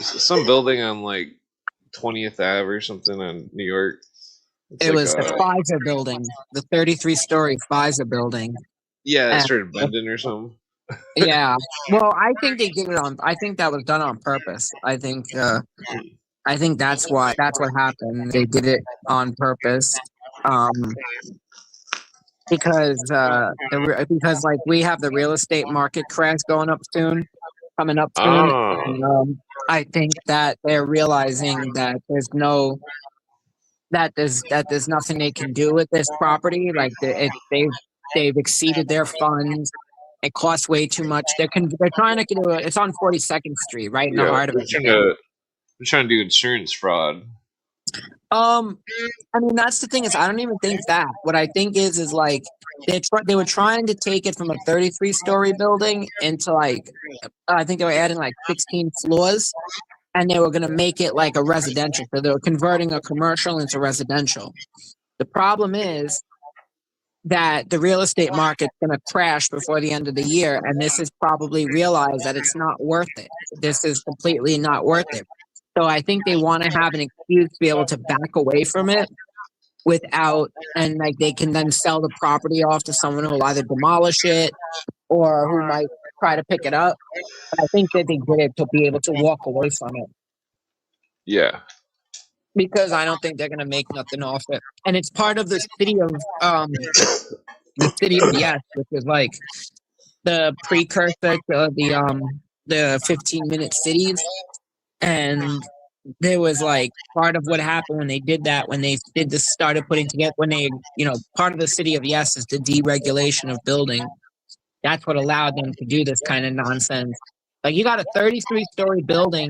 some building on like 20th Ave or something in New York. It's it was the Pfizer building, the 33-story Pfizer building. Yeah, it started bending or something. Yeah. Well, I think they did it on. I think that was done on purpose. I think that's what happened. They did it on purpose. Because like we have the real estate market crash coming up soon. And, I think that they're realizing that there's nothing they can do with this property. Like they've exceeded their funds. It costs way too much. They're trying to do it. It's on 42nd Street, right in the heart of it. They're trying to do insurance fraud. I mean, that's the thing is, I don't even think that. What I think is like they were trying to take it from a 33-story building into like, I think they were adding like 16 floors, and they were going to make it like a residential. So they were converting a commercial into residential. The problem is that the real estate market's going to crash before the end of the year, and this is probably realized that it's not worth it. This is completely not worth it. So I think they want to have an excuse to be able to back away from it and like they can then sell the property off to someone who will either demolish it or who might try to pick it up. But I think that they did it to be able to walk away from it. Yeah. Because I don't think they're gonna make nothing off it. And it's part of the city of Yes, which is like the precursor to the 15-minute cities. And there was like part of what happened when they did that, when they did this, started putting together, when they, part of the city of Yes is the deregulation of building. That's what allowed them to do this kind of nonsense. Like you got a 33-story building,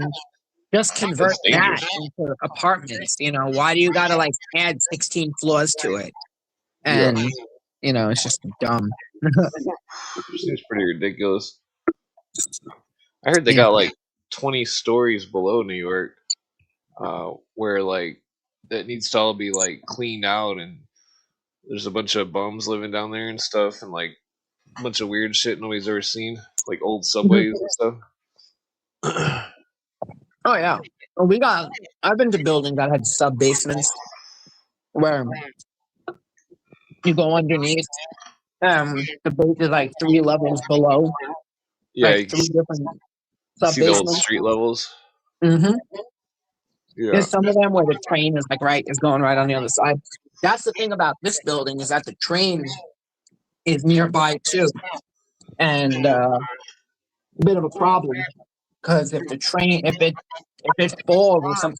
just convert that into apartments. Why do you got to like add 16 floors to it? And, it's just dumb. Seems pretty ridiculous. I heard they got like 20 stories below New York, where like it needs to all be like cleaned out, and there's a bunch of bums living down there and stuff, and like a bunch of weird shit nobody's ever seen, like old subways and stuff. Oh yeah, well, I've been to buildings that had sub basements where you go underneath. The base is like 3 levels below. Yeah, like 3 different sub see the old basements. street levels. Mm-hmm. Yeah. There's some of them where the train is is going right on the other side. That's the thing about this building, is that the train is nearby too, and a bit of a problem because if it falls or something,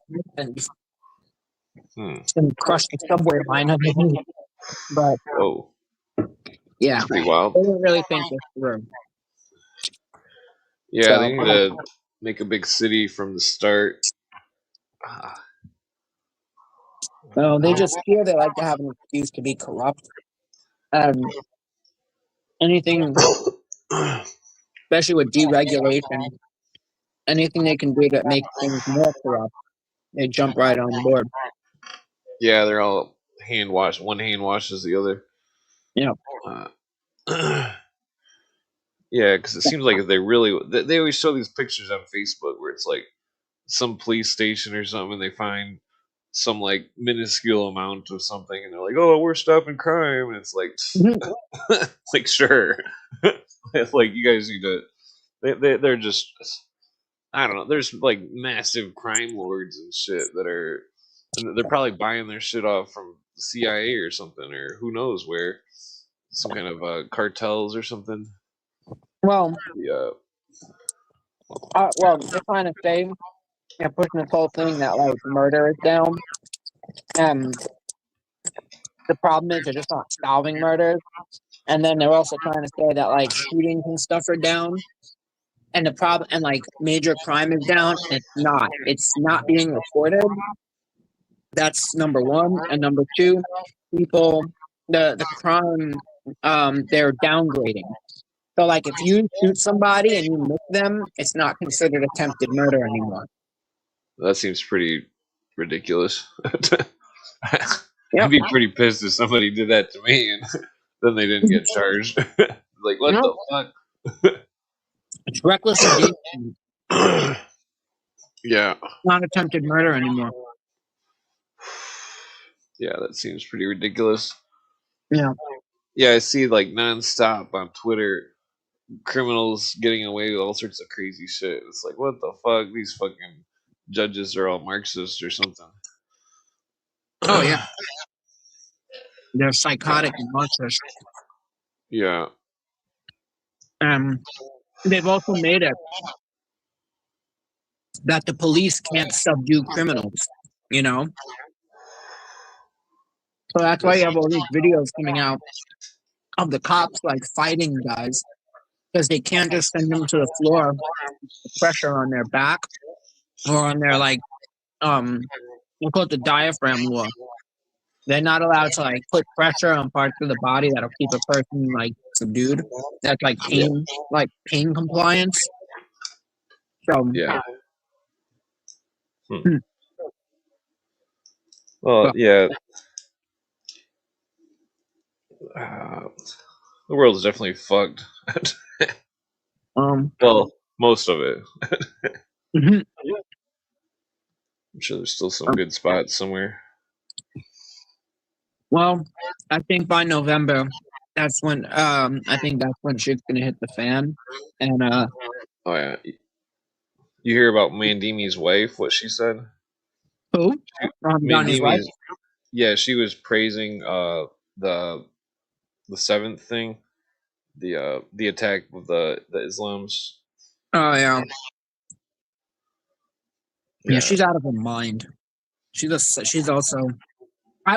it's gonna crush the subway line underneath. But yeah, that's pretty wild. I don't really think this through. Yeah, they need to make a big city from the start. No, they like to have an excuse to be corrupt. Anything, especially with deregulation, anything they can do to make things more corrupt, they jump right on board. Yeah, they're all hand wash. One hand washes the other. Yeah. Yeah, because it seems like if they always show these pictures on Facebook where it's like some police station or something, and they find some like minuscule amount of something, and they're like, "Oh, we're stopping crime," and it's like, like sure, like you guys need to. They're just, I don't know. There's like massive crime lords and shit they're probably buying their shit off from the CIA or something, or who knows where, some kind of cartels or something. Well, yeah. They're trying to say, pushing this whole thing that like murder is down. The problem is they're just not solving murders, and then they're also trying to say that like shootings and stuff are down, and the problem and like major crime is down. And it's not being reported. That's number one, and number two, people the crime they're downgrading. So like if you shoot somebody and you miss them, it's not considered attempted murder anymore. That seems pretty ridiculous. I'd be pretty pissed if somebody did that to me and then they didn't get charged. Like, what the fuck? It's reckless engagement. Yeah. Not attempted murder anymore. Yeah, that seems pretty ridiculous. Yeah. Yeah, I see like nonstop on Twitter criminals getting away with all sorts of crazy shit. It's like, what the fuck? These fucking judges are all Marxists or something. Oh yeah. They're psychotic and monsters. Yeah. They've also made it that the police can't subdue criminals. You know, so that's why you have all these videos coming out of the cops like fighting guys because they can't just send them to the floor, with pressure on their back or on their like we call it the diaphragm law. They're not allowed to like put pressure on parts of the body that'll keep a person like subdued. That's Yeah. like pain compliance. So, Yeah. Hmm. hmm, Well, but, yeah. Uh, the world is definitely fucked. um, Well, most of it. mhm, I'm sure there's still some um, good spots somewhere. well, I think by November, I think that's when shit's gonna hit the fan, and Oh yeah. You hear about Mandimi's wife? What she said? who? Donnie's wife. Mandimi's. Yeah, she was praising the the seventh thing, the attack of the Islams. Oh yeah, yeah. Yeah. She's out of her mind. She's also.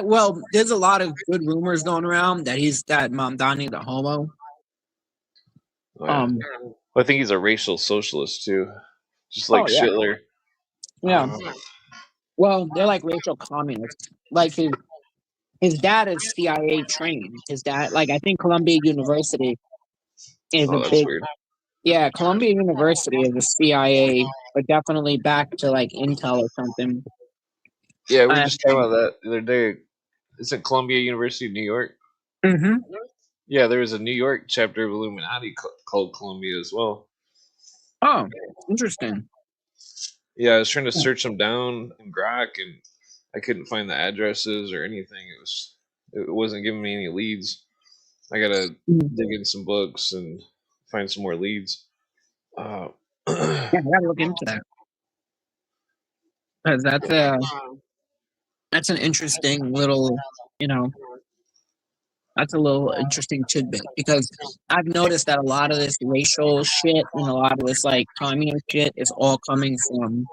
Well, there's a lot of good rumors going around that Mom Donnie the homo. Oh yeah. Um. I think he's a racial socialist too, just like Oh yeah. Schindler. Yeah. Uh, Well, they're like racial communists. Like his dad is CIA trained. His dad, like I think Columbia University is a oh, that's big. weird. Yeah, Columbia University is a CIA, but definitely back to like Intel or something. Yeah, we were Uh, just talking about that the other day. Isn't Columbia University New York? hmm. Yeah, there was a New York chapter of Illuminati called Columbia as well. Oh, interesting. Yeah, I was trying to search them down in Grok, and I couldn't find the addresses or anything. It wasn't giving me any leads. I gotta Mm. dig in some books and find some more leads. Uh, yeah, Yeah, I gotta look into that because that's an interesting little, you know, that's a little interesting tidbit because I've noticed that a lot of this racial shit and a lot of this like communist shit is all coming from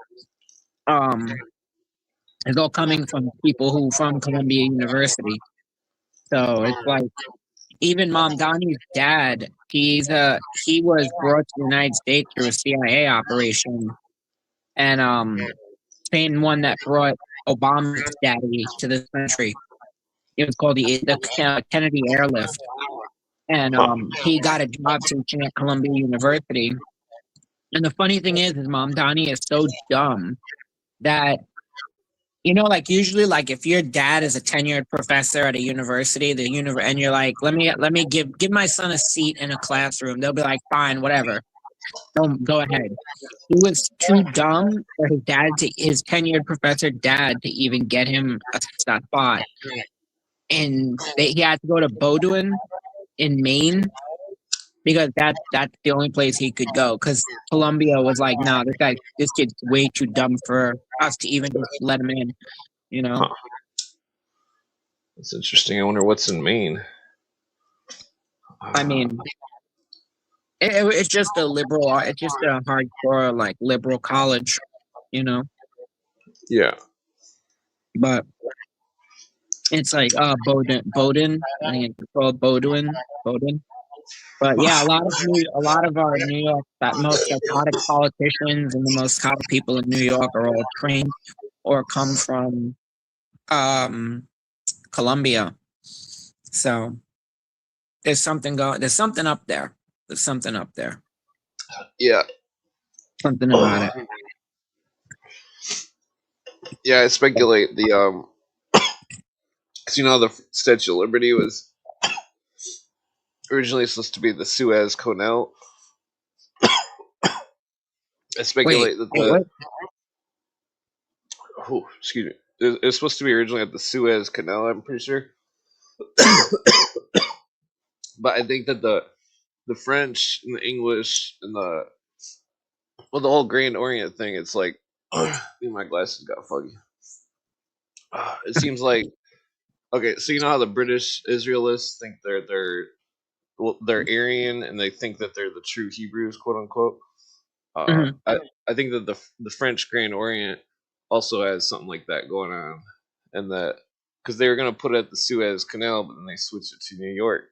um is all coming from people who from Columbia University. So it's like even Mom Donnie's dad, he was brought to the United States through a CIA operation, and same one that brought Obama's daddy to this country. It was called the Kennedy Airlift, and huh. he got a job teaching at Columbia University. And the funny thing is Mom Donnie is so dumb that like usually, like if your dad is a tenured professor at a university, and you're like, let me give my son a seat in a classroom. They'll be like, fine, whatever, go ahead. He was too dumb for his tenured professor dad to even get him a spot, and he had to go to Bowdoin in Maine because that's the only place he could go because Columbia was like, nah, this kid's way too dumb for us to even just let him in. You know, Huh. That's interesting. I wonder what's in Maine. I Uh, mean. It's just a liberal. It's just a hardcore like liberal college, you know. yeah. But it's like Bowdoin. I think it's called Bowdoin. But yeah, a lot of our New York, that most psychotic politicians and the most psychotic people in New York are all trained or come from Columbia. So There's something up there. There's something up there. Yeah. Something about it. Yeah, I speculate because you know the Statue of Liberty was originally supposed to be the Suez Canal. I Wait, speculate that wait, what? oh, excuse me. It's supposed to be originally at the Suez Canal. I'm pretty sure, Hmm. but I think that the French and the English and the whole Grand Orient thing. It's like my glasses got foggy. It seems like okay. So you know how the British Israelists think they're Aryan and they think that they're the true Hebrews, quote unquote. Uh, Hmm. I I think that the French Grand Orient also has something like that going on, and that because they were going to put it at the Suez Canal, but then they switched it to New York.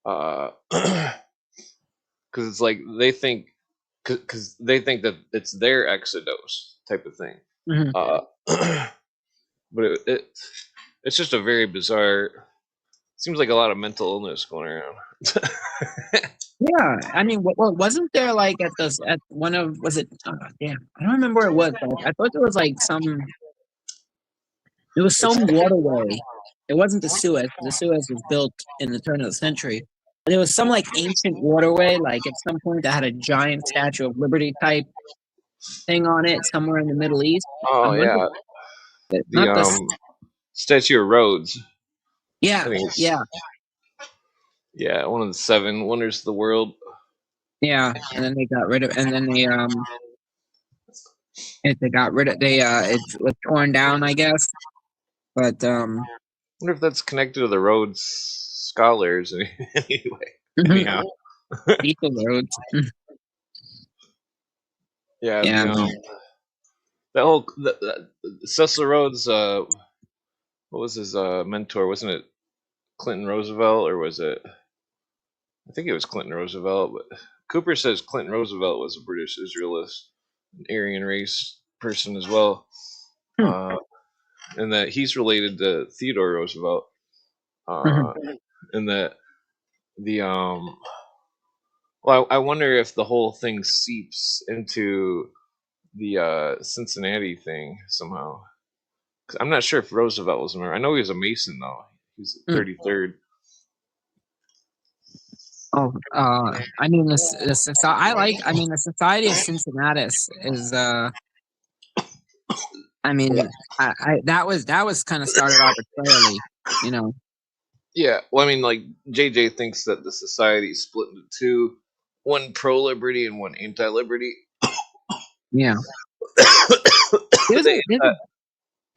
Because it's like they think that it's their Exodus type of thing. Hmm. Uh, but it's just a very bizarre. Seems like a lot of mental illness going around. Yeah, I mean, well, wasn't there like at one of was it? Damn, I don't remember where it was, but I thought there was like there was It's some waterway. It wasn't the Suez. The Suez was built in the turn of the century. But there was some like ancient waterway, like at some point that had a giant Statue of Liberty type thing on it somewhere in the Middle East. oh I'm wondering, yeah, the not the. Statue of Rhodes. I Yeah, think it's yeah, yeah one of the seven wonders of the world. yeah. And then they got rid of, and then they got rid of, it was torn down, I guess. But I wonder if that's connected to the Rhodes scholars. Anyway, mhm, anyhow, Equal roads. yeah, Yeah, that whole Cecil Rhodes. What was his mentor? Wasn't it Clinton Roosevelt or was it? I think it was Clinton Roosevelt. But Cooper says Clinton Roosevelt was a British Israelist, an Aryan race person as well, hmm, uh, and that he's related to Theodore Roosevelt, mhm. uh, and that the well, I wonder if the whole thing seeps into the Cincinnati thing somehow. 'Cause I'm not sure if Roosevelt was a member. I know he was a Mason though. He's Hmm. 33rd. Oh, I mean, the society. I like. I mean, the Society of Cincinnatus is. I Yeah. mean, that was kind of started arbitrarily, you know. Yeah. Well, I mean, like JJ thinks that the society is split into two, one pro liberty and one anti liberty. Yeah. There's a, the there's a,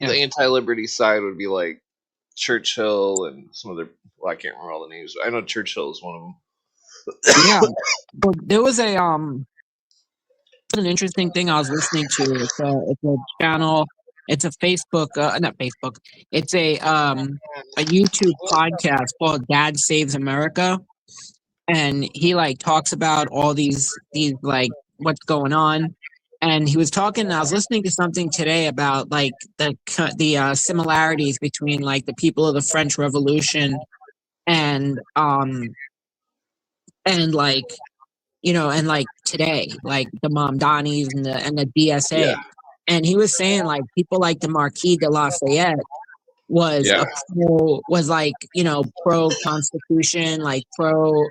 the yeah. anti liberty side would be like Churchill and some other. Well, I can't remember all the names. But I know Churchill is one of them. Yeah. But there was an interesting thing I was listening to. It's a channel. It's a Facebook, not Facebook. It's a YouTube podcast called Dad Saves America, and he like talks about all these like what's going on. And he was talking. I was listening to something today about like the similarities between like the people of the French Revolution and and like and like today, like the Mamdanis and the Yeah. DSA. And he was saying like people like the Marquis de Lafayette Yeah. was like pro constitution, like pro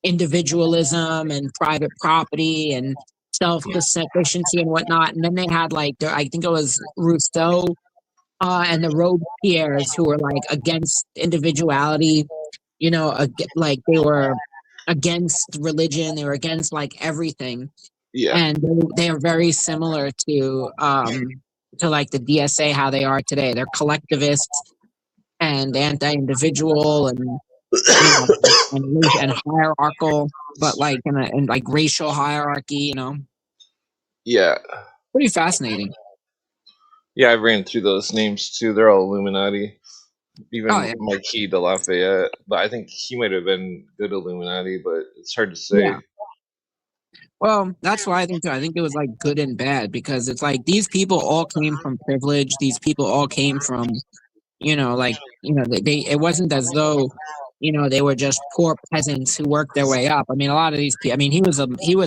individualism and private property and self sufficiency and whatnot. And then they had like I think it was Rousseau and the Robespierres who were like against individuality, like they were against religion, they were against like everything, Yeah. and they are very similar to like the DSA, how they are today. They're collectivists and anti-individual, and and hierarchical, but like in like racial hierarchy. Yeah. Pretty fascinating. Yeah. I ran through those names too. They're all Illuminati. Oh Even yeah, Marquis de Lafayette, but I think he might have been good Illuminati, but it's hard to yeah. say. Well, that's why I think too. I think it was like good and bad because it's like these people all came from privilege. These people all came from, like, they it wasn't as though, they were just poor peasants who worked their way up. I mean, a lot of these people, I mean, he was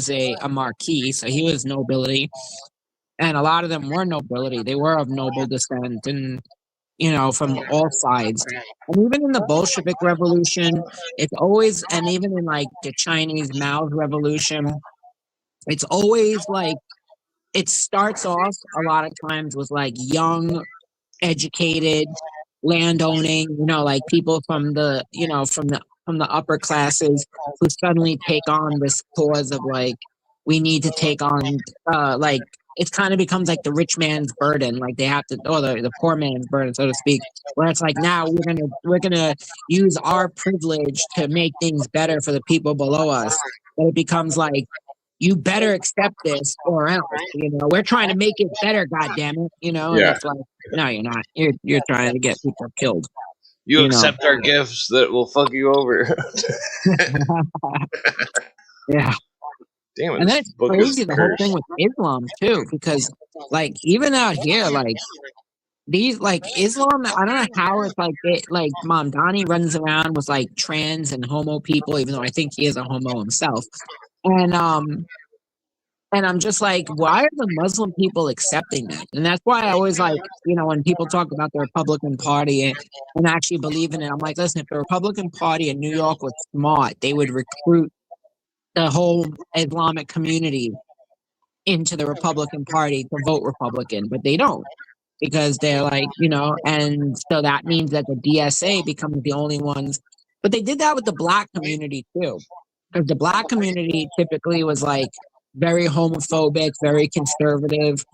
a marquis, so he was nobility, and a lot of them were nobility. They were of noble descent and, from all sides. And even in the Bolshevik Revolution, it's always, and even in like the Chinese Mao's revolution, it's always like it starts off a lot of times with like young, educated, land owning, like people from the, from the upper classes who suddenly take on this cause of like, we need to take on, like, it kind of becomes like the rich man's burden, like they have to, or the poor man's burden, so to speak, where it's like now we're gonna use our privilege to make things better for the people below us. But it becomes like, you better accept this or else, we're trying to make it better, god damn it, and Yeah. it's like, no, you're not. You're trying to get people killed, You you know. accept our gifts that will fuck you over. Yeah. Damn it, And then this it's book is crazy the whole thing cursed. with Islam too, because like even out here, like these like Islam, I don't know how it's like like Mom Donnie runs around with like trans and homo people, even though I think he is a homo himself. And and I'm just like, why are the Muslim people accepting that? And that's why I always like, when people talk about the Republican Party and actually believe in it, I'm like, listen, if the Republican Party in New York was smart, they would recruit the whole Islamic community into the Republican Party to vote Republican, but they don't because they're like, and so that means that the DSA becomes the only ones. But they did that with the black community too, because the black community typically was like very homophobic, very conservative,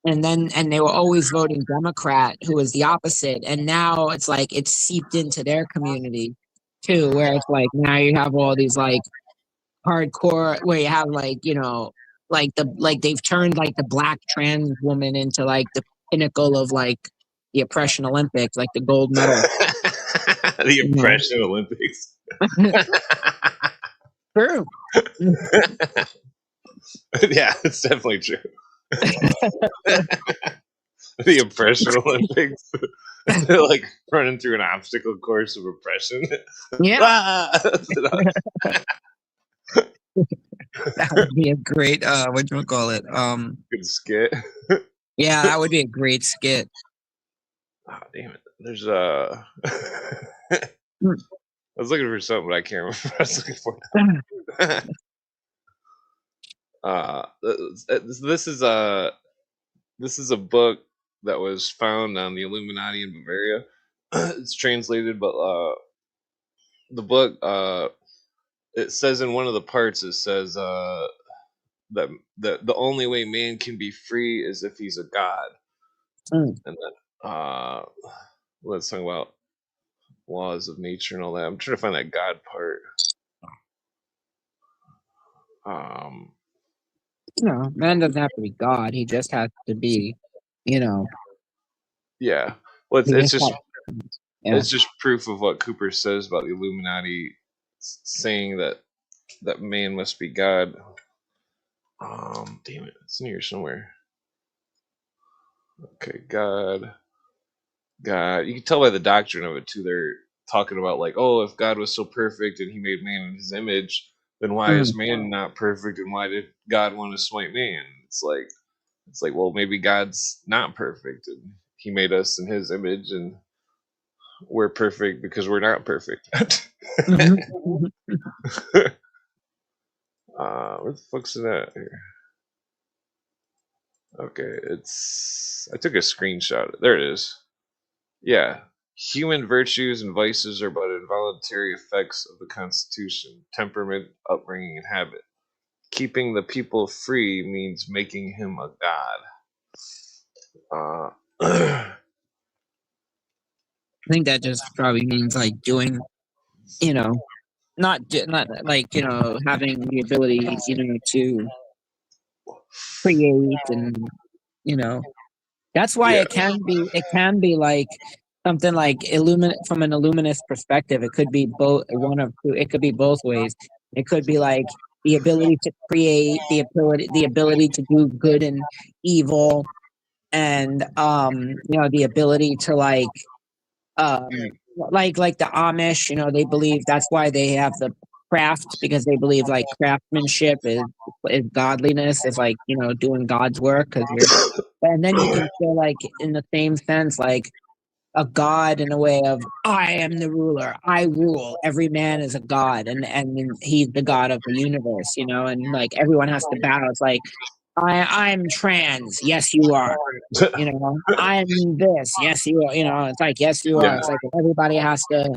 and they were always voting Democrat, who was the opposite. And now it's like it's seeped into their community too, where it's like now you have all these like hardcore, where you have like like they've turned like the black trans woman into like the pinnacle of like the oppression Olympics, like the gold medal. The You know, oppression Olympics. true. Yeah, it's definitely true. The oppression Olympics. They're like running through an obstacle course of oppression. Yeah, Ah! that would be a great what do you call it? Good skit. Yeah, that would be a great skit. Oh, damn it. There's Hmm. I was looking for something, but I can't remember what I was looking for. This is a book that was found on the Illuminati in Bavaria. It's translated, but the book it says in one of the parts it says that the only way man can be free is if he's a god, Hmm. and then let's talk about laws of nature and all that. I'm trying to find that god part. Um, Man doesn't have to be God. He just has to be, you know, yeah. Well, he just has, yeah. it's just proof of what Cooper says about the Illuminati saying that man must be God. Damn it, it's in here somewhere. Okay, God. You can tell by the doctrine of it too. They're talking about like, oh, if God was so perfect and He made man in His image, then why Hmm. is man not perfect? And why did God want to smite man? It's like, well, maybe God's not perfect and He made us in His image, and we're perfect because we're not perfect. Mhm. Where the fuck's it at here? Okay, I took a screenshot. There it is. Yeah. Human virtues and vices are but involuntary effects of the constitution, temperament, upbringing, and habit. Keeping the people free means making him a god. I think that just probably means like doing, you know, not like having the ability, to create, and you know that's why Yeah. it can be like something like from an illuminist perspective. It could be both one of two. It could be both ways. It could be like the ability to create, the ability to do good and evil, and the ability to like the Amish, they believe that's why they have the craft, because they believe like craftsmanship is godliness, is like doing God's work, because you're. And then you can feel like in the same sense like a god, in a way of, I am the ruler, I rule, every man is a god, and he's the god of the universe, and like everyone has to bow. It's like I'm trans. Yes, you are. You know, I'm this. Yes, you are. You know, it's like, yes, you are. Yeah. It's like everybody has to,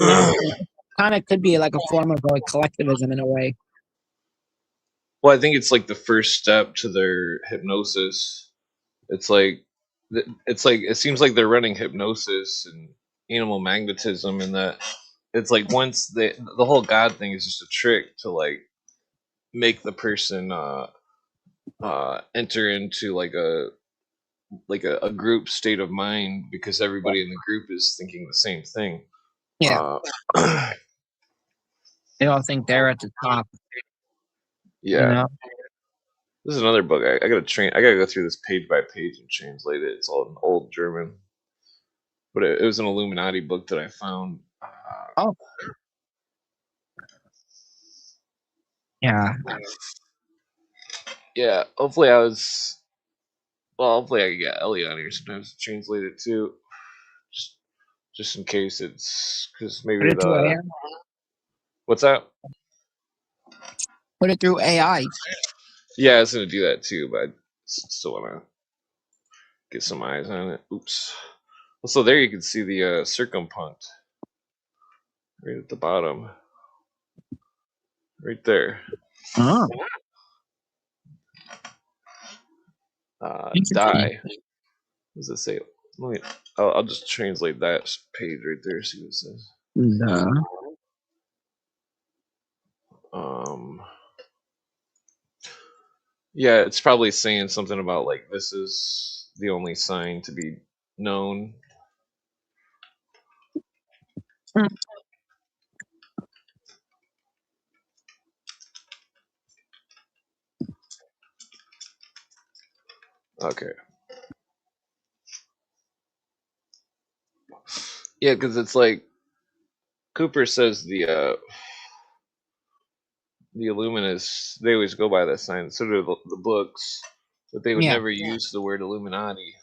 you know, kind of could be like a form of like collectivism in a way. Well, I think it's like the first step to their hypnosis. It's like it seems like they're running hypnosis and animal magnetism, and that it's like once the whole God thing is just a trick to like make the person enter into like a group state of mind because everybody in the group is thinking the same thing. Yeah. Uh, They all think they're at the top, you yeah, know? this is another book. I gotta go through this page by page and translate it. It's all in old German, but it was an Illuminati book that I found. Oh, yeah. Yeah, hopefully I was. Well, hopefully I can get Ellie on here sometimes to translate it too, just just in case it's because Put maybe it through the AI. what's that? Put it through AI. Yeah, I was gonna do that too, but I still wanna get some eyes on it. Oops. Well, so there you can see the circumpunct right at the bottom, right there. Oh, interesting. Die. What does it say? Let me. I'll just translate that page right there. See what it says. The, Um. Yeah, it's probably saying something about like this is the only sign to be known. mm, Okay. Yeah, because it's like Cooper says the Illuminists they always go by that sign. So do the books, but they would yeah. never use the word Illuminati.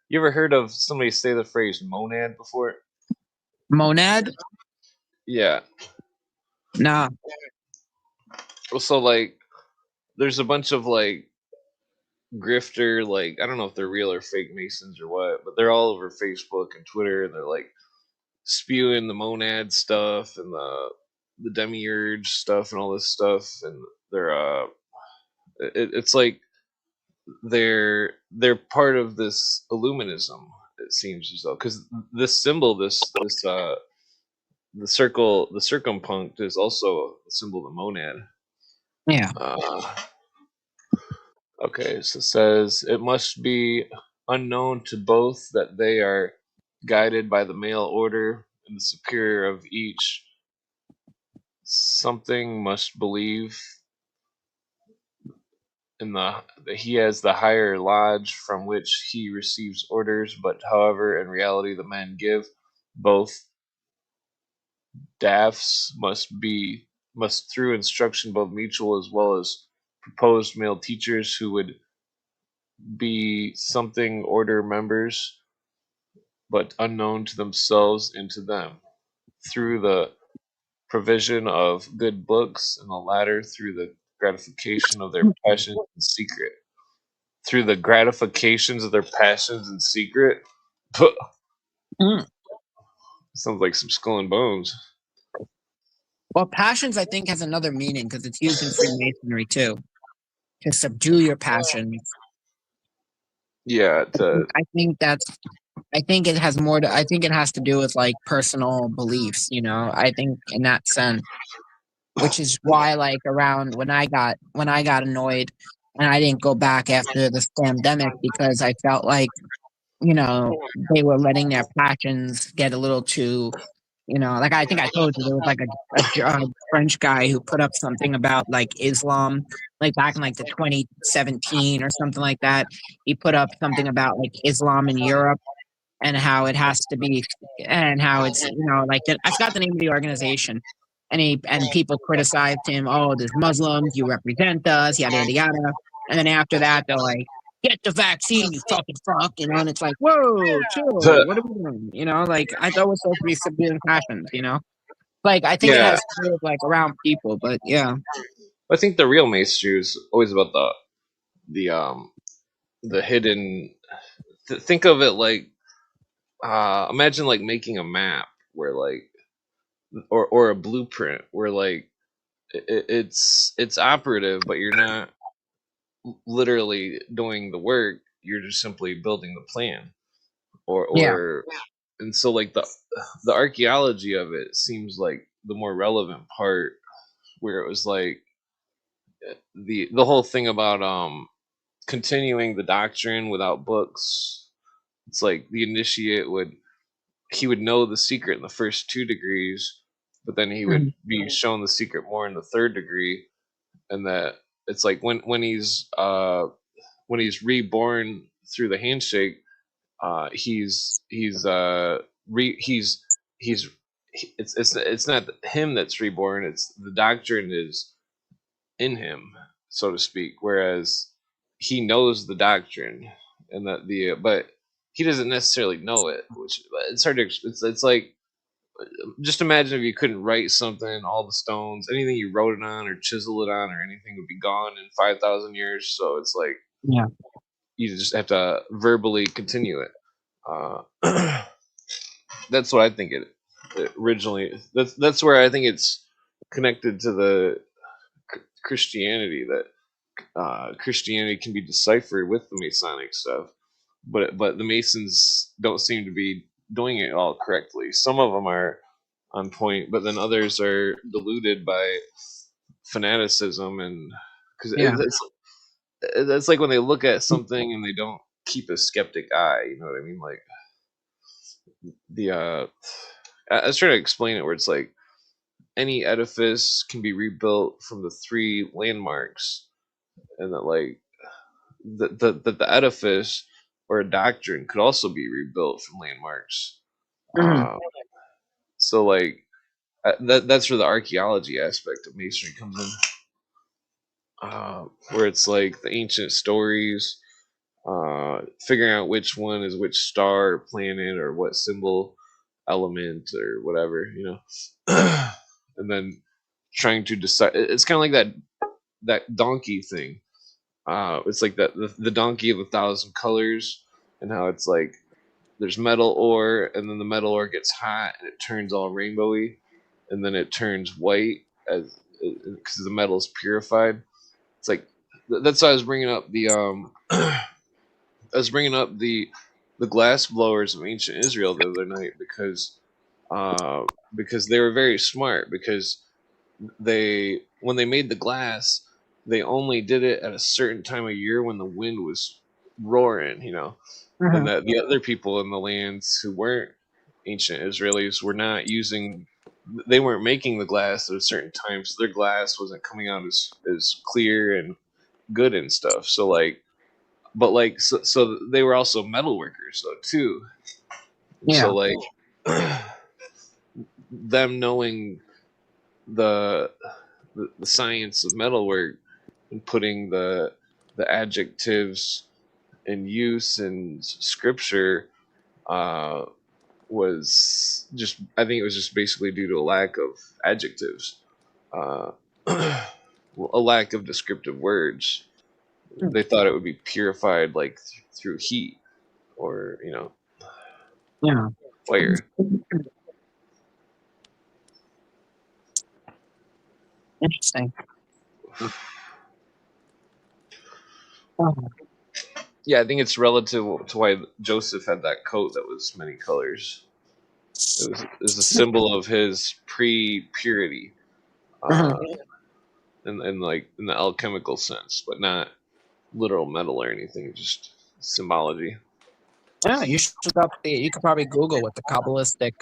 You ever heard of somebody say the phrase monad before? Monad? Yeah. Nah. Well, so like there's a bunch of like grifter like I don't know if they're real or fake Masons or what, but they're all over Facebook and Twitter, and they're like spewing the monad stuff and the demiurge stuff and all this stuff, and they're it's like they're part of this illuminism. It seems as though because this symbol, this the circumpunct is also a symbol of the monad. Yeah. Uh, okay, so it says it must be unknown to both that they are guided by the male order and the superior of each. Something must believe in that he has the higher lodge from which he receives orders, but however, in reality, the men give both dafts must through instruction both mutual as well as proposed male teachers who would be something order members, but unknown to themselves and to them, through the provision of good books, and the latter through the gratification of their passions in secret. Through the gratifications of their passions in secret. Mm. Sounds like some skull and bones. Well, passions, I think, has another meaning because it's used in Freemasonry too. To subdue your passions. Yeah, I think that's I think it has more to I think it has to do with like personal beliefs, you know. I think in that sense, which is why like around when I got annoyed and I didn't go back after the pandemic because I felt like, you know, they were letting their passions get a little too, you know, like I think I told you there was like a French guy who put up something about like Islam, like back in like the 2017 or something like that. He put up something about like Islam in Europe and how it has to be and how it's, you know, like I forgot the name of the organization. And people criticized him, oh, there's Muslims, you represent us, yada yada yada. And then after that they're like, get the vaccine, you fucking fuck, you know, and it's like, whoa, chill, what are we doing? You know, like I thought we're supposed to be subduing passions, you know? Like I think it yeah. has to do with like around people, but yeah. I think the real masonry is always about the hidden. Think of it like imagine like making a map where like or a blueprint where like it's operative, but you're not literally doing the work. You're just simply building the plan, Yeah. or and so like the archaeology of it seems like the more relevant part, where it was like the whole thing about continuing the doctrine without books. It's like the initiate would he would know the secret in the first 2 degrees, but then he would Mhm. be shown the secret more in the third degree, and that it's like when he's reborn through the handshake, he's it's not him that's reborn. It's the doctrine is in him, so to speak. Whereas he knows the doctrine, and that but he doesn't necessarily know it, which it's hard to. It's like just imagine if you couldn't write something, all the stones, anything you wrote it on or chisel it on or anything would be gone in 5,000 years. So it's like Yeah. you just have to verbally continue it. Uh, that's what I think it originally. That's where I think it's connected to the Christianity, that Christianity can be deciphered with the Masonic stuff, but the Masons don't seem to be doing it all correctly. Some of them are on point, but then others are diluted by fanaticism, and because Yeah. it's like when they look at something and they don't keep a skeptic eye. You know what I mean? Like the I was trying to explain it where it's like any edifice can be rebuilt from the three landmarks, and that like the edifice or a doctrine could also be rebuilt from landmarks. Mhm. Uh, so like that's where the archaeology aspect of masonry comes in, where it's like the ancient stories, figuring out which one is which star or planet or what symbol element or whatever, and then trying to decide. It's kind of like that donkey thing. It's like the donkey of 1,000 colors, and how it's like there's metal ore, and then the metal ore gets hot and it turns all rainbowy, and then it turns white as because the metal is purified. It's like that's why I was bringing up the glass blowers of ancient Israel the other night, because they were very smart, because they when they made the glass, they only did it at a certain time of year when the wind was roaring, and Mhm. that the other people in the lands who weren't ancient Israelis were not using they weren't making the glass at a certain time, so their glass wasn't coming out as clear and good and stuff. So like but like so they were also metal workers though too. And Yeah. so like them knowing the the science of metalwork and putting the adjectives in use in scripture, uh, was just I think it was just basically due to a lack of adjectives, uh, a lack of descriptive words. They thought it would be purified like through heat or Yeah. fire. Interesting. Oh. Yeah, I think it's relative to why Joseph had that coat that was many colors. It was a symbol of his pre-purity, uh, Mhm. in like in the alchemical sense, but not literal metal or anything. Just symbology. Yeah, you should look up you could probably Google what the Kabbalistic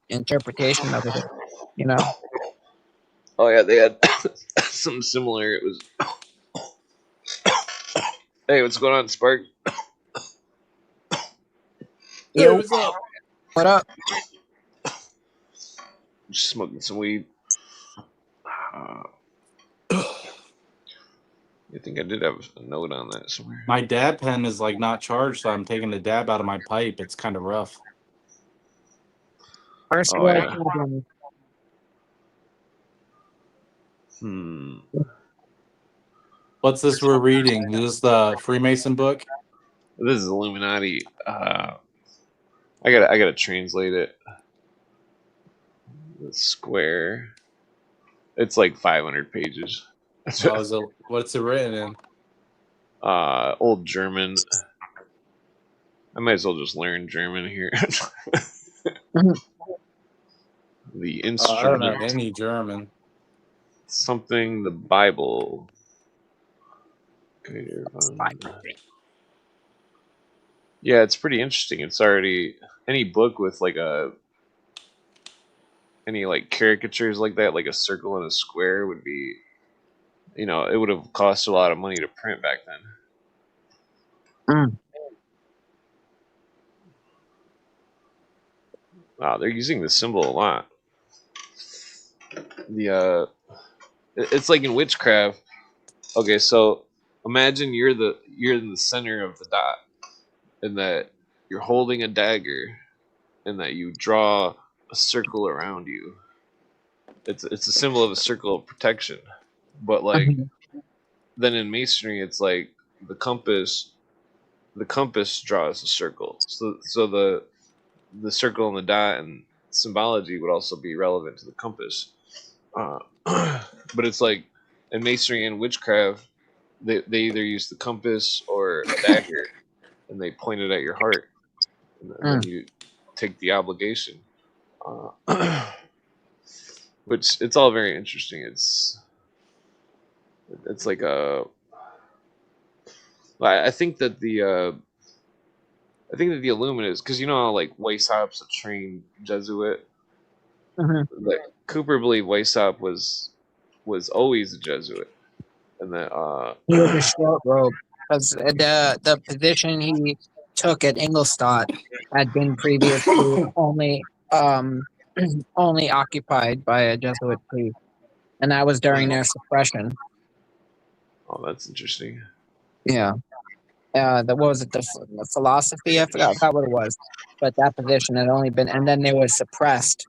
interpretation of it is, you know? Oh yeah, they had something similar. It was, hey, what's going on, Spark? Hey, Yo, what's up? what up? Just smoking some weed. Uh, I think I did have a note on that somewhere. My dab pen is like not charged, so I'm taking the dab out of my pipe. It's kind of rough. First Oh world yeah. problem. Hmm. What's this we're reading? Is this the Freemason book? This is Illuminati. I gotta translate it. The square. It's like 500 pages. What's it written in? Old German. I might as well just learn German here. The I don't know instrument. any German. Something. The Bible. Yeah, it's pretty interesting. It's already any book with like any like caricatures like that, like a circle and a square would be, it would have cost a lot of money to print back then. Mm. Wow, they're using the symbol a lot. It's like in witchcraft. Okay, so imagine you're in the center of the dot, and that you're holding a dagger, and that you draw a circle around you. It's a symbol of a circle of protection, but like Mhm. then in masonry, it's like the compass. The compass draws a circle, so the circle and the dot and symbology would also be relevant to the compass. Uh, but it's like in masonry and witchcraft, they either use the compass or a dagger, and they point it at your heart, and then Mm. you take the obligation. Which it's all very interesting. It's like I think that the Illuminati, because how like Weishaupt's a trained Jesuit. Mhm. Like Cooper believed Weishaupt was always a Jesuit, and that He was a short robe because the position he took at Ingolstadt had been previously only occupied by a Jesuit priest, and that was during their suppression. oh, that's interesting. Yeah. What was it? The philosophy? I forgot what it was, but that position had only been, and then they were suppressed.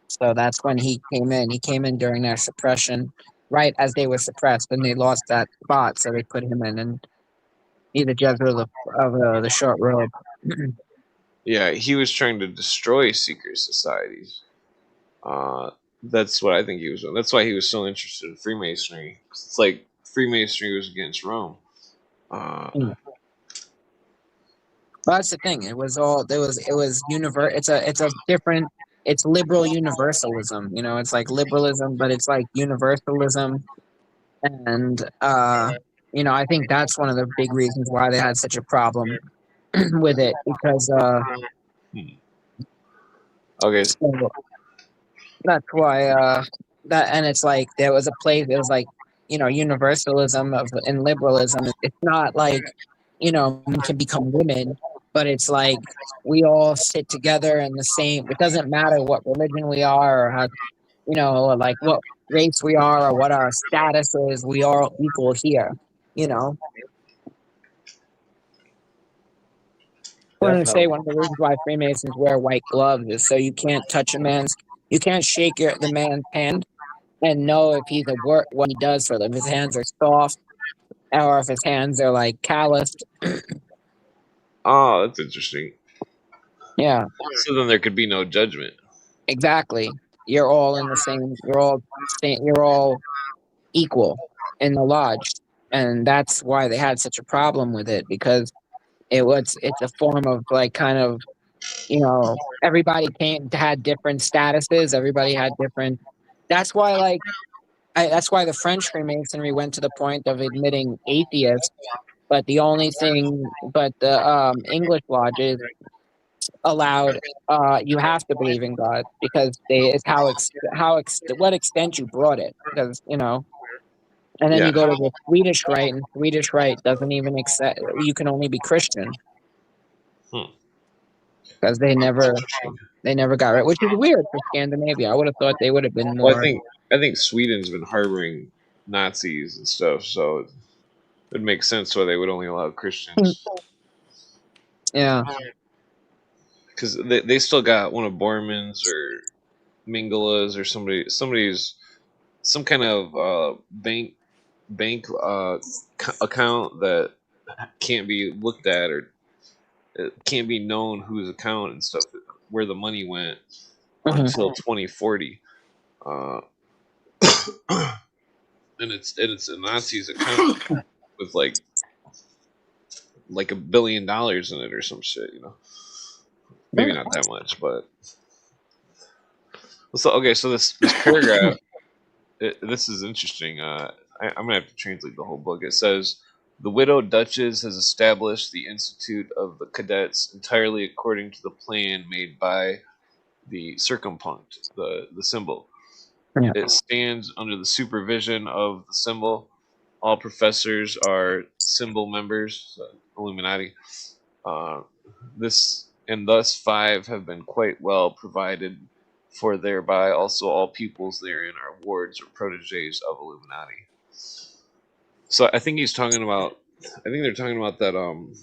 So that's when he came in. He came in during their suppression, right as they were suppressed, and they lost that spot, so they put him in, and he's the Jesuit of the short robe. Yeah, he was trying to destroy secret societies. Uh, that's what I think he was doing. That's why he was so interested in Freemasonry. 'Cause it's like Freemasonry was against Rome. Uh, Mm. Well, that's the thing. It was it's a different, it's liberal universalism. It's like liberalism, but it's like universalism. And I think that's one of the big reasons why they had such a problem with it, because okay, so that's why that, and it's like there was a place, it was like, universalism of and liberalism. It's not like, men can become women, but it's like we all sit together in the same, it doesn't matter what religion we are, or how, like what race we are, or what our status is, we are equal here, you know. I wanted to say Definitely. one of the reasons why Freemasons wear white gloves is so you can't touch you can't shake the man's hand and know if he's what he does for them. If his hands are soft, or if his hands are like calloused. oh, that's interesting. Yeah, So then there could be no judgment. exactly. You're all in the same. You're all equal in the lodge, and that's why they had such a problem with it, because it's a form of like kind of, everybody had different statuses. Everybody had different. That's why that's why the French Freemasonry went to the point of admitting atheists. But the English lodges allowed, you have to believe in God, because it's what extent you brought it, because and then Yeah. you go to the Swedish Rite, and Swedish Rite doesn't even accept, you can only be Christian, Hmm. because they never got it, which is weird for Scandinavia. I would have thought they would have been Well, more. I think Sweden's been harboring Nazis and stuff, so it would make sense why they would only allow Christians. Yeah. Because they still got one of Borman's or Mingala's or some kind of bank bank account that can't be looked at, or it can't be known whose account and stuff, where the money went until 2040. Uh, and it's a Nazi's account with like $1 billion in it or some shit, Maybe not that much, but so okay. So this paragraph, this is interesting. I'm gonna have to translate the whole book. It says the widow Duchess has established the Institute of the Cadets entirely according to the plan made by the circumpunct, the symbol. Yeah. It stands under the supervision of the symbol. All professors are symbol members, Illuminati. Uh, this and thus 5 have been quite well provided for, thereby also all pupils therein are wards or proteges of Illuminati. So I think he's talking about. I think they're talking about that. What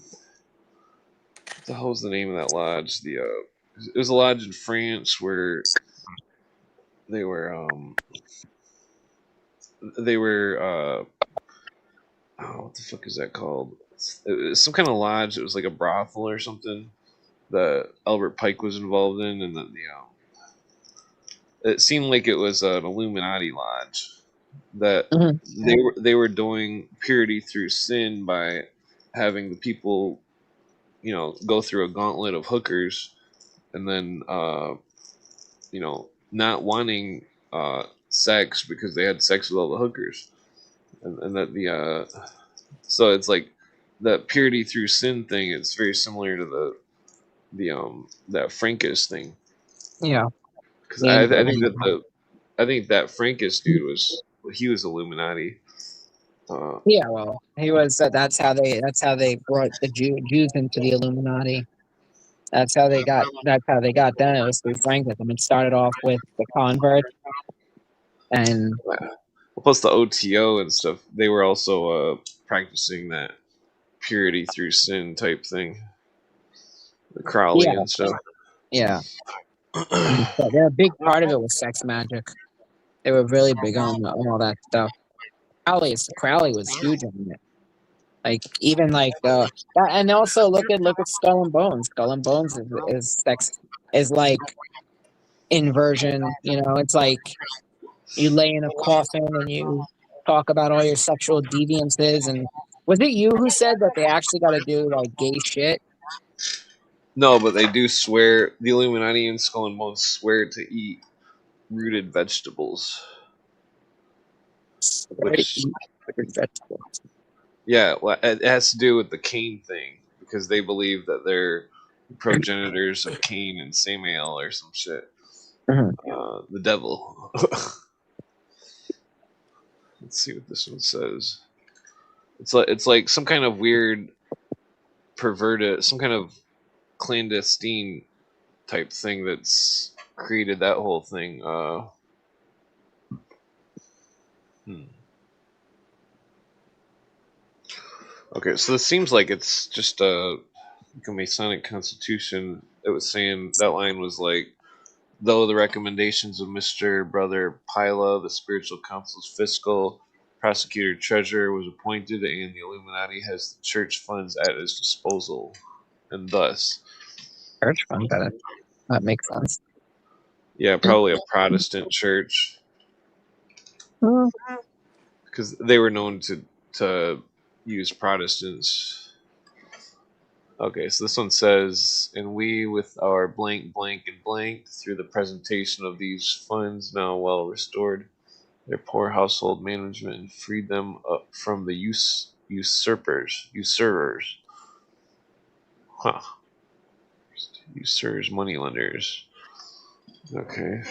the hell was the name of that lodge? It was a lodge in France where they were. They were. What the fuck is that called? It was some kind of lodge. It was like a brothel or something that Albert Pike was involved in, and it seemed like it was an Illuminati lodge that they were doing purity through sin by having the people, go through a gauntlet of hookers, and then not wanting sex because they had sex with all the hookers, and that so it's like that purity through sin thing. It's very similar to that Frankish thing. Yeah. Because I think that Frankish dude was Illuminati. Yeah, well, he was. That's how they brought the Jews into the Illuminati. That's how they got. That's how they got them. It was through Franklin. It started off with the converts, and Plus the OTO and stuff. They were also practicing that purity through sin type thing. The Crowley yeah, and stuff. yeah. And so a big part of it was sex magic. They were really big on all that stuff. Crowley was huge on it. Like even like and also look at Skull and Bones. Skull and Bones is sex is like inversion. It's like you lay in a coffin and you talk about all your sexual deviances. And was it you who said that they actually got to do like gay shit? No, but they do swear. The Illuminati and Skull and Bones swear to eat rooted vegetables. Which, vegetables. yeah, well, it has to do with the Cain thing because they believe that they're progenitors of Cain and Samael or some shit. The devil. Let's see what this one says. It's like some kind of weird perverted, some kind of clandestine type thing that's created that whole thing. Okay, so this seems like it's just a Masonic constitution. It was saying that line was like, though the recommendations of Mr. Brother Pila, the spiritual council's fiscal prosecutor treasurer, was appointed, and the Illuminati has the church funds at its disposal, and thus Church fund, that makes sense. Yeah, probably a Protestant church because they were known to use Protestants. Okay, so this one says, and we, with our blank, blank, and blank, through the presentation of these funds now well restored, their poor household management, and freed them up from the usurers. Huh. Usurers, moneylenders. Okay.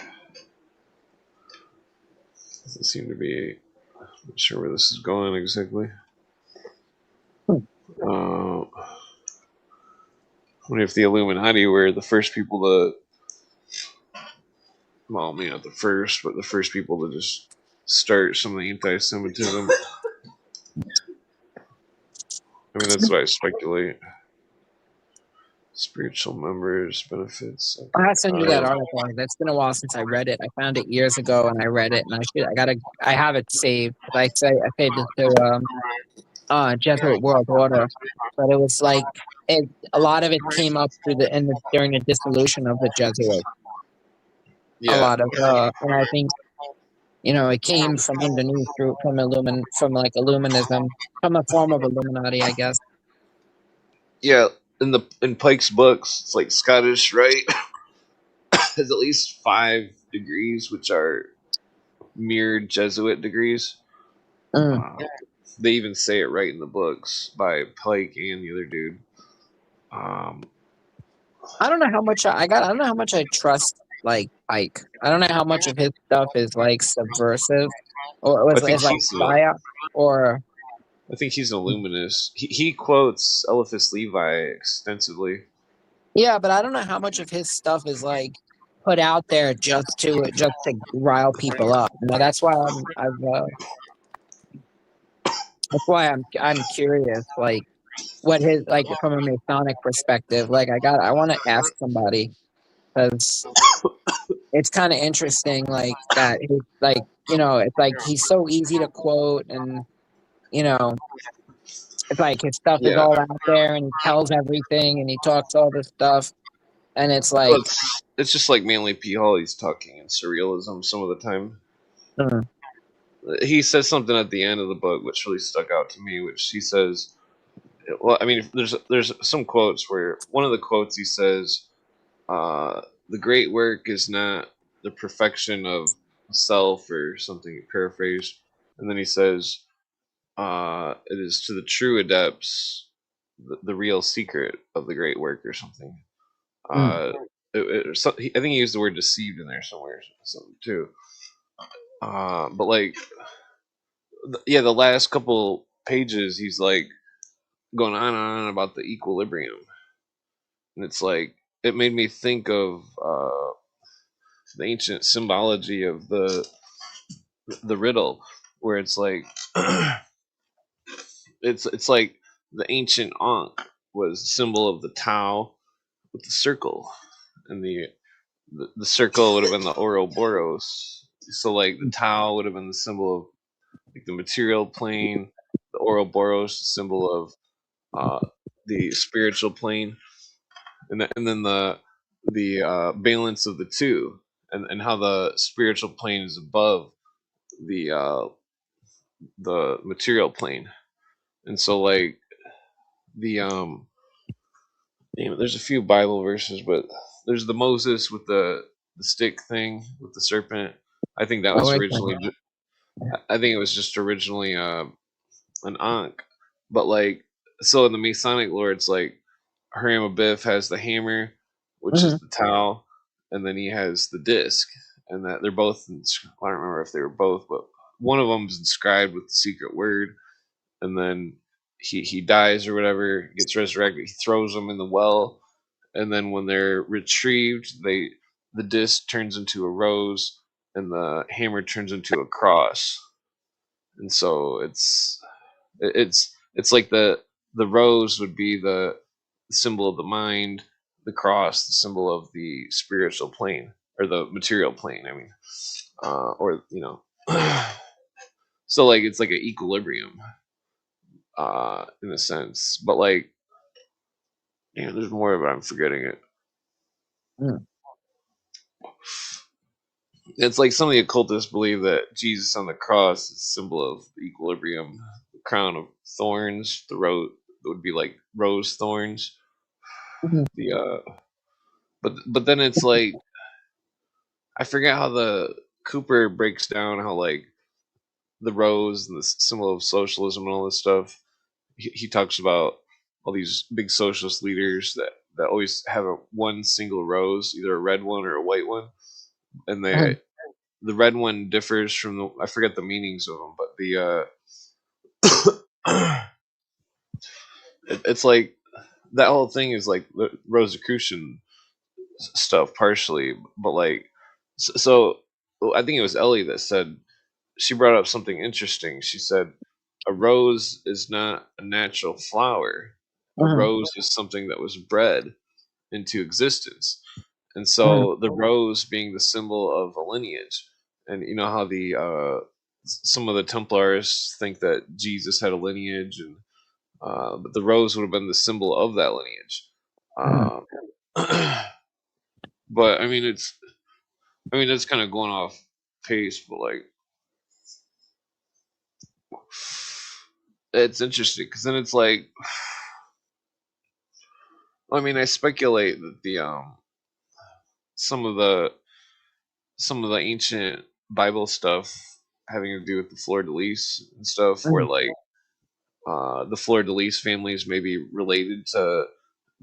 Doesn't seem to be. I'm not sure where this is going exactly. I wonder if the Illuminati were the first people to, well, maybe not the first, but the first people to just start some of the anti-Semitism. I mean, that's what I speculate. Spiritual members benefits. I have to send you that Yeah. article. That's been a while since I read it. I found it years ago and I read it, and I have it saved. I saved it to Jesuit World Order, but it was like a lot of it came up during the dissolution of the Jesuits. A Yeah. lot of and I think it came from underneath from like Illuminism, from a form of Illuminati, I guess. Yeah. In Pike's books, it's like Scottish Rite has at least 5 degrees, which are mirrored Jesuit degrees. Mm. Uh, they even say it right in the books by Pike and the other dude. I don't know how much I don't know how much I trust like Ike. I don't know how much of his stuff is like subversive or I was think is like he's a, psyop or I think he's an illuminist. He quotes Eliphas Levi extensively. yeah, but I don't know how much of his stuff is like put out there just to rile people up. That's why I'm curious like what his like from a Masonic perspective. Like I want to ask somebody because it's kind of interesting like that he's like it's like he's so easy to quote, and you know it's like his stuff is Yeah. all out there and he tells everything and he talks all this stuff, and it's Well, like it's just like Manly P. Hawley's talking in surrealism some of the time. mm, He says something at the end of the book which really stuck out to me, which he says, well, I mean, there's some quotes where one of the quotes he says, "The great work is not the perfection of self," or something, paraphrase, and then he says, "It is to the true adepts the real secret of the great work," or something. mm, Uh, I think he used the word deceived in there somewhere, something too. But like, yeah, the last couple pages, he's like going on and on about the equilibrium, and it's like it made me think of the ancient symbology of the riddle, where it's like it's like the ancient Ankh was a symbol of the Tao with the circle, and the circle would have been the Ouroboros. So like the Tao would have been the symbol of like the material plane, the Ouroboros, the symbol of the spiritual plane, and then the balance of the two, and how the spiritual plane is above the the material plane, and so like the damn it, there's a few Bible verses, but there's the Moses with the stick thing with the serpent. I think that oh was wait, originally. I think it was just originally an Ankh, but like so in the Masonic lore, it's like Hiram Abiff has the hammer, which mm-hmm, is the Tau, and then he has the disc, and that they're both. I don't remember if they were both, but one of them's inscribed with the secret word, and then he dies or whatever, gets resurrected. He throws them in the well, and then when they're retrieved, the disc turns into a rose, and the hammer turns into a cross, and so it's like the rose would be the symbol of the mind, the cross the symbol of the spiritual plane or the material plane. I mean, or so like it's like an equilibrium in a sense, but like there's more of it. I'm forgetting it. mm, It's like some of the occultists believe that Jesus on the cross is a symbol of equilibrium, the crown of thorns, the rose would be like rose thorns. mm-hmm, The but then it's like I forget how the Cooper breaks down how like the rose and the symbol of socialism and all this stuff. He talks about all these big socialist leaders that always have a one single rose, either a red one or a white one, and mm-hmm, the red one differs from the I forget the meanings of them, but it's like that whole thing is like the Rosicrucian stuff partially, but like so I think it was Ellie that said she brought up something interesting. She said a rose is not a natural flower. A mm-hmm. rose is something that was bred. into existence. And so the rose being the symbol of a lineage. And you know how the some of the Templars think that Jesus had a lineage, and but the rose would have been the symbol of that lineage. But I mean, that's kind of going off pace, but like, it's interesting because then it's like, I mean, I speculate that the some of the some of the ancient Bible stuff having to do with the fleur de lis and stuff, where like the fleur de lis families may be related to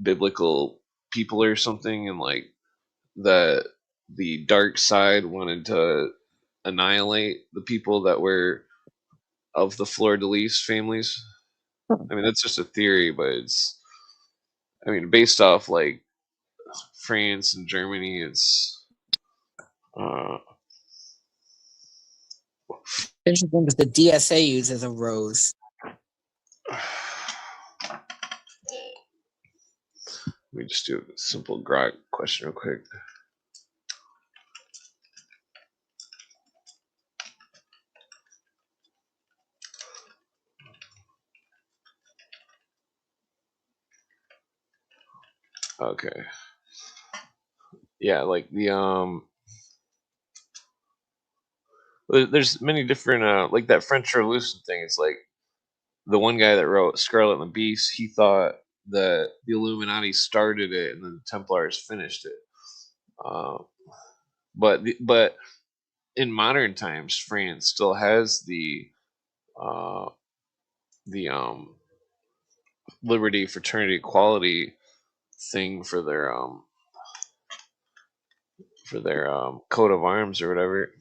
biblical people or something, and like that the dark side wanted to annihilate the people that were of the fleur de lis families. I mean, that's just a theory, but it's, I mean, based off like France and Germany, it's uh, Interesting because the DSA uses a rose. let me just do a simple grok question real quick. Okay. Yeah, like the there's many different like that French Revolution thing. It's like the one guy that wrote Scarlet and the Beast, he thought that the Illuminati started it and then the Templars finished it. Uh, but in modern times, France still has uh, the liberty, fraternity, equality thing for their coat of arms or whatever.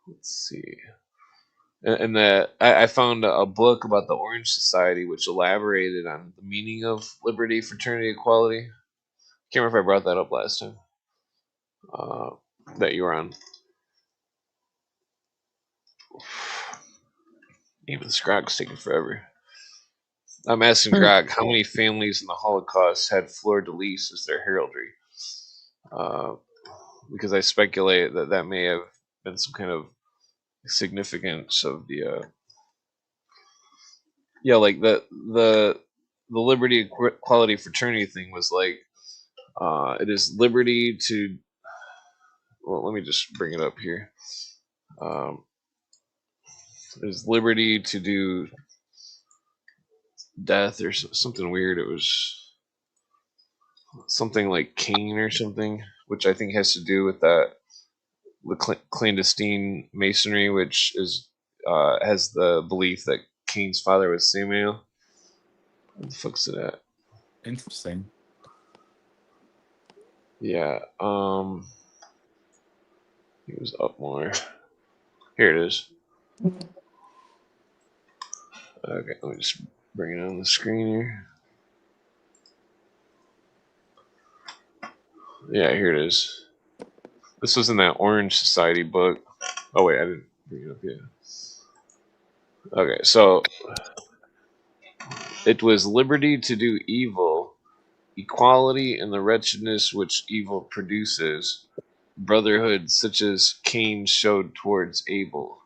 Let's see. And that I found a book about the Orange Society which elaborated on the meaning of liberty, fraternity, equality. Can't remember if I brought that up last time uh, that you were on. Even Scrog's taking forever. I'm asking Grog how many families in the Holocaust had fleur de lis as their heraldry, because I speculate that that may have been some kind of significance of the yeah, like the liberty, equality, fraternity thing was like it is liberty to. Well, let me just bring it up here. Um, it is liberty to do death or something weird. It was something like Cain or something, which I think has to do with that the clandestine masonry, which is has the belief that Cain's father was Samuel. What the fuck's it at? Interesting. Yeah, it was up more. Here it is. Okay, let me just bring it on the screen here. Yeah, here it is. This was in that Orange Society book. Oh wait, I didn't bring it up yet. Okay, so it was liberty to do evil, equality in the wretchedness which evil produces, brotherhood such as Cain showed towards Abel,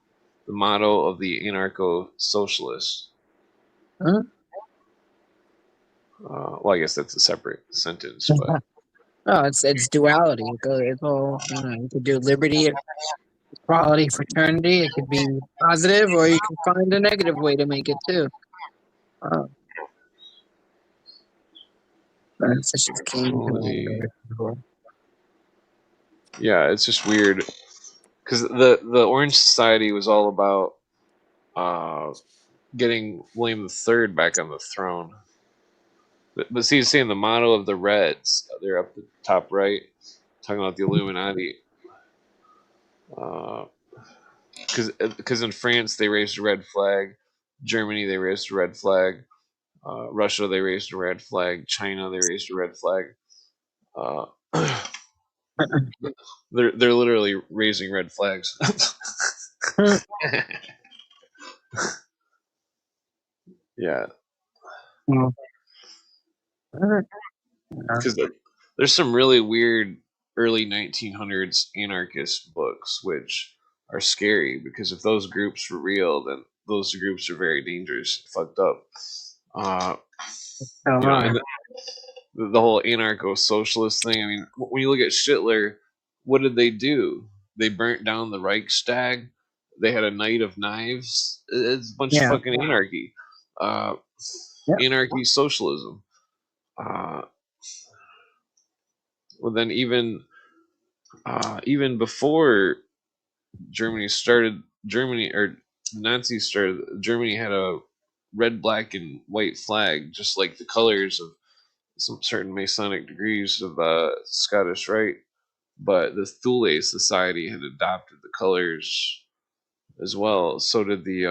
the motto of the anarcho-socialists. Well, I guess that's a separate sentence, but No, it's duality. It's all, you could do liberty, equality, fraternity. It could be positive, or you can find a negative way to make it too. Such as King. Yeah, it's just weird because the Orange Society was all about getting William III back on the throne. But see, saying the motto of the Reds, they're up the top right, talking about the Illuminati. Because in France they raised a red flag, Germany they raised a red flag, Russia they raised a red flag, China they raised a red flag. Uh, they're literally raising red flags. Yeah. because there's some really weird early 1900s anarchist books which are scary because if those groups were real, then those groups are very dangerous and fucked up. Uh, you know, and the whole anarcho-socialist thing. I mean, when you look at Hitler, what did they do? They burnt down the Reichstag. They had a night of knives. It's a bunch of fucking anarchy. Uh, Anarchy, socialism. Well, then even before Germany or the Nazis started, Germany had a red, black, and white flag, just like the colors of some certain Masonic degrees of Scottish Rite. But the Thule Society had adopted the colors as well. So did the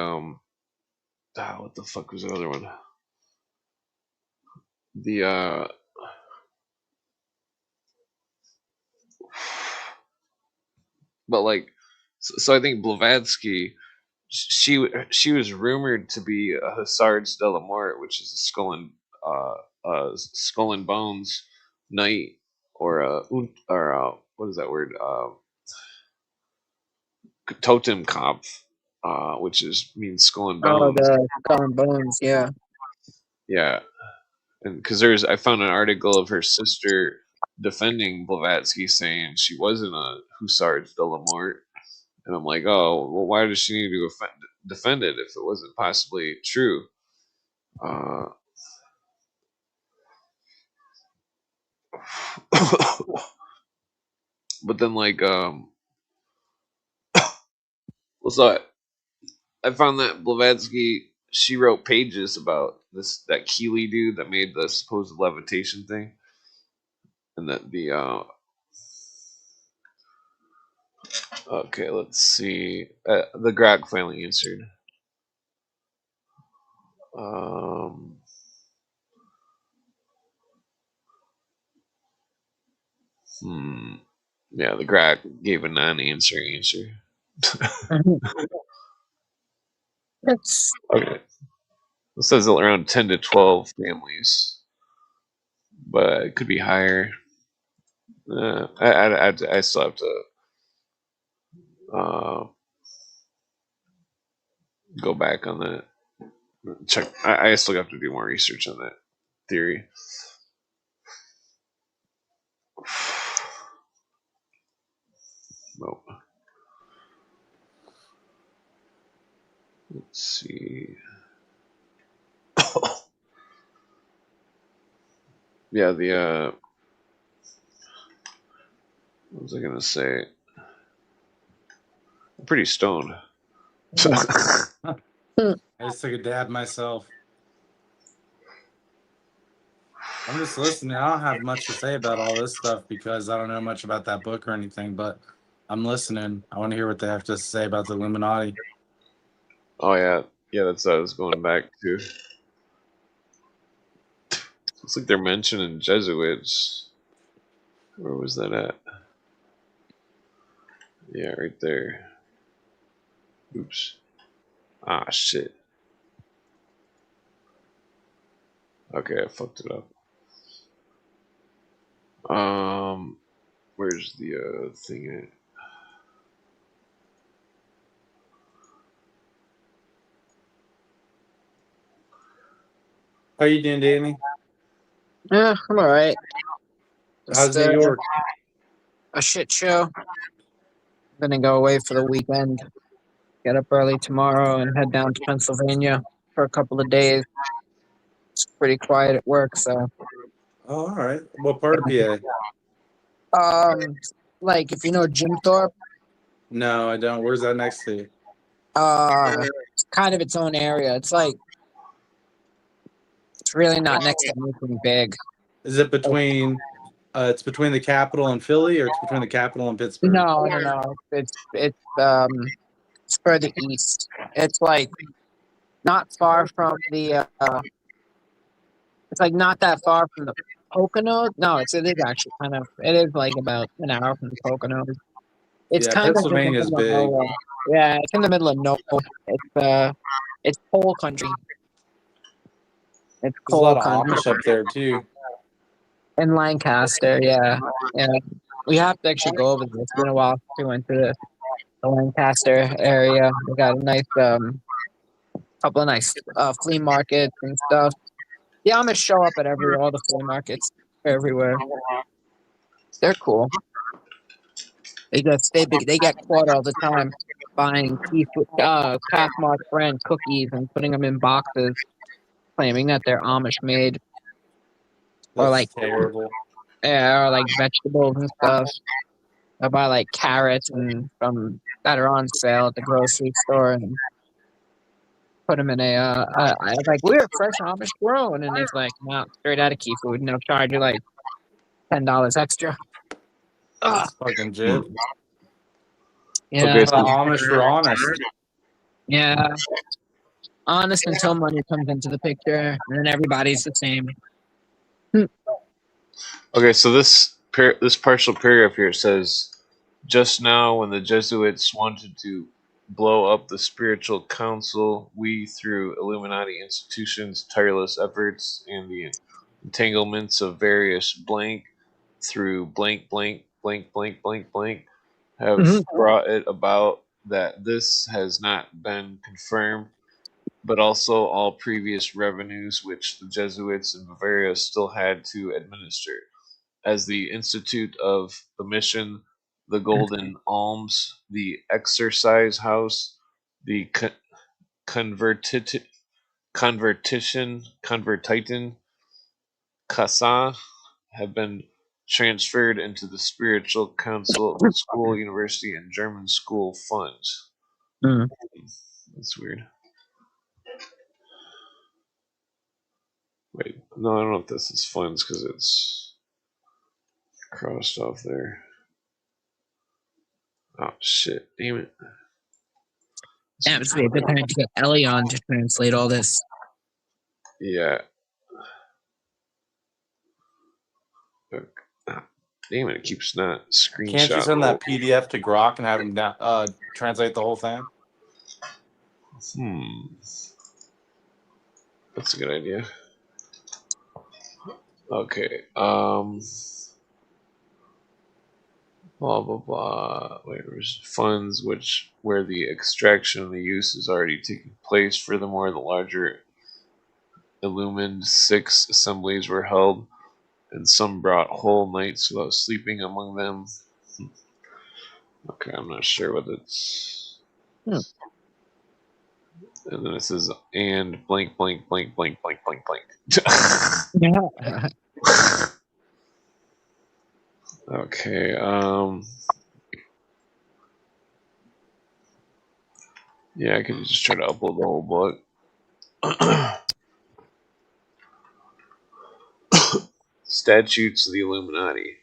what the fuck was the other one? The but like, so I think Blavatsky, she was rumored to be a Hussards de la Mort, which is a skull and bones knight, or what is that word? Totemkopf, which means skull and bones. the skull and bones, yeah. Yeah, and because I found an article of her sister defending Blavatsky, saying she wasn't a Hussards de la Mort, and I'm like, oh, well, why does she need to defend it if it wasn't possibly true? But then, like, so I found that Blavatsky, she wrote pages about that Keeley dude that made the supposed levitation thing, and that the okay, let's see, the Grok finally answered. Yeah, the Grok gave a non-answer answer. Okay. It says around 10 to 12 families, but it could be higher. I still have to go back on that. Check. I still have to do more research on that theory. Nope. Let's see. Yeah, what was I gonna say? I'm pretty stoned. I just took a dab myself. I'm just listening. I don't have much to say about all this stuff because I don't know much about that book or anything, but I'm listening. I want to hear what they have to say about the Illuminati. Oh yeah, that's what I was going back to. Looks like they're mentioning Jesuits. Where was that at? Yeah, right there. Oops. Ah, shit. Okay, I fucked it up. Where's the thing at? How you doing, Danny? Yeah, I'm all right. How's New York? A shit show. I'm gonna go away for the weekend. Get up early tomorrow and head down to Pennsylvania for a couple of days. It's pretty quiet at work, so. Oh, all right. What part of PA? Like if you know Jim Thorpe. No, I don't. Where's that next to you? It's kind of its own area. It's like it's really not next to anything big. Is it between? It's between the capital and Philly, or it's between the capital and Pittsburgh? No. It's further east. It's like not far from the. It's like not that far from the Poconos. No, it is actually kind of. It is like about an hour from the Poconos. It's kind of in the Pennsylvania's middle of big. nowhere. Yeah, it's in the middle of nowhere. It's coal country. It's There's a lot coal of country. Amish up there too. In Lancaster, yeah. Yeah. We have to actually go over this. It's been a while since we went to the Lancaster area. We got a nice couple of nice flea markets and stuff. The Amish show up at all the flea markets everywhere. They're cool. They get caught all the time buying Pathmark brand cookies and putting them in boxes, claiming that they're Amish made, or That's like terrible. or like vegetables and stuff. I buy like carrots and from that are on sale at the grocery store and put them in I was like, we're fresh Amish grown, and it's like, no, straight out of Key Food, and they'll charge you like $10 extra. Ugh. That's fucking Hmm. jit. Yeah, Okay, The Amish were honest. yeah, honest until money comes into the picture, and then everybody's the same. okay. So this partial paragraph here says, just now when the Jesuits wanted to blow up the spiritual council, we, through Illuminati institutions, tireless efforts, and the entanglements of various through blank, have brought it about that this has not been confirmed, but also all previous revenues which the Jesuits in Bavaria still had to administer, as the Institute of the Mission, the Golden Alms, the Exercise House, the Convertitan Casa, have been transferred into the Spiritual Council, the school, university, and German school funds. Mm. That's weird. Wait, no, I don't know if this is funds because it's crossed off there. Oh shit! Damn it. Damn, it's really a good time to get Ellie on to translate all this. Yeah. Damn it! It keeps not screenshotting. Can't you send that PDF to Grok and have him translate the whole thing? That's a good idea. Okay. Blah blah blah. Wait, there's funds where the extraction and the use is already taking place. Furthermore, the larger illumined 6 assemblies were held, and some brought whole nights without sleeping among them. Okay, I'm not sure what it's. And then it says and blank. Yeah. Okay. Yeah, I could just try to upload the whole book. Statutes of the Illuminati.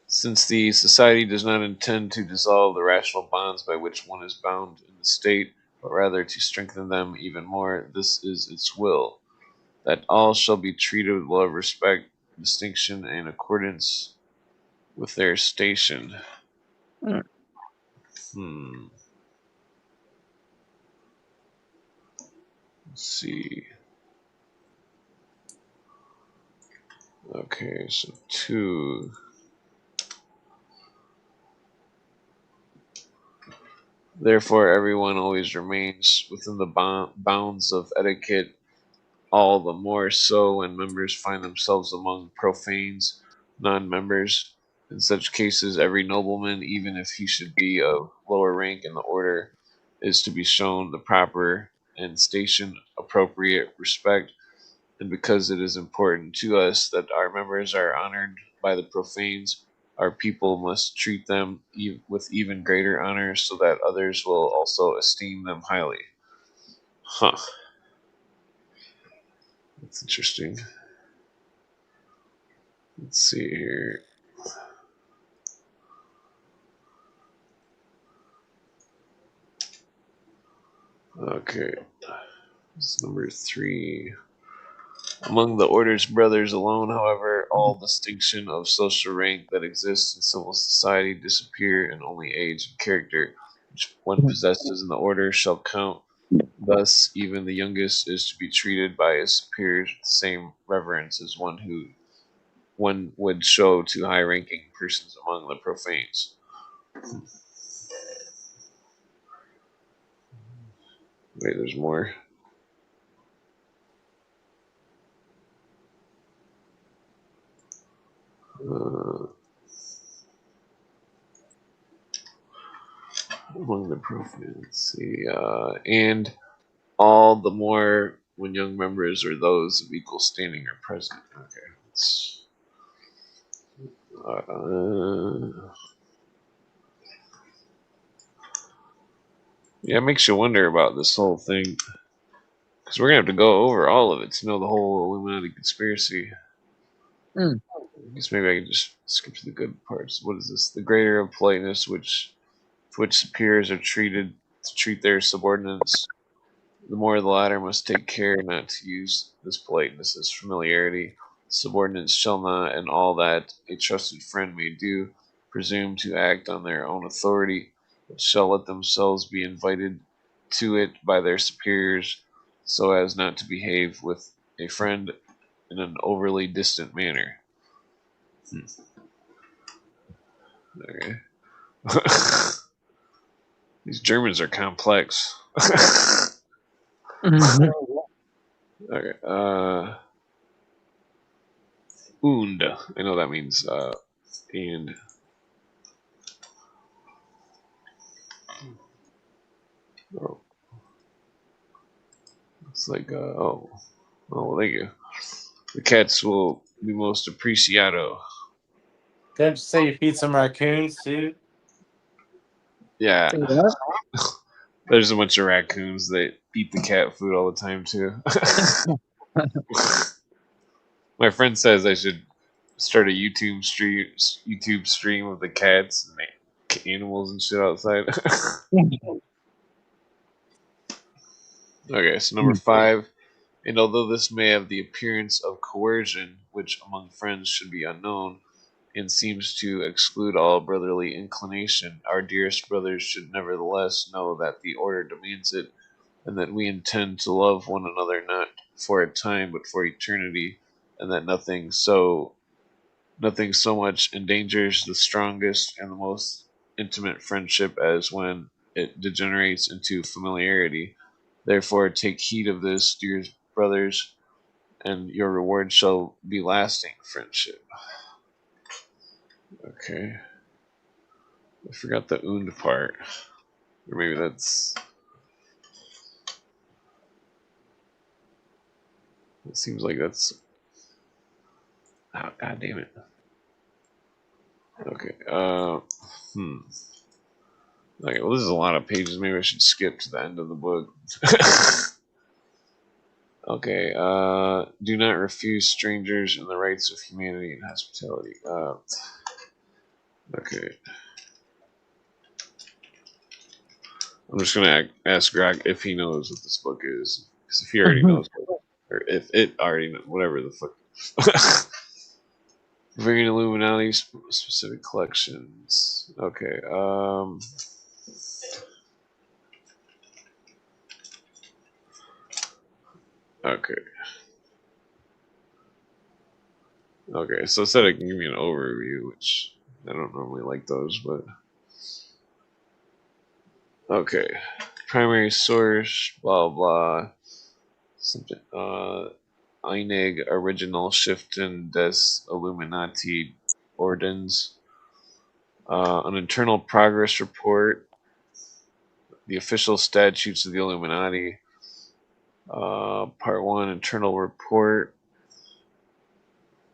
Since the society does not intend to dissolve the rational bonds by which one is bound in the state, but rather to strengthen them even more, this is its will, that all shall be treated with love, respect, distinction, and accordance with their station. Let's see. Okay, so 2. Therefore, everyone always remains within the bounds of etiquette, all the more so when members find themselves among profanes, non-members. In such cases, every nobleman, even if he should be of lower rank in the order, is to be shown the proper and station appropriate respect. And because it is important to us that our members are honored by the profanes, our people must treat them with even greater honor so that others will also esteem them highly. Huh. That's interesting. Let's see here. Okay. It's number 3. Among the order's brothers alone, however, all distinction of social rank that exists in civil society disappear, and only age and character which one possesses in the order shall count. Thus, even the youngest is to be treated by his superiors with the same reverence as one who one would show to high-ranking persons among the profanes. Wait, there's more. Among the profanes, let's see, and all the more when young members or those of equal standing are present. Okay, yeah, it makes you wonder about this whole thing, because we're gonna have to go over all of it to know the whole Illuminati conspiracy. Mm. I guess maybe I can just skip to the good parts. What is this? The greater of politeness, which superiors are treated to treat their subordinates, the more the latter must take care not to use this politeness as familiarity. Subordinates shall not, in all that a trusted friend may do, presume to act on their own authority, but shall let themselves be invited to it by their superiors, so as not to behave with a friend in an overly distant manner. Okay. These Germans are complex. Mhm. Okay. Und. I know that means and. Oh, it's like oh, well, thank you. The cats will be most apreciado. Didn't you say you feed some raccoons too? Yeah, Say what? there's a bunch of raccoons that eat the cat food all the time too. My friend says I should start a YouTube stream of the cats and the animals and shit outside. Okay, so number 5. And although this may have the appearance of coercion, which among friends should be unknown, and seems to exclude all brotherly inclination, our dearest brothers should nevertheless know that the order demands it, and that we intend to love one another not for a time but for eternity, and that nothing so much endangers the strongest and the most intimate friendship as when it degenerates into familiarity. Therefore, take heed of this, dear brothers, and your reward shall be lasting friendship. Okay. I forgot the und part. Or maybe that's. It seems like that's. Oh, God damn it. Okay. Okay, well, this is a lot of pages. Maybe I should skip to the end of the book. Okay. Do not refuse strangers and the rights of humanity and hospitality. Okay. I'm just gonna ask Greg if he knows what this book is, because if he already knows, or if it already knows, whatever the fuck. Variant Illuminati specific collections. Okay. Okay. Okay. So it said it can give me an overview, which I don't normally like those, but okay. Primary source. Blah blah. Something. Einig original Shiften des Illuminati Ordens. An internal progress report. The official statutes of the Illuminati. Part 1, internal report.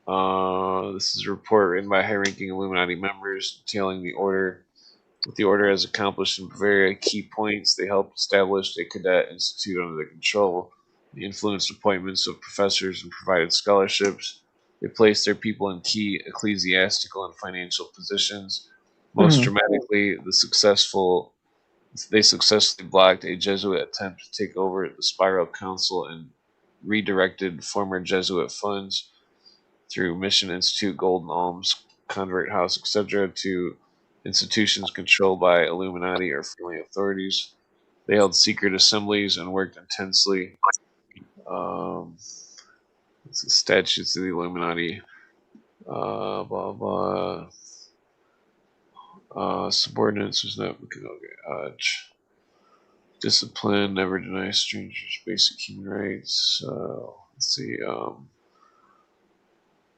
This is a report written by high-ranking Illuminati members detailing what the order has accomplished in Bavaria. Key points: they helped establish a cadet institute under their control. They influenced appointments of professors and provided scholarships. They placed their people in key ecclesiastical and financial positions. Most dramatically, they successfully blocked a Jesuit attempt to take over the Spiral Council and redirected former Jesuit funds through Mission Institute, Golden Alms, Convert House, etc., to institutions controlled by Illuminati or friendly authorities. They held secret assemblies and worked intensely. Statutes of the Illuminati. Blah blah. Subordinates was not okay. Discipline, never deny strangers basic human rights. Let's see.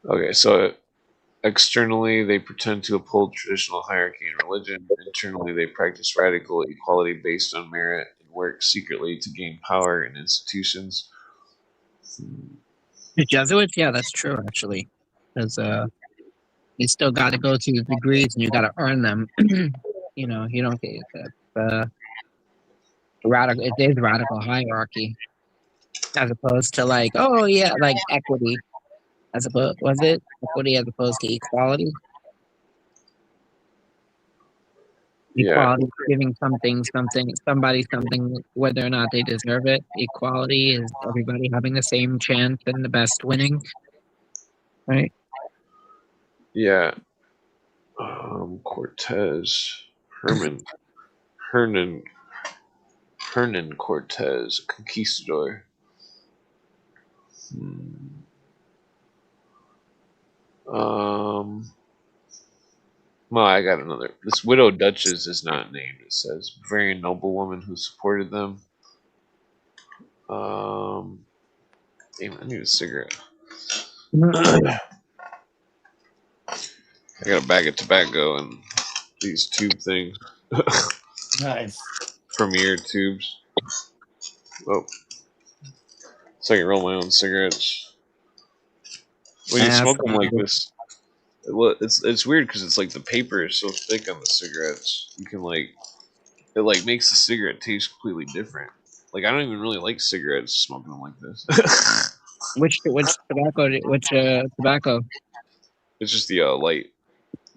Okay, so externally, they pretend to uphold traditional hierarchy in religion. Internally, they practice radical equality based on merit and work secretly to gain power in institutions. The Jesuits, yeah, that's true actually, because you still got to go through the degrees and you got to earn them. You know, you don't get the radical. It is radical hierarchy as opposed to like, oh yeah, like equity. As opposed, was it equity as opposed to equality? Yeah, Equality, giving somebody something, whether or not they deserve it. Equality is everybody having the same chance and the best winning, right? yeah. Cortez, Herman, Hernan, Hernan Cortez, conquistador. Um, well, I got another. This widow duchess is not named. It says very noblewoman who supported them. Damn, I need a cigarette. I got a bag of tobacco and these tube things. Nice. Premier tubes. Oh, so I can roll my own cigarettes. When you That's smoke them like this, it's weird because it's like the paper is so thick on the cigarettes. You can like it like makes the cigarette taste completely different. Like I don't even really like cigarettes smoking them like this. which tobacco? Which tobacco? It's just the light,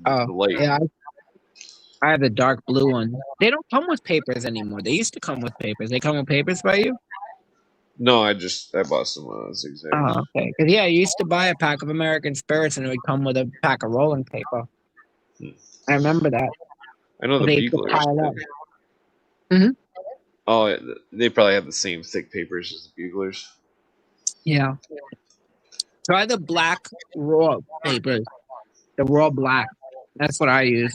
Oh, the light. yeah, I have the dark blue one. They don't come with papers anymore. They used to come with papers. They come with papers by you? No, I bought some zigzags. Oh, okay. Because yeah, I used to buy a pack of American Spirits and it would come with a pack of rolling paper. Hmm. I remember that. I know the They used to buglers. pile up. Hmm. Oh, they probably have the same thick papers as the buglers. Yeah. Try the black raw papers. The raw black. That's what I use.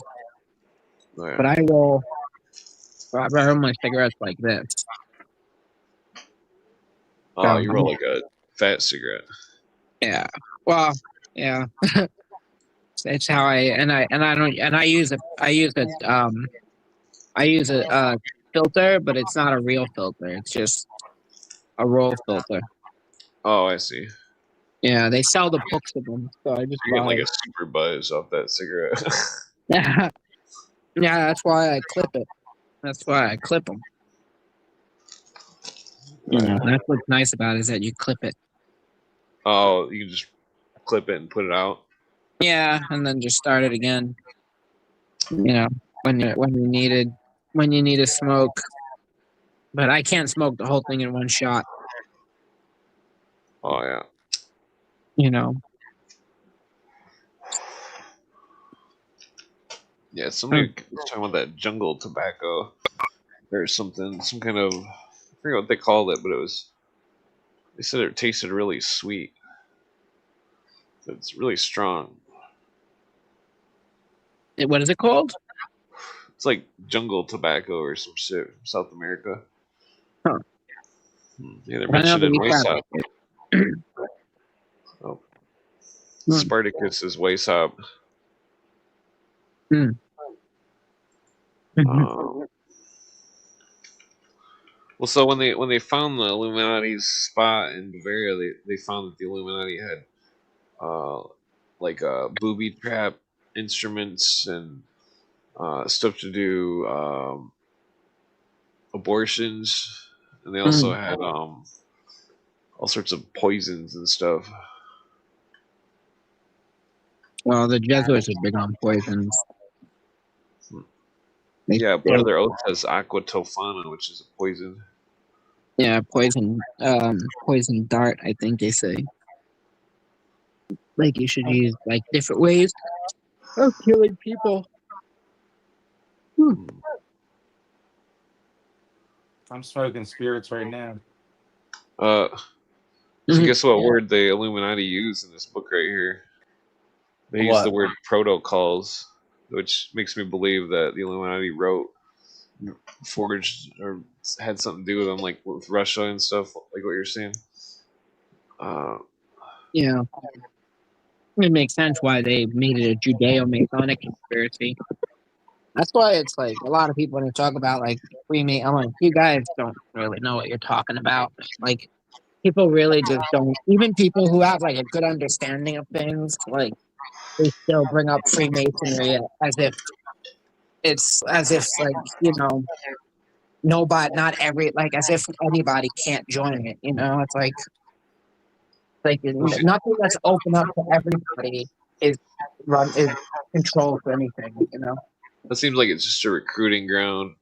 Oh, yeah. But I roll my cigarettes like this. Oh, So, you roll like a fat cigarette. yeah. Well, yeah. It's how I use a filter, but it's not a real filter. It's just a roll filter. Oh, I see. Yeah, they sell the books of them, so I just You're getting buy. like a super buzz off that cigarette. Yeah, yeah, that's why I clip it. That's why I clip them. You know, Right. that's what's nice about it is that you clip it. Oh, you can just clip it and put it out. Yeah, and then just start it again. You know, when you need a smoke. But I can't smoke the whole thing in one shot. Oh yeah. You know. Yeah, somebody was talking about that jungle tobacco or something, some kind of I forget what they called it, but they said it tasted really sweet. It's really strong. What is it called? It's like jungle tobacco or some shit from South America. Huh. Yeah, they're I know mentioned they in eat that. Waysop. Oh, Spartacus is Waysop. Mm. Um, well, so when they found the Illuminati's spot in Bavaria, they found that the Illuminati had uh, like booby trap instruments and stuff to do abortions, and they also Mm. had all sorts of poisons and stuff. Well, the Jesuits are big on poisons. Yeah, They part of their oath says aqua tofana, which is a poison. yeah, poison dart, I think they say. Like you should use like different ways of killing people. I'm smoking spirits right now. So Mhm. guess what word the Illuminati use in this book right here? They use the word protocols, which makes me believe that the Illuminati forged, or had something to do with them, like with Russia and stuff, like what you're saying. Yeah. It makes sense why they made it a Judeo-Masonic conspiracy. That's why it's like a lot of people when they talk about like Freemason, I'm like, you guys don't really know what you're talking about. Like, people really just don't. Even people who have like a good understanding of things, like they still bring up Freemasonry as if like nobody, not every, like as if anybody can't join it. It's like Well, nothing that's open up to everybody is controlled for anything. that seems like it's just a recruiting ground.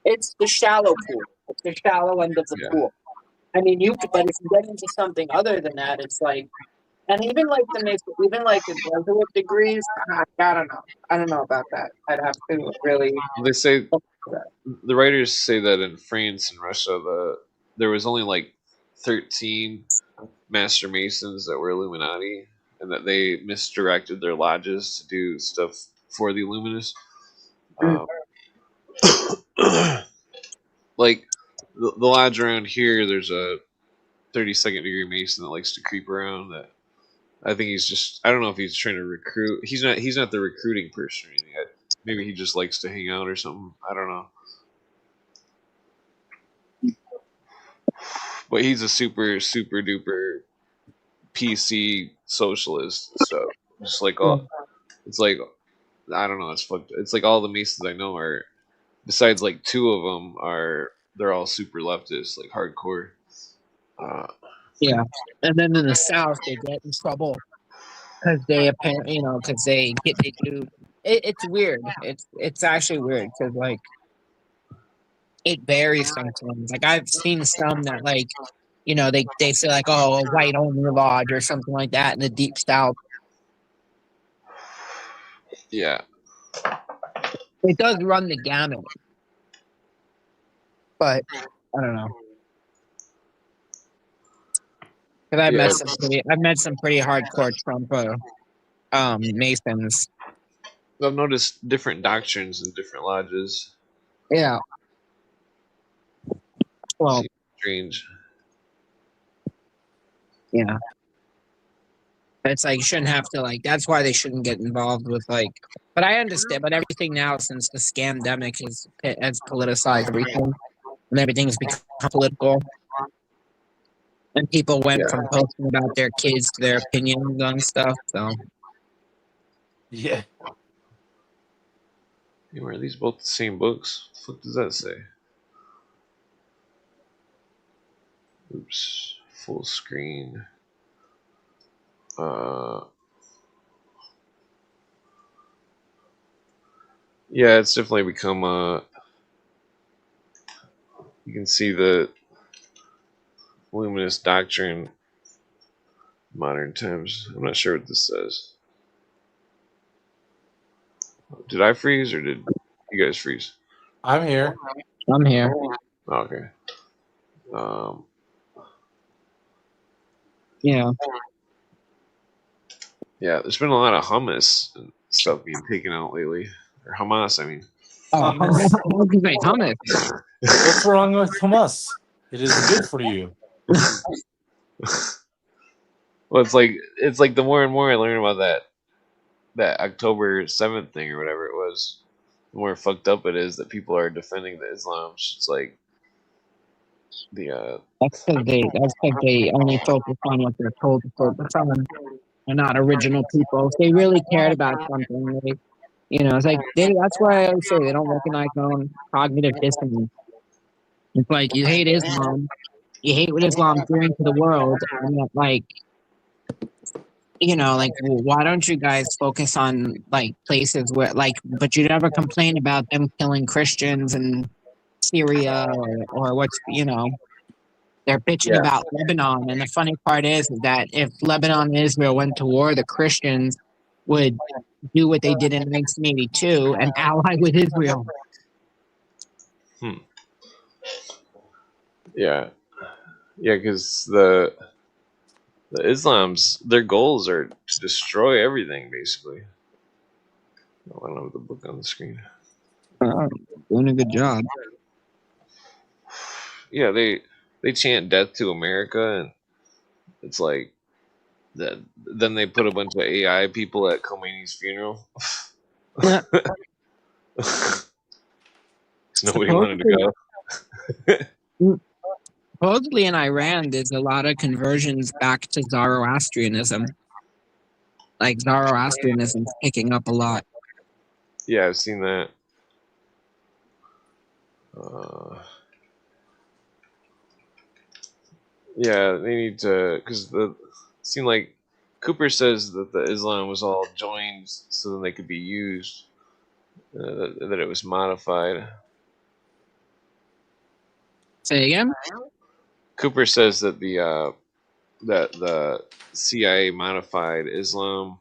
It's the shallow pool. It's the shallow end of the pool. I mean, but if you get into something other than that, it's like, and even like the Jesuit degrees, I don't know. I don't know about that. I'd have to really. They say, the writers say that in France and Russia, there was only like 13 Master Masons that were Illuminati, and that they misdirected their lodges to do stuff for the Illuminists. Like the lodge around here, there's a 32nd degree Mason that likes to creep around. That I think he's just, I don't know if he's trying to recruit. He's not the recruiting person or anything. Maybe he just likes to hang out or something. I don't know. But he's a super duper PC socialist and stuff. Just like it's like, I don't know. It's fucked. It's like all the Masons I know are, besides like two of them they're all super leftist, like hardcore. Yeah, and then in the South they get in trouble because they apparently, because they do. It's weird. It's actually weird because like it varies sometimes. Like I've seen some that like, they say like, oh, a white only lodge or something like that in the Deep South. Yeah, it does run the gamut, but I don't know. Because I've met some pretty hardcore Trump Masons. I've noticed different doctrines in different lodges. Yeah. Well, seems strange. Yeah. It's like you shouldn't have to that's why they shouldn't get involved with but I understand, but everything now since the scamdemic has politicized everything and everything's become political. And people went from posting about their kids to their opinions on stuff, so. Yeah. Are these both the same books? What the fuck does that say? Oops. Full screen. Yeah, it's definitely become you can see the luminous doctrine modern times. I'm not sure what this says. Did I freeze or did you guys freeze? I'm here. I'm here. Oh, okay. Yeah. Yeah, there's been a lot of hummus and stuff being taken out lately. Or Hamas, I mean. Oh, hummus. What's wrong with hummus? It is good for you. Well, it's like the more and more I learn about that October 7th thing or whatever it was, the more fucked up it is that people are defending the Islam. It's like that's because they only focus on what they're told to focus on. They're not original people. If they really cared about something, it's like that's why I always say they don't recognize their own cognitive dissonance. It's like you hate Islam, you hate what Islam's doing to the world, and yet why don't you guys focus on places where but you never complain about them killing Christians in Syria or what's they're bitching about Lebanon, and the funny part is that if Lebanon and Israel went to war, the Christians would do what they did in 1982 and ally with Israel. Yeah, because the The Islam's their goals are to destroy everything, basically. Oh, I don't have the book on the screen. Doing a good job. Yeah, they chant death to America, and it's like that. Then they put a bunch of AI people at Khomeiни's funeral. Nobody wanted to go. Supposedly in Iran, there's a lot of conversions back to Zoroastrianism. Like Zoroastrianism's picking up a lot. Yeah, I've seen that. Yeah, they need to, because the seemed like Cooper says that the Islam was all joined so then they could be used, that it was modified. Say again? Cooper says that the CIA modified Islam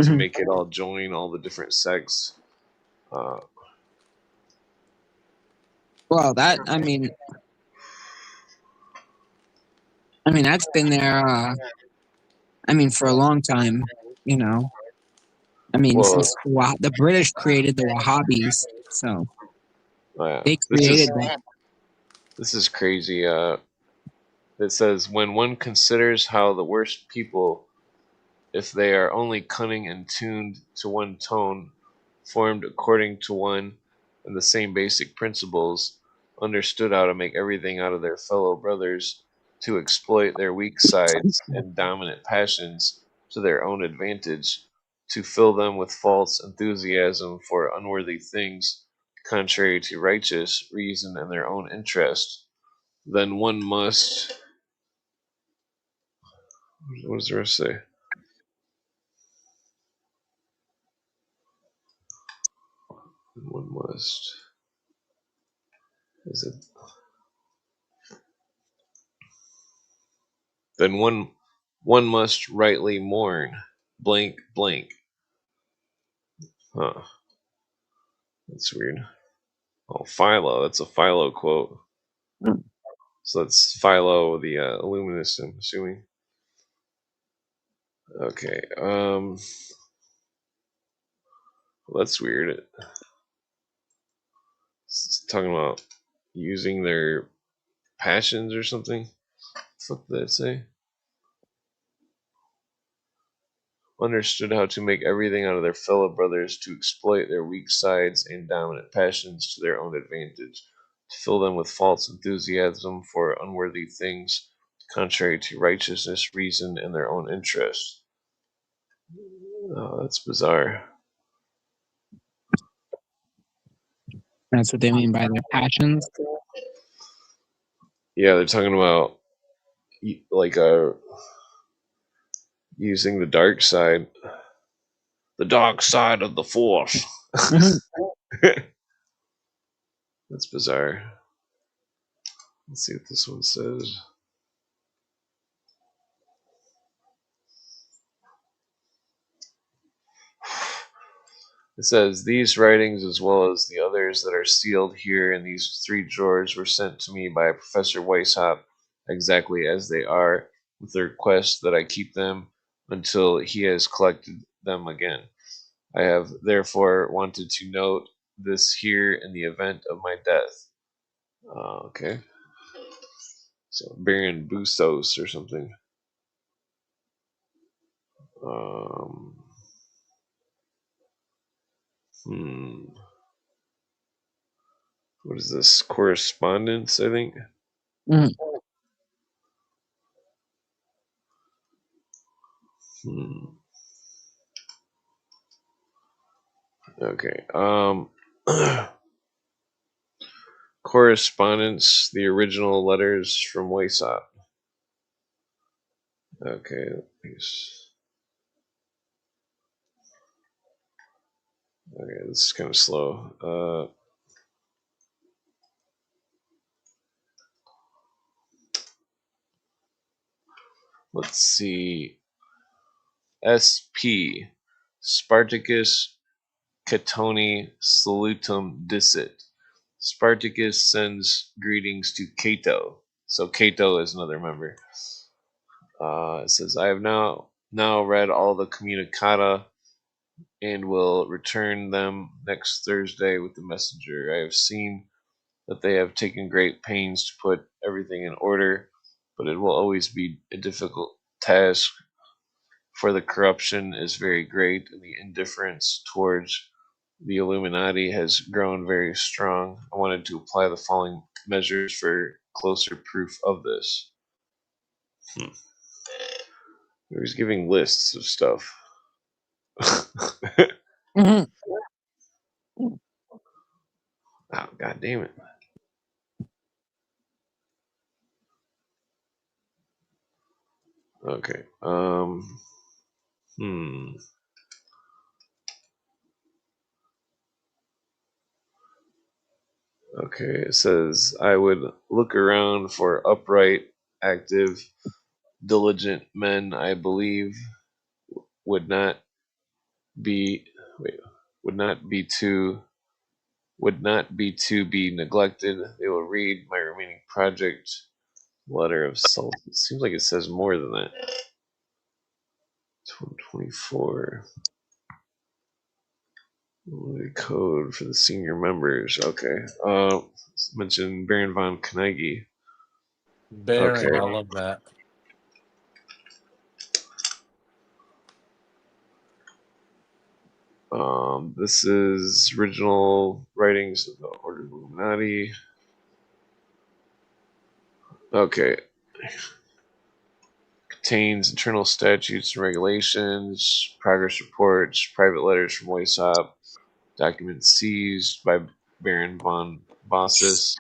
to make it all join all the different sects. Well, I mean, that's been there. For a long time. Since the British created the Wahhabis, so they created that. This is crazy. It says when one considers how the worst people, if they are only cunning and tuned to one tone, formed according to one and the same basic principles, understood how to make everything out of their fellow brothers, to exploit their weak sides and dominant passions to their own advantage, to fill them with false enthusiasm for unworthy things, contrary to righteous reason and their own interest, then one must. What does the rest say? One must. Is it? Then one must rightly mourn. Blank blank. Huh. That's weird. Oh, Philo. That's a Philo quote. So that's Philo, the illuminist, I'm assuming. Okay. That's weird. It's talking about using their passions or something. What did that say? Understood how to make everything out of their fellow brothers, to exploit their weak sides and dominant passions to their own advantage, to fill them with false enthusiasm for unworthy things, contrary to righteousness, reason, and their own interest. Oh, that's bizarre. That's what they mean by their passions. Yeah, they're talking about like using the dark side of the force. That's bizarre. Let's see what this one says. It says, these writings, as well as the others that are sealed here in these 3 drawers, were sent to me by Professor Weishaupt exactly as they are, with the request that I keep them until he has collected them again. I have therefore wanted to note this here in the event of my death. Okay. So Baron Bustos or something. What is this? Correspondence, I think. Okay. Correspondence, the original letters from Weishaupt. Okay. Okay, this is kind of slow. Let's see. SP. Spartacus Catoni salutum dicit. Spartacus sends greetings to Cato. So Cato is another member. It says, I have now read all the communicata and will return them next Thursday with the messenger. I have seen that they have taken great pains to put everything in order, but it will always be a difficult task, for the corruption is very great and the indifference towards the Illuminati has grown very strong. I wanted to apply the following measures for closer proof of this. He's giving lists of stuff. Mhm. Oh, God damn it. Okay. Okay, it says, I would look around for upright, active, diligent men I believe would not be wait, would not be to be neglected. They will read my remaining project letter of self. It seems like it says more than that. 24. Code for the senior members. Okay. Mention Baron von Carnegie. Baron, Okay. I love that. This is original writings of the Order of Illuminati. Okay. Contains internal statutes and regulations, progress reports, private letters from Weishaupt, documents seized by Baron von Bossis.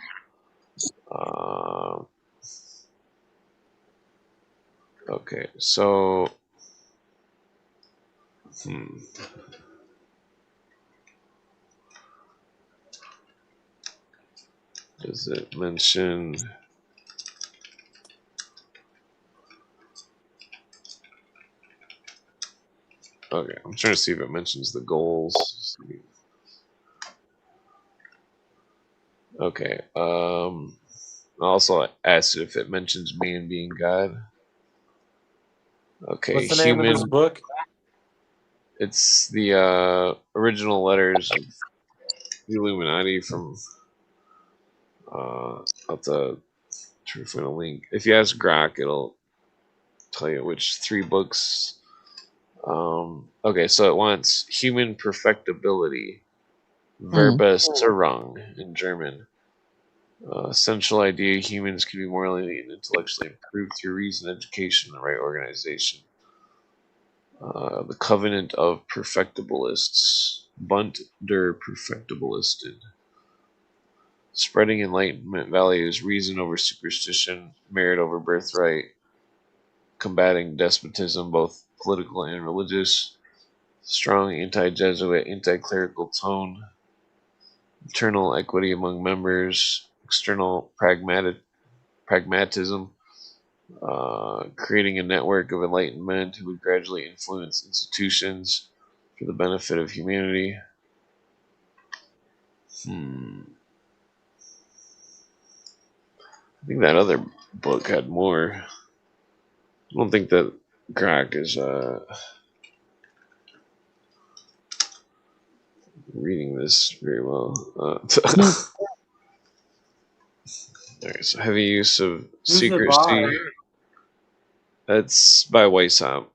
Okay, so does it mention? Okay, I'm trying to see if it mentions the goals. Okay. Also asked if it mentions man being God. Okay, What's the name of this book? It's the original letters of the Illuminati from. I'll have to try to find a link. If you ask Grok, it'll tell you which 3 books. Okay, so it wants human perfectibility, Verbesserung in German. Essential idea humans can be morally and intellectually improved through reason, education, and right organization. The Covenant of Perfectibilists, Bund der Perfectibilisten. Spreading enlightenment values, reason over superstition, merit over birthright, combating despotism, both political and religious, strong anti-Jesuit, anti-clerical tone, internal equity among members, external pragmatism, creating a network of enlightened men who would gradually influence institutions for the benefit of humanity. I think that other book had more. I don't think that Grok is reading this very well. Alright, so heavy use of Who's it secrecy. by? That's by Weishaupt.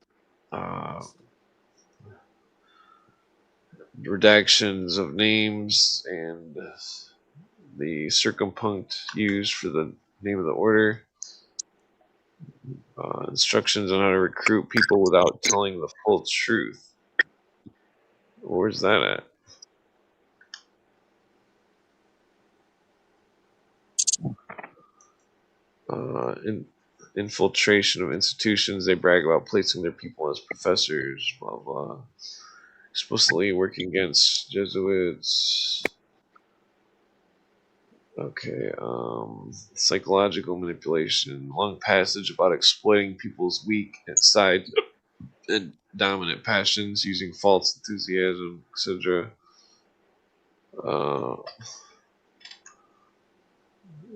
Redactions of names and the circumpunct used for the name of the order. Instructions on how to recruit people without telling the full truth. Where's that at? Infiltration of institutions. They brag about placing their people as professors. Blah blah. Explicitly working against Jesuits. Okay. Psychological manipulation. Long passage about exploiting people's weak side and dominant passions using false enthusiasm, etc.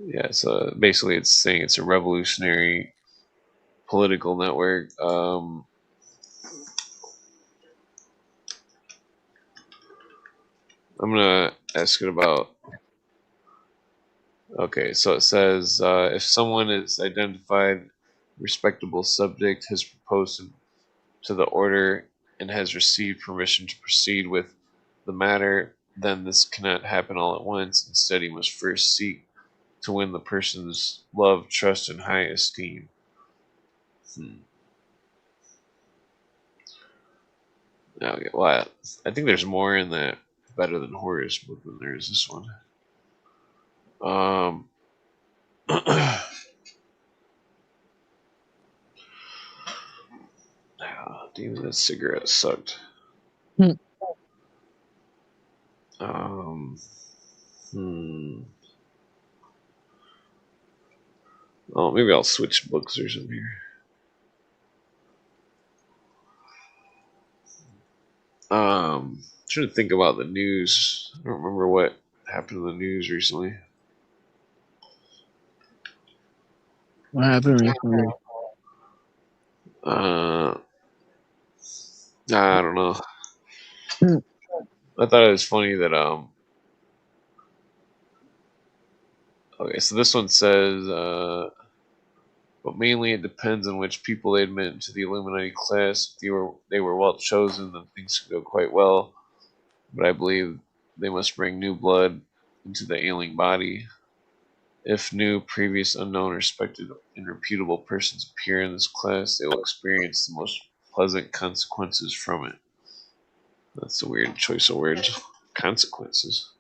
Yeah, so basically it's saying it's a revolutionary political network. I'm gonna ask it about. Okay, so it says if someone is identified respectable subject has proposed to the order and has received permission to proceed with the matter, then this cannot happen all at once. Instead, he must first seek to win the person's love, trust, and high esteem. Okay, well, I think there's more in that Better Than Horrors book than there is this one. Damn, that cigarette sucked. Hmm. Oh, maybe I'll switch books or something here. Trying to think about the news. I don't remember what happened in the news recently. What happened recently? I don't know. Hmm. I thought it was funny that okay, so this one says but mainly it depends on which people they admit into the Illuminati class. If they were well chosen, then things could go quite well. But I believe they must bring new blood into the ailing body. If new, previous, unknown, respected, and reputable persons appear in this class, they will experience the most pleasant consequences from it. That's a weird choice of words. Consequences.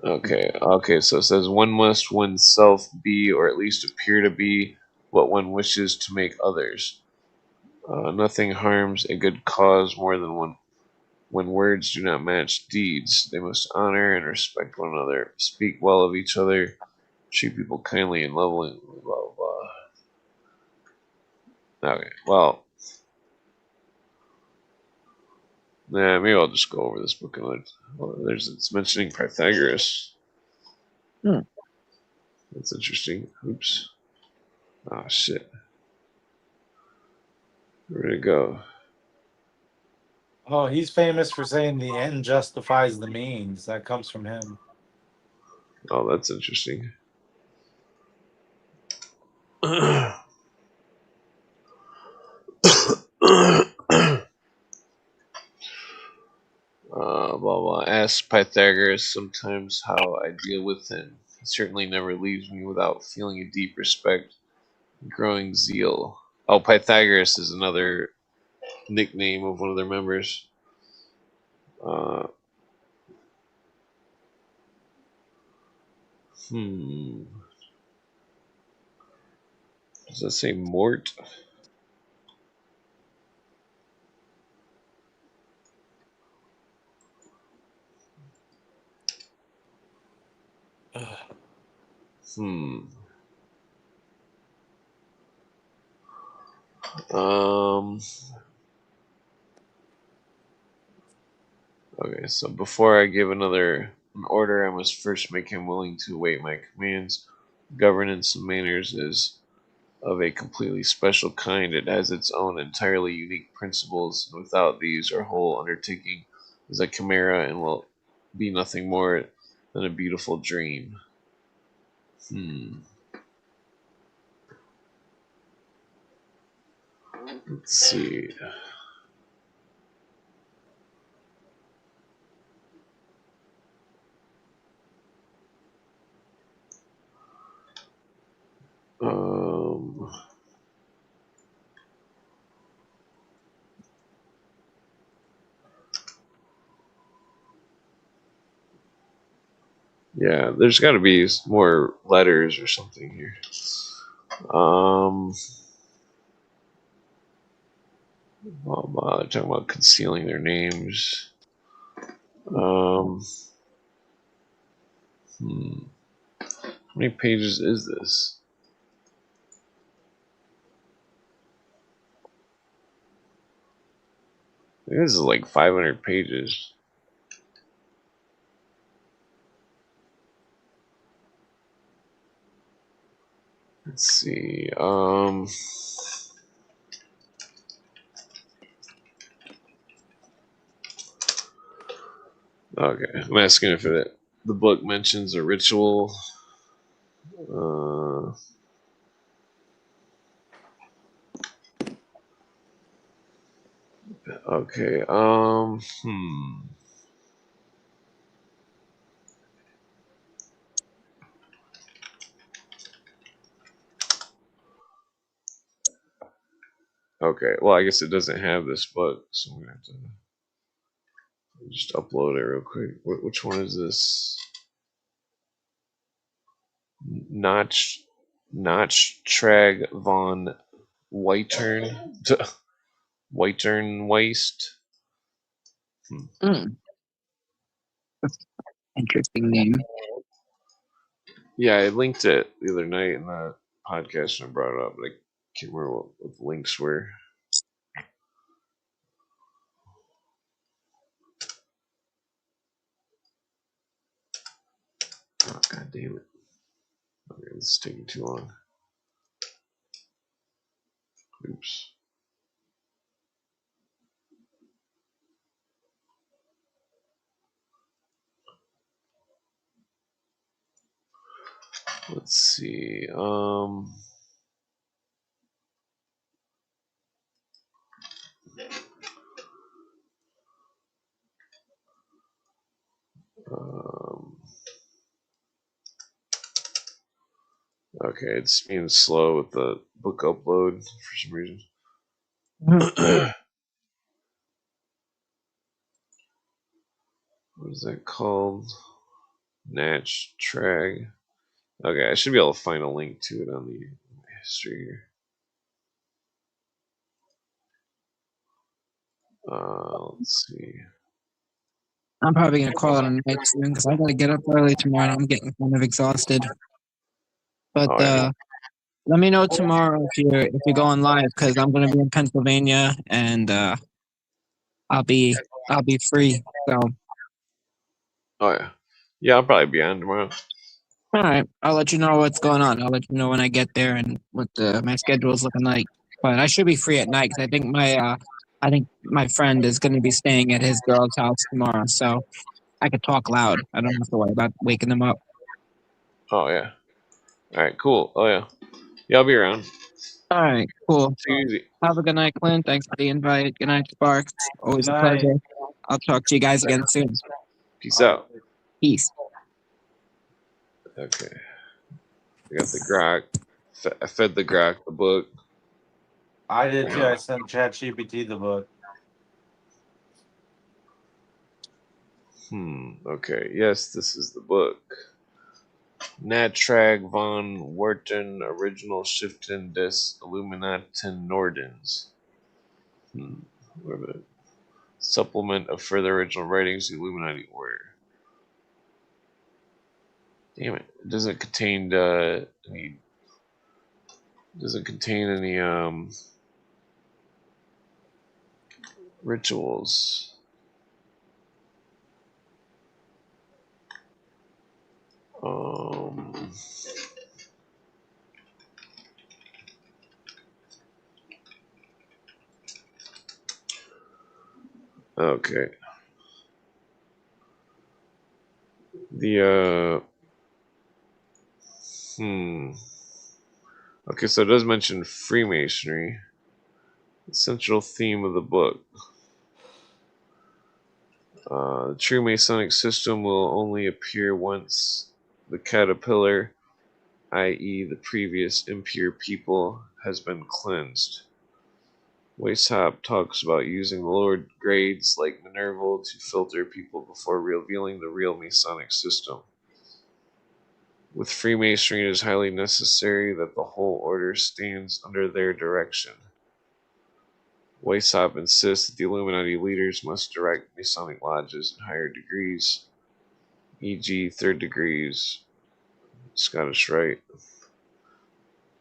Okay, so it says one must oneself be, or at least appear to be, what one wishes to make others. Nothing harms a good cause more than when words do not match deeds. They must honor and respect one another, speak well of each other, treat people kindly and lovingly, blah, blah, blah. Okay, well, yeah, maybe I'll just go over this book and it's mentioning Pythagoras. Hmm. That's interesting. Oops. Oh, shit. Where'd it go? Oh, he's famous for saying the end justifies the means. That comes from him. Oh, that's interesting. Blah blah. Ask Pythagoras sometimes how I deal with him. He certainly never leaves me without feeling a deep respect, growing zeal. Oh, Pythagoras is another nickname of one of their members. Uh, hmm. Does that say Mort? Hmm. Um. Okay, so before I give an order, I must first make him willing to await my commands. Governance and manners is of a completely special kind. It has its own entirely unique principles, and without these, our whole undertaking is a chimera and will be nothing more than a beautiful dream. Let's see. Um, yeah, there's got to be more letters or something here. Talking about concealing their names. How many pages is this? I think this is like 500 pages. Let's see. Okay, I'm asking if the book mentions a ritual. Okay. Okay. Well, I guess it doesn't have this book, so I'm gonna have to just upload it real quick. Which one is this? Trag von Weitern Weist. Interesting name. Yeah, I linked it the other night in the podcast and I brought it up, but I can't remember what the links were. Oh, God damn it. Okay, this is taking too long. Oops. Let's see. Okay, it's being slow with the book upload for some reason. What is that called? Natch Trag. Okay, I should be able to find a link to it on the history here. Let's see. I'm probably gonna call it a night soon because I gotta get up early tomorrow. And I'm getting kind of exhausted. But let me know tomorrow if you're going live because I'm gonna be in Pennsylvania and I'll be free. So Oh yeah, yeah, I'll probably be on tomorrow. all right, I'll let you know what's going on. I'll let you know when I get there and what my schedule is looking like. But I should be free at night because I think my friend is going to be staying at his girl's house tomorrow, so I could talk loud. I don't have to worry about waking them up. Oh yeah. All right, cool. Oh yeah, yeah, I'll be around. All right, cool. Take it easy. Have a good night, Clint. Thanks for the invite. Good night, Sparks. Always Good a night. pleasure. I'll talk to you guys again soon. Peace out. Peace. Okay. I got the grok. I fed the grok the book. I did too. I sent ChatGPT the book. Okay. Yes, this is the book. Natrag von Werten, Original Schriften des Illuminaten Nordens. What about it? Supplement of further original writings, the Illuminati Order. Damn it! It doesn't contain any. Doesn't contain any rituals. Okay. The Okay, so it does mention Freemasonry. The central theme of the book. The true Masonic system will only appear once the caterpillar, i.e., the previous impure people, has been cleansed. Weishaupt talks about using the lower grades like Minerval to filter people before revealing the real Masonic system. With Freemasonry, it is highly necessary that the whole order stands under their direction. Weishaupt insists that the Illuminati leaders must direct Masonic lodges in higher degrees, e.g., third degrees, Scottish Rite.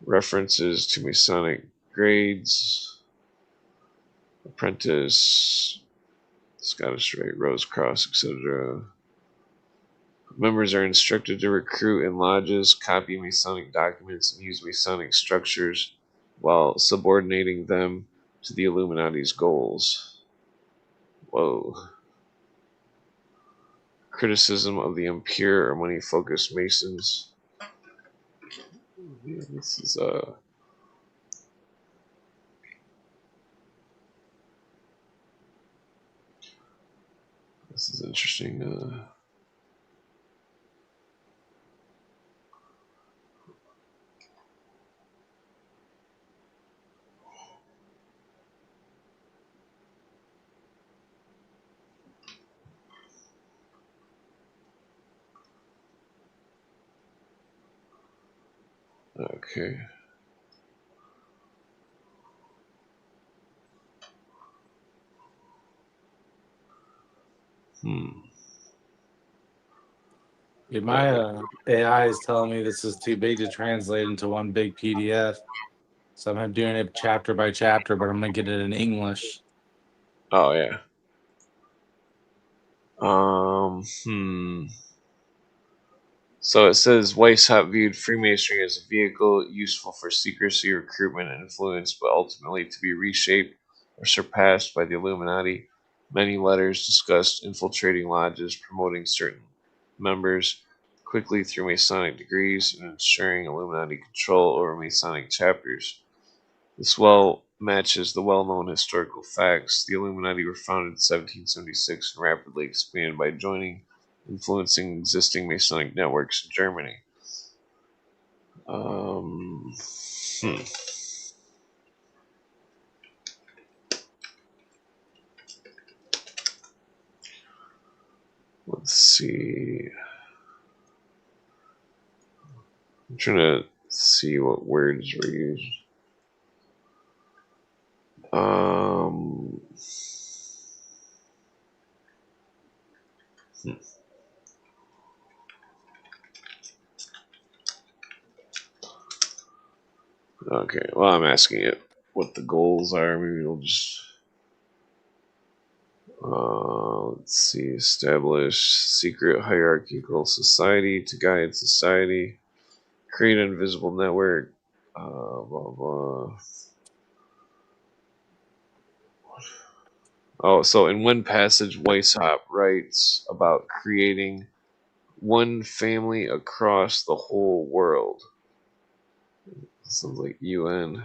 References to Masonic grades, apprentice, Scottish Rite, Rose Cross, etc. Members are instructed to recruit in lodges, copy Masonic documents, and use Masonic structures while subordinating them to the Illuminati's goals. Whoa. Criticism of the impure or money-focused Masons. Yeah, this is interesting. Okay. Yeah, my AI is telling me this is too big to translate into one big PDF. So I'm doing it chapter by chapter, but I'm going to get it in English. Oh, yeah. So it says Weishaupt viewed Freemasonry as a vehicle useful for secrecy, recruitment, and influence, but ultimately to be reshaped or surpassed by the Illuminati. Many letters discussed infiltrating lodges, promoting certain members quickly through Masonic degrees, and ensuring Illuminati control over Masonic chapters. This well matches the well-known historical facts. The Illuminati were founded in 1776 and rapidly expanded by joining, influencing existing Masonic networks in Germany. Hmm. Let's see. I'm trying to see what words were used. Um, hmm. Okay, well, I'm asking it what the goals are. Maybe we'll just. Let's see. Establish secret hierarchical society to guide society. Create an invisible network. Blah, blah. Oh, so in one passage, Weishaupt writes about creating one family across the whole world. Sounds like UN.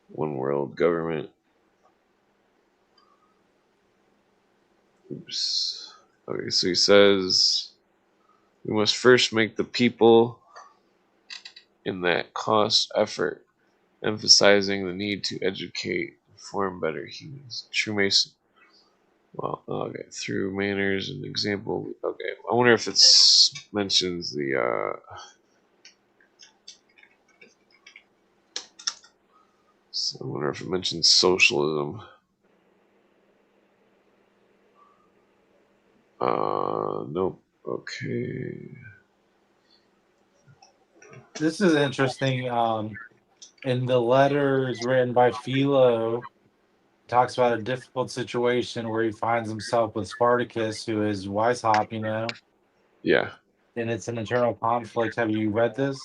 One world government. Oops. Okay, so he says we must first make the people in that cost effort, emphasizing the need to educate and form better humans. True Mason. Well, okay, through manners and example. Okay, I wonder if it mentions the. I wonder if it mentions socialism. Nope. Okay. This is interesting. In the letters written by Philo, talks about a difficult situation where he finds himself with Spartacus, who is Weishaupt, Yeah. and it's an internal conflict. Have you read this?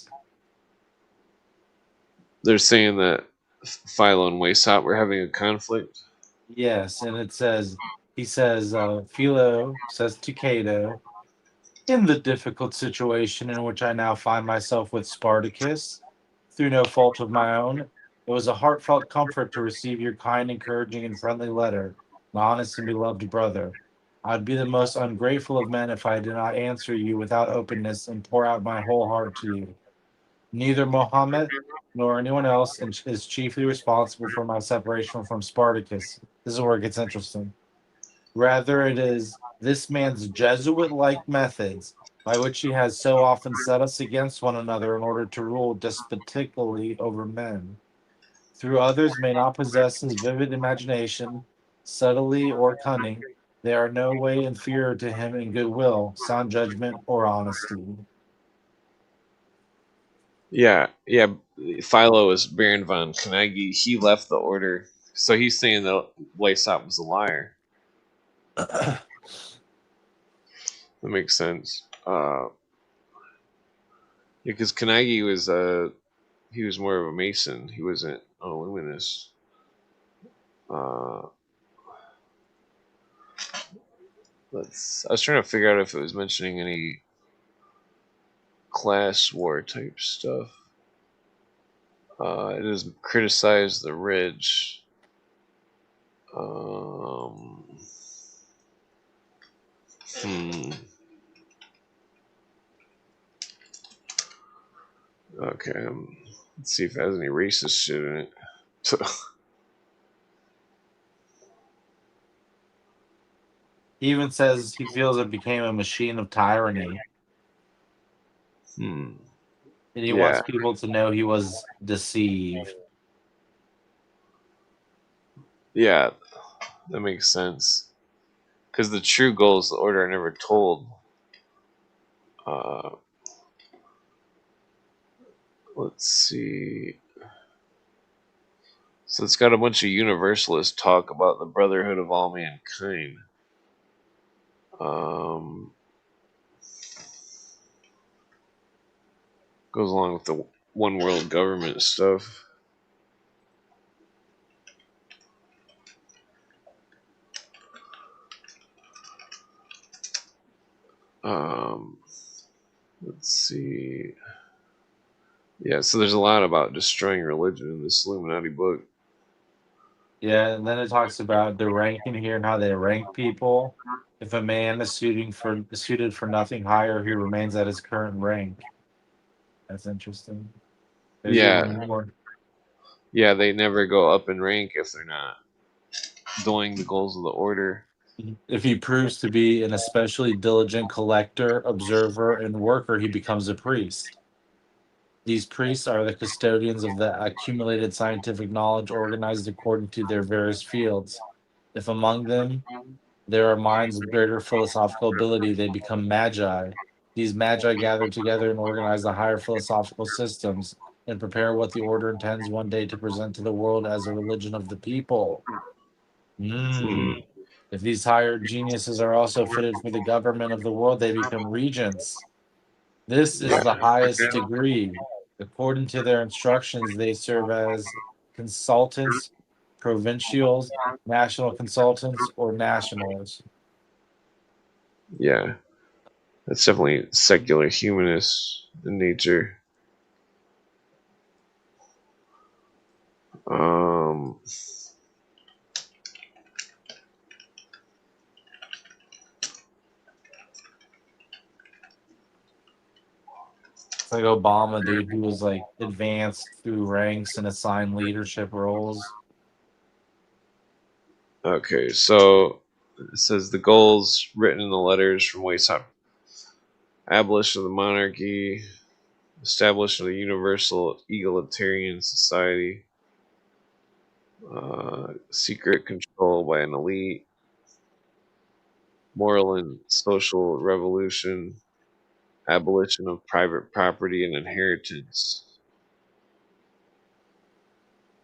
They're saying that Philo and Weishaupt were having a conflict. Yes, and he says, Philo says to Cato, in the difficult situation in which I now find myself with Spartacus, through no fault of my own, it was a heartfelt comfort to receive your kind, encouraging, and friendly letter, my honest and beloved brother. I'd be the most ungrateful of men if I did not answer you without openness and pour out my whole heart to you. Neither Mohammed nor anyone else is chiefly responsible for my separation from Spartacus. This is where it gets interesting. Rather, it is this man's Jesuit like methods by which he has so often set us against one another in order to rule despotically over men. Through others may not possess his vivid imagination, subtlety, or cunning, they are no way inferior to him in goodwill, sound judgment, or honesty. Yeah. Philo is Baron von Carnegie. He left the order, so he's saying that Lysop was a liar. That makes sense. Because Carnegie was he was more of a Mason. He wasn't an Illuminist. Uh, I was trying to figure out if it was mentioning any class war type stuff. It does criticize the rich. Um, hmm. Okay. Let's see if it has any racist shit in it. He even says he feels it became a machine of tyranny, Hmm. and he wants Yeah. people to know he was deceived. Yeah. That makes sense. Because the true goals of the order are never told. Uh, let's see. So it's got a bunch of universalist talk about the brotherhood of all mankind. Um, goes along with the one world government stuff. Um, let's see. Yeah, so there's a lot about destroying religion in this Illuminati book. Yeah, and then it talks about the ranking here and how they rank people. If a man is suited for nothing higher, he remains at his current rank. That's interesting. There's Yeah, even more. yeah, they never go up in rank if they're not doing the goals of the order. If he proves to be an especially diligent collector, observer, and worker, he becomes a priest. These priests are the custodians of the accumulated scientific knowledge organized according to their various fields. If among them there are minds of greater philosophical ability, they become magi. These magi gather together and organize the higher philosophical systems and prepare what the order intends one day to present to the world as a religion of the people. Hmm. If these higher geniuses are also fitted for the government of the world, they become regents. This is Yeah, the highest degree. According to their instructions, they serve as consultants, provincials, national consultants, or nationals. yeah, that's definitely secular humanist in nature. Um, It's like Obama, dude, who was like advanced through ranks and assigned leadership roles. okay, so it says the goals written in the letters from Wayside: abolition of the monarchy, establishment of a universal egalitarian society, secret control by an elite, moral and social revolution, abolition of private property and inheritance.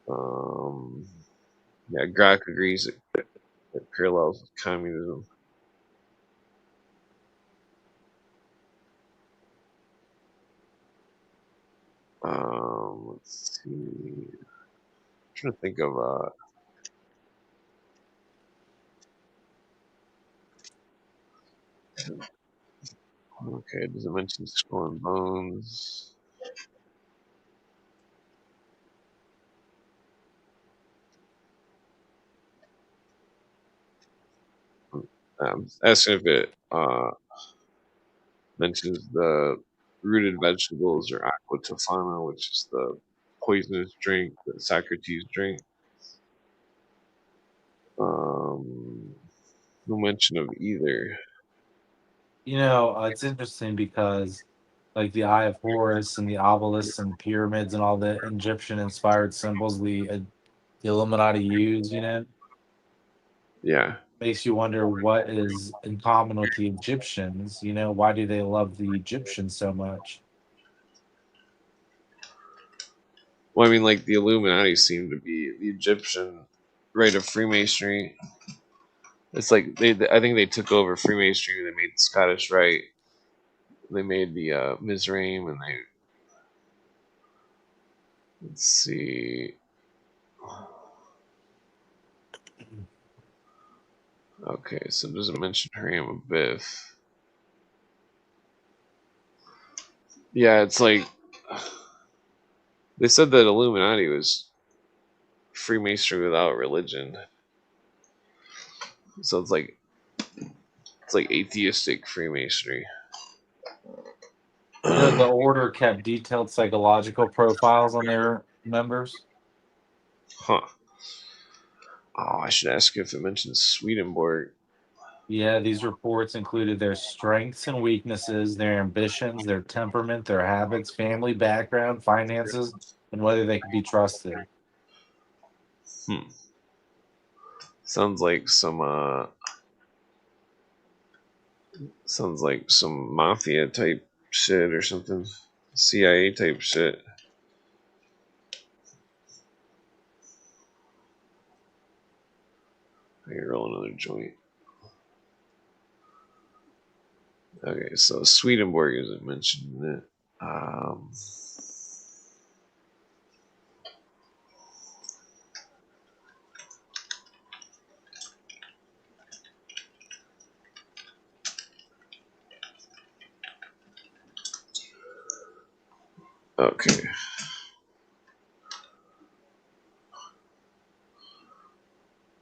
Um, yeah, Grok agrees it parallels with communism. Let's see. I'm trying to think of okay, does it mention skull and bones? Asking if it mentions the rooted vegetables or aqua tofana, which is the poisonous drink that Socrates drank. Um, no mention of either. You know, it's interesting because like the Eye of Horus and the obelisks and pyramids and all the Egyptian-inspired symbols the Illuminati use. Yeah. Makes you wonder what is in common with the Egyptians. Why do they love the Egyptians so much? Well, I mean, like the Illuminati seem to be the Egyptian rite of Freemasonry. It's like I think they took over Freemasonry. They made the Scottish Rite. They made the Mizraim, and let's see. Okay, so it doesn't mention Haram Abiff. Yeah, it's like they said that Illuminati was Freemasonry without religion. So it's like atheistic Freemasonry. The order kept detailed psychological profiles on their members. Huh. Oh, I should ask you if it mentions Swedenborg. Yeah, these reports included their strengths and weaknesses, their ambitions, their temperament, their habits, family background, finances, and whether they could be trusted. Hmm. Sounds like some mafia type shit or something. CIA type shit. I can roll another joint. Okay, so Swedenborg isn't mentioned in it. Okay.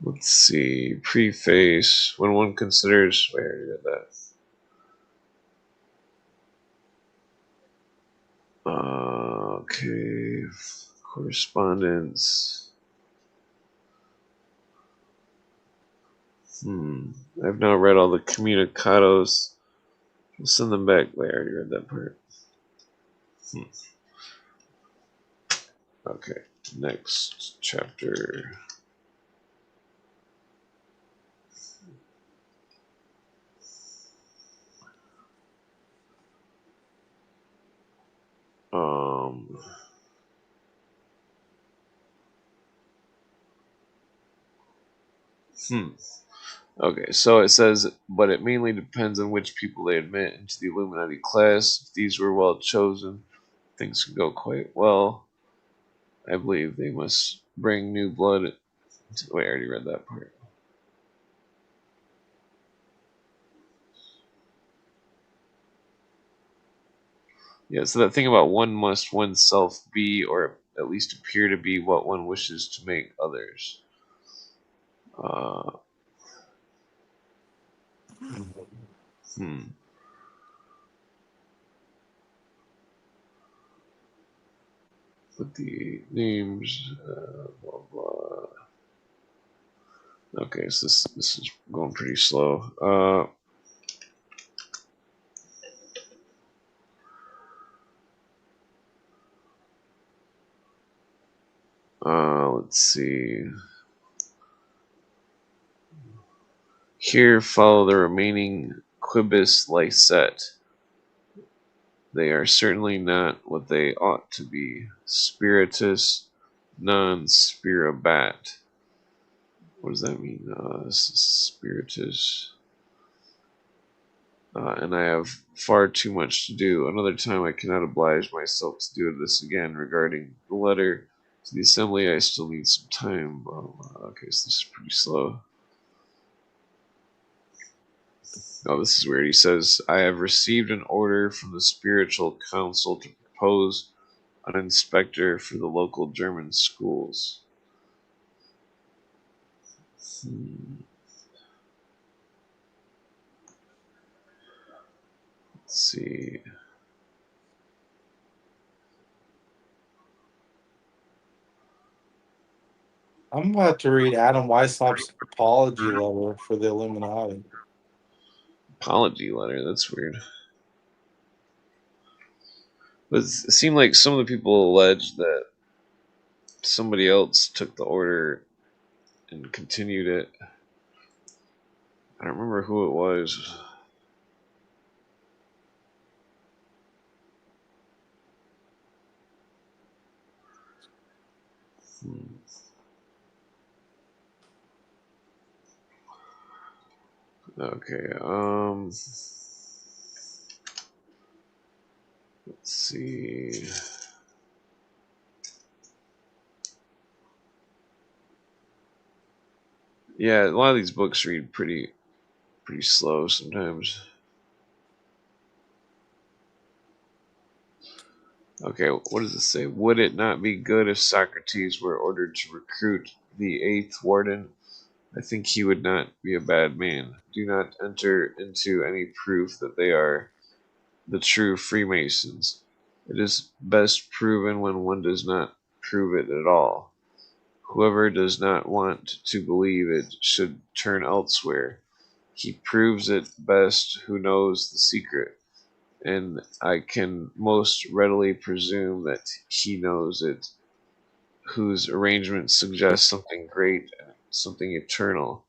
Let's see. Preface. When one considers. Wait, I already read that. Okay. Correspondence. I've now read all the communicados. We'll send them back. Wait, I already read that part. Okay. Next chapter. Um. Okay, so it says, but it mainly depends on which people they admit into the Illuminati class. If these were well chosen, things could go quite well. I believe they must bring new blood. Wait, I already read that part. Yeah, so that thing about one must oneself be, or at least appear to be, what one wishes to make others. Hmm. Put the names, blah blah. Okay, so this is going pretty slow. Let's see. Here follow the remaining quibus licet. They are certainly not what they ought to be. Spiritus non spirabat. What does that mean? Spiritus. And I have far too much to do. Another time I cannot oblige myself to do this again. Regarding the letter to the assembly, I still need some time. Okay, so this is pretty slow. Oh, this is weird. He says, I have received an order from the spiritual council to propose an inspector for the local German schools. Let's see. I'm about to read Adam Weishaupt's apology letter for the Illuminati. Apology letter. That's weird. But it seemed like some of the people alleged that somebody else took the order and continued it. I don't remember who it was. Okay, let's see. Yeah, a lot of these books read pretty slow sometimes. Okay, what does it say? Would it not be good if Socrates were ordered to recruit the eighth warden? I think he would not be a bad man. Do not enter into any proof that they are the true Freemasons. It is best proven when one does not prove it at all. Whoever does not want to believe it should turn elsewhere. He proves it best who knows the secret, and I can most readily presume that he knows it, whose arrangements suggest something great, something eternal.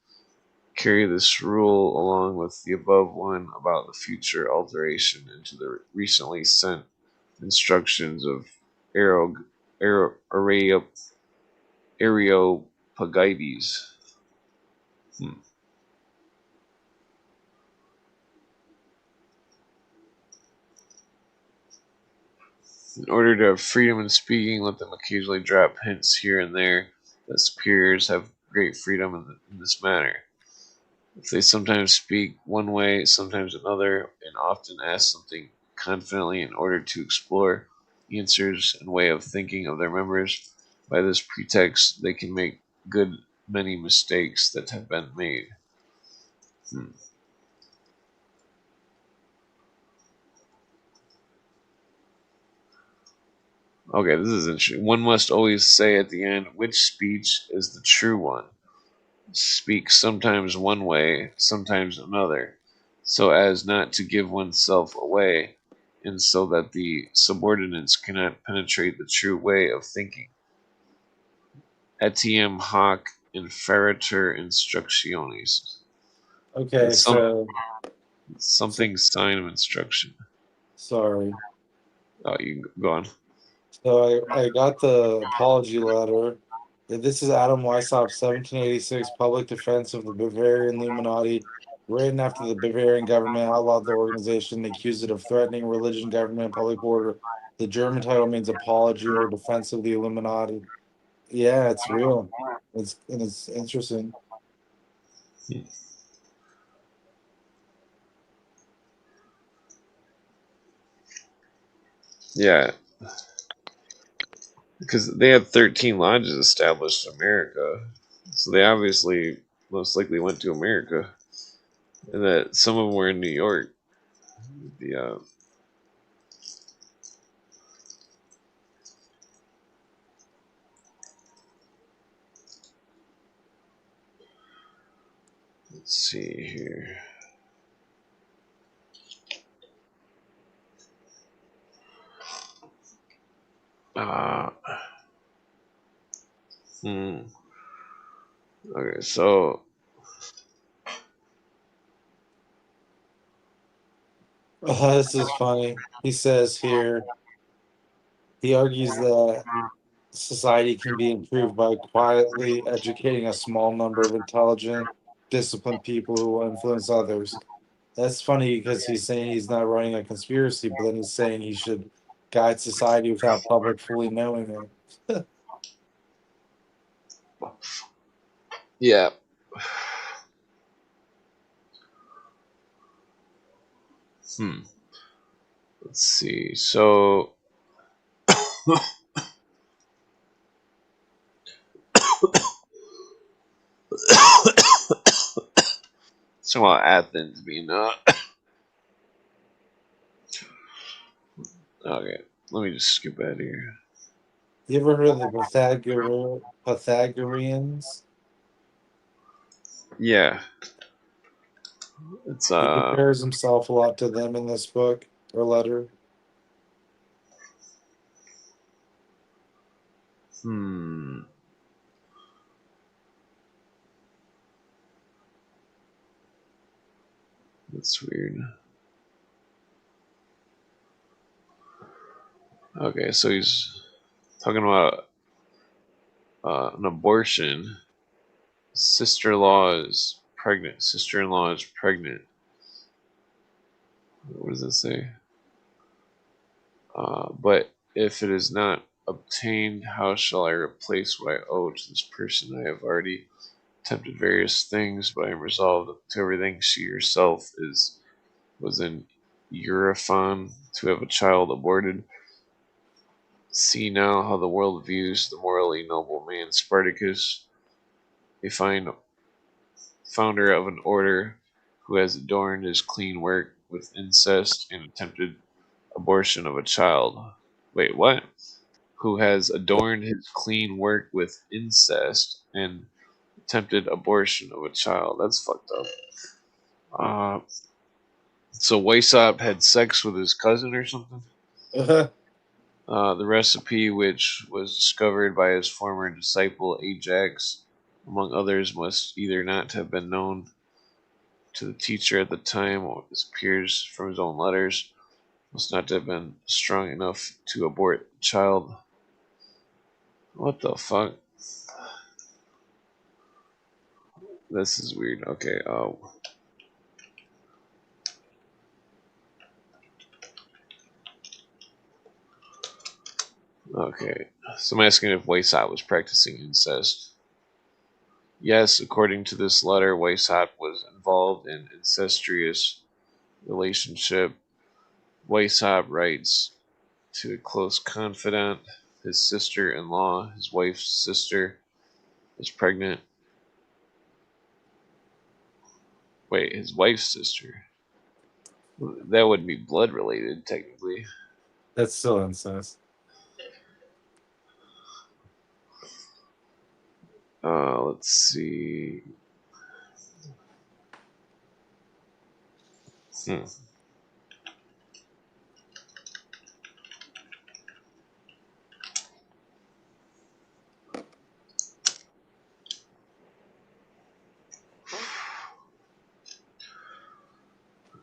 Carry this rule along with the above one about the future alteration into the recently sent instructions of Areopagites. Hmm. In order to have freedom in speaking, let them occasionally drop hints here and there that superiors have great freedom in this matter. If they sometimes speak one way, sometimes another, and often ask something confidently in order to explore answers and way of thinking of their members, by this pretext they can make good many mistakes that have been made. Hmm. Okay, this is interesting. One must always say at the end which speech is the true one. Speak sometimes one way, sometimes another, so as not to give oneself away, and so that the subordinates cannot penetrate the true way of thinking. Etiam hoc inferitur instructionis. Okay, Some so something sign of instruction. sorry. Oh, you can go on. So I got the apology letter. This is Adam Weishaupt's 1786 public defense of the Bavarian Illuminati, written after the Bavarian government outlawed the organization and accused it of threatening religion, government, and public order. The German title means apology or defense of the Illuminati. Yeah, it's real. It's interesting. Yeah, because they had 13 lodges established in America, so they obviously most likely went to America, and that some of them were in New York. The let's see here. Uh, hmm. Okay, so This is funny. He says here, he argues that society can be improved by quietly educating a small number of intelligent, disciplined people who will influence others. That's funny because he's saying he's not running a conspiracy, but then he's saying he should guide society without public fully knowing it. yeah. Hmm. Let's see. So so about Athens being okay. Let me just skip ahead here. You ever heard of the Pythagoreans? Yeah, it's He compares himself a lot to them in this book or letter. That's weird. Okay, so he's talking about an abortion. Sister-in-law is pregnant. Sister-in-law is pregnant. What does it say? But if it is not obtained, how shall I replace what I owe to this person? I have already attempted various things, but I am resolved to everything. She herself was in Eurofon to have a child aborted. See now how the world views the morally noble man Spartacus, a fine founder of an order who has adorned his clean work with incest and attempted abortion of a child. Wait, what? Who has adorned his clean work with incest and attempted abortion of a child. That's fucked up. So Waysop had sex with his cousin or something? The recipe, which was discovered by his former disciple Ajax, among others, must either not have been known to the teacher at the time, or this appears from his own letters, must not have been strong enough to abort the child. What the fuck? This is weird. Okay, okay. So I'm asking if Waysop was practicing incest. Yes, according to this letter, Waysop was involved in incestuous relationship. Waysop writes to a close confidant, his sister-in-law, his wife's sister, is pregnant. Wait, his wife's sister? That wouldn't be blood related, technically. That's still incest. Let's see.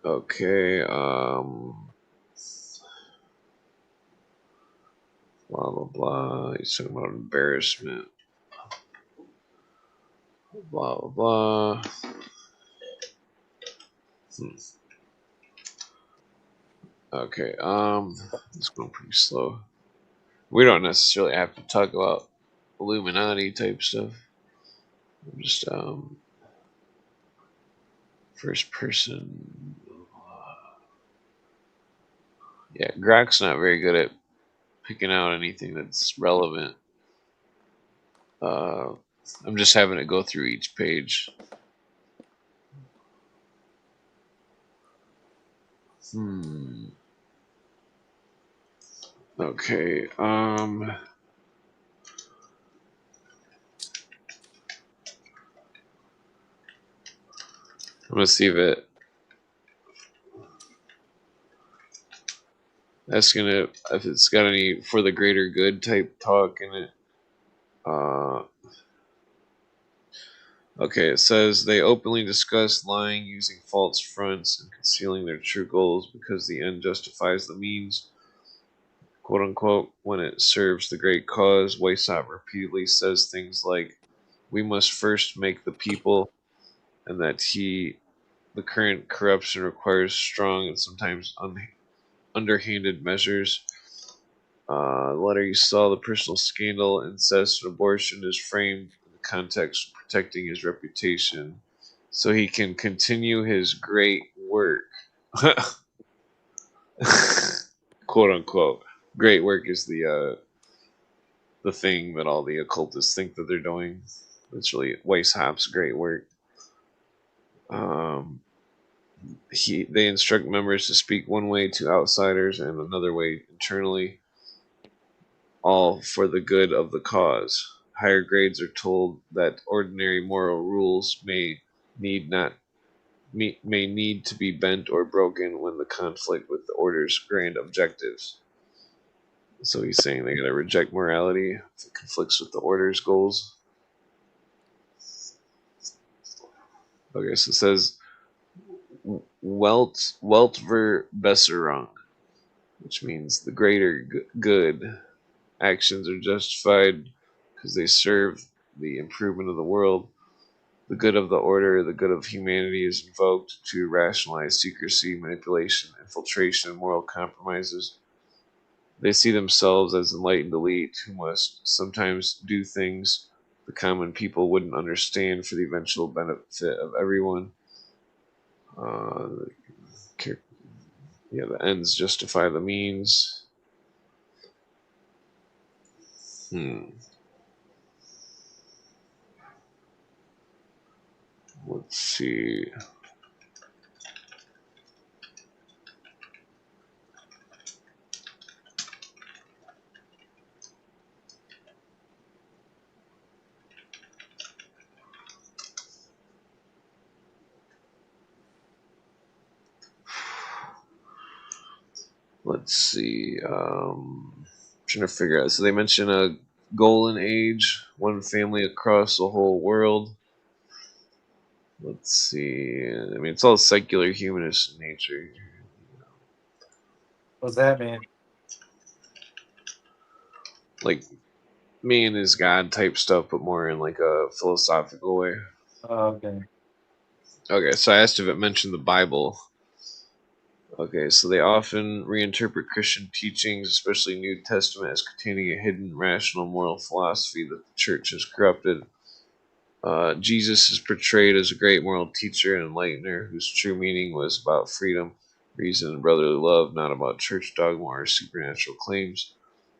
Okay, blah, blah, blah. He's talking about embarrassment. Blah, blah, blah. Okay, it's going pretty slow. We don't necessarily have to talk about Illuminati type stuff. Just, first person. Yeah, Grok's not very good at picking out anything that's relevant. I'm just having to go through each page. Okay, I'm gonna see if if it's got any for the greater good type talk in it. Okay, it says they openly discuss lying, using false fronts, and concealing their true goals because the end justifies the means, quote unquote, when it serves the great cause. Waysop repeatedly says things like, we must first make the people, and that the current corruption requires strong and sometimes underhanded measures. The letter you saw, the personal scandal, incest, and abortion is framed in the context of protecting his reputation so he can continue his great work. Quote unquote. Great work is the thing that all the occultists think that they're doing. It's really Weishaupt's great work. They instruct members to speak one way to outsiders and another way internally, all for the good of the cause. Higher grades are told that ordinary moral rules may need to be bent or broken when the conflict with the order's grand objectives. So he's saying they gotta reject morality if it conflicts with the order's goals. Okay, so it says Welt ver Besserung, which means the greater good. Actions are justified because they serve the improvement of the world. The good of the order, the good of humanity is invoked to rationalize secrecy, manipulation, infiltration, and moral compromises. They see themselves as enlightened elite who must sometimes do things the common people wouldn't understand for the eventual benefit of everyone. The ends justify the means. Let's see. Let's see. Trying to figure out. So they mention a golden age, one family across the whole world. Let's see. I mean, it's all secular humanist in nature. What's that mean? Like man is God type stuff, but more in like a philosophical way. Oh, okay. Okay, so I asked if it mentioned the Bible. Okay, so they often reinterpret Christian teachings, especially New Testament, as containing a hidden rational moral philosophy that the church has corrupted. Jesus is portrayed as a great moral teacher and enlightener whose true meaning was about freedom, reason, and brotherly love, not about church dogma or supernatural claims.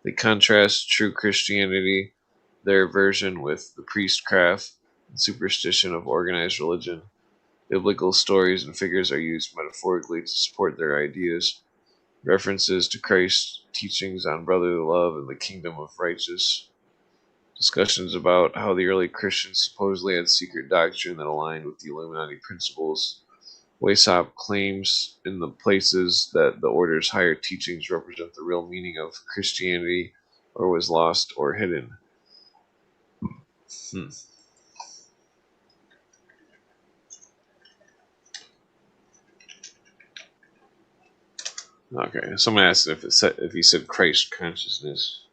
They contrast true Christianity, their version, with the priestcraft and superstition of organized religion. Biblical stories and figures are used metaphorically to support their ideas. References to Christ's teachings on brotherly love and the kingdom of righteous. Discussions about how the early Christians supposedly had secret doctrine that aligned with the Illuminati principles. Weishaupt claims in the places that the order's higher teachings represent the real meaning of Christianity or was lost or hidden. Okay, someone asked if he said Christ consciousness.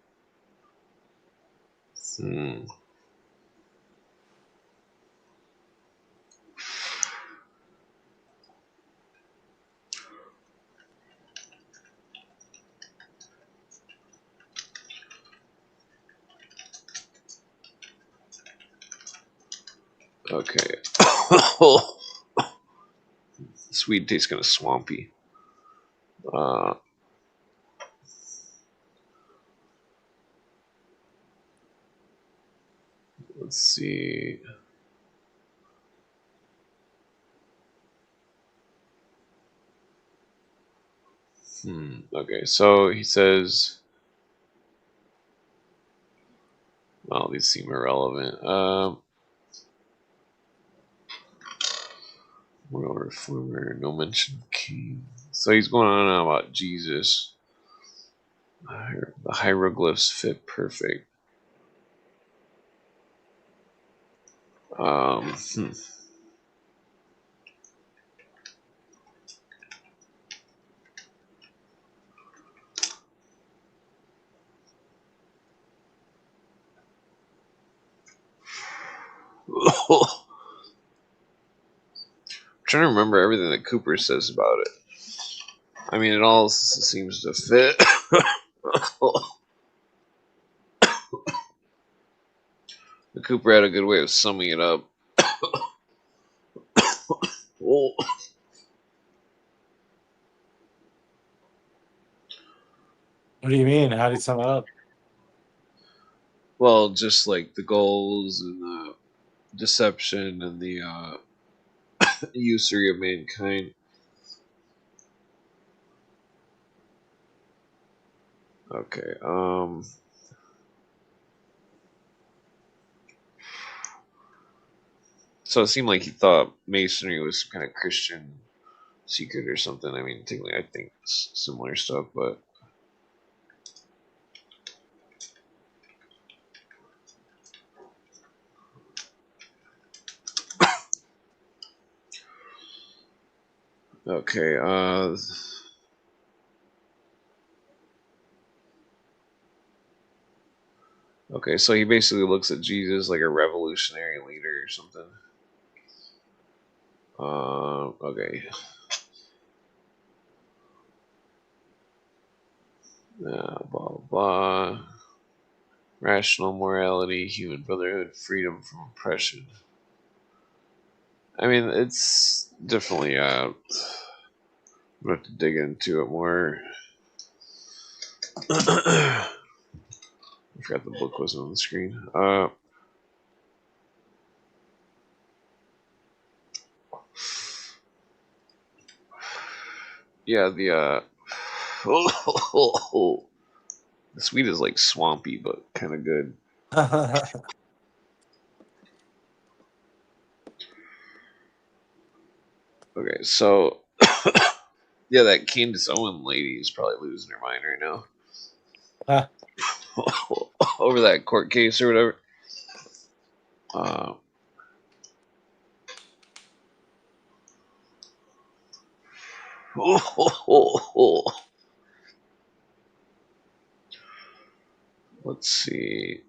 Okay. Sweet tastes kind of swampy. Let's see. Okay, so he says, well, these seem irrelevant. Moral reformer, no mention king. So he's going on about Jesus. The hieroglyphs fit perfect. Um, hmm. I'm trying to remember everything that Cooper says about it. I mean, it all seems to fit. Cooper had a good way of summing it up. Well, What do you mean? How do you sum it up? well, just like the goals and the deception and the usury of mankind. Okay. So it seemed like he thought Masonry was some kind of Christian secret or something. I mean, technically, I think similar stuff, but Okay. Okay, so he basically looks at Jesus like a revolutionary leader or something. Okay. Blah, blah, blah. Rational morality, human brotherhood, freedom from oppression. I mean, it's definitely, I'm going to have to dig into it more. I forgot the book wasn't on the screen. Yeah, the the sweet is like swampy, but kind of good. Okay, so yeah, that Candace Owen lady is probably losing her mind right now over that court case or whatever. Let's see.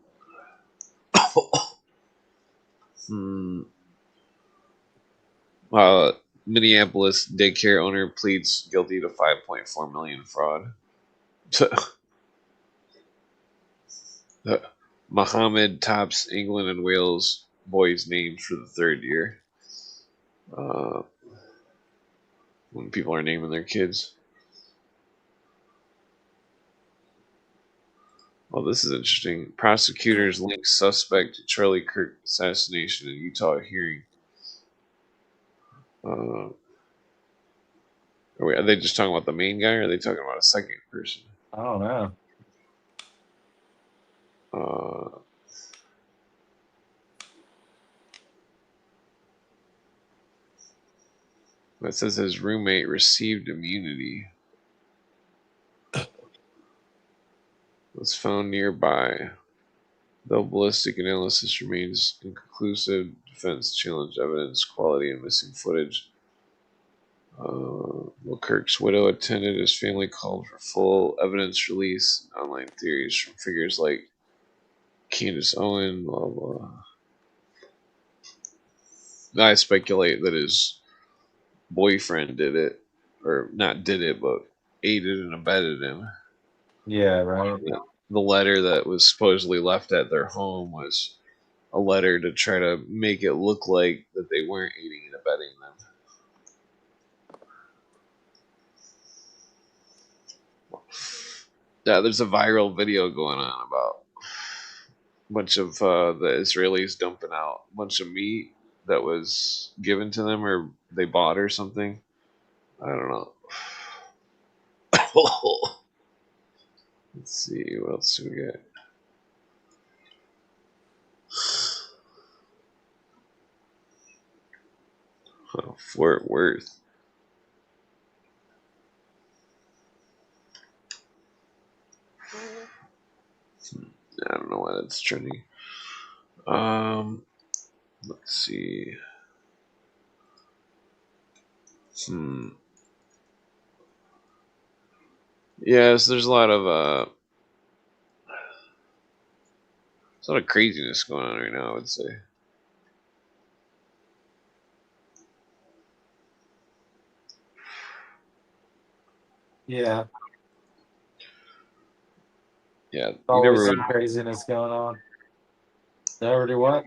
Minneapolis daycare owner pleads guilty to 5.4 million fraud. Mohammed tops England and Wales boys' names for the third year. When people are naming their kids. Well, this is interesting. Prosecutors link suspect to Charlie Kirk assassination in Utah hearing. Are they just talking about the main guy, or are they talking about a second person? I don't know. It says his roommate received immunity. Was found nearby. Though ballistic analysis remains inconclusive, defense challenged evidence quality and missing footage. Kirk's widow attended. His family called for full evidence release. Online theories from figures like Candace Owen, blah blah. I speculate that his boyfriend did it, or not did it, but aided and abetted him. Yeah, right. The letter that was supposedly left at their home was a letter to try to make it look like that they weren't aiding and abetting them. Yeah, there's a viral video going on about a bunch of the Israelis dumping out a bunch of meat that was given to them or they bought or something. I don't know. Let's see, what else do we get? Fort Worth. I don't know why that's trending. Let's see. Yes, there's a lot of craziness going on right now, I would say. Yeah. Yeah, Always some craziness going on. Already what?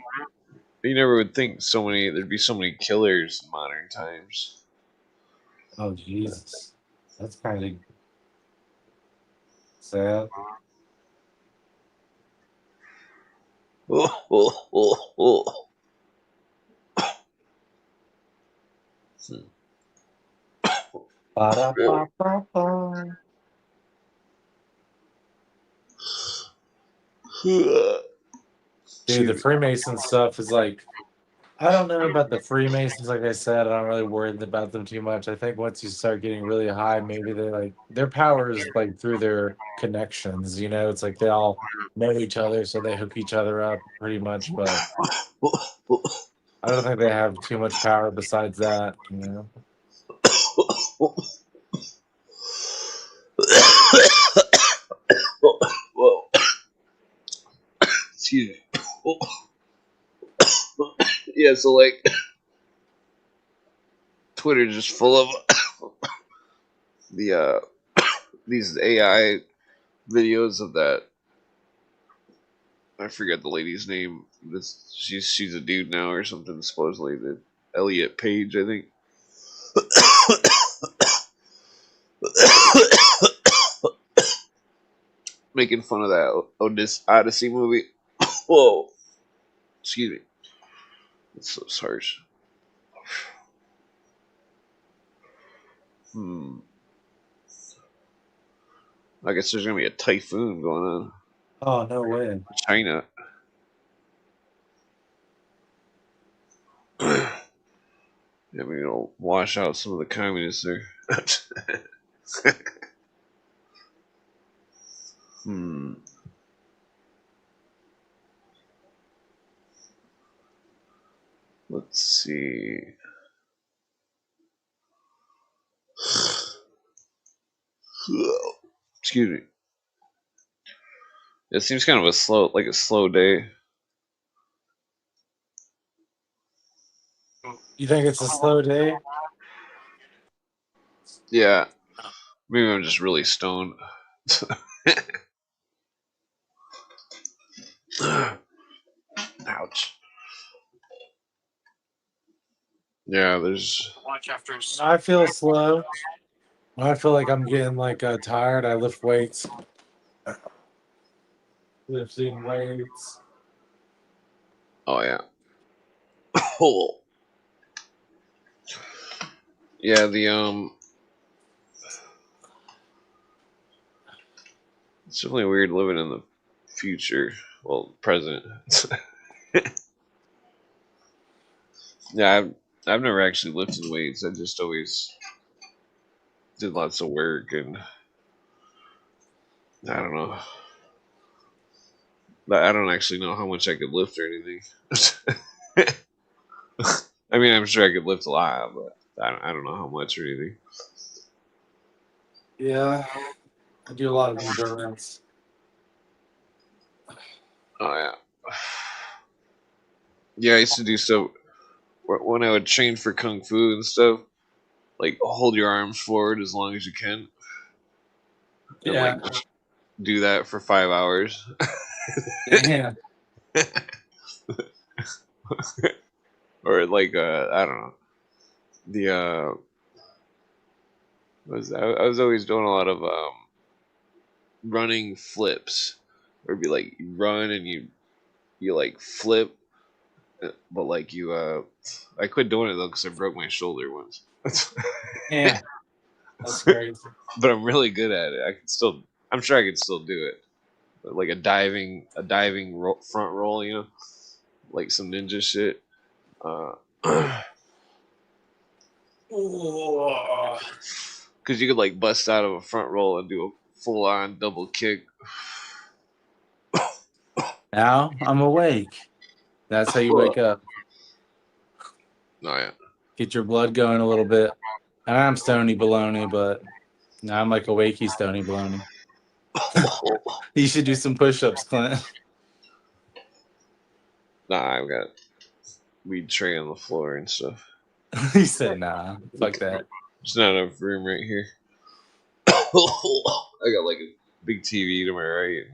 You never would think there'd be so many killers in modern times. Oh Jesus, that's kind of sad. Ba-da-ba-ba-ba. Dude, the Freemason stuff is like, I don't know about the Freemasons. Like I said, I'm not really worried about them too much. I think once you start getting really high, maybe they like their power is like through their connections. You know, it's like they all know each other, so they hook each other up pretty much. But I don't think they have too much power besides that. You know. Yeah, so like Twitter just full of the these AI videos of that. I forget the lady's name. She's a dude now or something. Supposedly the Elliot Page, I think. Making fun of that Odyssey movie. Whoa, excuse me. It's so harsh. I guess there's gonna be a typhoon going on. Oh, no way. China. Yeah, maybe it'll wash out some of the communists there. hmm. Let's see. Excuse me. It seems kind of a slow day. You think it's a slow day? Yeah, maybe I'm just really stoned. Ouch. Yeah, there's. I feel slow. I feel like I'm getting like tired. I lift weights. Lifting weights. Oh yeah. Oh. Yeah, it's definitely weird living in the future. Well, present. Yeah, I've never actually lifted weights. I just always did lots of work, and I don't know. I don't actually know how much I could lift or anything. I mean, I'm sure I could lift a lot, but I don't know how much or anything. Yeah, I do a lot of endurance. Oh yeah, yeah. I used to do so when I would train for kung fu and stuff. Like hold your arms forward as long as you can, and Yeah, like just do that for 5 hours. damn. Or like I don't know. The I was always doing a lot of running flips, where it'd be like you run and you like flip, but like you I quit doing it though because I broke my shoulder once. Yeah, that's crazy. But I'm really good at it. I'm sure I could still do it. But like a diving front roll, like some ninja shit. Uh, Ooh. Because you could like bust out of a front roll and do a full on double kick. Now I'm awake. That's how you Oh wake up. yeah. Get your blood going a little bit. And I'm stony baloney, but now I'm like a wakey stony baloney. You should do some push-ups, Clint. Nah, I've got weed tray on the floor and stuff. He said, nah, fuck that. There's not enough room right here. I got like a big TV to my right,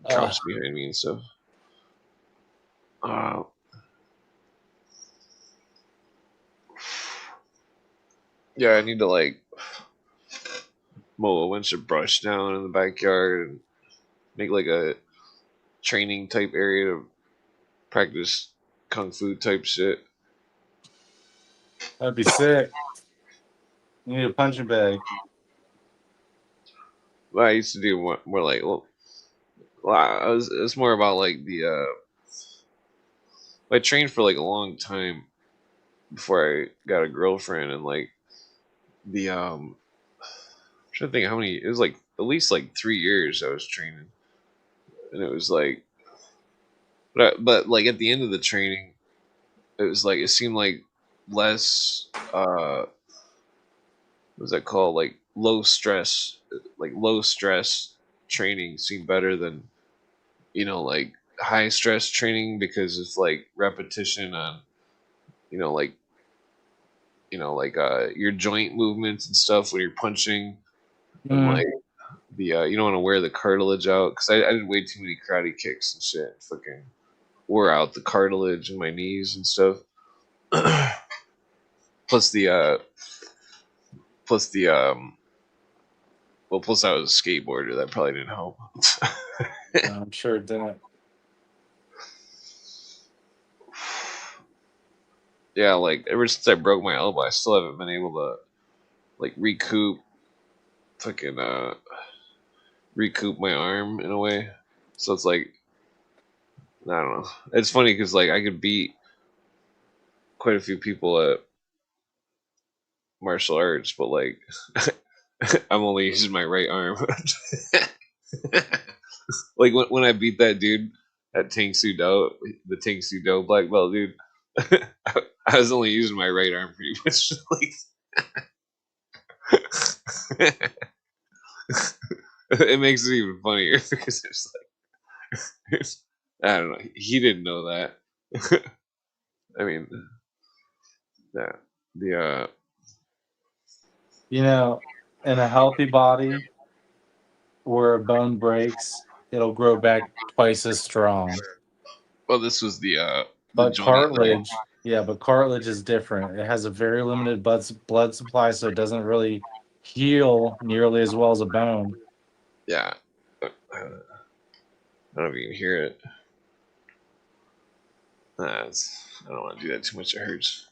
couch behind me and stuff. Uh, yeah, I need to like mow a bunch of brush down in the backyard and make like a training type area to practice kung fu type shit. That'd be sick. You need a punching bag. But I used to do more like it's more about like the I trained for like a long time before I got a girlfriend, and like the I'm trying to think how many. It was like at least like 3 years I was training, and it was like, but like at the end of the training, it was like it seemed like less. What's that called? Like low stress training seemed better than like high stress training because it's like repetition on, you know, like your joint movements and stuff when you're punching, and Mm. like the you don't want to wear the cartilage out, because I did way too many karate kicks and shit. Fucking wore out the cartilage in my knees and stuff. plus the plus the well, plus I was a skateboarder. That probably didn't help. I'm sure it didn't. Yeah, like ever since I broke my elbow, I still haven't been able to like fucking recoup my arm in a way. So it's like, I don't know. It's funny because like I could beat quite a few people at martial arts, but like I'm only using my right arm. Like when I beat that dude at Tang Soo Do, the Tang Soo Do black belt dude, I was only using my right arm pretty much. Like, it makes it even funnier because it's like, I don't know. He didn't know that. I mean, that the You know, in a healthy body where a bone breaks, it'll grow back twice as strong. well, this was the But joint, right? cartilage, yeah, but cartilage is different. It has a very limited blood supply, so it doesn't really heal nearly as well as a bone. Yeah, I don't know if you can hear it. I don't want to do that too much. It hurts.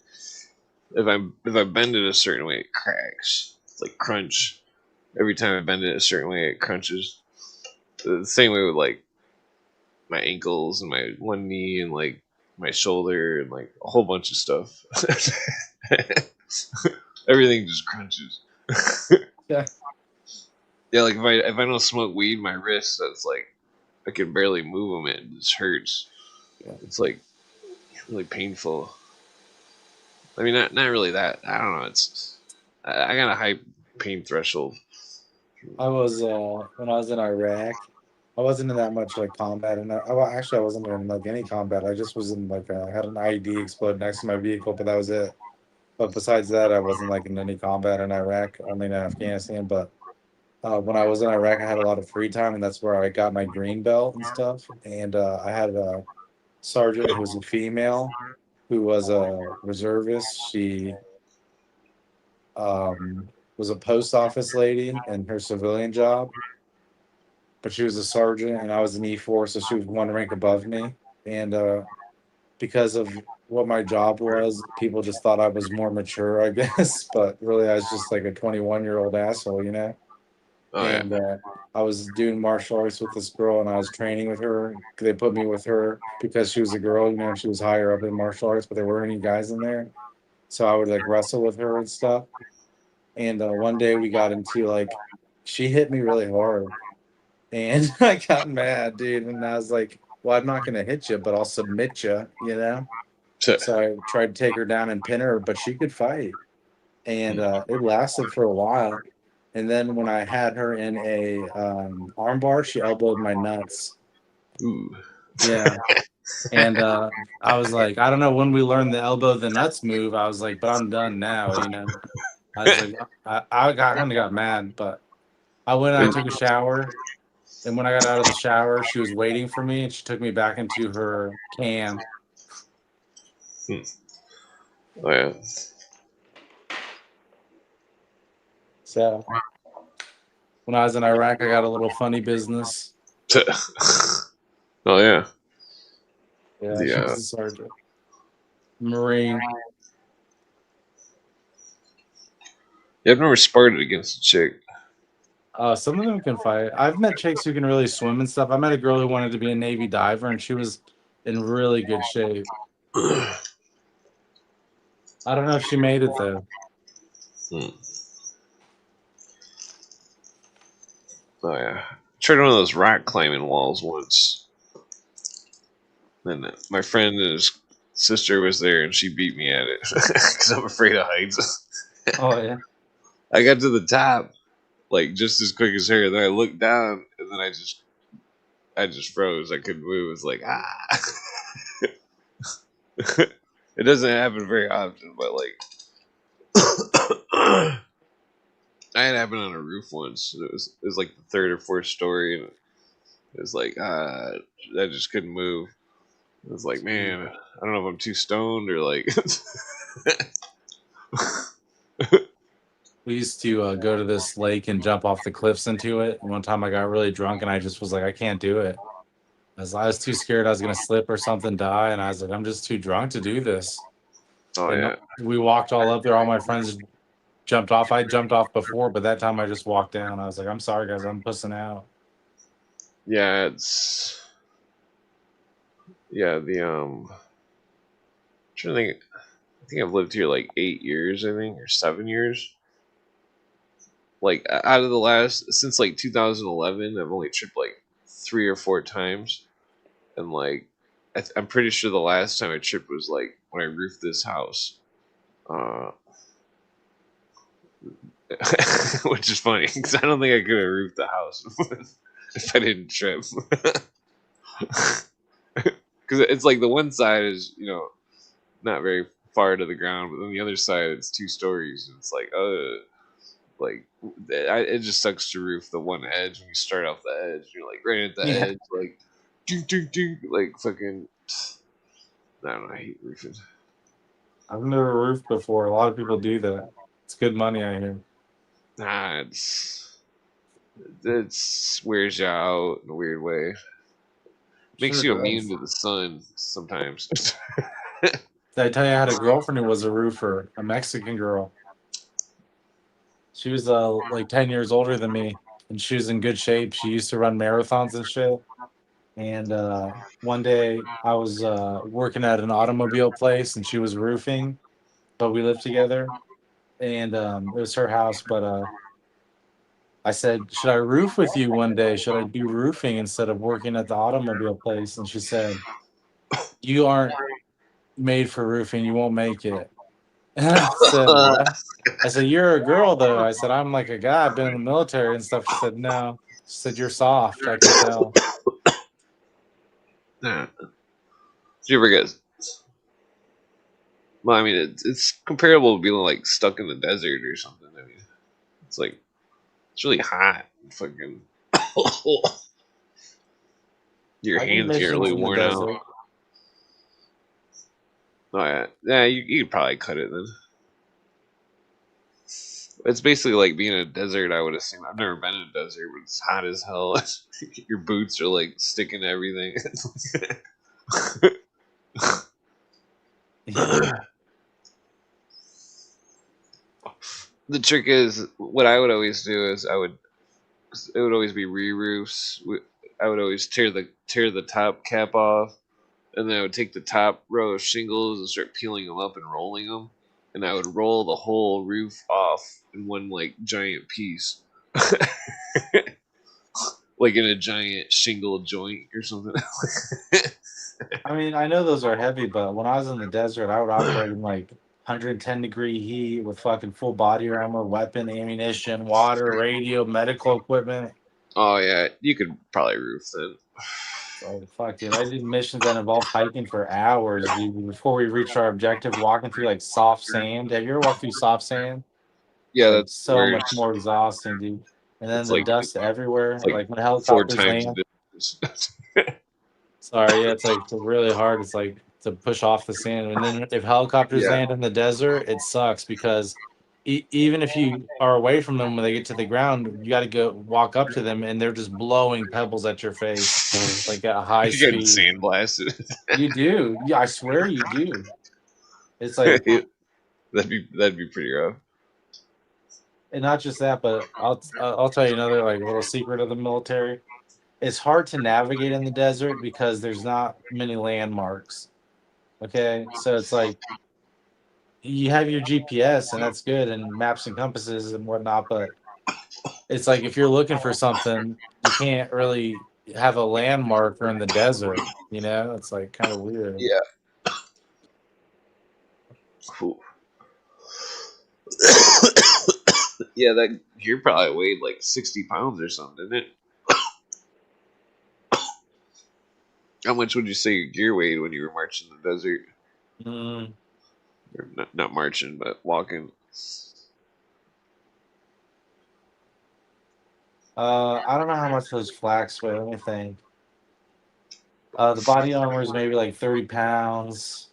If I bend it a certain way, it cracks. It's like crunch. Every time I bend it a certain way, it crunches. The same way with like my ankles and my one knee and like my shoulder and like a whole bunch of stuff. Everything just crunches. Yeah. Yeah, like if I don't smoke weed, my wrist, that's like I can barely move them. It just hurts. Yeah. It's like really painful. I mean, not really that. I don't know. I got a high pain threshold. I was when I was in Iraq, I wasn't in that much like combat, and actually I wasn't in like any combat. I just was in like I had an IED explode next to my vehicle, but that was it. But besides that, I wasn't like in any combat in Iraq, only in Afghanistan. But when I was in Iraq, I had a lot of free time, and that's where I got my green belt and stuff. And I had a sergeant who was a female, who was a reservist. She was a post office lady in her civilian job, but she was a sergeant, and I was an E4, so she was one rank above me. And because of what my job was, people just thought I was more mature, I guess. But really, I was just like a 21-year-old asshole, you know. Oh yeah. And I was doing martial arts with this girl, and I was training with her. They put me with her because she was a girl, you know, and she was higher up in martial arts, but there weren't any guys in there. So I would like wrestle with her and stuff. And one day we got into like, she hit me really hard, and I got mad, dude. And I was like, "Well, I'm not gonna hit you, but I'll submit you," you know. So I tried to take her down and pin her, but she could fight, and it lasted for a while. And then when I had her in a armbar, she elbowed my nuts. Ooh. Yeah, and I was like, I don't know when we learned the elbow the nuts move. I was like, but I'm done now, you know. I was like, I kind of got mad, but I went and I took a shower. And when I got out of the shower, she was waiting for me, and she took me back into her cam. Oh yeah. So when I was in Iraq, I got a little funny business. Oh yeah. Yeah, she The was a sergeant, Marine. yeah, I've never sparred against a chick. Some of them can fight. I've met chicks who can really swim and stuff. I met a girl who wanted to be a Navy diver, and she was in really good shape. I don't know if she made it though. Oh yeah. I tried one of those rock climbing walls once. Then my friend and his sister was there, and she beat me at it because I'm afraid of heights. Oh yeah. I got to the top like just as quick as her. Then I looked down, and then I just I just froze. I couldn't move. It was like it doesn't happen very often, but like I had it happen on a roof once. It was like the third or fourth story, and it was like I just couldn't move. It was like, man, I don't know if I'm too stoned or like. We used to go to this lake and jump off the cliffs into it. And one time I got really drunk and I just was like, I can't do it. I was too scared I was gonna slip or something, die, and I was like, I'm just too drunk to do this. Oh And yeah, we walked all up there. All my friends jumped off. I jumped off before, but that time I just walked down. I was like, I'm sorry guys, I'm pussing out. yeah. It's yeah. I'm trying to think. I think I've lived here like 8 years, I think, or 7 years. Like out of the last since like 2011, I've only tripped like 3 or 4 times, and like I'm pretty sure the last time I tripped was like when I roofed this house, uh, which is funny because I don't think I could have roofed the house if I didn't trip. Because it's like the one side is not very far to the ground, but then the other side it's 2 stories, and it's like it just sucks to roof the one edge when you start off the edge. You're like right at the Yeah, edge, like do do do, like fucking. I don't know. I hate roofing. I've never roofed before. A lot of people do that. It's good money, I hear. Nah, it's wears you out in a weird way. Makes Sure you immune does. to the sun sometimes. Did I tell you I had a girlfriend who was a roofer, a Mexican girl. She was like 10 years older than me, and she was in good shape. She used to run marathons and shit. And one day I was working at an automobile place and she was roofing, but we lived together. And it was her house. But I said, should I roof with you one day? Should I do roofing instead of working at the automobile place? And she said, you aren't made for roofing. You won't make it. And I said, what? I said, you're a girl, though. I said, I'm like a guy. I've been in the military and stuff. She said, no. She said, you're soft. I can tell. Nah. Did you ever get? Well, I mean, it's comparable to being like stuck in the desert or something. I mean, it's like it's really hot. Fucking, your I did hands get missions really in the worn out. desert. Oh yeah. You could probably cut it then. It's basically like being in a desert. I would assume. I've never been in a desert, but it's hot as hell. Your boots are like sticking to everything. Yeah. The trick is what I would always do is it would always be re-roofs. I would always tear the top cap off, and then I would take the top row of shingles and start peeling them up and rolling them, and I would roll the whole roof off in one like giant piece, like in a giant shingle joint or something. I mean, I know those are heavy, but when I was in the desert, I would operate in like 110-degree heat with fucking full body armor, weapon, ammunition, water, radio, medical equipment. Oh yeah, you could probably roof then. So fuck, dude. I did missions that involved hiking for hours, dude, before we reached our objective, walking through like soft sand. Have you ever walked through soft sand? It's Yeah, like that's so where much more exhausting, dude. And then it's the like dust everywhere. like Like when 4 helicopters times the land. difference. Sorry, yeah, it's like really hard. It's like to push off the sand. And then if helicopters Yeah, land in the desert, it sucks because even if you are away from them when they get to the ground, you got to go walk up to them and they're just blowing pebbles at your face like at a high you get speed. sandblasted. You do. Yeah, I swear you do. It's like, That'd be pretty rough. and not just that, but I'll tell you another like little secret of the military. It's hard to navigate in the desert because there's not many landmarks. Okay, so it's like you have your GPS and that's good and maps and compasses and whatnot, but it's like if you're looking for something, you can't really have a landmarker in the desert. You know, it's like kind of weird. Yeah. Cool. Yeah, that gear probably weighed like 60 pounds or something, didn't it? How much would you say your gear weighed when you were marching in the desert? Mm, Or not marching, but walking. I don't know how much those flax weigh. Let me think. The body armor is maybe like 30 pounds.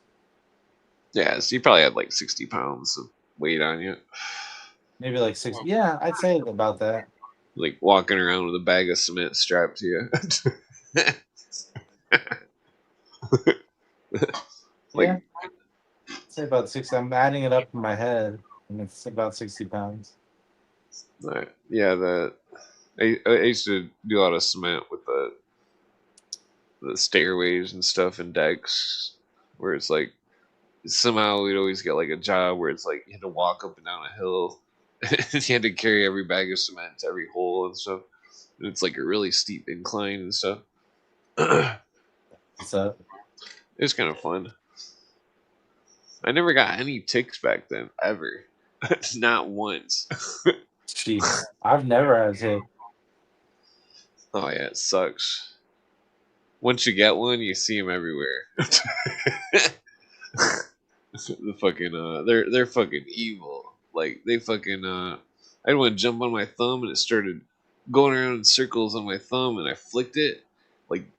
Yeah, so you probably had like 60 pounds of weight on you. Maybe like 60. Yeah, I'd say about that. Like walking around with a bag of cement strapped to you. Yeah, Like, I'd say about 60. I'm adding it up in my head, and it's about 60 pounds. yeah, I used to do a lot of cement with the stairways and stuff and decks, where it's like somehow we'd always get like a job where it's like you had to walk up and down a hill, and you had to carry every bag of cement to every hole and stuff. And it's like a really steep incline and stuff. So, It's kind of fun. I never got any ticks back then, ever. Not once. jeez, I've never had it. Oh yeah, it sucks. Once you get one, you see them everywhere. The fucking they're fucking evil. Like they fucking I had one jump on my thumb and it started going around in circles on my thumb and I flicked it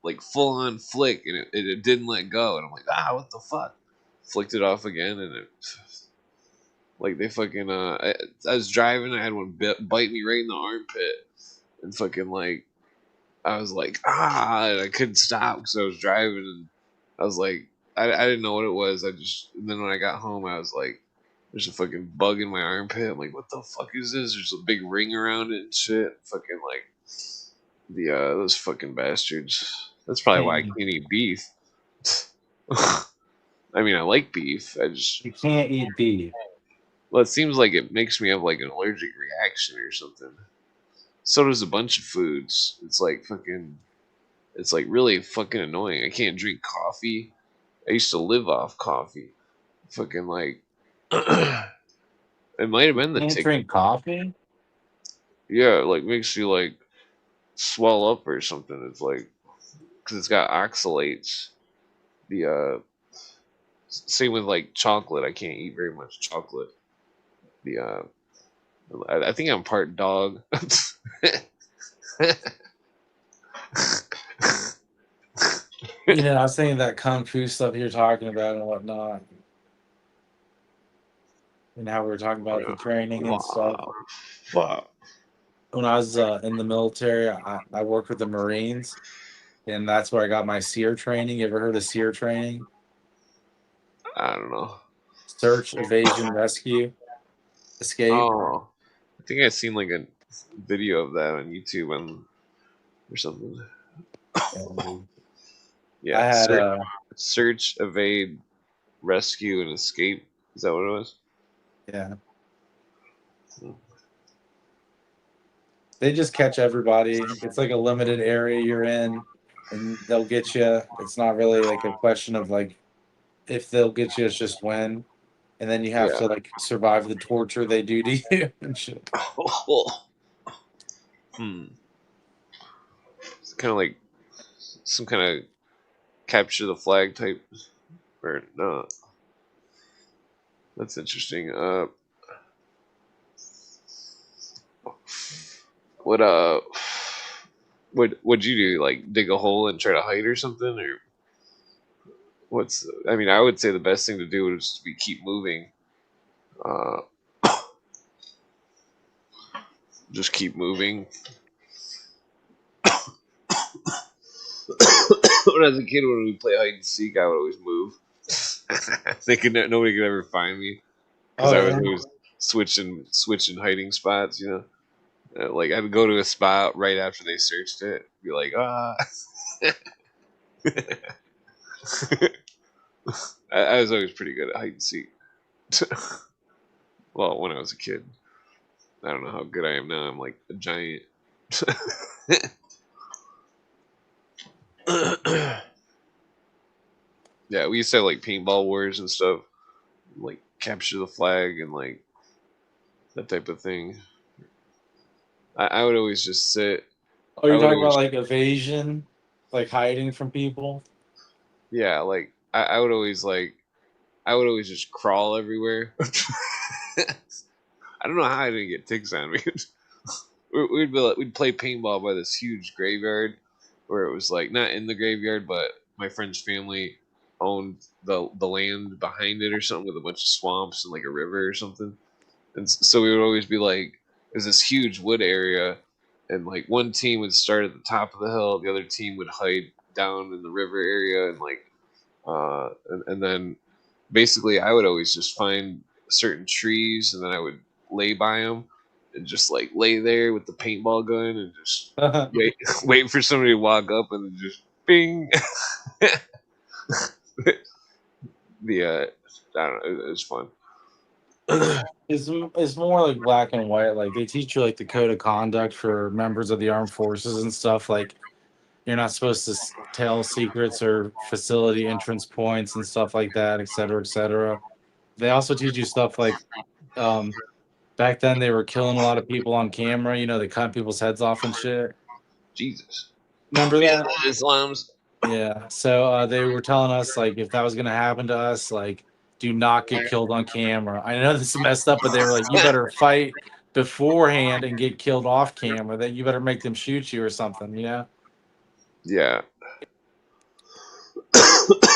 like full on flick and it didn't let go and I'm like what the fuck, flicked it off again and it like they fucking I was driving, I had one bite me right in the armpit and fucking like I was like and I couldn't stop because I was driving and I was like I didn't know what it was. And then when I got home I was like there's a fucking bug in my armpit. I'm like, what the fuck is this? There's a big ring around it and shit. Fucking like the those fucking bastards. That's probably why I Can't, can't eat beef. I mean, I like beef. I just you can't eat beef. well, it seems like it makes me have like an allergic reaction or something. So does a bunch of foods. It's like fucking. It's like really fucking annoying. I can't drink coffee. I used to live off coffee. Fucking like. It might have You been the can't tick. drink coffee? Yeah, it, like makes you like swell up or something. It's like because it's got oxalates. The same with like chocolate. I can't eat very much chocolate. The I think I'm part dog. I was thinking that kung fu stuff you're talking about and whatnot, and how we were talking about the training and stuff. Wow. Wow. When I was in the military, I worked with the Marines, and that's where I got my SEER training. You ever heard of SEER training? I don't know. Search, evasion, rescue, escape. Oh, I think I seen like a video of that on YouTube or something. And I Yeah, had search, evade, rescue, and escape. Is that what it was? yeah. They just catch everybody. It's like a limited area you're in, and they'll get you. It's not really like a question of like if they'll get you, it's just when. And then you have Yeah. to like survive the torture they do to you and shit. Hmm. It's kind of like some kind of capture the flag type, or no? That's interesting. What would you do? Like dig a hole and try to hide or something, or what's? I mean, I would say the best thing to do would just be keep moving. Uh, just keep moving. When I was a kid, when we play hide and seek, I would always move, thinking that nobody could ever find me because Oh I was yeah. always switching hiding spots. You know. Like I'd go to a spot right after they searched it, be like, I was always pretty good at hide and seek. Well, when I was a kid, I don't know how good I am now. I'm like a giant. Yeah, we used to have like paintball wars and stuff, like capture the flag and like that type of thing. I would always just sit. Oh, I you're would talking about always, like evasion, like hiding from people? yeah, like I would always just crawl everywhere. I don't know how I didn't get ticks on me. We'd play paintball by this huge graveyard, where it was like not in the graveyard, but my friend's family owned the land behind it or something with a bunch of swamps and like a river or something. And so we would always be like, there's this huge wood area, and like one team would start at the top of the hill, the other team would hide down in the river area, and like, and then basically I would always just find certain trees, and then I would lay by them, and just like lay there with the paintball gun, and just wait, wait for somebody to walk up, and then just bing. the I don't know, it was fun. It's more like black and white. Like they teach you like the code of conduct for members of the armed forces and stuff. Like you're not supposed to tell secrets or facility entrance points and stuff like that, et cetera, et cetera. They also teach you stuff like um, back then they were killing a lot of people on camera. You know, they cut people's heads off and shit. Jesus. Remember that? Islam's. Yeah. So they were telling us like if that was gonna happen to us, like do not get killed on camera. I know this is messed up, but they were like, you better fight beforehand and get killed off camera. That you better make them shoot you or something. You know. Yeah.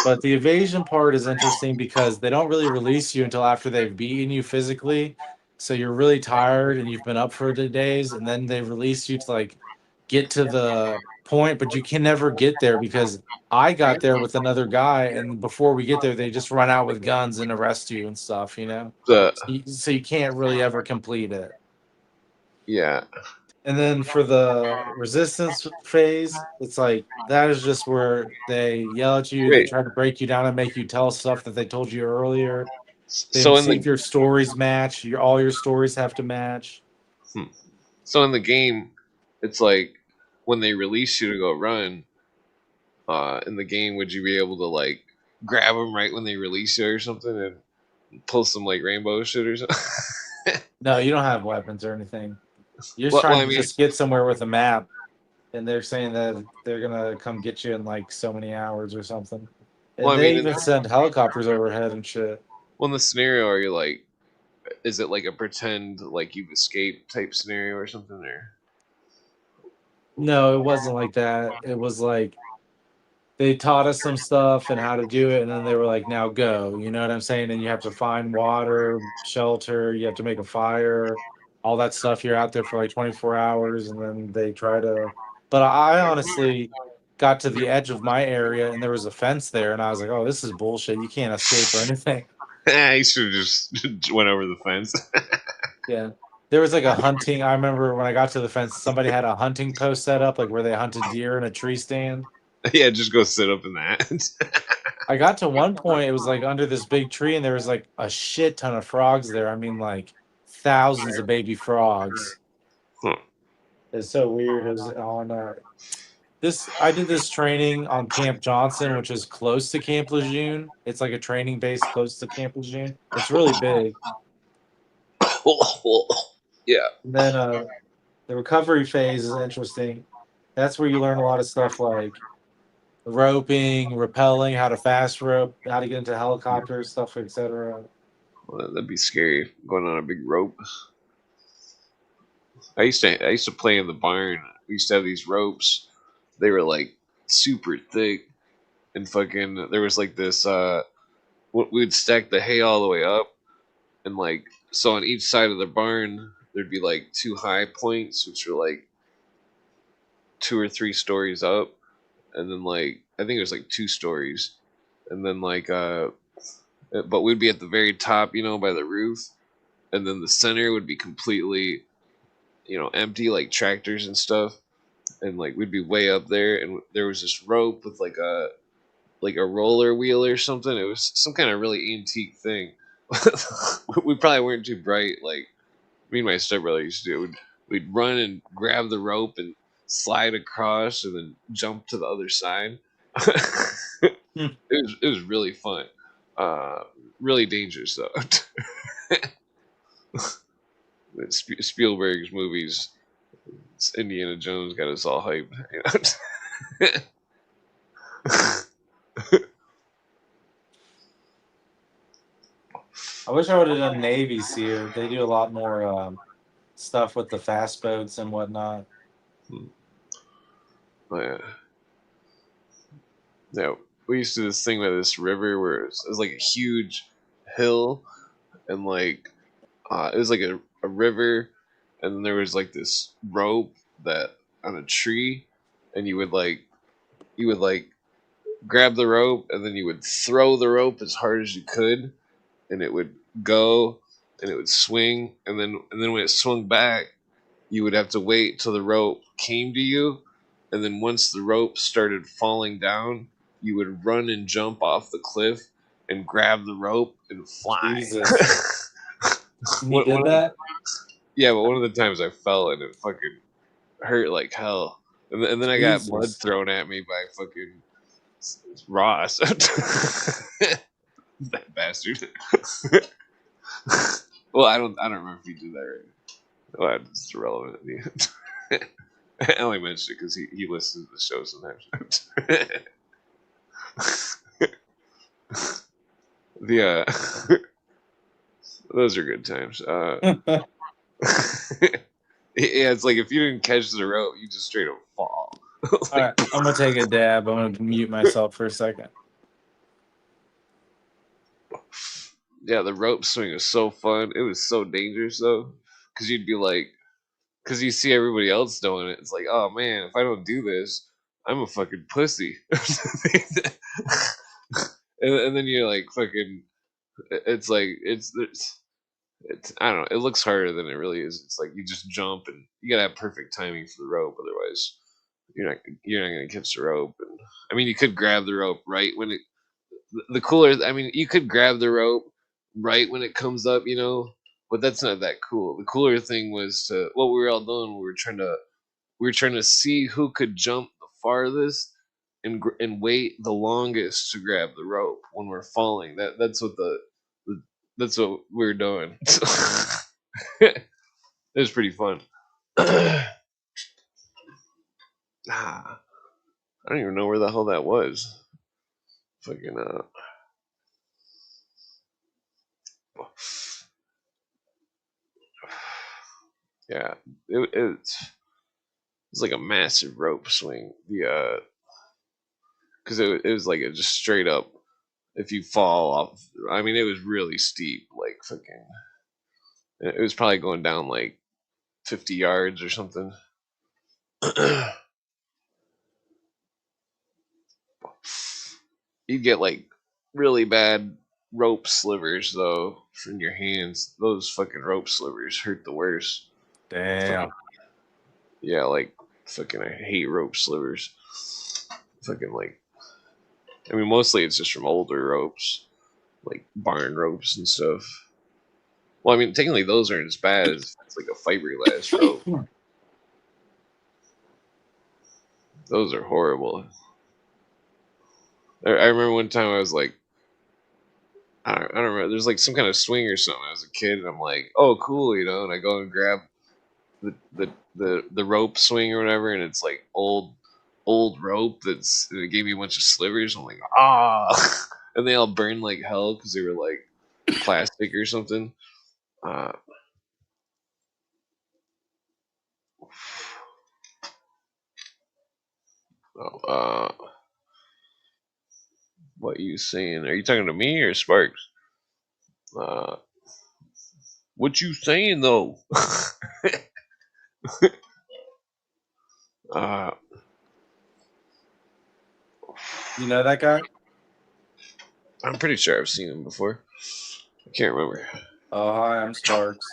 But the evasion part is interesting because they don't really release you until after they've beaten you physically. So you're really tired and you've been up for the days, and then they release you to like get to the point, but you can never get there because I got there with another guy, and before we get there, they just run out with guns and arrest you and stuff, you know? The So you can't really ever complete it. yeah. And then for the resistance phase, it's like that is just where they yell at you, they Wait. try to break you down and make you tell stuff that they told you earlier. They So in see if the your stories match. All your stories have to match. hmm. So in the game, it's like when they release you to go run. In the game, would you be able to like grab them right when they release you or something and pull some like rainbow shit or something? No, you don't have weapons or anything. You're just Well, trying I to mean, just get somewhere with a map, and they're saying that they're gonna come get you in like so many hours or something. well, And I they mean, in even send helicopters overhead and shit. well, in the scenario, are you like, is it like a pretend like you've escaped type scenario or something? Or No, it wasn't like that. It was like they taught us some stuff and how to do it, and then they were like, "Now go." You know what I'm saying? And you have to find water, shelter. You have to make a fire, all that stuff. You're out there for like 24 hours, and then they try to. But I honestly got to the edge of my area, and there was a fence there, and I was like, "Oh, this is bullshit. You can't escape or anything." I should have just went over the fence. Yeah. There was like a hunting. I remember when I got to the fence, somebody had a hunting post set up, like where they hunted deer in a tree stand. Yeah, just go sit up in that. I got to one point, it was like under this big tree, and there was like a shit ton of frogs there. I mean, like thousands of baby frogs. Huh. It's so weird. It was on this. I did this training on Camp Johnson, which is close to Camp Lejeune. It's like a training base close to Camp Lejeune. It's really big. Yeah. And then the recovery phase is interesting. That's where you learn a lot of stuff like roping, rappelling, how to fast rope, how to get into helicopters, stuff, etc. Well, that'd be scary going on a big rope. I used to play in the barn. We used to have these ropes. They were like super thick and fucking. There was like this. We'd stack the hay all the way up, and like so on each side of the barn there'd be like two high points, which were like 2 or 3 stories up, and then like I think it was like 2 stories, and then like but we'd be at the very top, by the roof, and then the center would be completely empty, like tractors and stuff, and like we'd be way up there, and there was this rope with like a roller wheel or something. It was some kind of really antique thing. We probably weren't too bright. Like me and my stepbrother used to do. We'd run and grab the rope and slide across, and then jump to the other side. Hmm. It was really fun. Uh, really dangerous though. Spielberg's movies, Indiana Jones got us all hyped. I wish I would have done Navy SEER. They do a lot more stuff with the fast boats and whatnot. Yeah. Yeah, we used to do this thing by this river where it was like a huge hill, and like it was like a river, and then there was like this rope that on a tree, and you would grab the rope, and then you would throw the rope as hard as you could, and it would go, and it would swing, and then when it swung back, you would have to wait till the rope came to you, and then once the rope started falling down, you would run and jump off the cliff and grab the rope and fly. Jesus. You one did of the, that? yeah, but one of the times I fell and it fucking hurt like hell, and then I got blood Jesus. thrown at me by fucking Ross. That bastard. Well, I don't remember if he did that right. Well, it's irrelevant. I only mentioned it because he listens to the show sometimes. The those are good times. Yeah, it's like if you didn't catch the rope, you just straight up fall. All right, I'm gonna take a dab. I'm gonna mute myself for a second. Yeah, the rope swing was so fun. It was so dangerous though, because you'd be like, because you see everybody else doing it. It's like, oh man, if I don't do this, I'm a fucking pussy. And then you're like fucking. It's like it's I don't know. It looks harder than it really is. It's like you just jump and you gotta have perfect timing for the rope, otherwise you're not gonna catch the rope. And I mean, you could grab the rope right when it. The cooler, I mean, you could grab the rope right when it comes up, but that's not that cool. The cooler thing was what we were all doing. We were trying to see who could jump the farthest and wait the longest to grab the rope when we're falling. The that's what we were doing. It was pretty fun. I don't even know where the hell that was. Fucking yeah, it's like a massive rope swing. Because it was like a just straight up. If you fall off, I mean, it was really steep. Like fucking, it was probably going down like 50 yards or something. You'd get like really bad rope slivers though from your hands. Those fucking rope slivers hurt the worst. Damn. Yeah, like fucking I hate rope slivers. Fucking like I mean mostly it's just from older ropes, like barn ropes and stuff. Well, I mean technically those aren't as bad as it's like a fiberglass rope. Those are horrible. I remember one time I was like, I don't remember. There's like some kind of swing or something. I was a kid, and I'm like, oh, cool, and I go and grab the rope swing or whatever, and it's like old rope and it gave me a bunch of slivers. I'm like, and they all burned like hell because they were like plastic or something. Uh, oh, what you saying? Are you talking to me or Sparks? Uh, what you saying though? uh, You know that guy? I'm pretty sure I've seen him before. I can't remember. Oh, hi, I'm Sparks.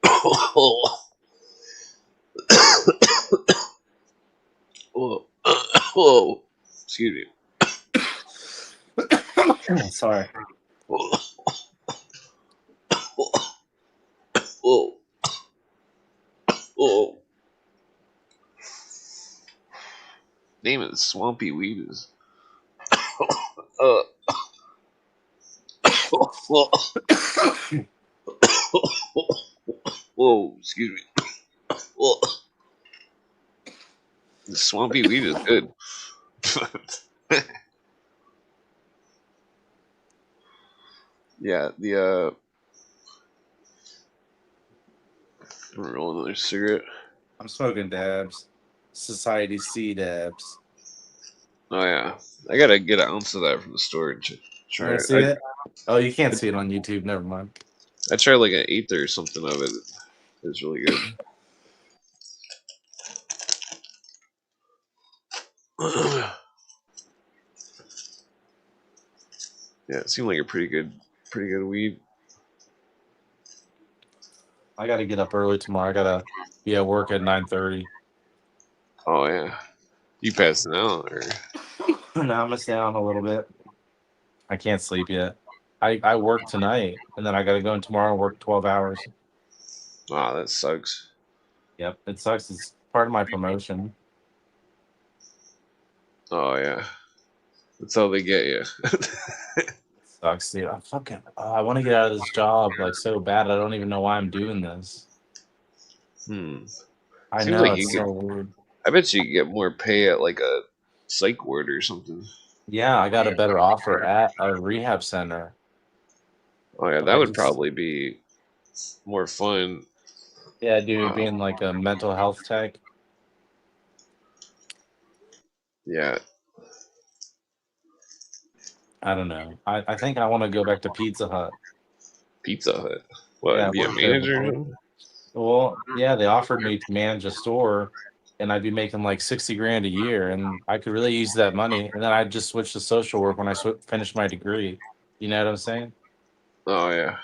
Oh, whoa, whoa, excuse Sorry. me. Whoa, whoa. Name of the swampy weed is. Uh, whoa, whoa, excuse me. Whoa. The swampy weed is good. Yeah, I'm gonna roll another cigarette. I'm smoking dabs. Society C dabs. Oh yeah, I gotta get an ounce of that from the store and You try want to it. see it? Oh, you can't see it on YouTube. Never mind. I tried like an eighth or something of it. It was really good. Yeah, it seemed like a pretty good weed. I got to get up early tomorrow. I gotta be at work at 9:30. Oh yeah, you passing out or? Now I'm gonna stay on a little bit. I can't sleep yet. I work tonight, and then I gotta go in tomorrow and work 12 hours. Oh, that sucks. Yep, it sucks. It's part of my promotion. Oh yeah, that's how they get you. Sucks, dude. I want to get out of this job like so bad. I don't even know why I'm doing this. Hmm. I Seems know like it's you so could. weird. I bet you could get more pay at like a psych ward or something. Yeah, I got a better offer at a rehab center. Oh yeah, But that I would just, probably be more fun. yeah, dude, Uh, being like a mental health tech. yeah, I don't know. I think I want to go back to Pizza Hut. Pizza Hut. What? Yeah, I Be a worked there manager? Or before. something? Well, yeah, they offered me to manage a store, and I'd be making like 60 grand a year, and I could really use that money. And then I'd just switch to social work when I finish my degree. You know what I'm saying? Oh yeah,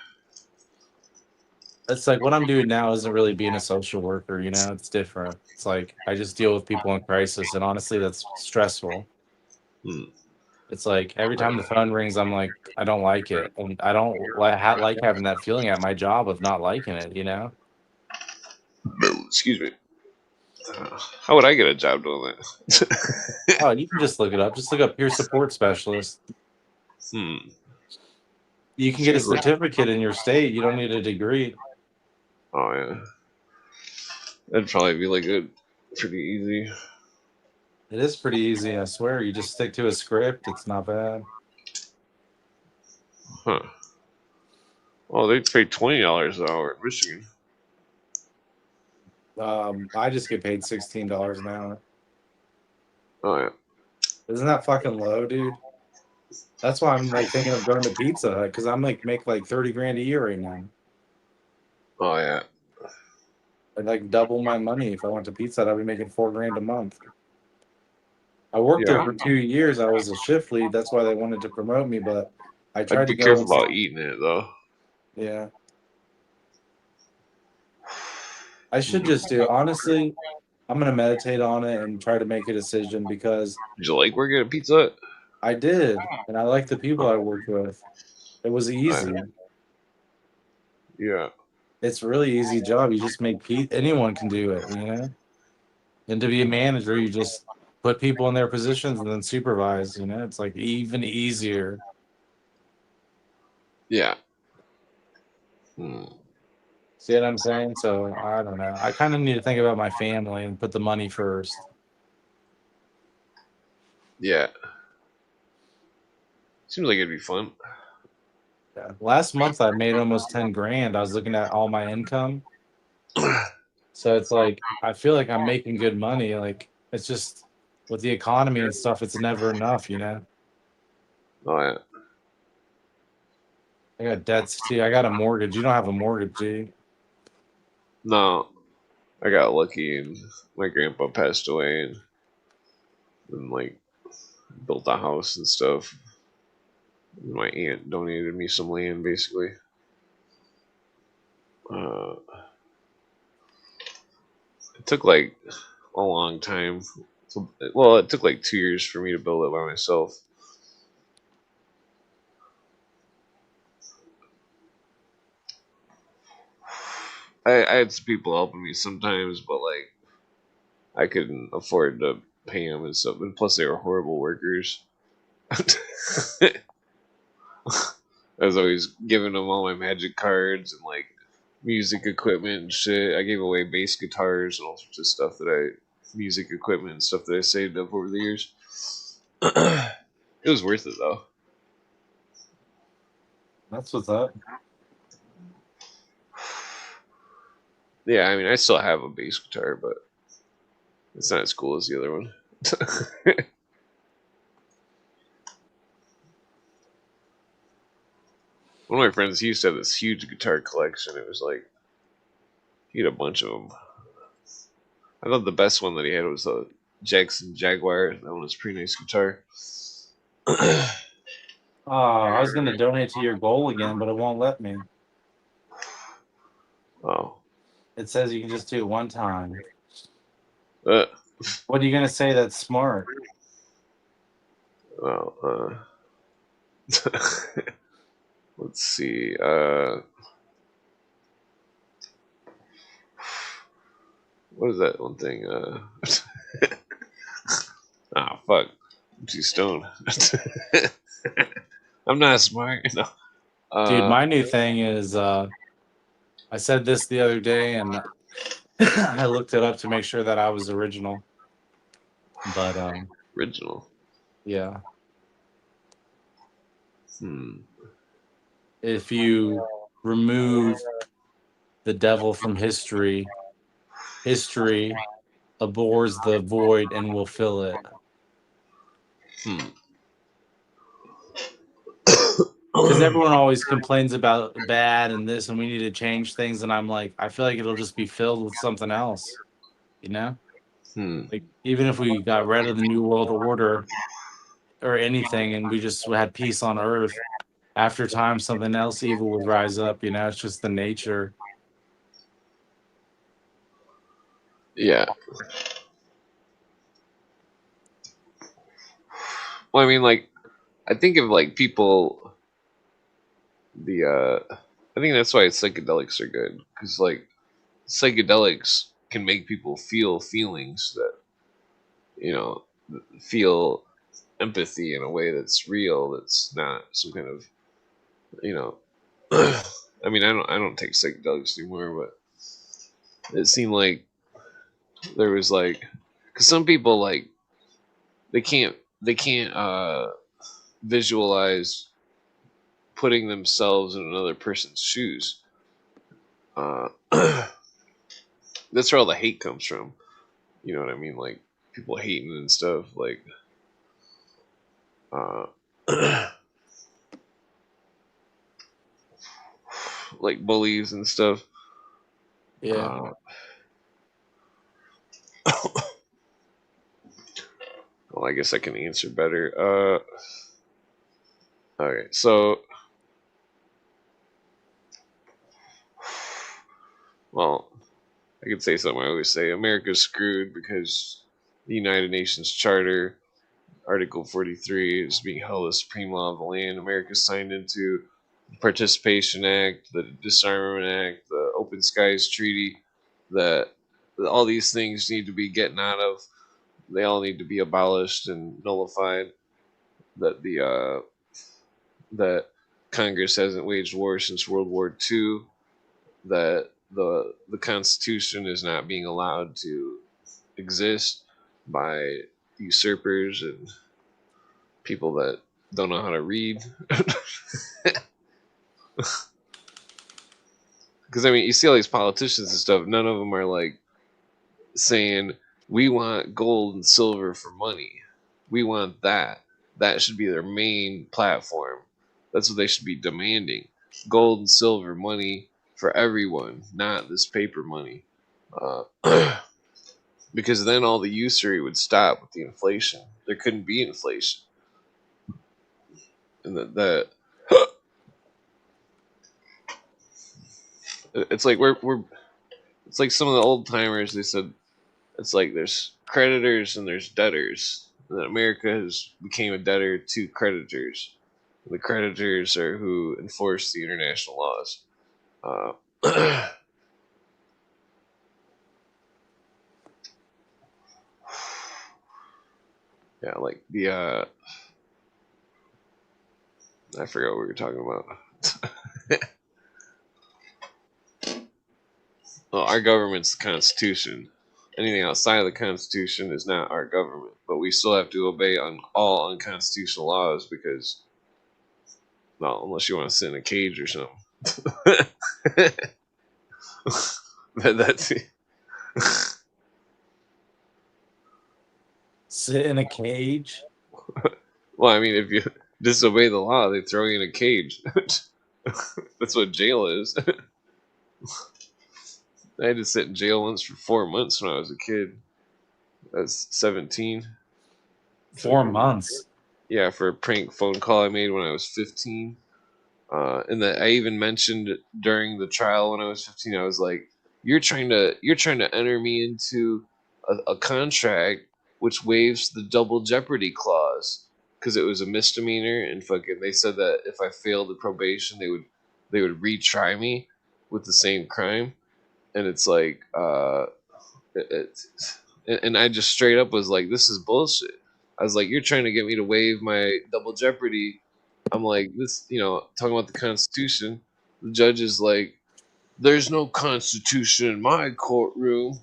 It's like what I'm doing now isn't really being a social worker. You know, it's different. It's like I just deal with people in crisis, and honestly, that's stressful. hmm. It's like every time the phone rings, I'm like, I don't like it, and I don't like having that feeling at my job of not liking it. You know? Excuse me. How would I get a job doing that? Oh, you can just look it up. Just look up peer support specialist. Hmm. You can get a Seems like. certificate in your state. You don't need a degree. Oh yeah, that'd probably be like a pretty easy. It is pretty easy, I swear. You just stick to a script. It's not bad. Huh. Oh, they pay $20 an hour in Michigan. I just get paid $16 an hour. Oh yeah. Isn't that fucking low, dude? That's why I'm like thinking of going to Pizza Hut because I'm like make like 30 grand a year right now. Oh yeah. I'd like double my money if I went to Pizza Hut. I'd be making 4 grand a month. I worked there Yeah. for 2 years. I was a shift lead. That's why they wanted to promote me, but I I'd tried to be go careful and about eating it though. yeah. I should Hmm. just do honestly, I'm gonna meditate on it and try to make a decision because Did you like working at Pizza Hut? I did, and I like the people I worked with. It was Uh, easy. yeah. It's a really easy job. You just make anyone can do it, you know. And to be a manager, you just put people in their positions and then supervise. You know, it's like even easier. Yeah. Hmm. See what I'm saying? So I don't know. I kind of need to think about my family and put the money first. Yeah. Seems like it'd be fun. Yeah. Last month I made almost 10 grand. I was looking at all my income. So it's like I feel like I'm making good money. Like it's just with the economy and stuff, it's never enough, you know. Oh yeah. I got debts too. I got a mortgage. You don't have a mortgage, do you? No, I got lucky and my grandpa passed away and like built a house and stuff. My aunt donated me some land basically. Uh, it took like a long time. So, well, it took like 2 years for me to build it by myself. I had some people helping me sometimes, but like I couldn't afford to pay them and stuff. And plus, they were horrible workers. I was always giving them all my magic cards and like music equipment and shit. I gave away bass guitars and all sorts of stuff music equipment and stuff that I saved up over the years. It was worth it though. That's what's up. Yeah, I mean, I still have a bass guitar, but it's not as cool as the other one. One of my friends, he used to have this huge guitar collection. It was like, he had a bunch of them. I thought the best one that he had was the Jackson Jaguar. That one was a pretty nice guitar. I was gonna donate to your goal again, but it won't let me. Oh. It says you can just do it one time. Uh, What are you gonna say that's smart? well, let's see. What is that one thing? Fuck. I'm too stoned. I'm not smart. No. Dude, my new thing is I said this the other day and I looked it up to make sure that I was original. But Original. yeah. Hmm. If you remove the devil from history, history abhors the void and will fill it. Hmm. Because everyone always complains about bad and this, and we need to change things. And I'm like, I feel like it'll just be filled with something else, you know? Hmm. Like, even if we got rid of the New World Order or anything and we just had peace on Earth, after time, something else evil would rise up, you know? It's just the nature. Yeah. Well, I mean, like, I think of like people. I think that's why psychedelics are good, because like psychedelics can make people feel feelings that, you know, feel empathy in a way that's real. That's not some kind of, you know. I mean, I don't take psychedelics anymore, but it seemed like there was like, because some people like they can't visualize putting themselves in another person's shoes. Uh, that's where all the hate comes from. You know what I mean? Like people hating and stuff. Like, uh, like bullies and stuff. Yeah. Uh, well, I guess I can answer better. Okay, so, well, I could say something I always say. America's screwed because the United Nations Charter, Article 43, is being held as supreme law of the land. America signed into the Participation Act, the Disarmament Act, the Open Skies Treaty, that all these things need to be getting out of. They all need to be abolished and nullified. That that Congress hasn't waged war since World War II. That the Constitution is not being allowed to exist by usurpers and people that don't know how to read. Because I mean, you see all these politicians and stuff. None of them are like saying we want gold and silver for money. We want that. That should be their main platform. That's what they should be demanding. Gold and silver money for everyone, not this paper money. Because then all the usury would stop with the inflation. There couldn't be inflation, and that it's like we're it's like some of the old timers. They said it's like there's creditors and there's debtors. And that America has became a debtor to creditors. The creditors are who enforce the international laws. Uh, yeah, like the I forgot what we were talking about. Well, our government's the Constitution. Anything outside of the Constitution is not our government, but we still have to obey on all unconstitutional laws because Well, unless you want to sit in a cage or something. But that's Sit in a cage. well. I mean, if you disobey the law, they throw you in a cage. That's what jail is. I had to sit in jail once for 4 months when I was a kid. I was 17. 4 months. Yeah, for a prank phone call I made when I was 15. And that I even mentioned during the trial when I was 15. I was like, "You're trying to enter me into a contract which waives the double jeopardy clause because it was a misdemeanor and fucking they said that if I failed the probation they would retry me with the same crime." And it's like and I just straight up was like, "This is bullshit." I was like, "You're trying to get me to waive my double jeopardy." I'm like, "This, talking about the Constitution." The judge is like, "There's no Constitution in my courtroom,"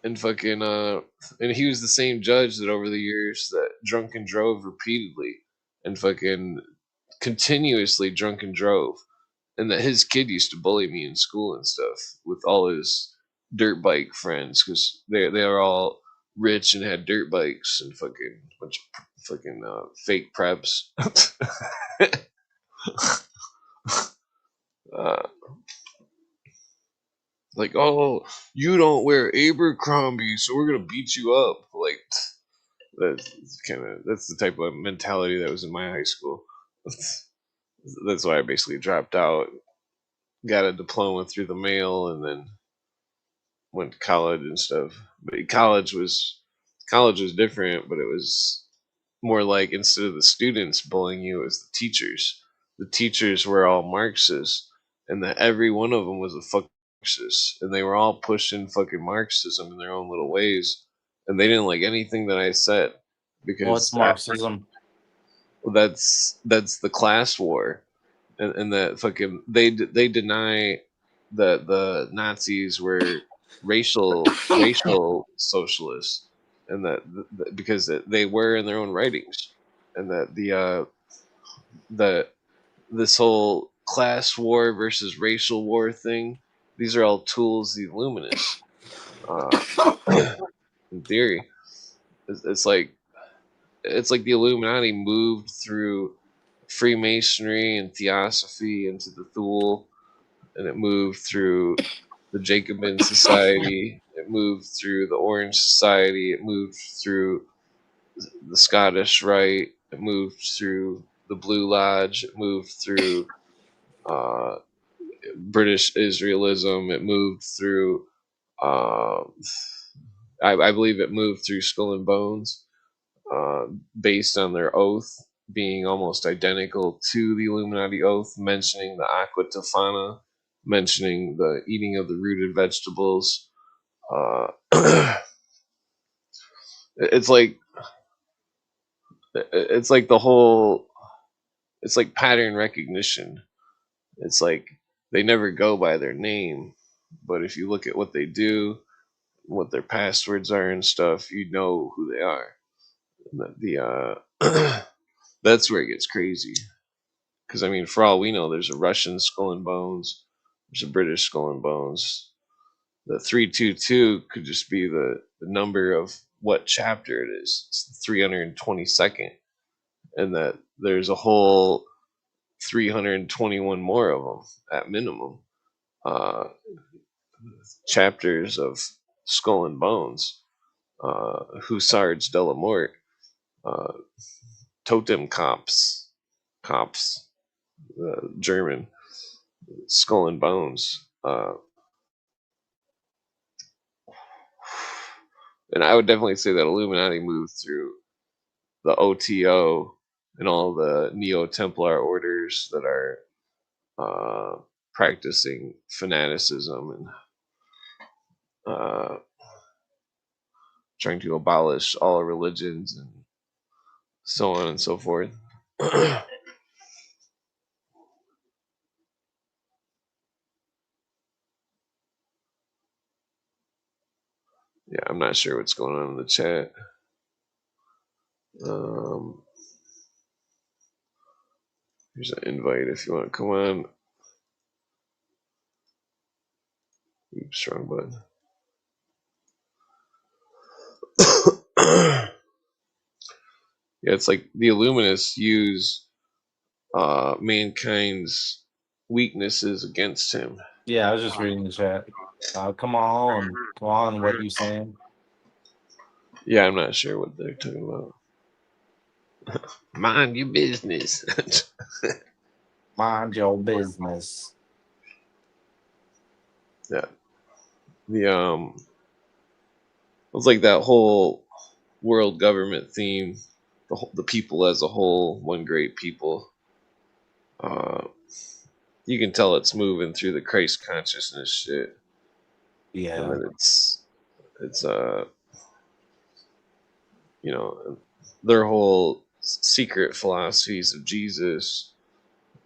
and fucking and he was the same judge that over the years that drunk and drove repeatedly, and fucking continuously drunk and drove, and that his kid used to bully me in school and stuff with all his dirt bike friends because they are all rich and had dirt bikes and fucking bunch of fucking fake preps. uh, like, "Oh, you don't wear Abercrombie, so we're gonna beat you up." Like, that's the type of mentality that was in my high school. That's why I basically dropped out, got a diploma through the mail, and then went to college and stuff. But college was different, but it was more like instead of the students bullying you, it was the teachers. The teachers were all Marxists, and that every one of them was a fucking Marxist, and they were all pushing fucking Marxism in their own little ways, and they didn't like anything that I said What's because Marxism? that's the class war, and that fucking they deny that the Nazis were racial socialists, and that because they were in their own writings, and that the this whole class war versus racial war thing, these are all tools of the Illuminists. Uh, in theory, it's like the Illuminati moved through Freemasonry and Theosophy into the Thule, and it moved through the Jacobin Society, it moved through the Orange Society, it moved through the Scottish Rite, it moved through the Blue Lodge, it moved through uh, British Israelism, it moved through, uh, I believe it moved through Skull and Bones, based on their oath being almost identical to the Illuminati oath, mentioning the Aqua Tofana, mentioning the eating of the rooted vegetables. Uh, it's like it's like the whole it's like pattern recognition. It's like they never go by their name, but if you look at what they do, what their passwords are and stuff, you know who they are. That's where it gets crazy. Because I mean, for all we know, there's a Russian Skull and Bones, there's a British Skull and Bones. The 322 could just be the number of what chapter it is. It's the 322nd, and that there's a whole 321 more of them at minimum. Uh, Chapters of Skull and Bones, Hussards de la Mort, uh, Totem Cops, German, Skull and Bones. And I would definitely say that Illuminati moved through the OTO and all the Neo Templar orders that are uh, practicing fanaticism and uh, trying to abolish all religions and so on and so forth. Yeah, I'm not sure what's going on in the chat. Um, Here's an invite if you want to come on. Oops, wrong button. Yeah, it's like the Illuminists use mankind's weaknesses against him. Yeah, I was just reading the chat. Come on, what you saying? Yeah, I'm not sure what they're talking about. Mind your business. Mind your business. Yeah. It's like that whole world government theme, the people as a whole, one great people. You can tell it's moving through the Christ consciousness shit, and Yeah. then it's their whole secret philosophies of Jesus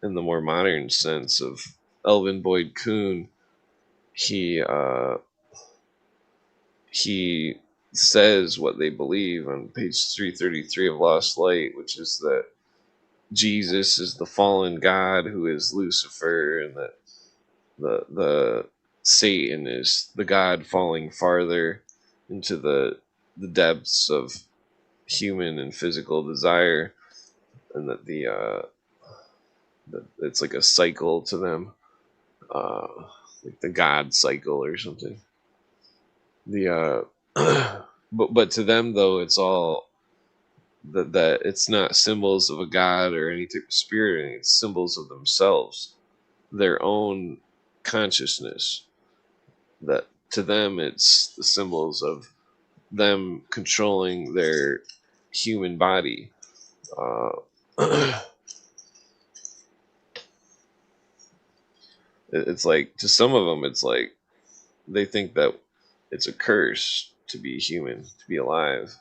in the more modern sense of Elvin Boyd Kuhn. He says what they believe on page 333 of Lost Light, which is that Jesus is the fallen God who is Lucifer, and that the Satan is the God falling farther into the depths of human and physical desire, and that it's like a cycle to them, like the God cycle or something. But to them though, it's all that it's not symbols of a god or any type of spirit. It's symbols of themselves, their own consciousness. That to them, it's the symbols of them controlling their human body. It's like to some of them, it's like they think that it's a curse to be human, to be alive.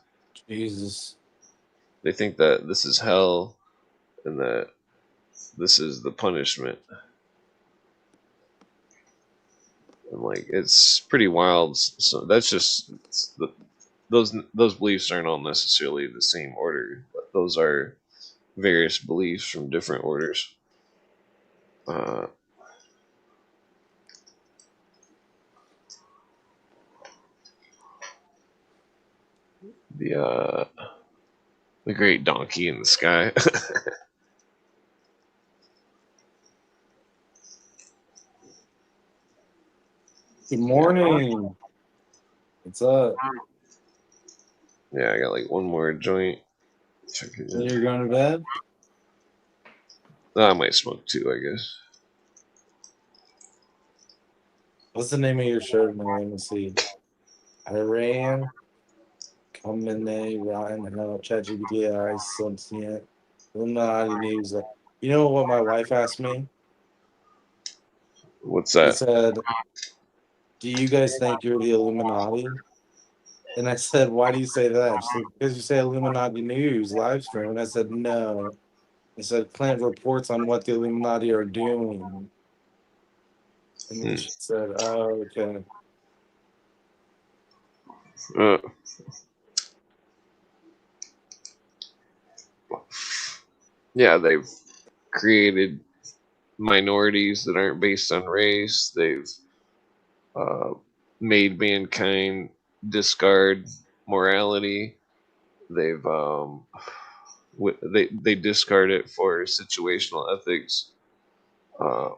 Jesus. They think that this is hell and that this is the punishment. And like it's pretty wild. So that's just those beliefs aren't all necessarily the same order, but those are various beliefs from different orders. Uh, the the great donkey in the sky. Good morning. What's up? Yeah, I got like one more joint. Check it So in. you're going to bed? I might smoke two, I guess. What's the name of your shirt, man? Let me see. Iran, Khamenei, Rotten Hell, ChatGPT AI, sentient, illuminati news. You know what my wife asked me? What's She that? said, "Do you guys think you're the Illuminati?" And I said, "Why do you say that?" She said, "Because you say Illuminati News live stream." And I said, "No." I said, "Plant reports on what the Illuminati are doing." And Hmm. she said, "Oh, okay." Uh, yeah, they've created minorities that aren't based on race. They've uh, made mankind discard morality. They've they discard it for situational ethics. Uh,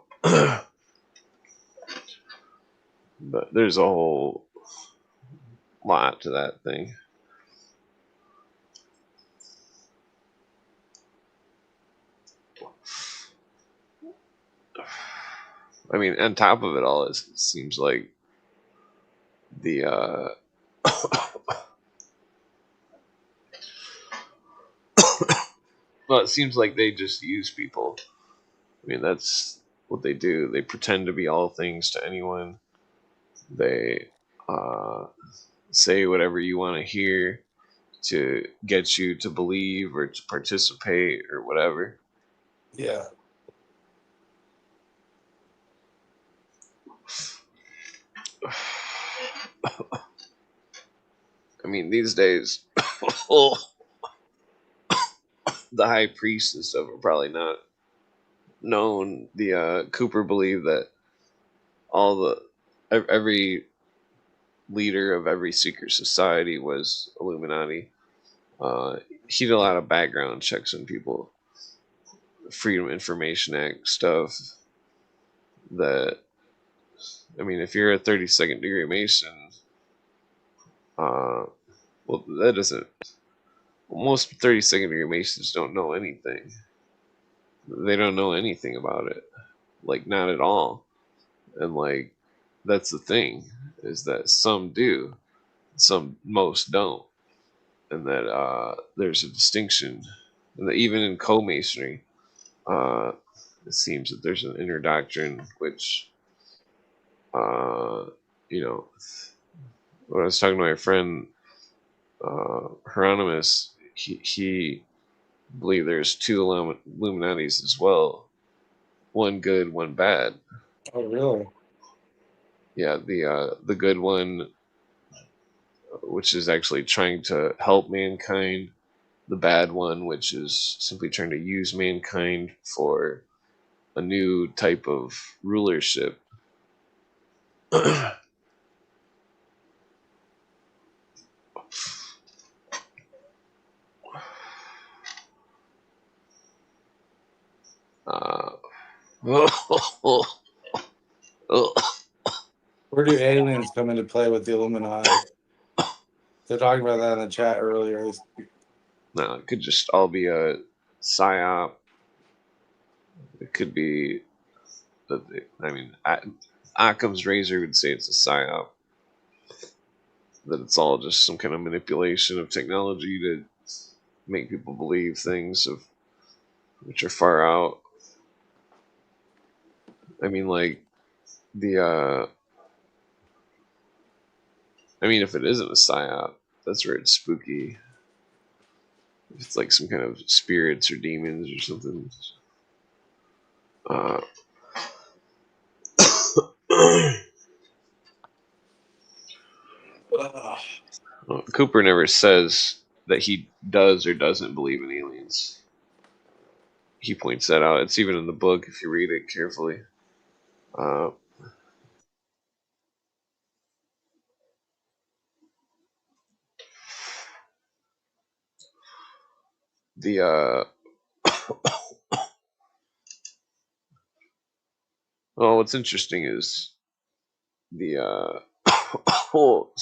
but there's a whole lot to that thing. I mean, on top of it all, it seems like the well, it seems like they just use people. I mean, that's what they do. They pretend to be all things to anyone. They uh, say whatever you want to hear to get you to believe or to participate or whatever. Yeah. I mean, these days, the high priest and stuff are probably not known. The Cooper believed that every leader of every secret society was Illuminati. He did a lot of background checks on people, Freedom Information Act stuff. That I mean, if you're a 32nd degree Mason, well, that doesn't. Most 32nd degree Masons don't know anything. They don't know anything about it, like not at all. And like that's the thing, is that some do, most don't, and that there's a distinction, and that even in co-masonry, uh, it seems that there's an inner doctrine which, uh, you know, when I was talking to my friend Hieronymus, he believed there's two Illuminatis as well, one good, one bad. Oh, really? Yeah, the good one, which is actually trying to help mankind, the bad one, which is simply trying to use mankind for a new type of rulership. uh, Where do aliens come into play with the Illuminati? They're talking about that in the chat earlier. no, it could just all be a psyop. It could be, I mean, Occam's razor would say it's a psyop. That it's all just some kind of manipulation of technology to make people believe things of which are far out. I mean, like the I mean, if it isn't a psyop, that's where it's spooky. If it's like some kind of spirits or demons or something. Uh, Cooper never says that he does or doesn't believe in aliens. He points that out. It's even in the book if you read it carefully. Uh, the well, what's interesting is the whole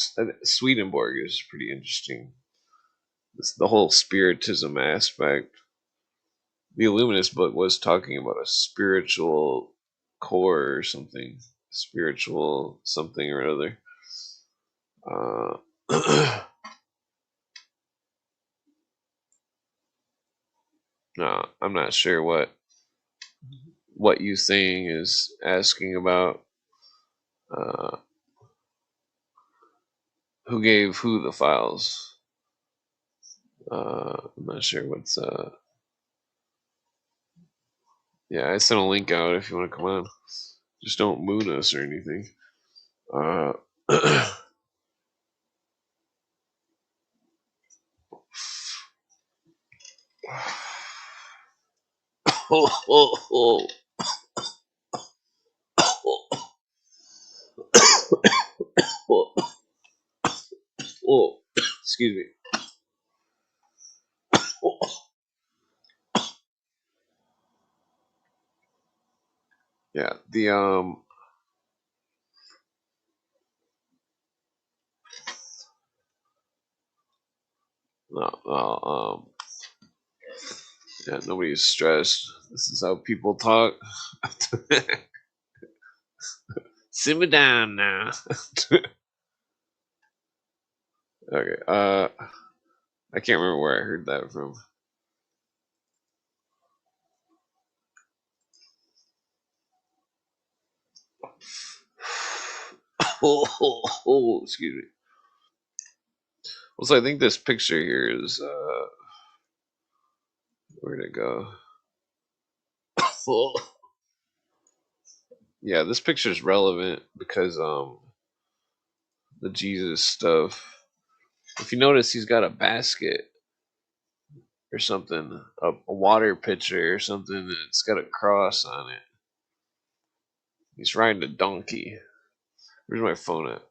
Swedenborg is pretty interesting. The whole spiritism aspect. The Illuminist book was talking about a spiritual core or something, spiritual something or other. No, I'm not sure what you saying is asking about. Uh, who gave who the files? I'm not sure what's. Yeah, I sent a link out if you want to come on. Just don't moon us or anything. Uh, oh, oh, oh, oh, oh, excuse me. Oh, yeah, no, yeah, nobody's stressed. This is how people talk. Simmer down now. Okay, I can't remember where I heard that from. Oh, excuse me. Well, so I think this picture here is where'd it go? Yeah, this picture is relevant because the Jesus stuff. If you notice, he's got a basket or something, a water pitcher or something, and it's got a cross on it. He's riding a donkey. Where's my phone at?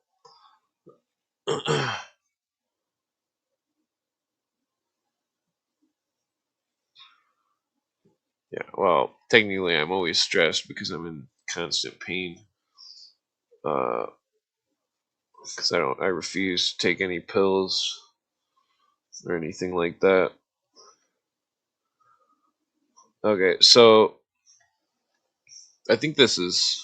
Yeah, well, technically I'm always stressed because I'm in constant pain. Because I refuse to take any pills or anything like that. Okay, so I think this is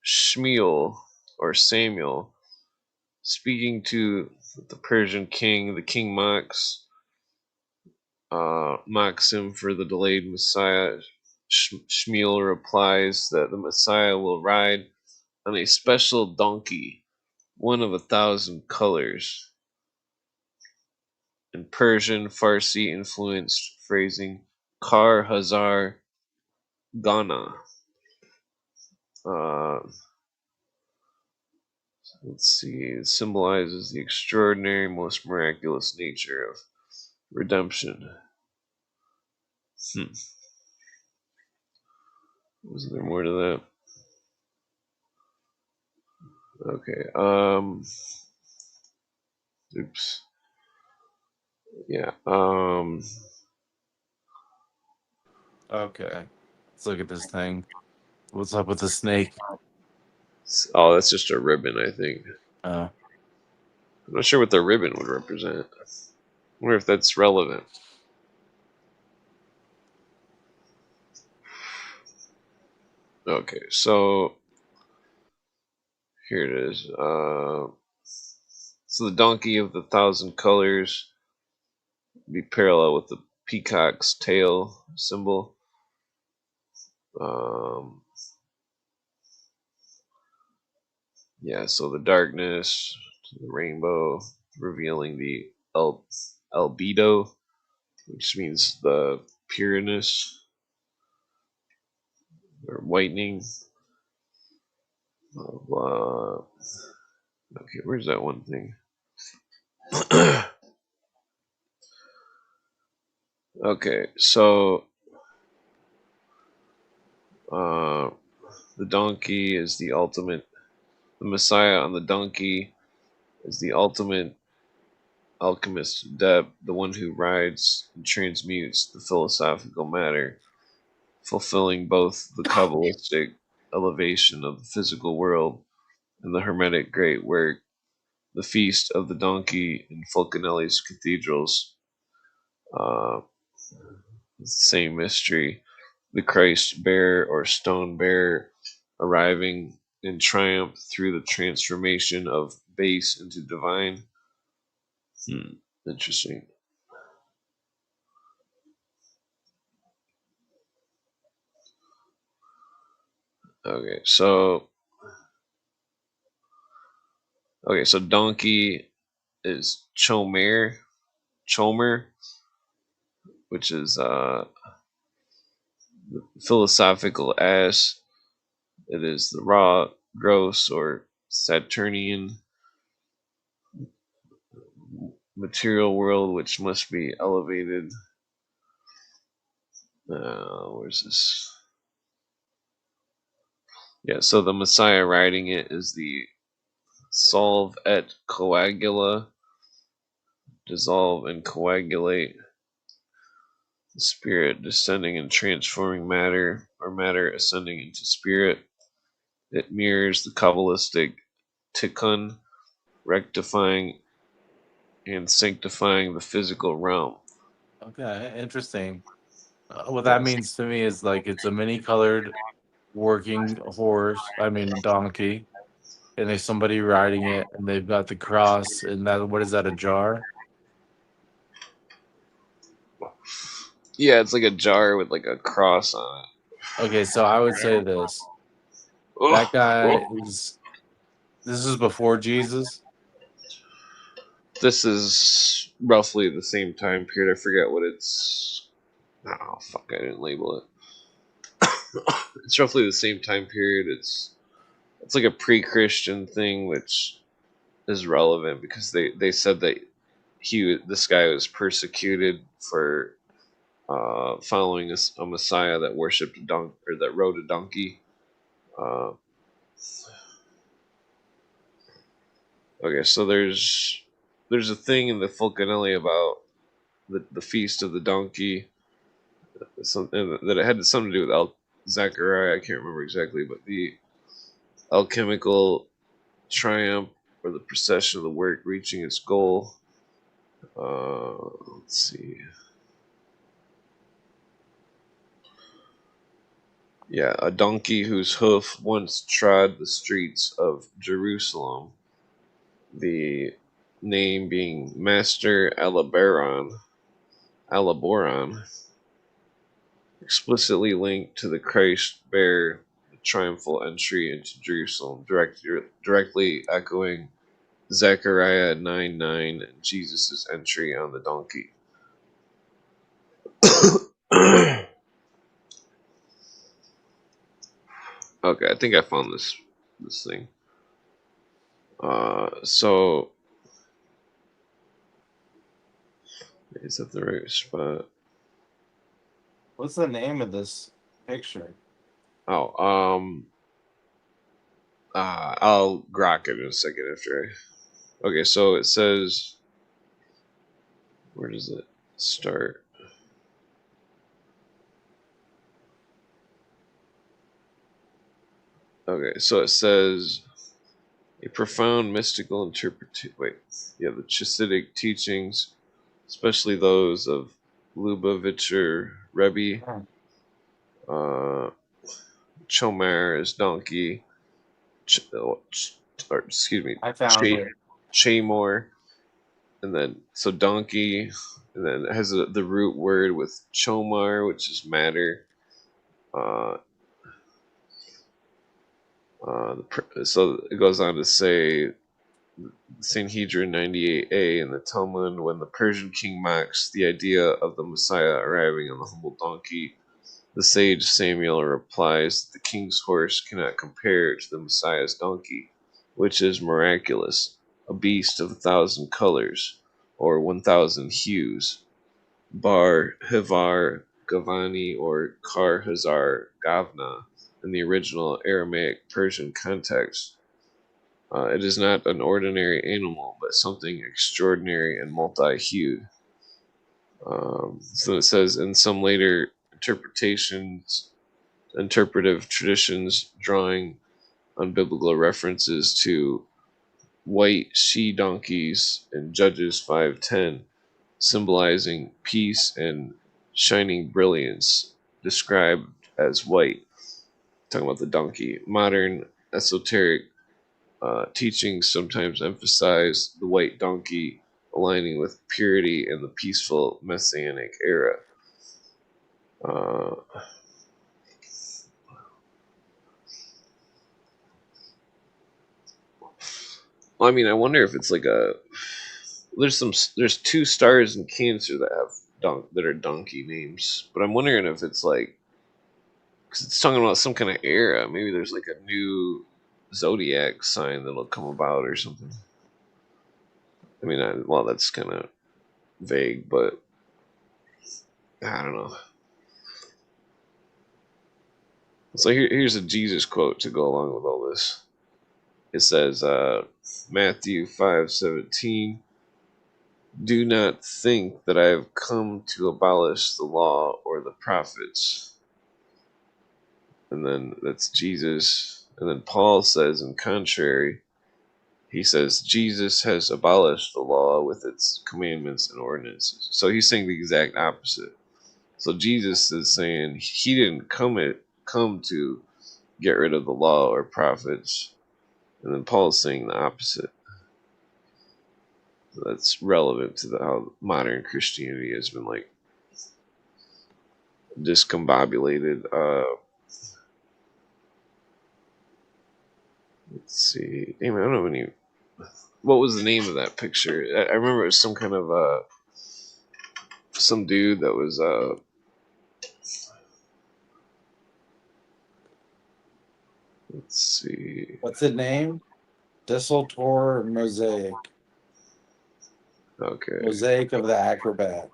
Shmuel or Samuel speaking to the Persian king. The king mocks him for the delayed Messiah. Shmuel replies that the Messiah will ride on a special donkey, one of 1,000 colors. In Persian, Farsi influenced phrasing, Kar Hazar Ghana. Uh, let's see, it symbolizes the extraordinary, most miraculous nature of redemption. Was there more to that? Okay. Oops. Yeah. Okay. Let's look at this thing. What's up with the snake? Oh, that's just a ribbon, I think. Oh. I'm not sure what the ribbon would represent. I wonder if that's relevant. Okay, so here it is. So the donkey of the 1,000 colors be parallel with the peacock's tail symbol. Um, yeah, so the darkness, the rainbow, revealing the albedo, which means the pureness or whitening of. Okay, where's that one thing? Okay, so the donkey is the ultimate. The Messiah on the donkey is the ultimate alchemist Deb, the one who rides and transmutes the philosophical matter, fulfilling both the Kabbalistic elevation of the physical world and the Hermetic great work, the Feast of the Donkey in Fulcanelli's cathedrals. Uh, the same mystery. The Christ bearer or stone bearer arriving in triumph through the transformation of base into divine. Interesting. Okay, so donkey is chomer, which is philosophical ass. It is the raw, gross, or Saturnian material world which must be elevated. Where's this? Yeah, so the Messiah riding it is the solve et coagula, dissolve and coagulate, the spirit descending and transforming matter, or matter ascending into spirit. It mirrors the Kabbalistic tikkun, rectifying and sanctifying the physical realm. Okay, interesting. What that Yes. means to me is like it's a mini colored working horse, I mean donkey, and there's somebody riding it and they've got the cross and that what is that, a jar? Yeah, it's like a jar with like a cross on Okay, so I would say this. it. That Oh, guy is this is before Jesus. this is roughly the same time period. I forget what it's. Oh fuck! I didn't label it. It's roughly the same time period. It's like a pre-Christian thing, which is relevant because they said that this guy was persecuted for following a Messiah that worshipped a donkey or that rode a donkey. Okay, so there's a thing in the Fulcanelli about the feast of the donkey, and that it had something to do with Zechariah. I can't remember exactly, but the alchemical triumph or the procession of the work reaching its goal. Let's see. Yeah, a donkey whose hoof once trod the streets of Jerusalem. The name being Master Alaboron, explicitly linked to the Christ bear triumphal entry into Jerusalem, directly echoing Zechariah 9:9 and Jesus' entry on the donkey. Okay, I think I found this thing. So is that the right spot? What's the name of this picture? Oh, I'll grok it in a second after I. Okay, so it says, where does it start? Okay, so it says a profound mystical interpretation. Wait, yeah, the Chassidic teachings, especially those of Lubavitcher Rebbe, uh, Chomer is donkey, or excuse me, I found it. Chamor, and then so donkey, and then it has the root word with chomar, which is matter. Uh, so it goes on to say Sanhedrin 98a in the Talmud, when the Persian king mocks the idea of the Messiah arriving on the humble donkey, the sage Samuel replies that the king's horse cannot compare to the Messiah's donkey, which is miraculous, a beast of 1,000 colors, or 1,000 hues. Bar Hivar Gavani or Kar Hazar Gavna in the original Aramaic Persian context. It is not an ordinary animal, but something extraordinary and multi-hued. So it says in some later interpretive traditions, drawing on biblical references to white she donkeys in Judges 5:10, symbolizing peace and shining brilliance, described as white. Talking about the donkey. Modern esoteric teachings sometimes emphasize the white donkey aligning with purity in the peaceful messianic era. Well, I mean, I wonder if it's like a there's 2 stars in Cancer that have that are donkey names, but I'm wondering if it's like because it's talking about some kind of era. Maybe there's like a new zodiac sign that'll come about or something. I mean, well, that's kind of vague, but I don't know. So here's a Jesus quote to go along with all this. It says, Matthew 5:17. Do not think that I have come to abolish the law or the prophets. And then that's Jesus. And then Paul says, in contrary, he says, Jesus has abolished the law with its commandments and ordinances. So he's saying the exact opposite. So Jesus is saying he didn't come to get rid of the law or prophets. And then Paul's saying the opposite. So that's relevant to how modern Christianity has been like discombobulated. Let's see. Damn, I don't have any. What was the name of that picture? I remember it was some kind of some dude that was let's see. What's the name? Disseltor Mosaic. Okay. Mosaic of the Acrobat.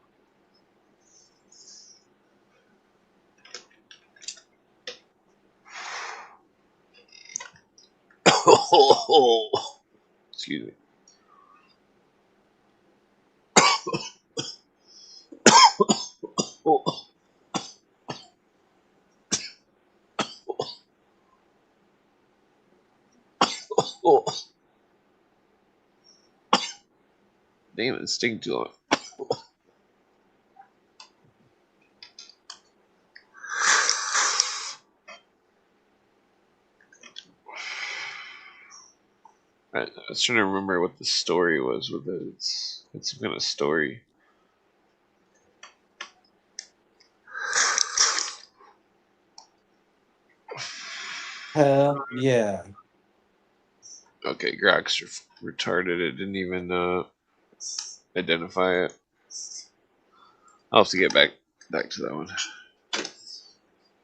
Oh, excuse me. Oh, oh. Damn it, sting too long. I was trying to remember what the story was with it. It's some kind of story. Hell yeah. Okay, Grok's retarded. It didn't even identify it. I'll have to get back to that one.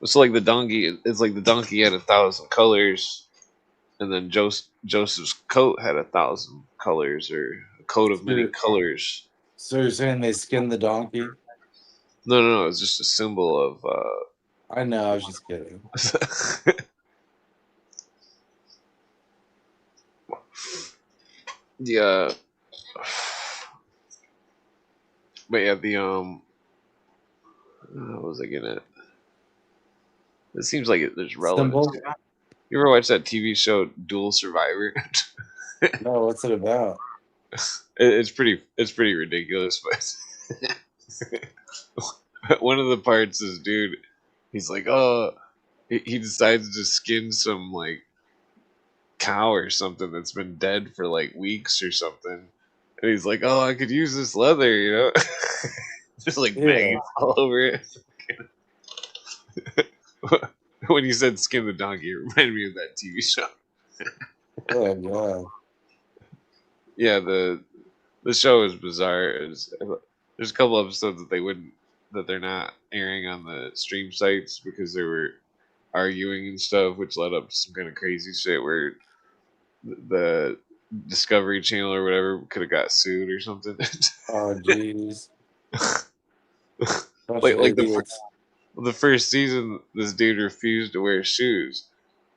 It's like the donkey. It's like the donkey had 1,000 colors, and then Joseph's coat had 1,000 colors, or a coat of many colors. So you're saying they skinned the donkey? No. It's just a symbol of. I know, I was just kidding. the but yeah, what was I getting at? It seems like there's relevance. Symbol? You ever watch that TV show Dual Survivor? No, what's it about? It's pretty ridiculous, but one of the parts is dude, he's like, oh, he decides to skin some like cow or something that's been dead for like weeks or something, and he's like, oh, I could use this leather, just like Yeah. maggots all over it. When you said skin the donkey, it reminded me of that TV show. Oh, God. Yeah, the show is bizarre. There's a couple episodes that they're not airing on the stream sites because they were arguing and stuff, which led up to some kind of crazy shit where the Discovery Channel or whatever could have got sued or something. Oh, jeez. Bunch of like idiots. the first season, this dude refused to wear shoes,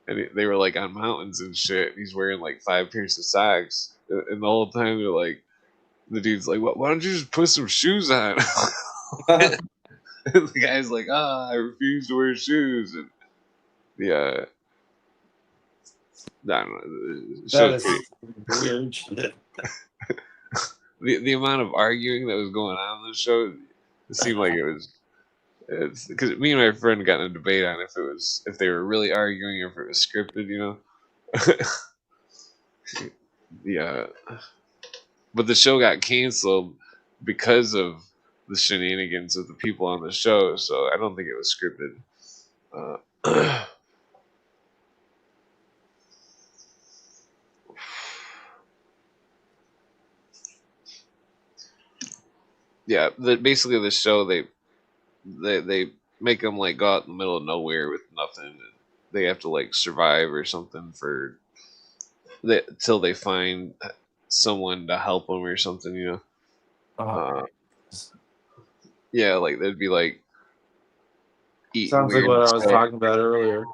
and they were like on mountains and shit. And he's wearing like 5 pairs of socks, and the whole time they're like, the dude's like, why don't you just put some shoes on? The guy's like, I refuse to wear shoes, and yeah, I don't know. The That show's is weird shit. the amount of arguing that was going on in the show, it seemed like it's because me and my friend got in a debate on if they were really arguing or if it was scripted. Yeah, but the show got canceled because of the shenanigans of the people on the show, so I don't think it was scripted. Yeah, basically the show they make them like go out in the middle of nowhere with nothing. And they have to like survive or something till they find someone to help them or something. Uh, Yeah, like they'd be like eating sounds like weird what I was stuff. talking about earlier.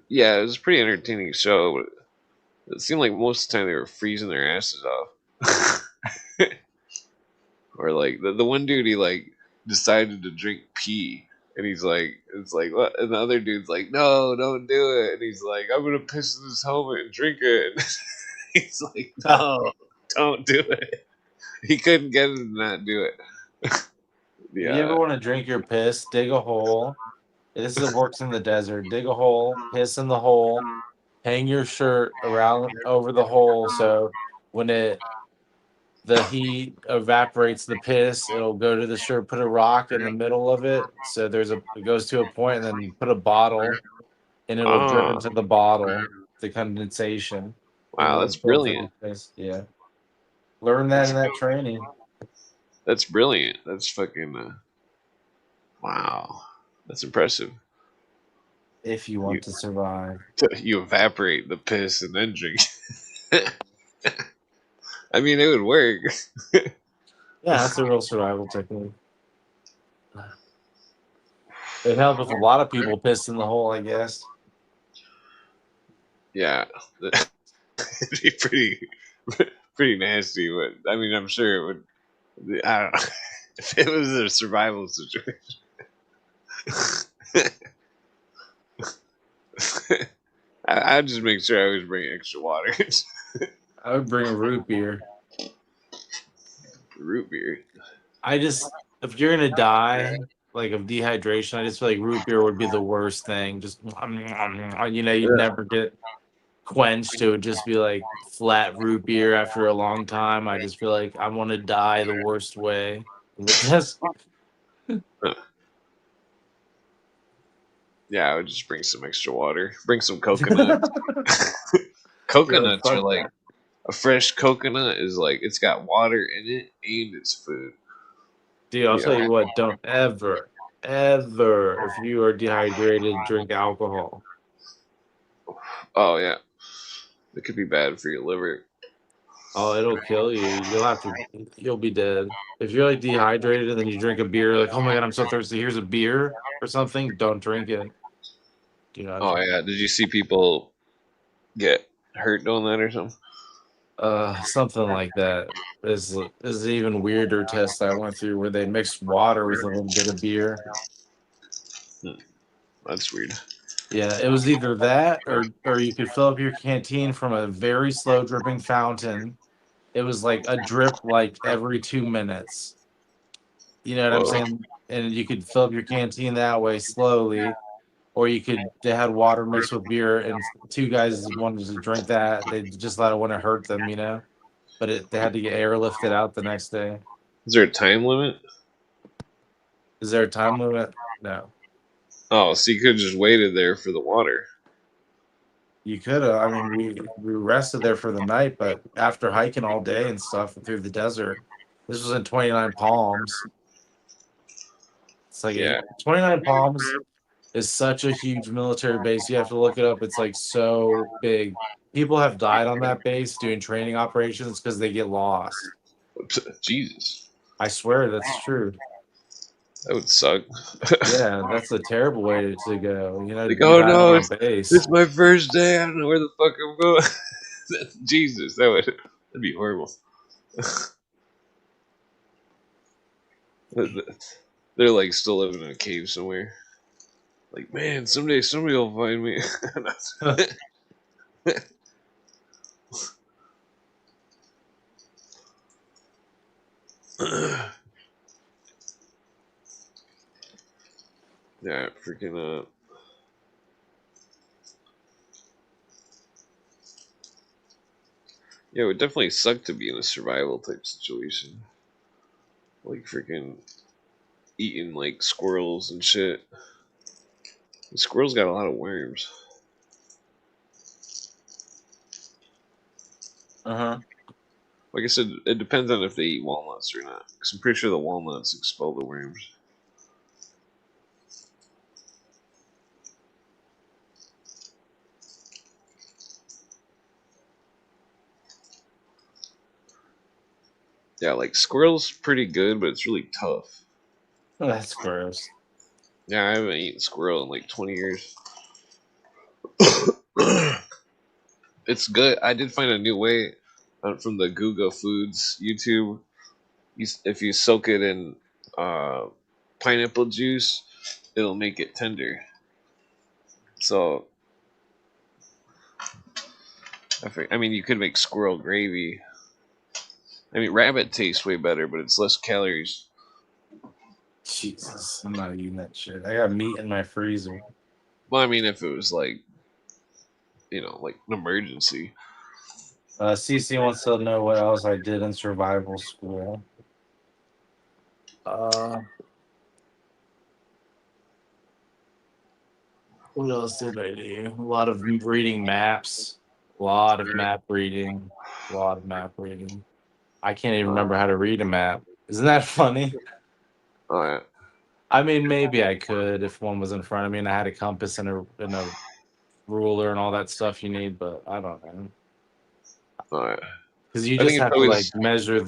Yeah, it was a pretty entertaining show, but it seemed like most of the time they were freezing their asses off. Or like the one dude, he like decided to drink pee, and he's like, it's like what? And the other dude's like, no, don't do it. And he's like, I'm gonna piss in this helmet and drink it. And he's like, no, don't do it. He couldn't get him to not do it. If you Yeah. ever want to drink your piss, dig a hole. This is works in the desert. Dig a hole, piss in the hole, hang your shirt around over the hole so when the heat evaporates the piss, it'll go to the shirt, put a rock in the middle of it. So it goes to a point, and then put a bottle and it'll drip Oh, into the bottle, the condensation. And wow, it'll that's filter brilliant. the piss. Yeah. Learn that in that training. That's brilliant. That's fucking wow. That's impressive. If you want to survive. You evaporate the piss and then drink. I mean, it would work. Yeah, that's a real survival technique. It helped if a lot of people pissed in the hole, I guess. Yeah, it'd be pretty nasty. But I mean, I'm sure it would. I don't know. If it was a survival situation. I'd just make sure I always bring extra water. I would bring a root beer. Root beer. I just, if you're gonna die like of dehydration, I just feel like root beer would be the worst thing. Just you'd Yeah. never get quenched. It would just be like flat root beer after a long time. I just feel like I want to die the worst way. Just Yeah, I would just bring some extra water. Bring some coconut. yo, Coconuts are fuck like that. a fresh coconut is like it's got water in it and it's food. Dude, I'll You tell know. you what, don't ever, ever, if you are dehydrated, drink alcohol. Oh yeah, it could be bad for your liver. Oh, it'll kill you. You'll be dead. If you're like dehydrated and then you drink a beer, like, oh my God, I'm so thirsty. Here's a beer or something. Don't drink it. Do not Oh drink. yeah, did you see people get hurt doing that or something? Something like that is an even weirder test I went through where they mixed water with a little bit of beer. Hmm, that's weird. Yeah, it was either that or you could fill up your canteen from a very slow dripping fountain. It was like a drip like every 2 minutes. You know what I'm Whoa. saying? And you could fill up your canteen that way slowly, or you could. They had water mixed with beer, and two guys wanted to drink that. They just let it when it hurt them, But they had to get airlifted out the next day. Is there a time limit? Is there a time limit? No. Oh, so you could have just waited there for the water. You could have. I mean, we rested there for the night, but after hiking all day and stuff through the desert, this was in 29 Palms. It's like Yeah. 29 Palms is such a huge military base. You have to look it up. It's like so big. People have died on that base doing training operations because they get lost. Jesus, I swear that's true. that would suck. Yeah, that's a terrible way to go. Like, You oh die no, on a it's base. my first day. I don't know where the fuck I'm going. Jesus, that'd be horrible. They're like still living in a cave somewhere. Like, man, someday somebody will find me. Yeah, freaking yeah, it would definitely suck to be in a survival type situation. Like freaking eating like squirrels and shit. The squirrels got a lot of worms. Uh-huh. Like I said, it depends on if they eat walnuts or not. Because I'm pretty sure the walnuts expel the worms. Yeah, like squirrels pretty good, but it's really tough. That's gross. Yeah, I haven't eaten squirrel in like 20 years. It's good. I did find a new way from the Guga Foods YouTube. If you soak it in uh, pineapple juice, it'll make it tender. So, I mean, you could make squirrel gravy. I mean, rabbit tastes way better, but it's less calories. Jesus, I'm not eating that shit. I got meat in my freezer. Well, I mean, if it was like, like an emergency. CC wants to know what else I did in survival school. Uh, what else did I do? A lot of reading maps. A lot of map reading. A lot of map reading. I can't even Uh, remember how to read a map. Isn't that funny? uh, I mean, maybe I could if one was in front of me and I had a compass and a ruler and all that stuff you need, but I don't know. uh, Because you I just think it's have to like always measure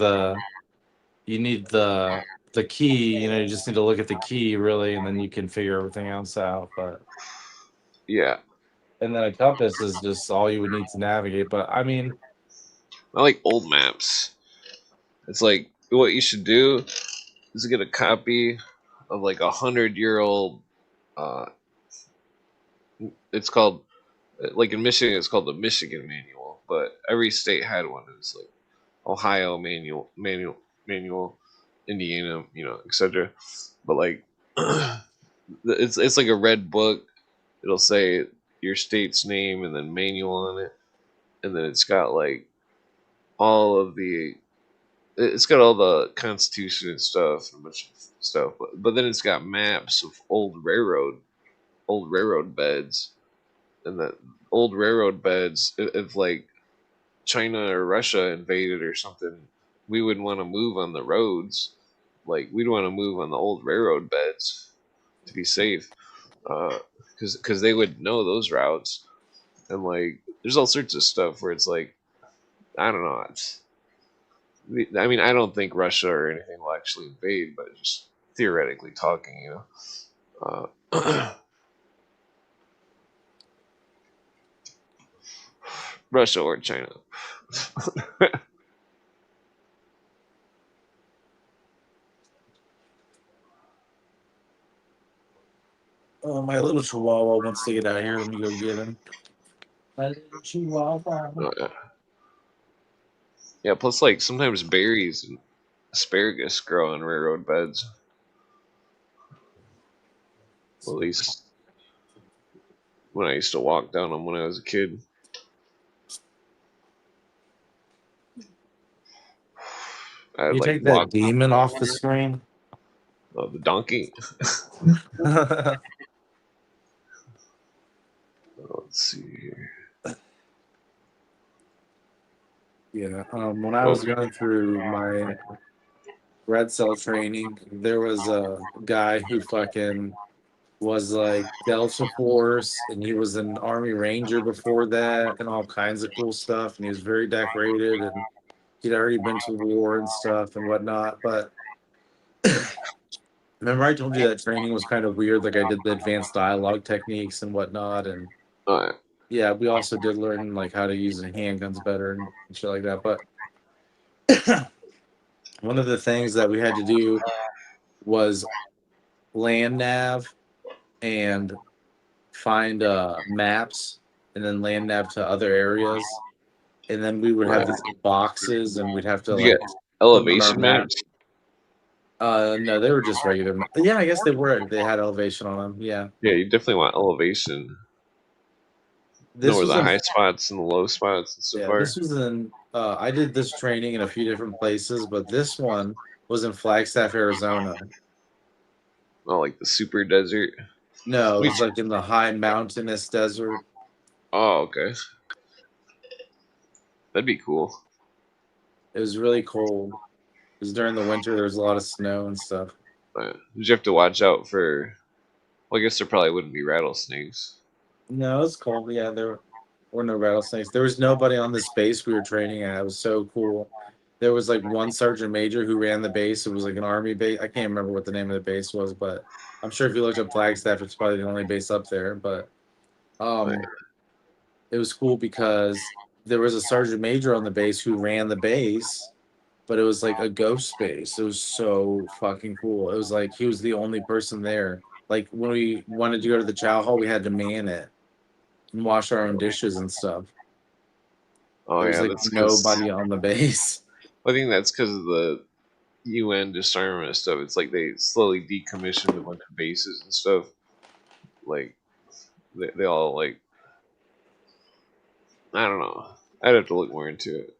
you need the key, you just need to look at the key really, and then you can figure everything else out. But yeah. and then a compass is just all you would need to navigate. But I mean, I like old maps. It's like what you should do is get a copy of like 100-year-old. Uh, it's called like in Michigan, it's called the Michigan Manual, but every state had one. It's like Ohio manual, Indiana, etc. But like, it's like a red book. It'll say your state's name and then manual on it, and then it's got like all of the it's got all the constitution and stuff and a bunch of stuff, but then it's got maps of old railroad beds, and the old railroad beds, if like China or Russia invaded or something, we would want to move on the roads. Like we'd want to move on the old railroad beds to be safe, because they would know those routes. And like, there's all sorts of stuff where it's like, I don't know. I mean, I don't think Russia or anything will actually invade, but just theoretically talking, Russia or China. oh, my little chihuahua wants to get out of here. Let me go get him. My little chihuahua. Yeah. Yeah, plus like sometimes berries and asparagus grow on railroad beds. Well, at least when I used to walk down them when I was a kid. I had You like take that walk demon off the screen. the donkey. Let's see here. Yeah. When I Oh, was going through my red cell training, there was a guy who fucking was like Delta Force, and he was an Army Ranger before that, and all kinds of cool stuff. And he was very decorated, and he'd already been to war and stuff and whatnot. But remember, I told you that training was kind of weird. Like I did the advanced dialogue techniques and whatnot, and oh, yeah, we also did learn like how to use the handguns better and shit like that. But one of the things that we had to do was land nav and find maps, and then land nav to other areas, and then we would have right. these boxes, and we'd have to Did you like get put on our elevation map. maps? No, they were just regular. Yeah, I guess they were. They had elevation on them. Yeah, Yeah, you definitely want elevation. Know this where was the in. high spots and the low spots and stuff Yeah, are. this was in. I did this training in a few different places, but this one was in Flagstaff, Arizona. Oh, like the super desert. No, it Me was too. like in the high mountainous desert. Oh, okay. That'd be cool. It was really cold. It was during the winter. There was a lot of snow and stuff. Did you have to watch out for? Well, I guess there probably wouldn't be rattlesnakes. No, it was cold. Yeah, there were no rattlesnakes. There was nobody on this base we were training at. It was so cool. There was like one sergeant major who ran the base. It was like an army base. I can't remember what the name of the base was, but I'm sure if you looked up Flagstaff, it's probably the only base up there. But Right. um, it was cool because there was a sergeant major on the base who ran the base, but it was like a ghost base. It was so fucking cool. It was like he was the only person there. Like when we wanted to go to the chow hall, we had to man it and wash our own dishes and stuff. Oh There was yeah, like that's because nobody on the base. I think that's because of the UN disarmament stuff. It's like they slowly decommissioned a bunch of bases and stuff. Like they all like, I don't know. I'd have to look more into it.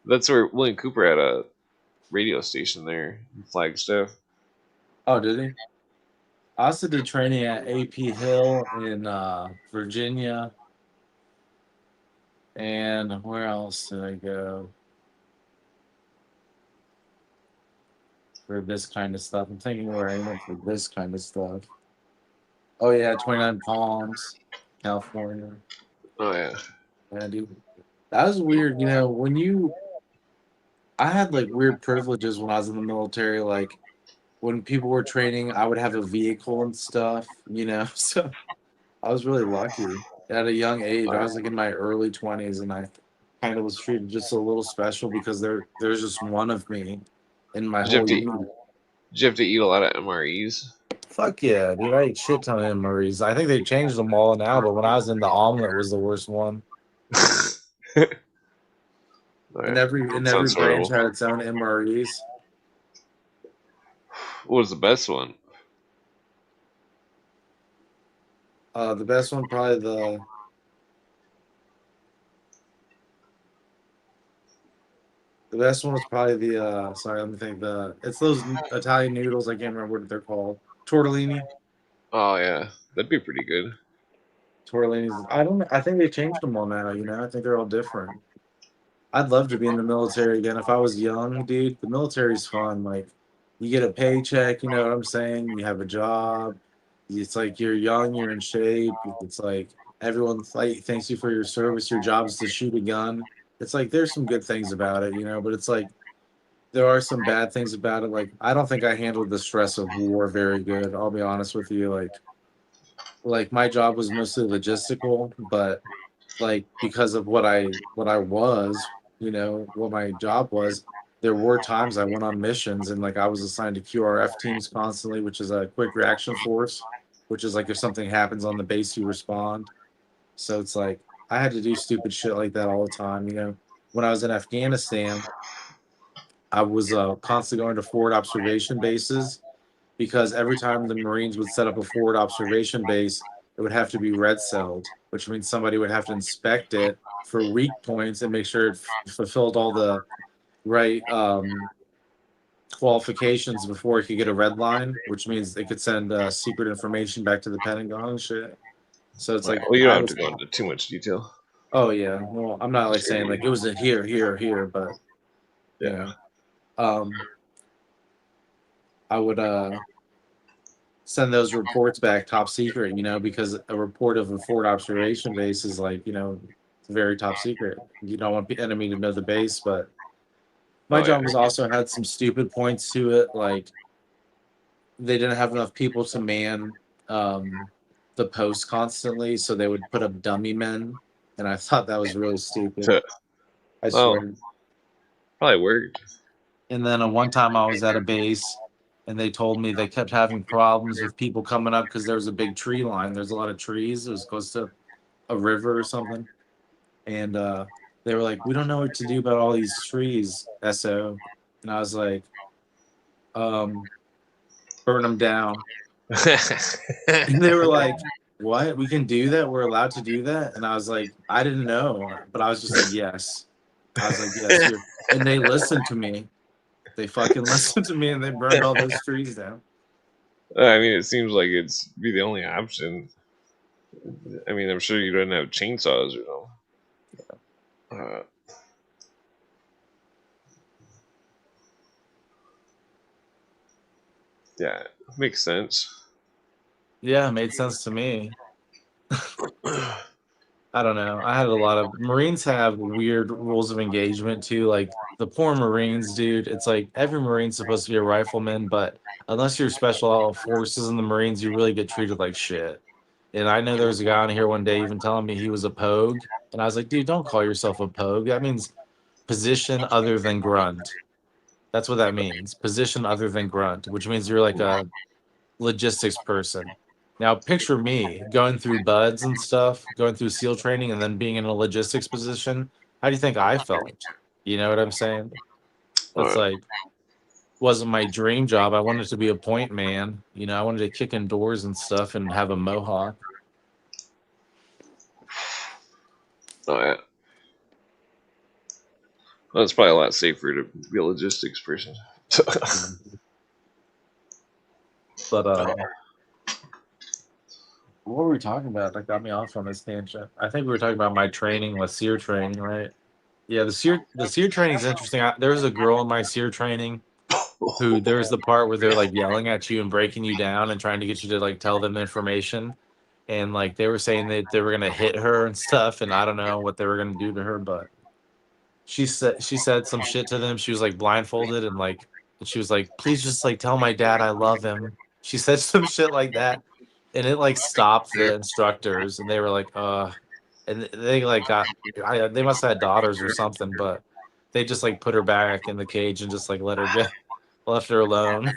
That's where William Cooper had a radio station there in Flagstaff. Oh, did he? I also did training at AP Hill in Virginia. And where else did I go for this kind of stuff? I'm thinking where I went for this kind of stuff. Oh, yeah, 29 Palms, California. Oh yeah, Yeah, dude. That was weird. When I had like weird privileges when I was in the military. Like when people were training, I would have a vehicle and stuff. So I was really lucky at a young age. I was like in my early 20s, and I kind of was treated just a little special because there's just one of me in my Did you have whole to? unit. Did you have to eat a lot of MREs? Fuck yeah, dude! I ate shit ton of Murray's. I think they changed them all now, but when I was in the omelet was the worst one. And Alright, every sounds branch horrible. had its own MREs. What was the best one? The best one probably the best one was probably the sorry, let me think. It's those Italian noodles. I can't remember what they're called. Tortellini. Oh yeah, that'd be pretty good. Tortellinis. I don't. I think they changed them all now. You know, I think they're all different. I'd love to be in the military again. If I was young, dude, the military's fun. Like, you get a paycheck. You know what I'm saying? You have a job. It's like you're young. You're in shape. It's like everyone thanks you for your service. Your job is to shoot a gun. It's like there's some good things about it, you know. But it's like there are some bad things about it. Like I don't think I handled the stress of war very good. I'll be honest with you. Like my job was mostly logistical, but like because of what I was, you know, what my job was, there were times I went on missions and like I was assigned to QRF teams constantly, which is a quick reaction force, which is like if something happens on the base, you respond. So it's like I had to do stupid shit like that all the time, you know. When I was in Afghanistan, I was constantly going to forward observation bases because every time the Marines would set up a forward observation base, it would have to be red celled, which means somebody would have to inspect it for weak points and make sure it fulfilled all the right qualifications before it could get a red line, which means they could send secret information back to the Pentagon and shit. So it's Right. like Well, you don't I have to was, go into too much detail. oh yeah, well I'm not I'm like sure saying like you. it was a here, here, here, but you Yeah. know, um, I would send those reports back top secret, you know, because a report of a forward observation base is like, you know, very top secret. You don't want the enemy to know the base, but my Oh yeah. job was also had some stupid points to it, like they didn't have enough people to man um, the post constantly, so they would put up dummy men, and I thought that was really stupid. I Well, swear. probably worked. And then one time I was at a base and they told me they kept having problems with people coming up because there was a big tree line. There's a lot of trees. It was close to a river or something. And they were like, we don't know what to do about all these trees, SO. And I was like, um, burn them down. And they were like, what? We can do that? We're allowed to do that? And I was like, I didn't know. But I was just like, yes. I was like, yes. And they listened to me. They fucking listened to me and they burned all those trees down. I mean, it seems like it's be the only option. I mean, I'm sure you don't have chainsaws or something. Yeah, makes sense. Yeah, it made sense to me. I don't know. I had a lot of Marines have weird rules of engagement too. Like the poor Marines, dude. It's like every Marine's supposed to be a rifleman, but unless you're special forces in the Marines, you really get treated like shit. And I know there was a guy on here one day even telling me he was a pogue, and I was like, dude, don't call yourself a pogue. That means position other than grunt. That's what that means. Position other than grunt, which means you're like a logistics person. Now picture me going through buds and stuff, going through SEAL training and then being in a logistics position. How do you think I felt? You know what I'm saying? It's Alright. like wasn't my dream job. I wanted to be a point man. You know, I wanted to kick in doors and stuff and have a mohawk. Oh yeah. Well, it's probably a lot safer to be a logistics person. But what were we talking about? That got me off on this tangent. I think we were talking about my training with SEER training, right? Yeah, the SEER training is interesting. There was a girl in my SEER training who there's the part where they're like yelling at you and breaking you down and trying to get you to like tell them information. And like they were saying that they were gonna hit her and stuff, and I don't know what they were gonna do to her, but she said some shit to them. She was like blindfolded and like she was like, please just like tell my dad I love him. She said some shit like that. and it like stopped the instructors, and they were like, and they like they must have had daughters or something, but they just like put her back in the cage and just like let her go, left her alone.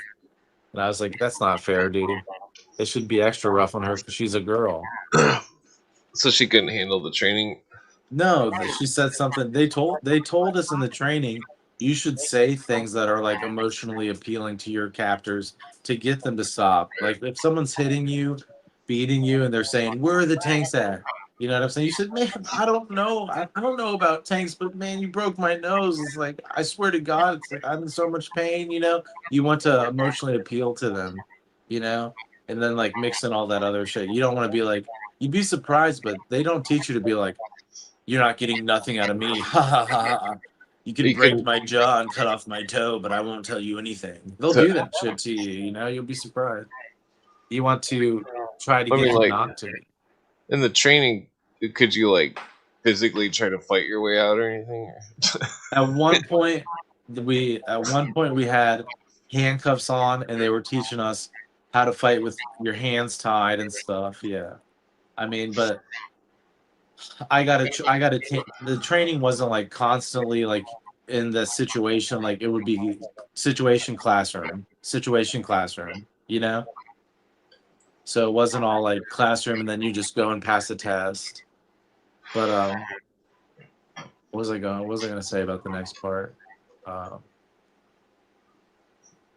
And I was like, that's not fair, dude. They should be extra rough on her because she's a girl. So she couldn't handle the training. No, she said something. They told us in the training you should say things that are like emotionally appealing to your captors to get them to stop. Like if someone's hitting you, beating you, and they're saying, "Where are the tanks at?" You know what I'm saying? You said, "Man, I don't know. I don't know about tanks, but man, you broke my nose." It's like I swear to God, it's like I'm in so much pain. You know, you want to emotionally appeal to them. You know, and then like mix in all that other shit. You don't want to be like. You'd be surprised, but they don't teach you to be like you're not getting nothing out of me. Ha ha ha ha. You could You break couldn't. my jaw and cut off my toe, but I won't tell you anything. They'll do that shit to you, you know? You'll be surprised. You want to try to I mean, get them like not to. in the training, could you like physically try to fight your way out or anything? At one point we had handcuffs on and they were teaching us how to fight with your hands tied and stuff. Yeah. I mean, but the training wasn't like constantly like in the situation, like it would be situation classroom, you know? So it wasn't all like classroom and then you just go and pass the test. But what was I gonna say about the next part? Um,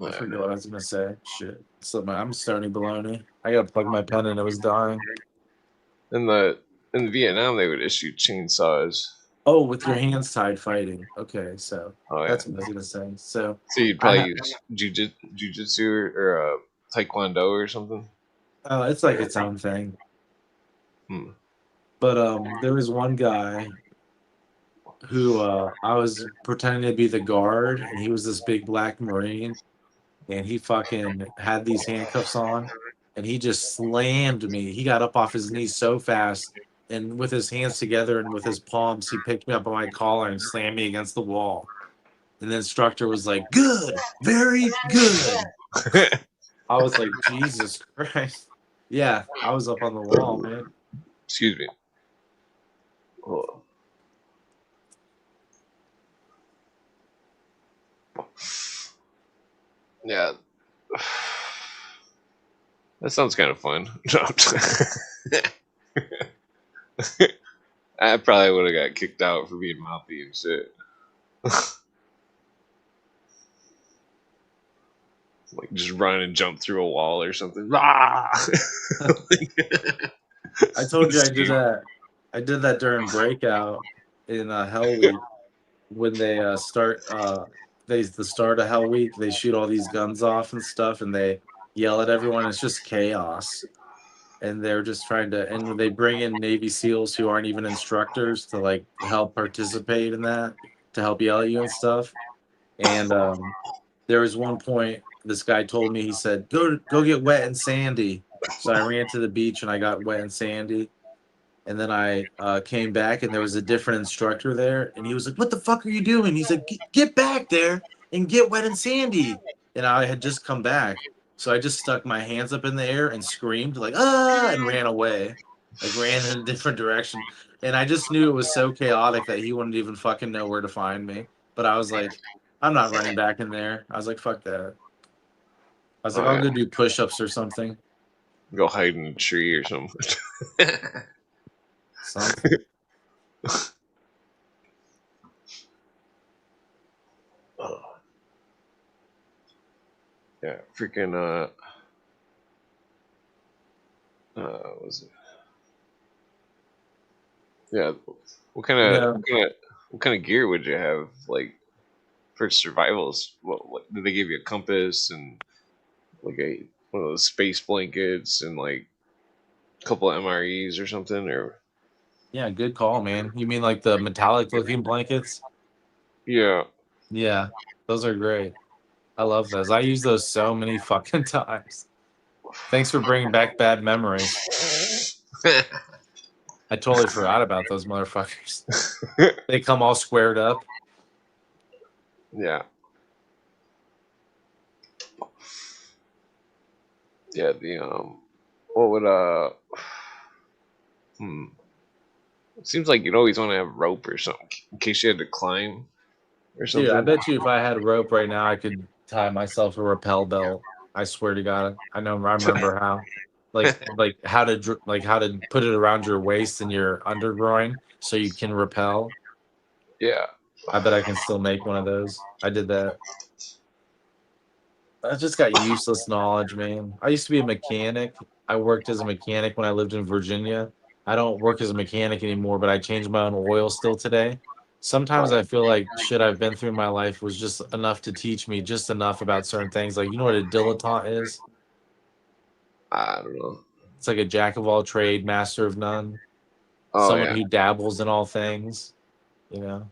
I forget what I was gonna say. Shit. I'm starting baloney. I gotta plug my pen in, it was dying. In the in Vietnam, they would issue chainsaws. Oh, with your hands tied fighting. Okay, so Oh yeah. that's what I was gonna say. So So you'd I probably ha- use jujitsu or taekwondo or something. it's like its own thing. Hmm. But there was one guy who I was pretending to be the guard, and he was this big black Marine, and he fucking had these handcuffs on, and he just slammed me. He got up off his knees so fast, and with his hands together and with his palms, he picked me up by my collar and slammed me against the wall. And the instructor was like, "Good, very good." I was like, "Jesus Christ." Yeah, I was up on the wall, man. Excuse me. Oh. Yeah. That sounds kind of fun. I probably would have got kicked out for being mouthy and shit. Like just run and jump through a wall or something. Ah! I told you I did Escape. that. I did that during breakout in Hell Week when they the start of Hell Week. They shoot all these guns off and stuff, and they yell at everyone. It's just chaos, and they're just trying to. And when they bring in Navy SEALs who aren't even instructors to like help participate in that, to help yell at you and stuff. And there was one point this guy told me, he said, "Go get wet and sandy." So I ran to the beach and I got wet and sandy. And then I came back and there was a different instructor there. And he was like, "What the fuck are you doing?" He said, Get back there and get wet and sandy." And I had just come back. So I just stuck my hands up in the air and screamed, like, "Ah," and ran away. Like, ran in a different direction. And I just knew it was so chaotic that he wouldn't even fucking know where to find me. But I was like, I'm not running back in there. I was like, fuck that. I was like, Oh I'll yeah. go do push ups or something. Go hide in a tree or something. Something. Oh, yeah, freaking what was it? Yeah, what kind You of know, what kind of what kind of gear would you have like for survivals? What did they give you a compass and like a one of those space blankets and like a couple of MREs or something or yeah, good call, man. You mean like the metallic looking blankets? yeah. Yeah, those are great. I love those. I use those so many fucking times. Thanks for bringing back bad memories. I totally forgot about those motherfuckers. They come all squared up. Yeah, yeah. The what would It seems like you'd always want to have rope or something in case you had to climb or Dude, I something. bet you if I had rope right now, I could tie myself a rappel belt. I swear to God, I know. I remember how, like how to how to put it around your waist and your undergroin so you can rappel. Yeah. I bet I can still make one of those. I did that. I just got useless knowledge, man. I used to be a mechanic. I worked as a mechanic when I lived in Virginia. I don't work as a mechanic anymore, but I change my own oil still today. Sometimes I feel like shit I've been through in my life was just enough to teach me just enough about certain things. Like, you know what a dilettante is? I don't know. It's like a jack of all trade, master of none. Oh Someone yeah. who dabbles in all things, you know?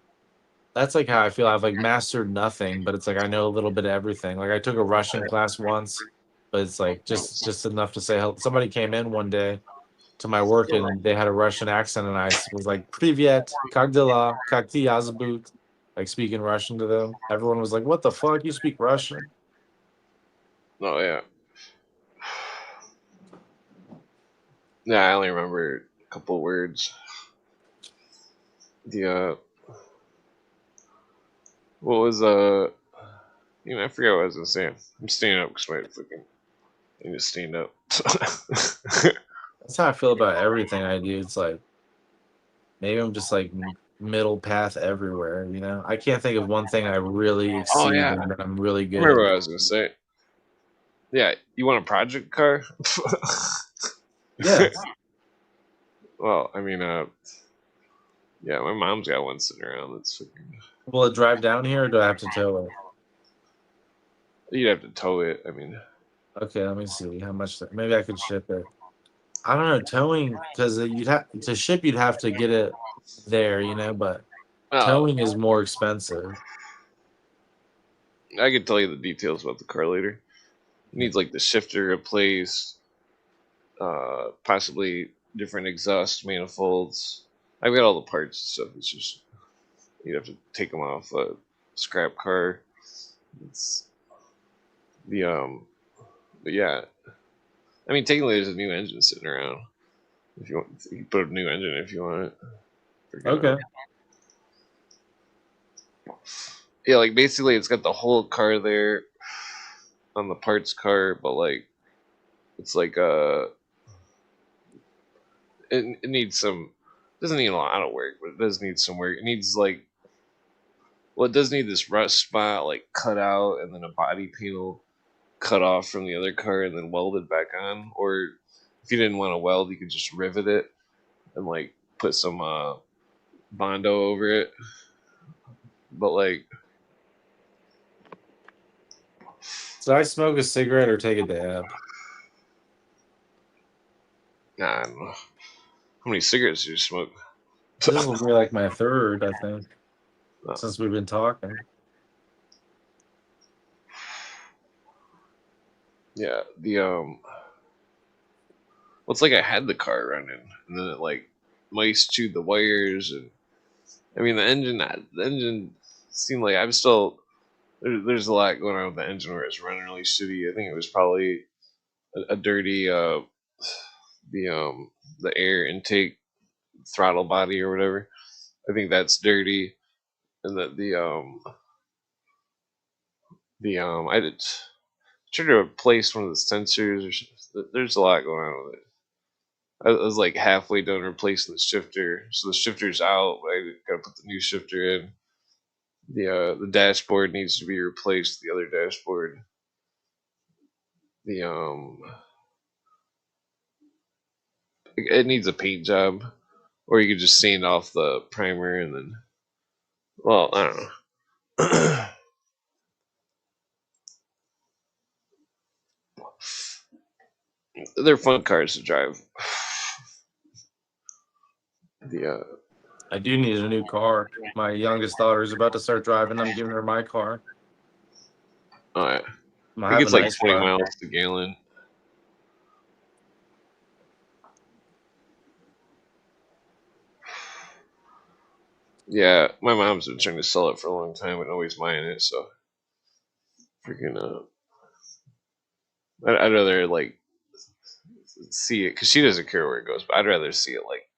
That's like how I feel. I've like mastered nothing, but it's like I know a little bit of everything. Like I took a Russian class once, but it's like just enough to say hello. Somebody came in one day to my work and they had a Russian accent, and I was like, "Privyet, как dela, как ты зовут?" Like speaking Russian to them. Everyone was like, "What the fuck? You speak Russian?" Oh yeah. Yeah, I only remember a couple words. The what was I forget what I was gonna say. I'm standing up because my fucking I need to stand up. That's how I feel about everything I do. It's like maybe I'm just like middle path everywhere. You know, I can't think of one thing I really Oh exceed yeah. in that I'm really I good remember at. what I was gonna say. Yeah, you want a project car? Yeah. Well, I mean, yeah, my mom's got one sitting around. That's fucking. Will it drive down here or do I have to tow it? You'd have to tow it. I mean, Okay, let me see how much. Maybe I could ship it. I don't know, towing because you'd have to ship. You'd have to get it there, you know. But oh, towing is more expensive. I could tell you the details about the car later. It needs like the shifter replaced, possibly different exhaust manifolds. I've got all the parts and stuff. It's just you'd have to take them off a scrap car. It's the but yeah. I mean, technically, there's a new engine sitting around. If you want, you can put a new engine if you want it. Freaking Okay. yeah, like basically, it's got the whole car there on the parts car, but like it's like it needs some. Doesn't need a lot of work, but it does need some work. It needs like well, it does need this rust spot like cut out, and then a body panel cut off from the other car and then welded back on. Or if you didn't want to weld, you could just rivet it and like put some bondo over it. But like, So I smoke a cigarette or take a dab. nah, I don't know. How many cigarettes do you smoke? This will be like my third, I think, since we've been talking. Yeah, the well, it's like I had the car running, and then it like mice chewed the wires, and I mean the engine seemed like I'm still there's a lot going on with the engine where it's running really shitty. I think it was probably a dirty the air intake throttle body or whatever. I think that's dirty, and that the I did try to replace one of the sensors or something. There's a lot going on with it. I was like halfway done replacing the shifter, so the shifter's out. But I gotta put the new shifter in. The dashboard needs to be replaced. The other dashboard. The it needs a paint job, or you could just sand off the primer and then. Well, I don't know. They're fun cars to drive. The I do need a new car. My youngest daughter is about to start driving. I'm giving her my car. I I think have a it's like nice 20 car. miles to gallon. Yeah, my mom's been trying to sell it for a long time, but nobody's buying it. So freaking I'd rather like see it because she doesn't care where it goes. But I'd rather see it like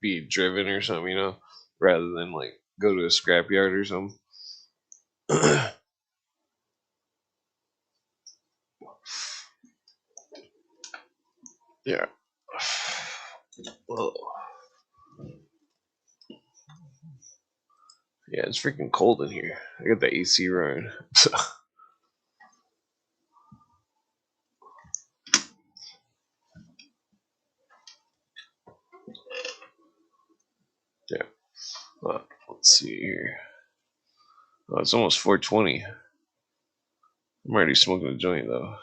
be driven or something, rather than like go to a scrapyard or something. Yeah. Whoa. Yeah, it's freaking cold in here. I got the AC running. Yeah. Let's see here. Oh, it's almost 4:20. I'm already smoking a joint though.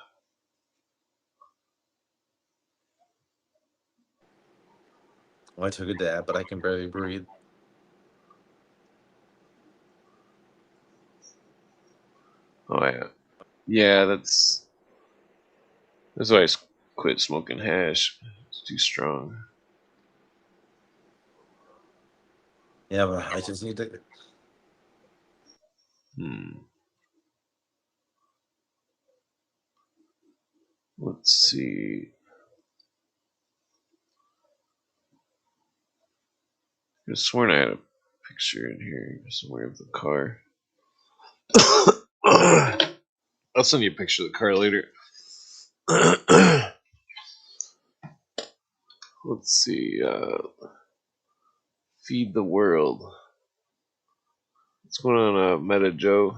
Well, I took a dab, but I can barely breathe. Oh yeah. Yeah, that's why I quit smoking hash. It's too strong. Yeah, but I just need to. Let's see. I could have sworn I had a picture in here somewhere of the car. I'll send you a picture of the car later. Let's see. Feed the world. What's going on, Meta Joe?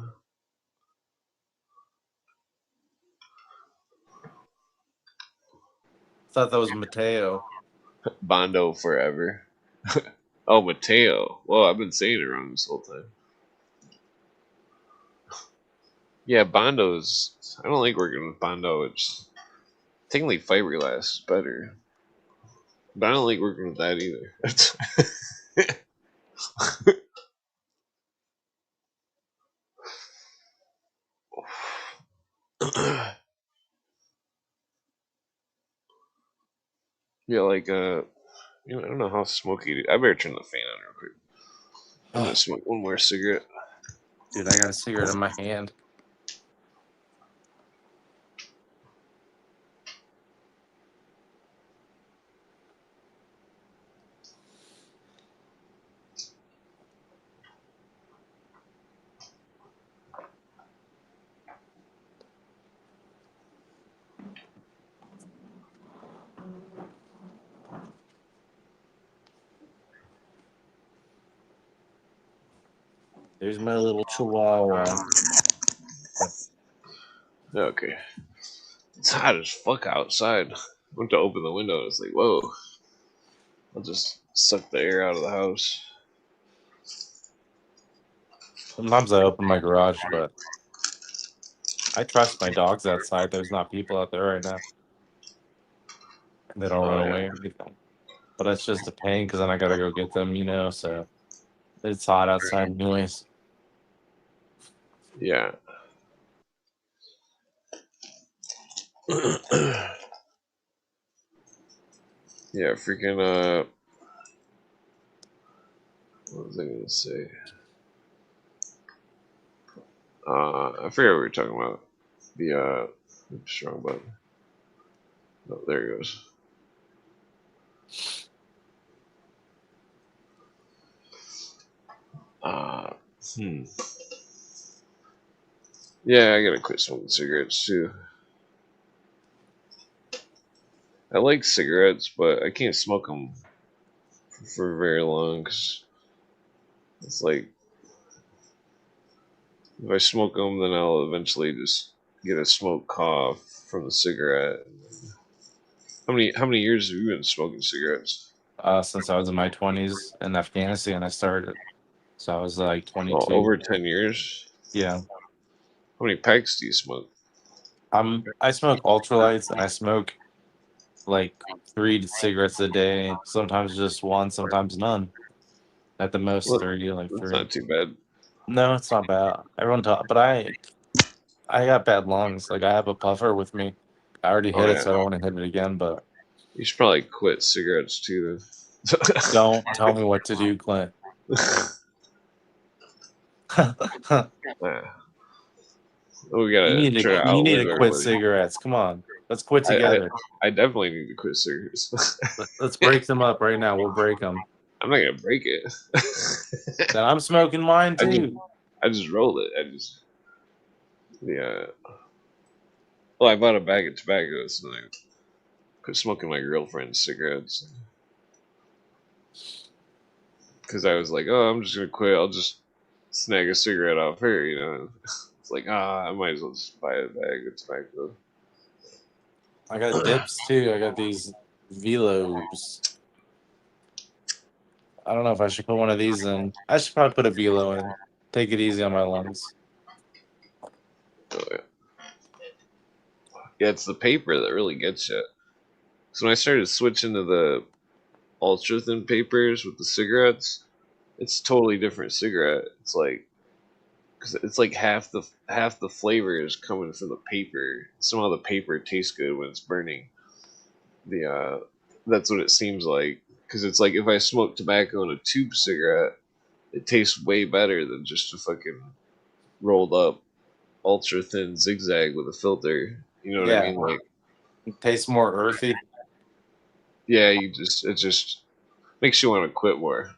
Thought that was Mateo. Bondo forever. Oh, Mateo. Well, I've been saying it wrong this whole time. Yeah, Bondo's. I don't like working with Bondo. It's technically fiberglass is better, but I don't like working with that either. Yeah, like I don't know how smoky it is. I better turn the fan on real quick. I'm gonna smoke one more cigarette. Dude, I got a cigarette in my hand. There's my little chihuahua. Okay. It's hot as fuck outside. Went to open the window and it's like, whoa. I'll just suck the air out of the house. Sometimes I open my garage, but I trust my dogs outside. There's not people out there right now. They don't Oh, run yeah. away or anything. But it's just a pain because then I gotta go get them, so it's hot outside anyways. Yeah. Yeah, freaking, what was I gonna say? I forget what we were talking about. The, strong button. Oh, there it goes. Uh, hmm. Yeah, I gotta quit smoking cigarettes too. I like cigarettes, but I can't smoke them for very long because it's like if I smoke them, then I'll eventually just get a smoke cough from the cigarette. How many years have you been smoking cigarettes? Since I was in my 20s in Afghanistan, I started. So I was like Oh, 22. over 10 years. Yeah. How many packs do you smoke? I smoke ultralights and I smoke like 3 cigarettes a day. Sometimes just one, sometimes none. At the most Well, 30, like that's 3. not too bad. No, it's not bad. Everyone talk, but I got bad lungs. Like I have a puffer with me. I already Oh hit it, yeah, so I don't want to hit it again. But you should probably quit cigarettes too. Then. don't tell me what to do, Clint. Yeah. We gotta try to You need outlive to quit everybody. cigarettes. Come on. Let's quit I, I together. I definitely need to quit cigarettes. Let's break them up right now. We'll break them. I'm not gonna break it. Then I'm smoking mine I just too. I just rolled it. Yeah. Well, I bought a bag of tobacco, so I quit smoking my girlfriend's cigarettes because I was like, oh, I'm just gonna quit. I'll just snag a cigarette off her, you know. It's like, I might as well just buy a bag of tobacco. I got dips too. I got these velos. I don't know if I should put one of these in. I should probably put a velo in. Take it easy on my lungs. So, yeah, it's the paper that really gets you. So when I started switching to the ultra thin papers with the cigarettes, it's a totally different cigarette. It's like because it's like half the flavor is coming from the paper. Somehow the paper tastes good when it's burning. The That's what it seems like. Because it's like if I smoke tobacco in a tube cigarette, it tastes way better than just a fucking rolled up ultra thin zigzag with a filter. You know what I Yeah, mean? Like, it tastes more earthy. yeah, it just makes you want to quit more.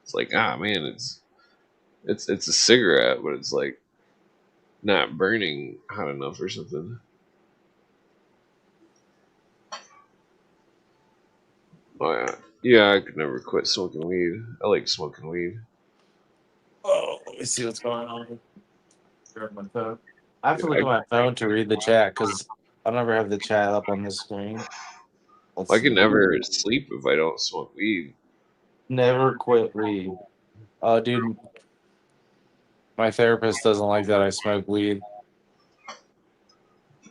It's like, man, it's a cigarette, but it's like not burning hot enough or something. Oh yeah, yeah. I could never quit smoking weed. I like smoking weed. Oh, let me see what's going on. Grab my phone. I have Yeah, to look at my phone to read the chat because I never have the chat up on the screen. Let's I see. can never sleep if I don't smoke weed. Never quit weed. Oh, dude, my therapist doesn't like that I smoke weed.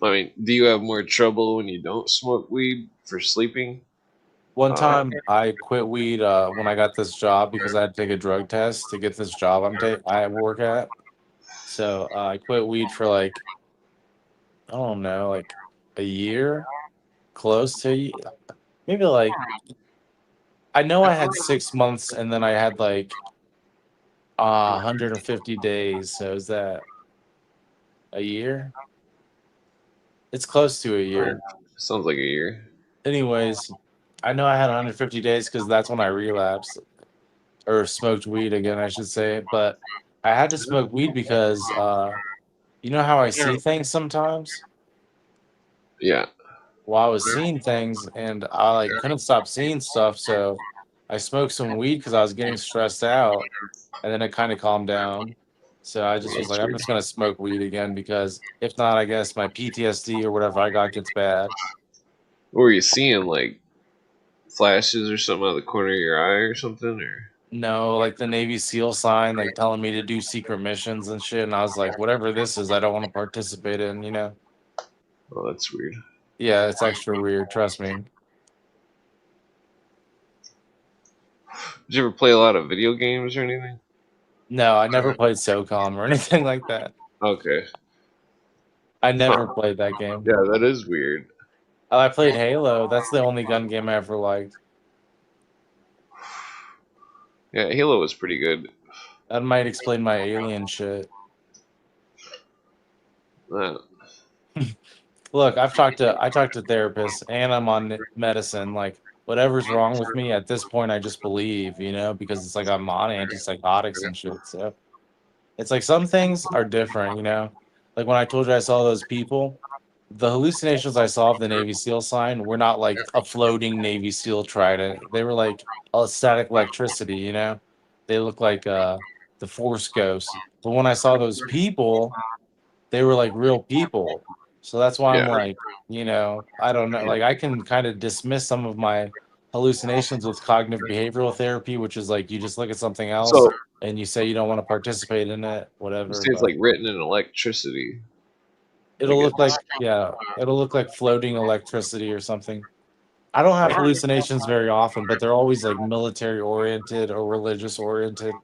I mean, do you have more trouble when you don't smoke weed for sleeping? One Uh, time I quit weed when I got this job because I had to take a drug test to get this job I work at. So I quit weed for like, I don't know, like a year, close to maybe like, I know I had 6 months and then I had like 150 days. So is that a year? It's close to a year. Sounds like a year. Anyways, I know I had 150 days because that's when I relapsed or smoked weed again, I should say. But I had to smoke weed because you know how I see things sometimes? Yeah. Well, I was seeing things and I like couldn't stop seeing stuff, so I smoked some weed because I was getting stressed out, and then it kind of calmed down. So I just Well, was like, that's I'm weird. just gonna smoke weed again because if not, I guess my PTSD or whatever I got gets bad. What were you seeing? Like flashes or something out of the corner of your eye or something? Or No, like the Navy SEAL sign, like telling me to do secret missions and shit, and I was like, whatever this is, I don't want to participate in. oh, that's weird. Yeah, it's extra weird. Trust me. Did you ever play a lot of video games or anything? No, I never played SOCOM or anything like that. Okay. I Huh. never played that game. Yeah, that is weird. Oh, I played Halo. That's the only gun game I ever liked. Yeah, Halo was pretty good. That might explain my alien shit. Uh, Look, I talked to therapists and I'm on medicine. Like whatever's wrong with me at this point, I just believe, because it's like I'm on antipsychotics and shit. So it's like some things are different. Like when I told you I saw those people, the hallucinations I saw of the Navy SEAL sign were not like a floating Navy SEAL trident. They were like a static electricity. They look like the Force Ghosts. But when I saw those people, they were like real people. So that's why I'm yeah. like, I don't know. Like I can kind of dismiss some of my hallucinations with cognitive behavioral therapy, which is like you just look at something else So and you say you don't want to participate in it, you whatever. say it's But like written in electricity. Like it'll look like, yeah, it'll look like floating electricity or something. I don't have hallucinations very often, but they're always like military oriented or religious oriented.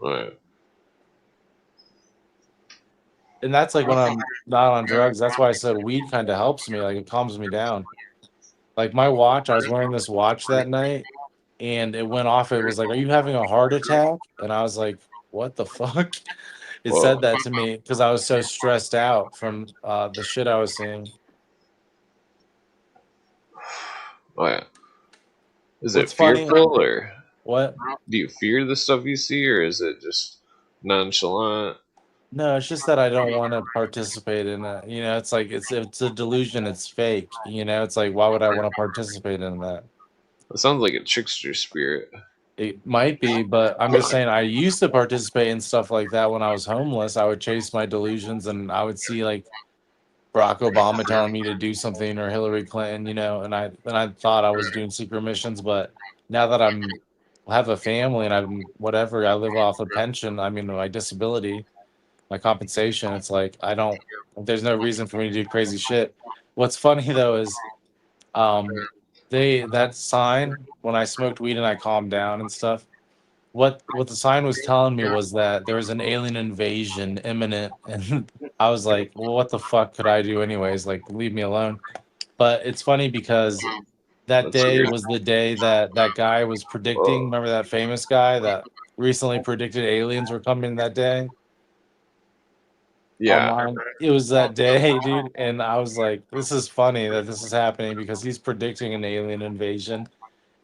Right. And that's like when I'm not on drugs. That's why I said weed kind of helps me. Like it calms me down. Like my watch, I was wearing this watch that night and it went off. It was like, "Are you having a heart attack?" And I was like, "What the fuck?" It Whoa. said that to me because I was so stressed out from the shit I was seeing. Oh yeah. Is it What's funny? fearful, or What? do you fear the stuff you see, or is it just nonchalant? No, it's just that I don't want to participate in it. You know, it's like it's a delusion. It's fake. You know, it's like why would I want to participate in that? It sounds like a trickster spirit. It might be, but I'm just saying I used to participate in stuff like that when I was homeless. I would chase my delusions and I would see like Barack Obama telling me to do something or Hillary Clinton, you know, and I thought I was doing secret missions, but now that I have a family and I'm whatever, I live off a pension, I mean my disability, my compensation, it's like I don't there's no reason for me to do crazy shit. What's funny though is um that sign when I smoked weed and I calmed down and stuff, what the sign was telling me was that there was an alien invasion imminent, and I was like, well, what the fuck could I do anyways? Like, leave me alone. But it's funny because that That's day weird. was the day that that guy was predicting. Whoa. Remember that famous guy that recently predicted aliens were coming that day Yeah. online? It was that day, dude. And I was like, this is funny that this is happening because he's predicting an alien invasion,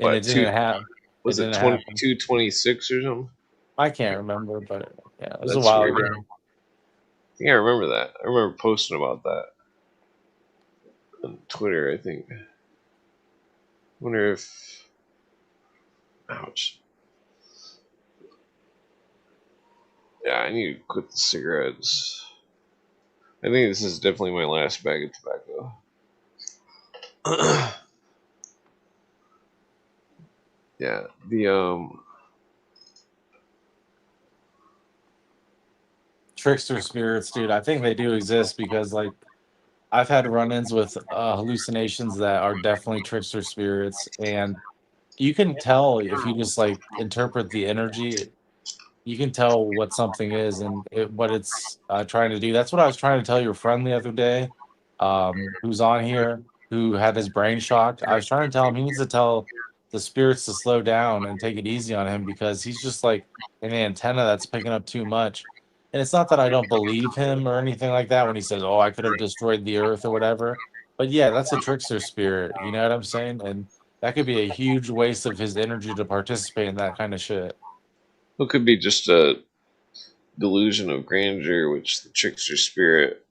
and it What, two, didn't happen. It was it didn't happen. 22, 26 or something? I can't remember, but yeah, it was a That's while weird. ago. Yeah, I remember that. I remember posting about that on Twitter, I think. Wonder if. Ouch. Yeah, I need to quit the cigarettes. I think this is definitely my last bag of tobacco. Yeah, the. Trickster spirits, dude. I think they do exist because, like, I've had run-ins with hallucinations that are definitely trickster spirits, and you can tell if you just like interpret the energy. You can tell what something is and what it's trying to do. That's what I was trying to tell your friend the other day, who's on here, who had his brain shocked. I was trying to tell him he needs to tell the spirits to slow down and take it easy on him because he's just like an antenna that's picking up too much. And it's not that I don't believe him or anything like that when he says, "Oh, I could have destroyed the earth" or whatever. But yeah, that's a trickster spirit. You know what I'm saying? And that could be a huge waste of his energy to participate in that kind of shit. It could be just a delusion of grandeur, which the trickster spirit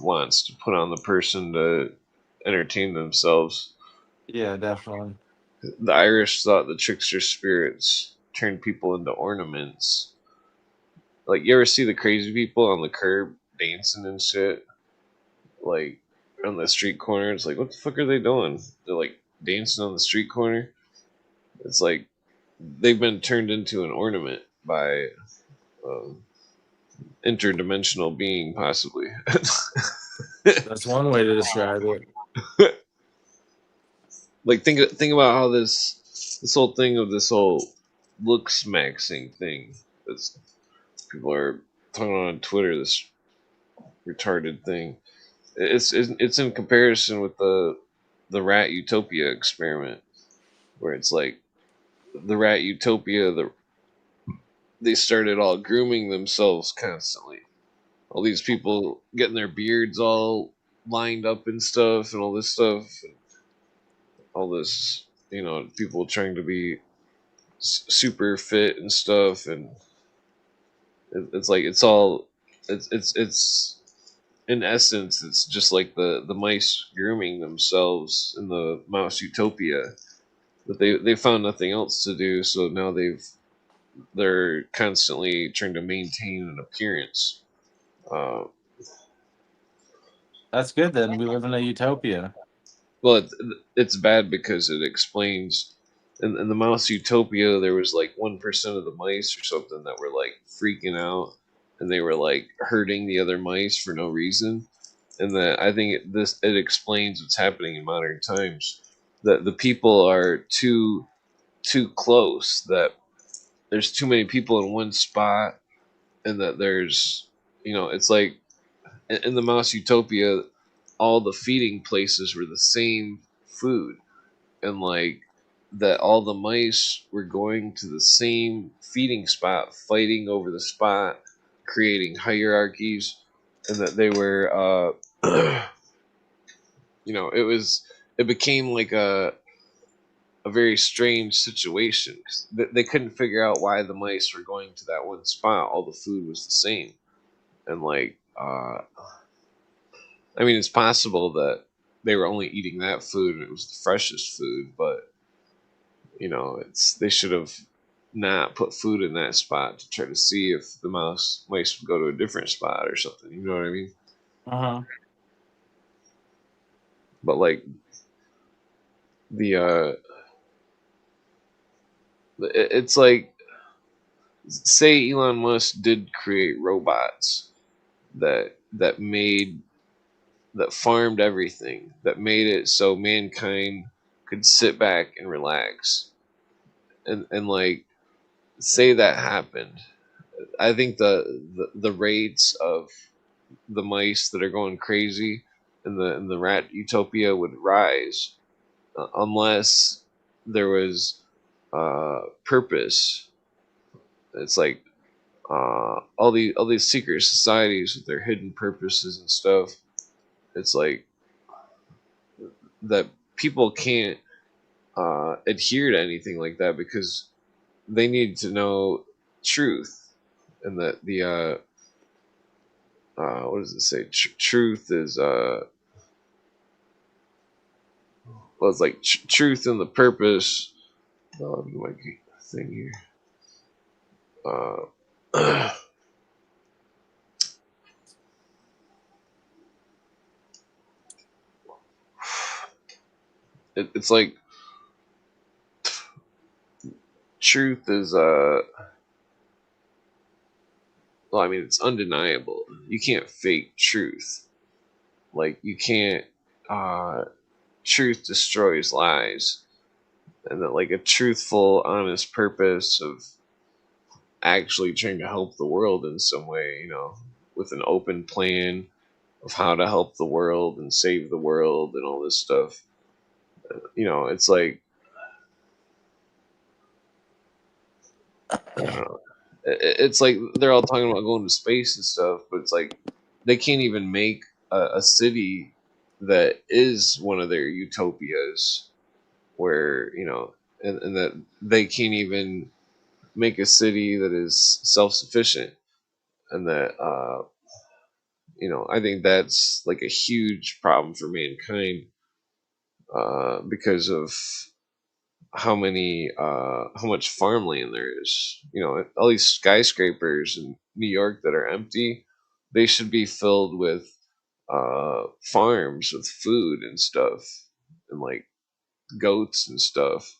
wants to put on the person to entertain themselves. Yeah, definitely. The Irish thought the trickster spirits turned people into ornaments. Like, you ever see the crazy people on the curb dancing and shit? Like, on the street corner, it's like, what the fuck are they doing? They're like dancing on the street corner. It's like they've been turned into an ornament by um, interdimensional being, possibly. That's one way to describe it. Like, think about how this whole thing of this whole looks maxing thing. That's people are talking on Twitter. This retarded thing. It's in comparison with the rat utopia experiment, where it's like the rat utopia. They started all grooming themselves constantly. All these people getting their beards all lined up and stuff, and all this stuff, and all this. People trying to be super fit and stuff, and it's like it's all it's in essence it's just like the mice grooming themselves in the mouse utopia, but they found nothing else to do, so now they're constantly trying to maintain an appearance. uh, That's good then. We live in a utopia. well, it's bad because it explains in the mouse utopia there was like 1% of the mice or something that were like freaking out, and they were like hurting the other mice for no reason. And that I think it explains what's happening in modern times, that the people are too close, that there's too many people in one spot, and that there's it's like in the mouse utopia all the feeding places were the same food, and like that all the mice were going to the same feeding spot, fighting over the spot, creating hierarchies, and that they were, it became like a very strange situation. 'Cause they couldn't figure out why the mice were going to that one spot. All the food was the same, and I mean, it's possible that they were only eating that food and it was the freshest food, but they should have not put food in that spot to try to see if the mice would go to a different spot or something. You know what I mean? Uh-huh. But like the it's like, say Elon Musk did create robots that farmed everything, that made it so mankind could sit back and relax, and like, say that happened. I think the rates of the mice that are going crazy in the rat utopia would rise, unless there was purpose. It's like, all these secret societies with their hidden purposes and stuff. It's like that people can't adhere to anything like that because they need to know truth, and that what does it say? Truth is well, it's like truth and the purpose. Oh, my thing here. Uh, it's like truth is well, I mean, it's undeniable. You can't fake truth. Like, you can't. Uh, Truth destroys lies, and that like a truthful, honest purpose of actually trying to help the world in some way, with an open plan of how to help the world and save the world and all this stuff. It's like, I don't know. It's like they're all talking about going to space and stuff, but it's like they can't even make a city that is one of their utopias, where and that they can't even make a city that is self-sufficient, and that I think that's like a huge problem for mankind, because of how much farmland there is. All these skyscrapers in New York that are empty, they should be filled with farms with food and stuff, and like goats and stuff,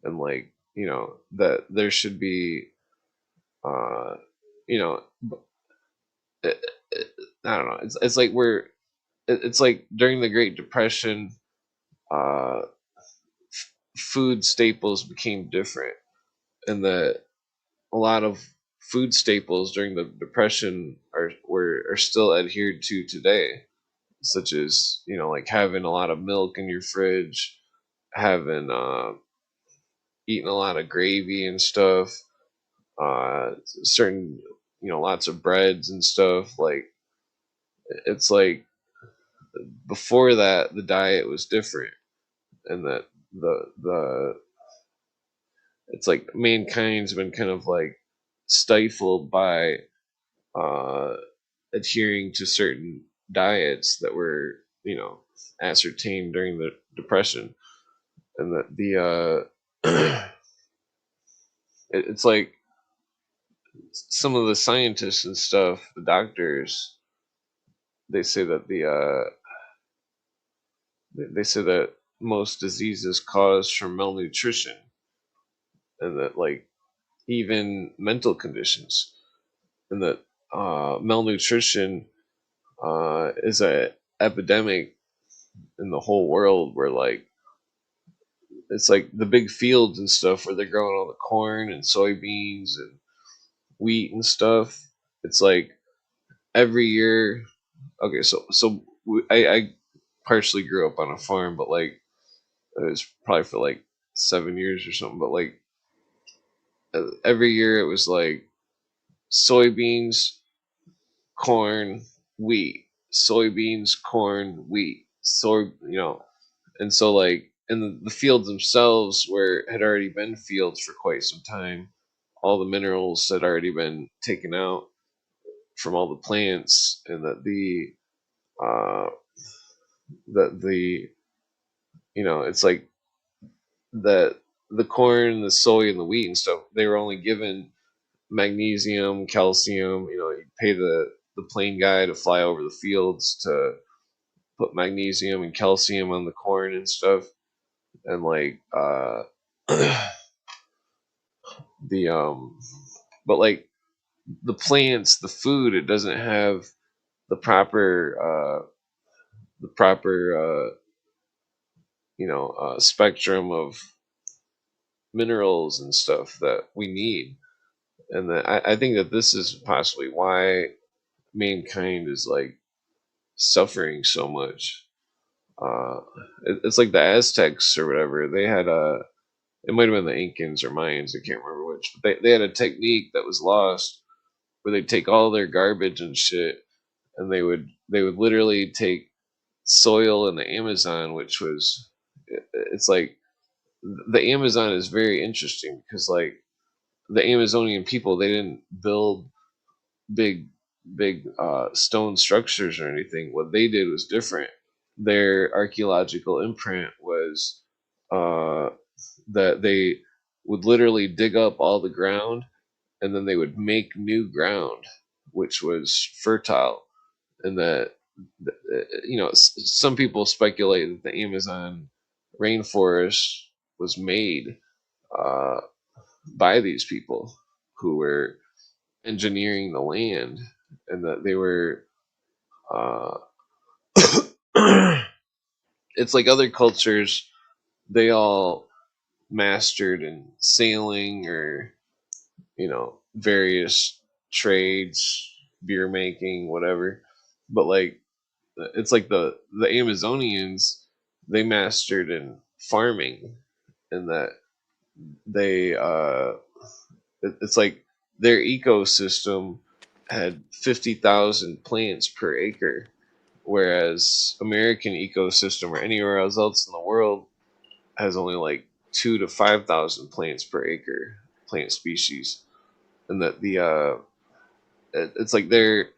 and like, that there should be, uh you know it, it, I don't know. It's like it's like during the Great Depression, uh food staples became different, and that a lot of food staples during the depression are still adhered to today, such as, like having a lot of milk in your fridge, having eating a lot of gravy and stuff, certain, lots of breads and stuff. Like, it's like, before that the diet was different, and that the it's like mankind's been kind of like stifled by uh adhering to certain diets that were, ascertained during the depression, and that it's like some of the scientists and stuff, the doctors, they say that they say that most diseases caused from malnutrition, and that like even mental conditions, and that malnutrition is a epidemic in the whole world, where like it's like the big fields and stuff where they're growing all the corn and soybeans and wheat and stuff. It's like every year. Okay, I partially grew up on a farm, but like it was probably for like 7 years or something. But like every year it was like soybeans corn, wheat, soybeans, corn, wheat, and so like in the fields themselves, where had already been fields for quite some time, all the minerals had already been taken out from all the plants, and uh, that the it's like that the corn, the soy, and the wheat and stuff, they were only given magnesium, calcium. You pay the plane guy to fly over the fields to put magnesium and calcium on the corn and stuff, and like the but like the plants, the food, it doesn't have the proper spectrum of minerals and stuff that we need, and that I think that this is possibly why mankind is like suffering so much. Uh, it's like the Aztecs or whatever. They had it might have been the Incans or Mayans. I can't remember which. But they had a technique that was lost where they'd take all their garbage and shit, and they would literally take soil in the Amazon, which was it's like the Amazon is very interesting because like the Amazonian people, they didn't build big stone structures or anything. What they did was different. Their archaeological imprint was uh, that they would literally dig up all the ground, and then they would make new ground, which was fertile, and that some people speculate that the Amazon rainforest was made uh, by these people who were engineering the land, and that they were uh, it's like other cultures, they all mastered in sailing or various trades, beer making, whatever. But like it's like the Amazonians, they mastered in farming, and that they it's like their ecosystem had 50,000 plants per acre, whereas American ecosystem or anywhere else in the world has only like 2 to 5,000 plants per acre, plant species, and that it's like their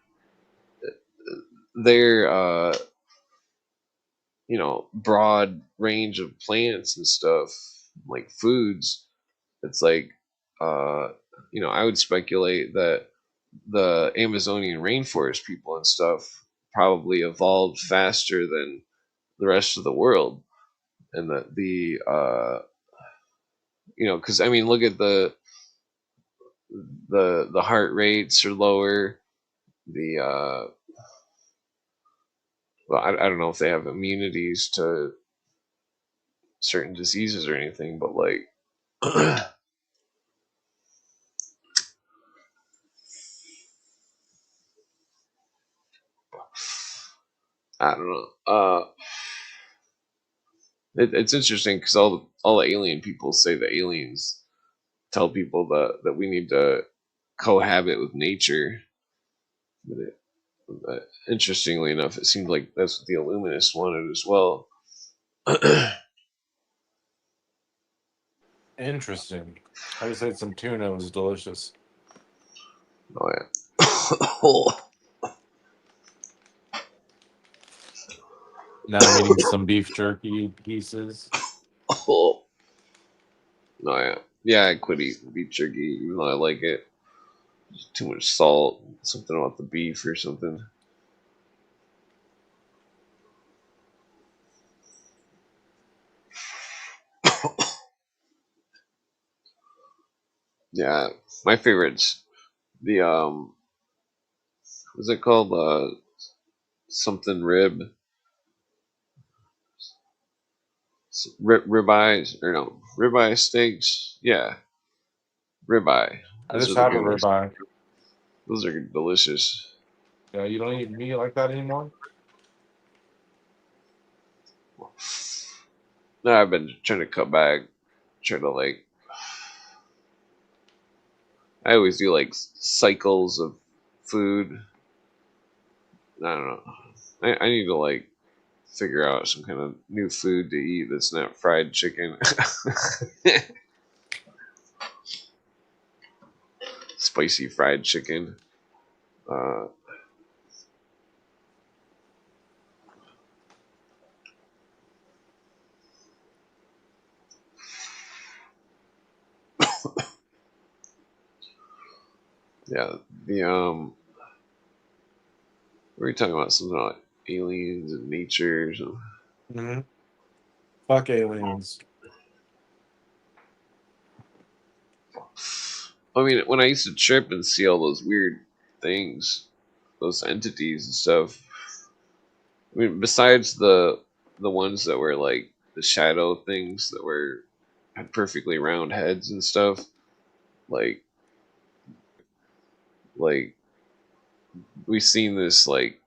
broad range of plants and stuff, like foods. It's like uh I would speculate that the Amazonian rainforest people and stuff probably evolved faster than the rest of the world, and that because I mean, look at the heart rates are lower. The well, I don't know if they have immunities to certain diseases or anything, but like I don't know. It's interesting because all the alien people say the aliens tell people that we need to cohabit with nature. But interestingly enough, it seemed like that's what the Illuminists wanted as well. Interesting. I just ate some tuna. It was delicious. Oh yeah. Now I'm eating some beef jerky pieces. Oh no, yeah, yeah. I quit eating beef jerky, even though I like it. Too much salt, something about the beef or something. Yeah, my favorites. The what's it called? Something rib, ribeyes or no ribeye steaks. Yeah, ribeye. I Those just are the had a good ones. ribeye. Those are delicious. Yeah, you don't eat meat like that anymore? No, I've been trying to cut back. Trying to like, I always do like cycles of food. I don't know. I need to like figure out some kind of new food to eat that's not fried chicken. Spicy fried chicken. Uh, yeah, the we were talking about something like aliens and nature or something. Mm-hmm. Fuck aliens. I mean, when I used to trip and see all those weird things, those entities and stuff. I mean, besides the ones that were like the shadow things that were had perfectly round heads and stuff, like like we seen this like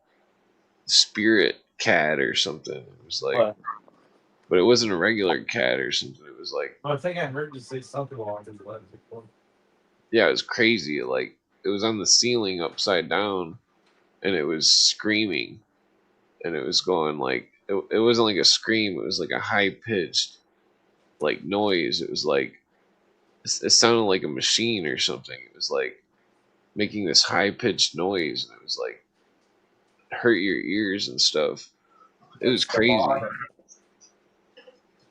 spirit cat or something. It was like, What? but it wasn't a regular cat or something. It was like, I think I heard you say something along those lines before. yeah, it was crazy. Like it was on the ceiling upside down, and it was screaming, and it was going like it wasn't like a scream. It was like a high pitched like noise. It was like it sounded like a machine or something. It was like making this high pitched noise, and it was like hurt your ears and stuff. It was That's the crazy. bar.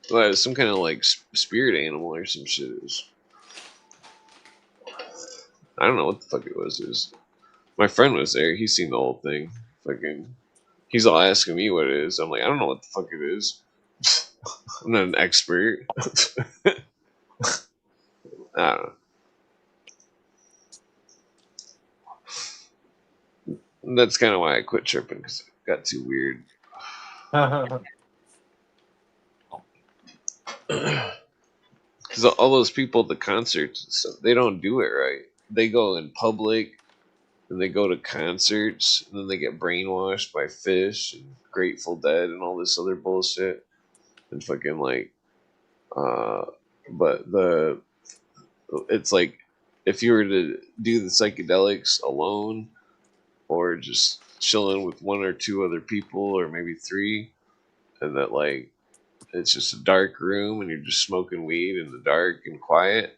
Well, it was some kind of like spirit animal or some shit. It was, I don't know what the fuck it was. It was my friend was there. He's seen the whole thing. Fucking, he's all asking me what it is. I'm like, I don't know what the fuck it is. I'm not an expert. I don't know. That's kind of why I quit tripping because it got too weird. Because all those people at the concerts and stuff, they don't do it right. They go in public and they go to concerts and then they get brainwashed by Fish and Grateful Dead and all this other bullshit and fucking like uh but the it's like if you were to do the psychedelics alone or just chilling with one or two other people or maybe three and that like it's just a dark room and you're just smoking weed in the dark and quiet,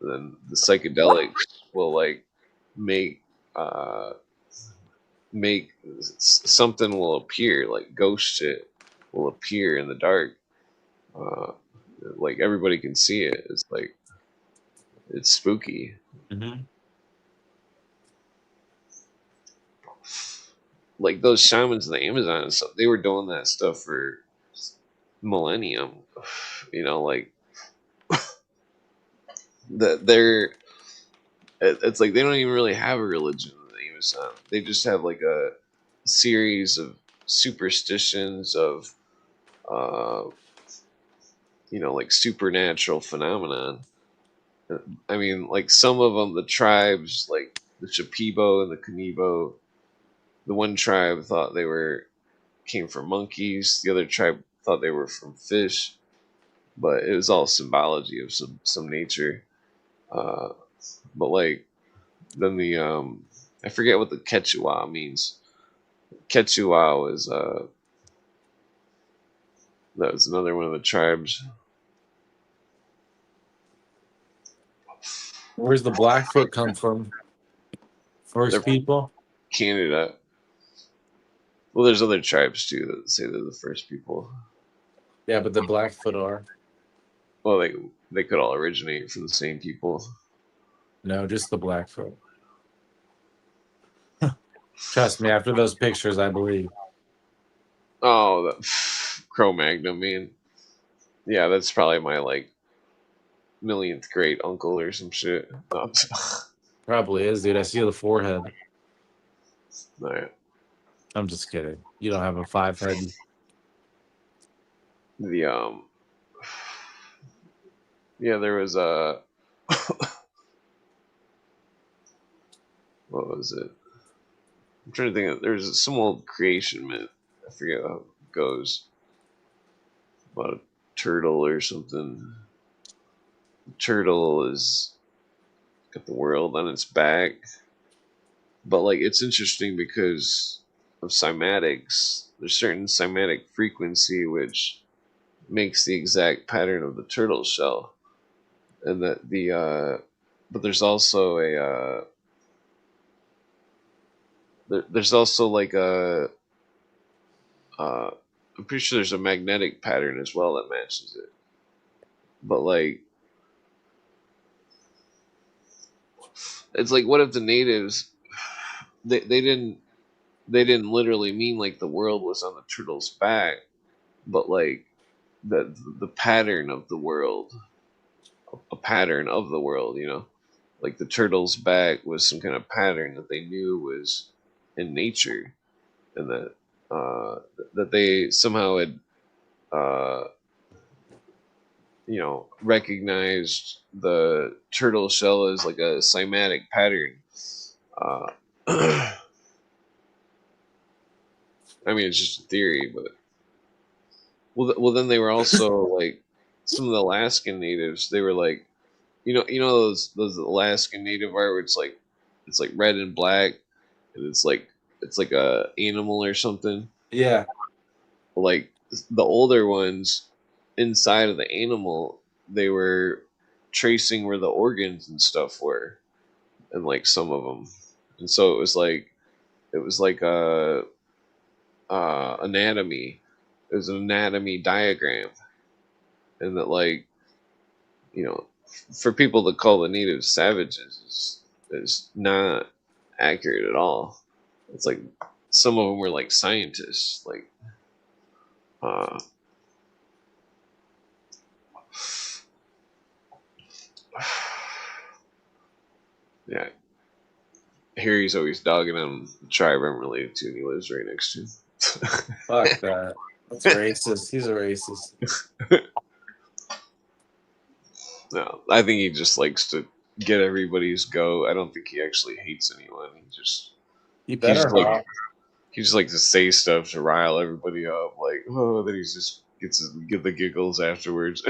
then the psychedelics will like make uh make something will appear like ghost shit will appear in the dark, uh like everybody can see it. It's like it's spooky. Mm-hmm. Like those shamans in the Amazon and stuff, they were doing that stuff for millennium. You know, like that they're it's like they don't even really have a religion in the Amazon. They just have like a series of superstitions of uh like supernatural phenomenon. I mean, like some of them, the tribes, like the Shipibo and the Kanibo, the one tribe thought they were came from monkeys. The other tribe thought they were from fish, but it was all symbology of some nature. Uh, but like then the I forget what the Quechua means. Quechua was that was another one of the tribes. Where's the Blackfoot come from? They're First people? Canada. Well, there's other tribes too that say they're the first people. Yeah, but the Blackfoot are. Well, they could all originate from the same people. No, just the Blackfoot. Trust me, after those pictures, I believe. Oh, the Cro-Magnon, man. Yeah, that's probably my like millionth great uncle or some shit. No, Probably is, dude. I see the forehead. no, I'm just kidding. You don't have a 5 head. the yeah, there was a what was it? I'm trying to think of there's some old creation myth. I forget how it goes about a turtle or something. The turtle is got the world on its back, but like it's interesting because cymatics. There's certain cymatic frequency which makes the exact pattern of the turtle shell, and that but there's also there's also like I'm pretty sure there's a magnetic pattern as well that matches it. But like, it's like, what if the natives they didn't literally mean like the world was on the turtle's back, but like the pattern of the world, a pattern of the world, like the turtle's back was some kind of pattern that they knew was in nature, and that they somehow had uh, recognized the turtle shell as like a cymatic pattern. Uh, I mean, it's just a theory, but well, then they were also like some of the Alaskan natives. They were like, those Alaskan native art where it's like red and black, and it's like a animal or something. Yeah. Like the older ones, inside of the animal, they were tracing where the organs and stuff were, and like some of them, and so it was like a anatomy. It was an anatomy diagram, and that like you know, for people to call the natives savages is not accurate at all. It's like some of them were like scientists, like uh, yeah. Harry's always dogging on the tribe I'm related to, and he lives right next to him. Fuck that. That's racist. He's a racist. No, I think he just likes to get everybody's go. I don't think he actually hates anyone. You He better just like not. he just likes to say stuff to rile everybody up. Like, oh, then he just get the giggles afterwards.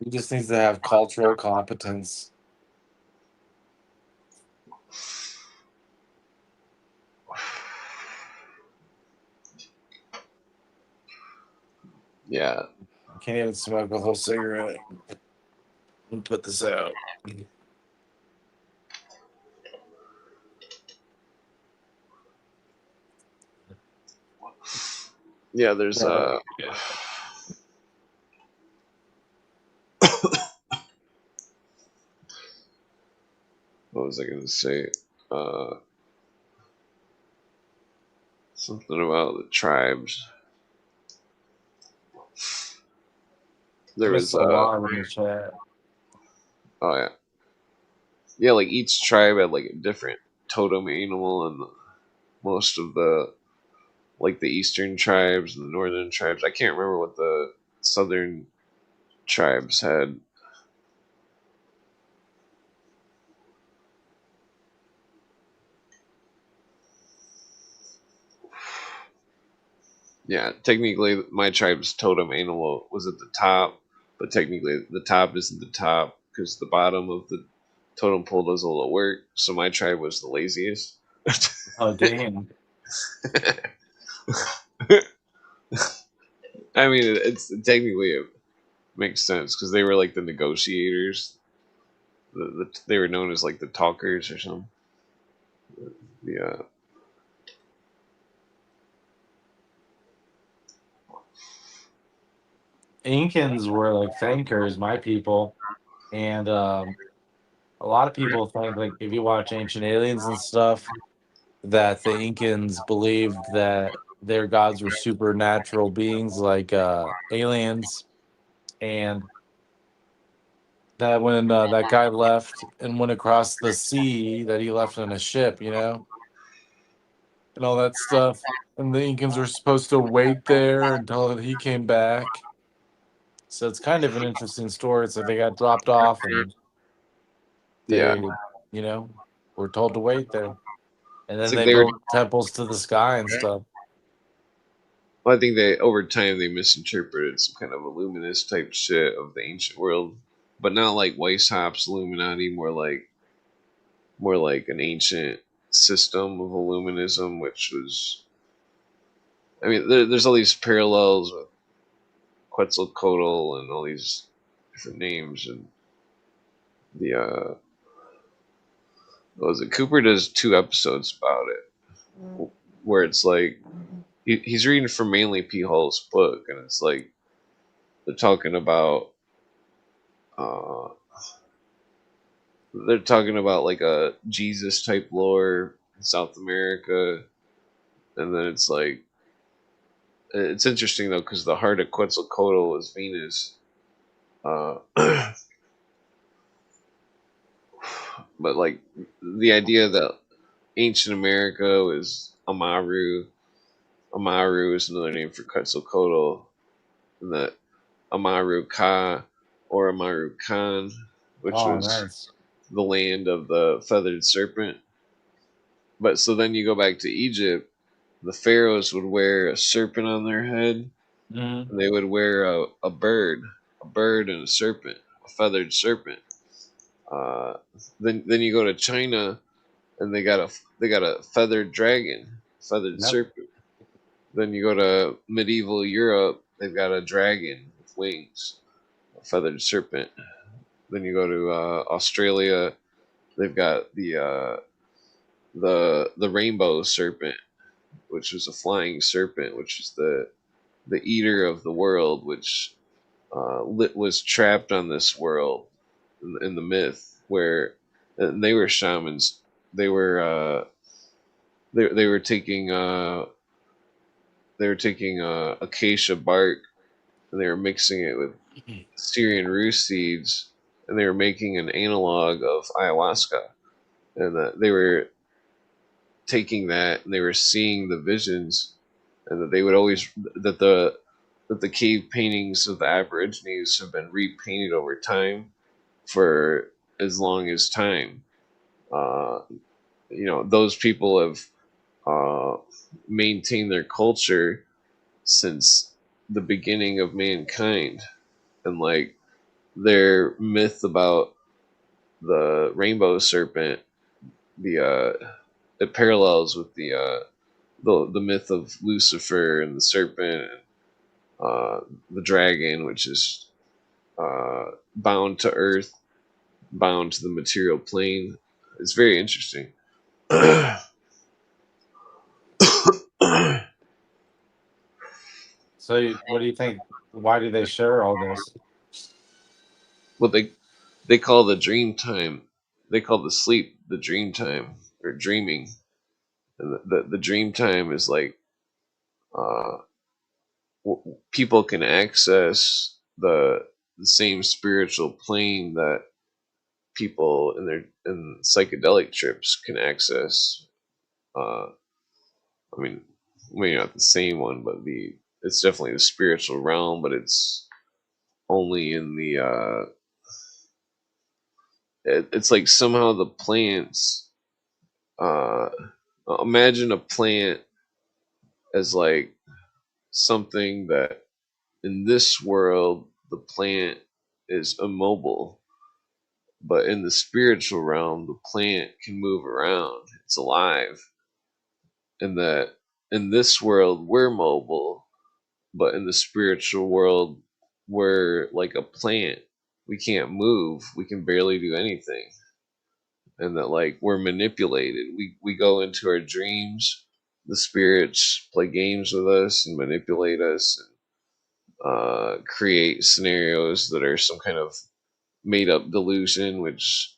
He just needs to have cultural competence. Yeah, I can't even smoke a whole cigarette. Let me put this out. yeah. There's what was I going to say? Uh, Something about the tribes. There Missed was a lot in the chat. oh yeah, yeah. Like each tribe had like a different totem animal, and most of the like the eastern tribes and the northern tribes. I can't remember what the southern tribes had. Yeah, technically my tribe's totem animal was at the top, but technically the top isn't the top because the bottom of the totem pole does all the work. So my tribe was the laziest. Oh, damn. I mean, it's technically it makes sense because they were like the negotiators. They were known as like the talkers or something. Yeah, Incans were like thinkers, my people. And a lot of people think, like, if you watch Ancient Aliens and stuff, that the Incans believed that their gods were supernatural beings like aliens. And that when that guy left and went across the sea, that he left in a ship, and all that stuff. And the Incans were supposed to wait there until he came back. So it's kind of an interesting story. It's like they got dropped off and yeah. they, you know, were told to wait there. And It's then like they they were. built temples to the sky and stuff. Well, I think they over time they misinterpreted some kind of illuminist type shit of the ancient world, but not like Weishaupt's Illuminati, more like an ancient system of illuminism, which was I mean, there's all these parallels with Quetzalcoatl and all these different names, and the what was it? Cooper does 2 episodes about it, where it's like he's reading from mainly P. Hall's book, and it's like they're talking about uh, they're talking about like a Jesus type lore in South America, and then it's like it's interesting though because the heart of Quetzalcoatl is Venus, uh, but like the idea that ancient America was Amaru. Amaru is another name for Quetzalcoatl, and that Amaru Ka or Amaru Khan, which Oh, was nice. the land of the feathered serpent. But so then you go back to Egypt, the pharaohs would wear a serpent on their head, Mm-hmm. and they would wear a bird and a serpent, a feathered serpent. Uh, then you go to China, and they got a feathered dragon, feathered Yep. serpent. Then you go to medieval Europe, they've got a dragon with wings, a feathered serpent. Then you go to Australia, they've got the rainbow serpent, which was a flying serpent, which is the eater of the world, which was trapped on this world in the myth where and they were shamans. They were they were taking acacia bark and they were mixing it with Syrian rue seeds and they were making an analog of ayahuasca and they were taking that and they were seeing the visions and that they would always that the cave paintings of the Aborigines have been repainted over time for as long as time. Uh, those people have uh, maintained their culture since the beginning of mankind, and like their myth about the rainbow serpent, the it parallels with the myth of Lucifer and the serpent, and, the dragon, which is bound to Earth, bound to the material plane. It's very interesting. Well, So, what do you think? Why do they share all this? they call the dream time. They call the sleep the dream time or dreaming, and the dream time is like uh, people can access the same spiritual plane that people in psychedelic trips can access. Uh, I mean, maybe not the same one, but the it's definitely the spiritual realm, but it's only in the it's like somehow the plants uh imagine a plant as like something that in this world the plant is immobile, but in the spiritual realm the plant can move around, it's alive, and that in this world we're mobile, but in the spiritual world we're like a plant, we can't move, we can barely do anything, and that like we're manipulated, we go into our dreams, the spirits play games with us and manipulate us and create scenarios that are some kind of made up delusion which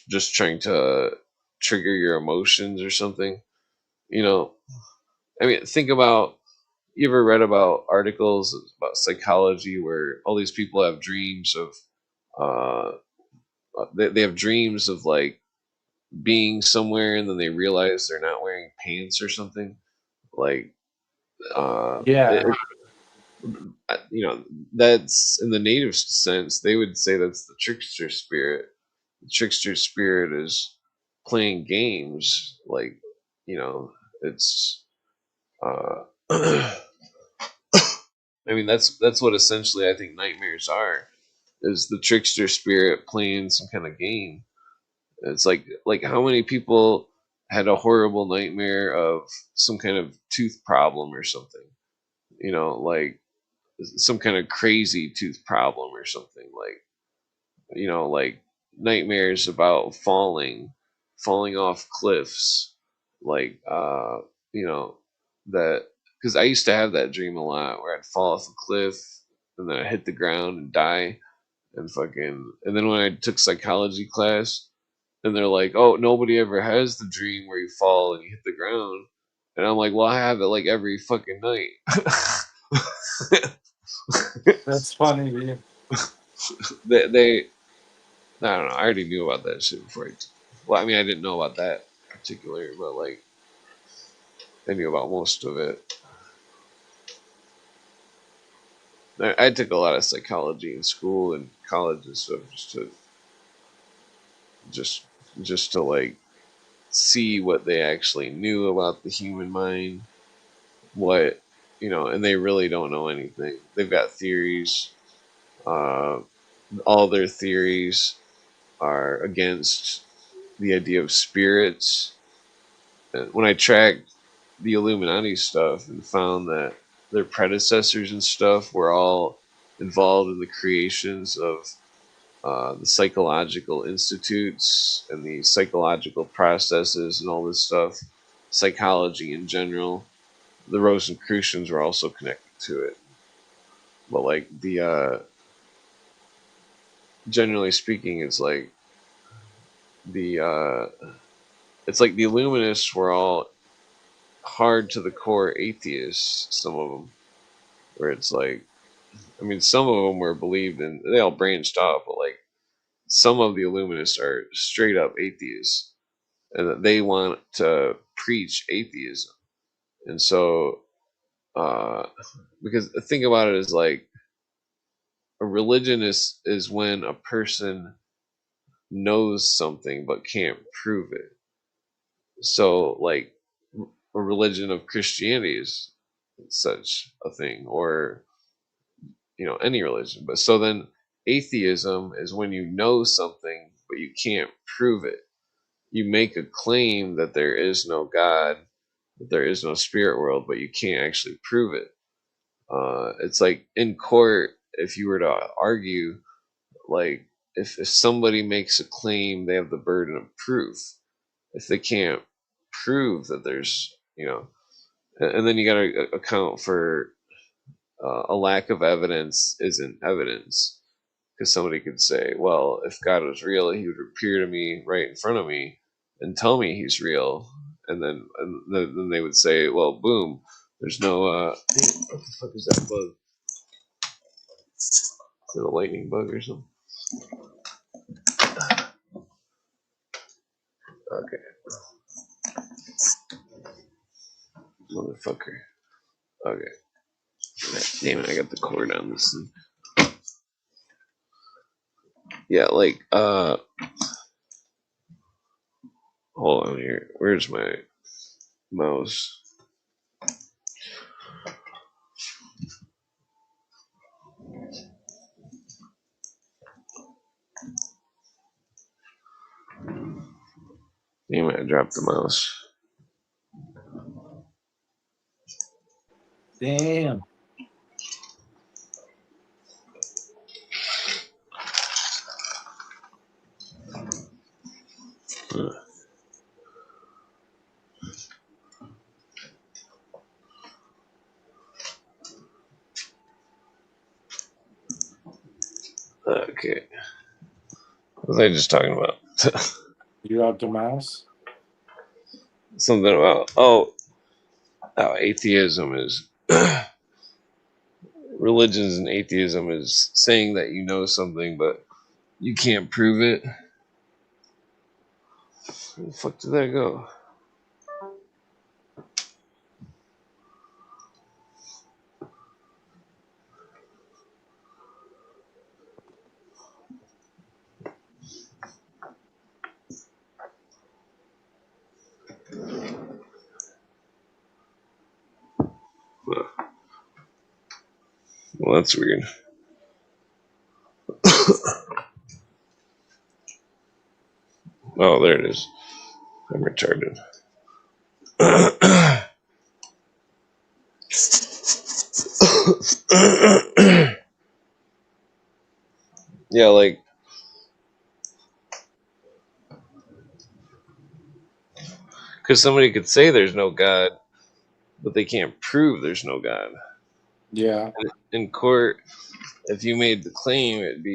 just trying to trigger your emotions or something, you know. I mean, think about, you ever read about articles about psychology where all these people have dreams of uh they have dreams of like being somewhere and then they realize they're not wearing pants or something, like Yeah. that's in the native sense they would say that's the trickster spirit. The trickster spirit is playing games, like, it's uh I mean, that's what essentially I think nightmares are, is the trickster spirit playing some kind of game. It's like how many people had a horrible nightmare of some kind of tooth problem or something. Like some kind of crazy tooth problem or something. Like nightmares about falling off cliffs, like you know, that because I used to have that dream a lot where I'd fall off a cliff and then I hit the ground and die and then when I took psychology class and they're like, oh, nobody ever has the dream where you fall and you hit the ground. And I'm like, well, I have it like every fucking night. That's funny, dude. they I don't know. I already knew about that shit before. Well, I mean, I didn't know about that particular, but like I knew about most of it. I took a lot of psychology in school and college and stuff just just to like see what they actually knew about the human mind. What and they really don't know anything. They've got theories. Uh, all their theories are against the idea of spirits. And when I tracked the Illuminati stuff and found that their predecessors and stuff were all involved in the creations of the psychological institutes and the psychological processes and all this stuff, psychology in general. The Rosicrucians were also connected to it, but like the generally speaking, the it's like the Illuminists were all hard to the core atheists. Some of them, where it's like, I mean, some of them were believed in. They all branched off, but like some of the Illuminists are straight up atheists, and that they want to preach atheism. And so, uh, because the thing about it is like a religion is when a person knows something but can't prove it. So, like a religion of Christianity is such a thing, or any religion. But so then atheism is when you know something but you can't prove it. You make a claim that there is no God, that there is no spirit world, but you can't actually prove it. It's like in court, if you were to argue, like if somebody makes a claim, they have the burden of proof. If they can't prove that there's, and then you got to account for a lack of evidence isn't evidence. Because somebody could say, well, if God was real, he would appear to me right in front of me and tell me he's real. And then they would say, well, boom, there's no, what the fuck is that bug? Is it a lightning bug or something? Okay, motherfucker. Okay. Damn it, I got the cord on this thing. Yeah, like, hold on here. Where's my mouse? Damn it, I dropped the mouse. Damn. Okay. What was I just talking about? You out the mouse? Something about, atheism is religions and atheism is saying that you know something but you can't prove it. Where the fuck did that go? Well, that's weird. Oh, there it is. I'm retarded. Yeah, like, because somebody could say there's no God, but they can't prove there's no God. Yeah. In court, if you made the claim, it'd be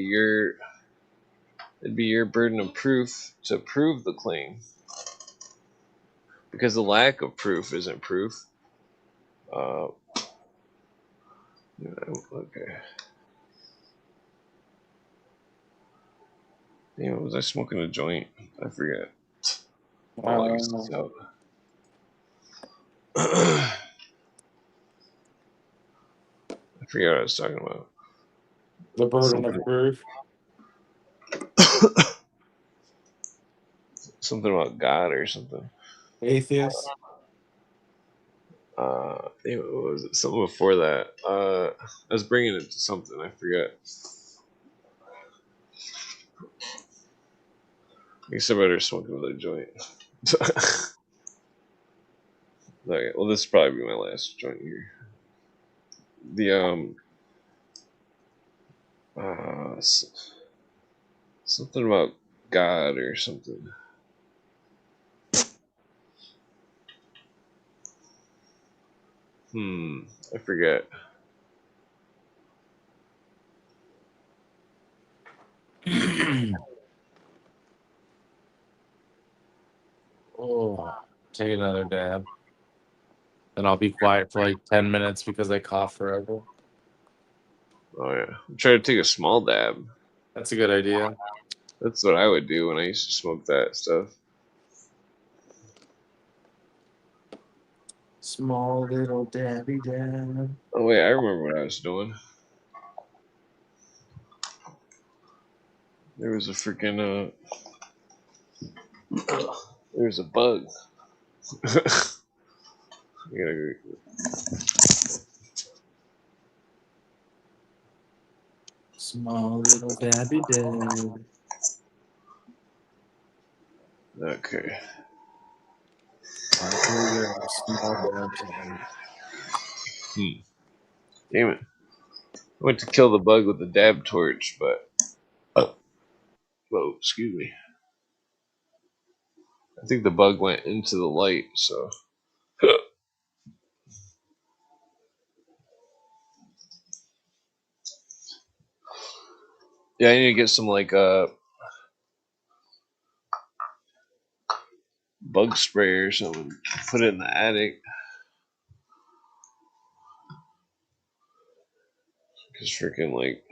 your burden of proof to prove the claim, because the lack of proof isn't proof. Uh, okay. Damn, was I smoking a joint? I forget. Oh, I guess it's out. I forget what I was talking about. The burden of proof. Something about God or something. Atheist. Damn, what was it? Something before that. I was bringing it to something. I forget. I guess I better smoke another joint. Okay, well, this will probably be my last joint here. The something about God or something. I forget. Oh, take another dab. Then I'll be quiet for like 10 minutes because I cough forever. Oh yeah, I'm trying to take a small dab. That's a good idea. That's what I would do when I used to smoke that stuff. Small little dabby dab. Oh wait, I remember what I was doing. There was a freaking there was a bug. You gotta Small little dabby dab. go. Okay. Alright, here we go. Small dab time. Damn it. I went to kill the bug with the dab torch, but whoa, excuse me. I think the bug went into the light, so yeah, I need to get some like bug spray or something. Put it in the attic. Cause freaking like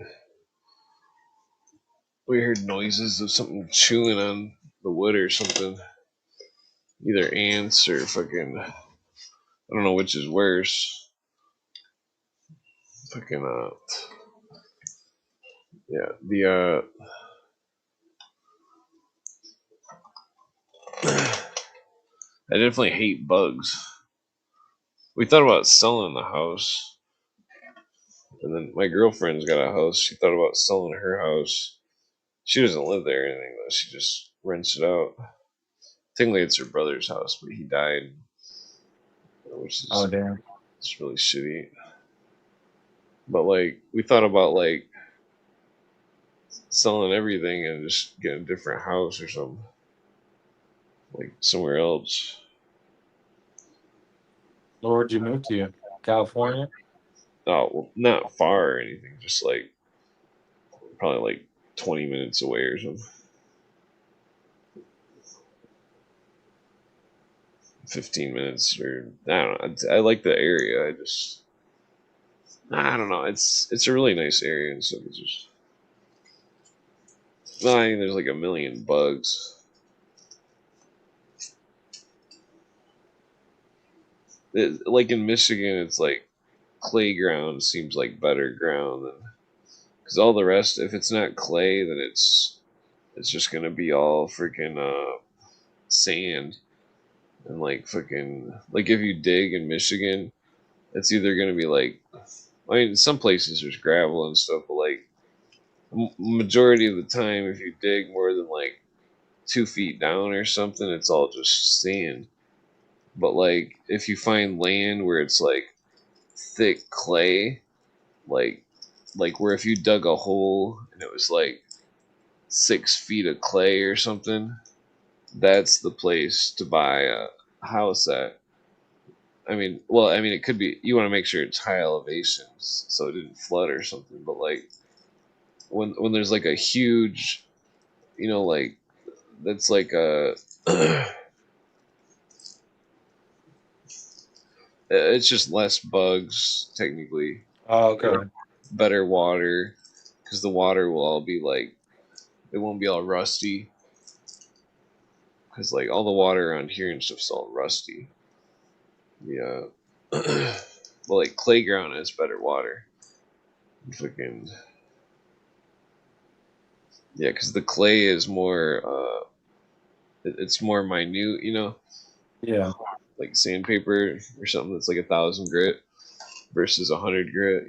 we heard noises of something chewing on the wood or something. Either ants or fucking I don't know which is worse. Fucking yeah, the I definitely hate bugs. We thought about selling the house, and then my girlfriend's got a house. She thought about selling her house. She doesn't live there or anything though. She just rents it out. Technically, it's her brother's house, but he died, which Oh, is damn. it's really shitty. But like, we thought about like selling everything and just getting a different house or something, like somewhere else. Where'd you move to? California? Oh, well, not far or anything. Just like probably like 20 minutes away or something. 15 minutes or I don't know. I like the area. I don't know. It's a really nice area and stuff. It's just well, I mean, there's like a million bugs. Like in Michigan, it's like clay ground seems like better ground than because all the rest, if it's not clay, then it's just gonna be all freaking sand and like fucking like if you dig in Michigan, it's either gonna be like I mean some places there's gravel and stuff, but like majority of the time, if you dig more than like 2 feet down or something, it's all just sand. But like if you find land where it's like thick clay, like where if you dug a hole and it was like 6 feet of clay or something, that's the place to buy a house at. I mean, it could be you want to make sure it's high elevations so it didn't flood or something. But like when there's like a huge, like that's like a, it's just less bugs technically, Oh, or okay. better water because the water will all be like it won't be all rusty because like all the water around here and stuff's all rusty. Yeah. Well, like clay ground has better water. Fucking yeah, because the clay is more it's more minute, Yeah. like sandpaper or something that's like 1,000 grit versus 100 grit,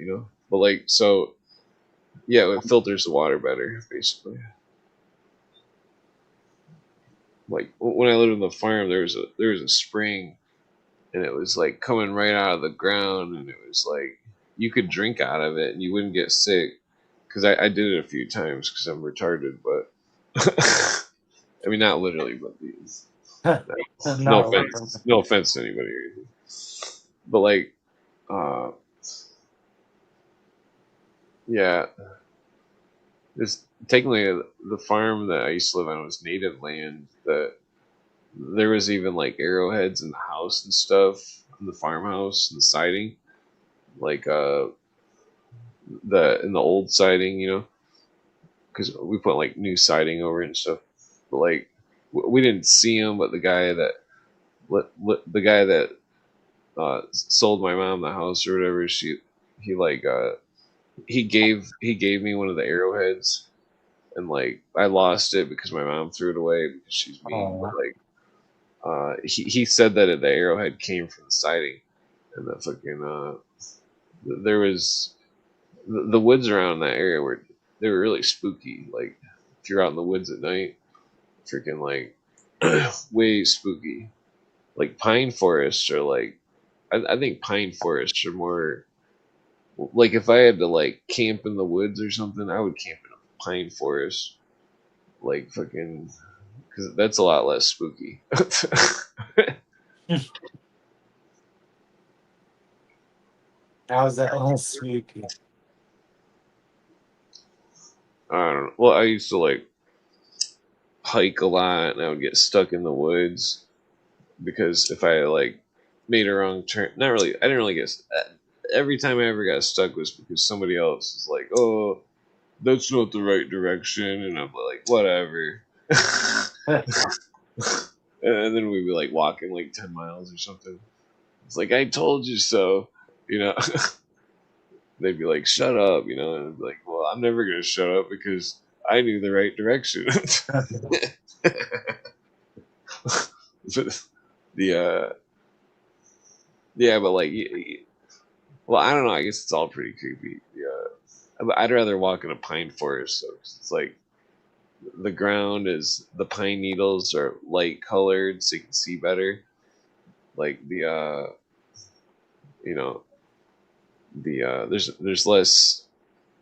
But like so, yeah, it filters the water better, basically. Like when I lived on the farm, there was a spring, and it was like coming right out of the ground, and it was like you could drink out of it and you wouldn't get sick. Because I did it a few times because I'm retarded, but I mean not literally, but these. No Not literally. offense, no offense to anybody or anything. But like, uh, yeah, this technically the farm that I used to live on was native land. That there was even like arrowheads in the house and stuff, in the farmhouse and the siding, like the in the old siding, because we put like new siding over it and stuff. But like we didn't see him, but the guy that sold my mom the house or whatever, he like he gave me one of the arrowheads, and like I lost it because my mom threw it away because she's mean. But Oh, like he said that the arrowhead came from the siding, and the fucking there was the woods around that area were they were really spooky. Like if you're out in the woods at night, freaking like way spooky. Like pine forests are like I think pine forests are more like if I had to like camp in the woods or something, I would camp in a pine forest. Like fucking because that's a lot less spooky. how's that less spooky? I don't know. Well, I used to like hike a lot, and I would get stuck in the woods because if I like made a wrong turn, not really. I didn't really get. Every time I ever got stuck was because somebody else was like, "Oh, that's not the right direction," and I'm like, "Whatever." And then we'd be like walking like 10 miles or something. It's like I told you so, you know. They'd be like, "Shut up," and I'd be like, "Well, I'm never gonna shut up because I knew the right direction." the yeah, but like, well, I don't know. I guess it's all pretty creepy. Yeah, I'd rather walk in a pine forest. So 'cause it's like the ground is the pine needles are light colored, so you can see better. Like you know, there's less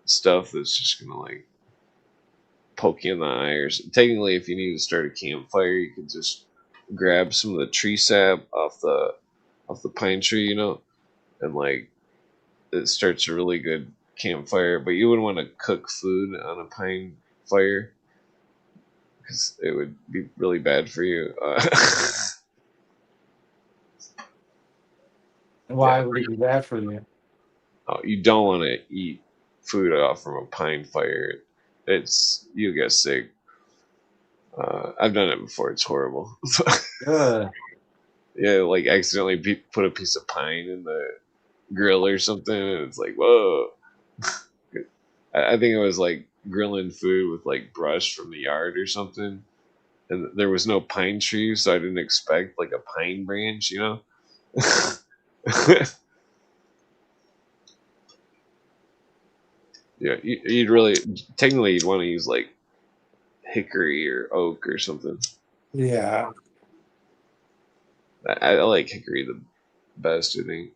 stuff that's just gonna like poke you in the eye. Or technically, if you need to start a campfire, you could just grab some of the tree sap off the pine tree, and like it starts a really good campfire. But you wouldn't want to cook food on a pine fire because it would be really bad for you. Why Yeah, would it be bad for you? you don't want to eat food off from a pine fire. You get sick. I've done it before. It's horrible. Good. Yeah, like accidentally put a piece of pine in the grill or something, and it's like, whoa. I think it was like grilling food with like brush from the yard or something, and there was no pine tree, so I didn't expect like a pine branch. Yeah, you'd really technically you'd want to use like hickory or oak or something. Yeah. I like hickory the best, I think.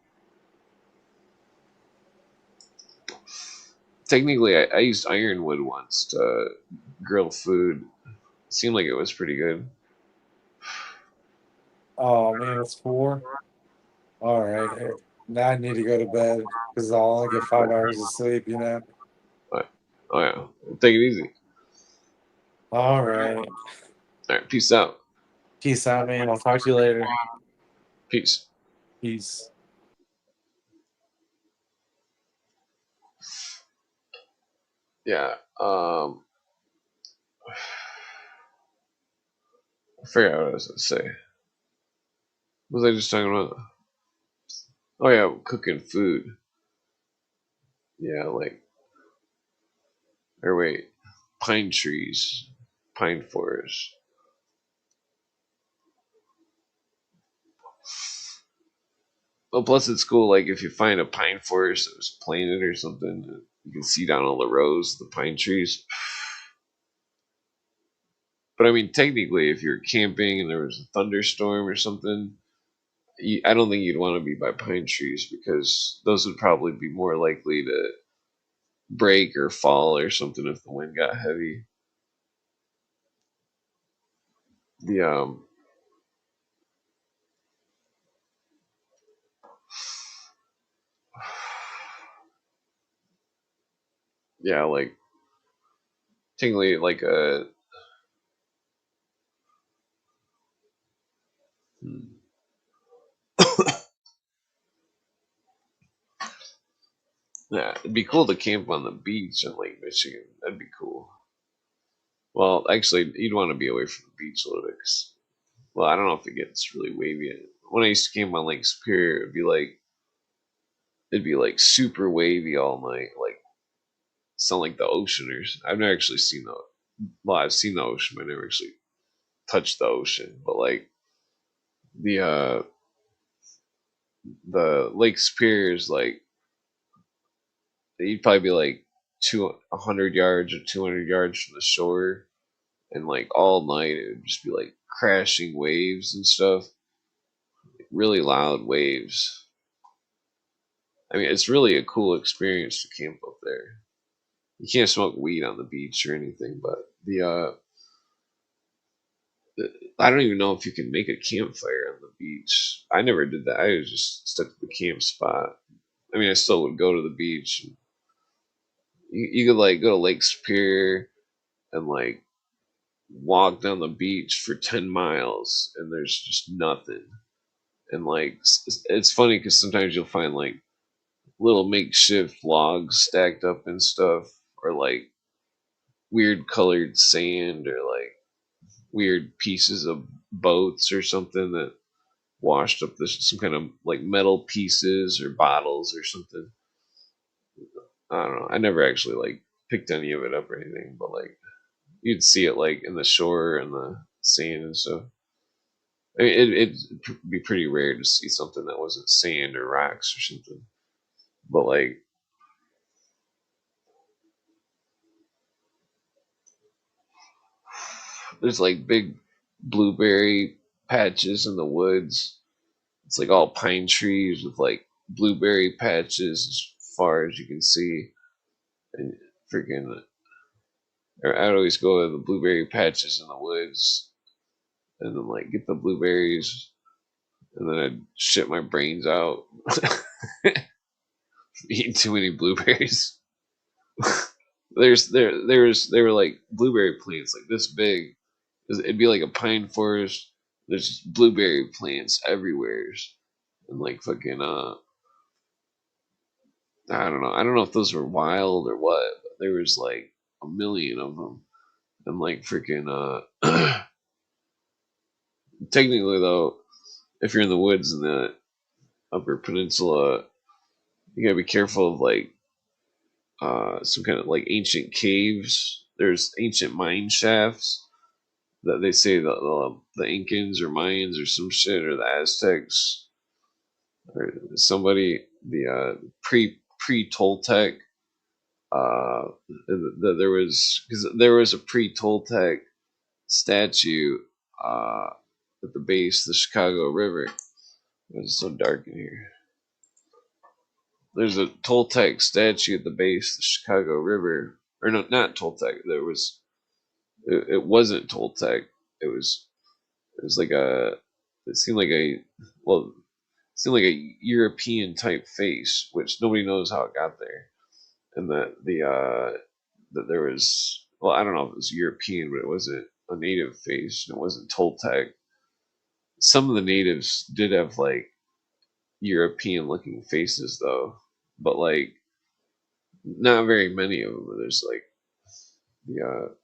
Technically, I used ironwood once to grill food. Seemed like it was pretty good. Oh man, it's 4. All right, now I need to go to bed because I'll only get 5 hours of sleep. Oh yeah, take it easy. All right, All right, peace out. peace out, man. I'll talk to you later. Peace. Peace. Yeah. I forgot what I was gonna say. What was I just talking about? Oh yeah, cooking food. Yeah, like, or wait, pine trees, pine forest. Well, plus it's cool. Like if you find a pine forest that was planted or something, you can see down all the rows, the pine trees. But I mean, technically, if you're camping and there was a thunderstorm or something, I don't think you'd want to be by pine trees because those would probably be more likely to break or fall or something if the wind got heavy. The yeah, like technically like a yeah, it'd be cool to camp on the beach in Lake Michigan. That'd be cool. Well, actually, you'd want to be away from the beach a little bit. Well, I don't know if it gets really wavy. When I used to camp on Lake Superior, it'd be like super wavy all night, like sound like the ocean. Or I've never actually seen the well, I've seen the ocean, but I never actually touched the ocean. But like the uh the Lake Superior is like you'd probably be like 100 yards or 200 yards from the shore, and like all night it would just be like crashing waves and stuff, really loud waves. I mean, it's really a cool experience to camp up there. You can't smoke weed on the beach or anything, but I don't even know if you can make a campfire on the beach. I never did that. I was just stuck at the camp spot. I mean, I still would go to the beach. You could like go to Lake Superior and like walk down the beach for 10 miles and there's just nothing. And like, it's funny because sometimes you'll find like little makeshift logs stacked up and stuff, or like weird colored sand, or like weird pieces of boats or something that washed up this some kind of like metal pieces or bottles or something. I don't know. I never actually like picked any of it up or anything, but like you'd see it like in the shore and the sand and stuff. I mean, it'd be pretty rare to see something that wasn't sand or rocks or something. But like, there's like big blueberry patches in the woods. It's like all pine trees with like blueberry patches as far as you can see. And freaking, I'd always go to the blueberry patches in the woods and then like get the blueberries and then I'd shit my brains out eating too many blueberries. There were like blueberry plants like this big. It'd be like a pine forest. There's just blueberry plants everywhere, and like fucking I don't know. I don't know if those were wild or what, but there was like a million of them, and like freaking technically though, if you're in the woods in the Upper Peninsula, you gotta be careful of like some kind of like ancient caves. There's ancient mine shafts that they say the Incans or Mayans or some shit or the Aztecs or somebody pre Toltec. There was because there was a pre Toltec statue. Uh, at the base of the Chicago River. It's so dark in here. There's a Toltec statue at the base of the Chicago River. Or no, not Toltec. It wasn't Toltec. It was like it seemed like well, it seemed like a European type face, which nobody knows how it got there. And that there was, well, I don't know if it was European, but it wasn't a native face, and it wasn't Toltec. Some of the natives did have like European looking faces though, but like not very many of them. There's like the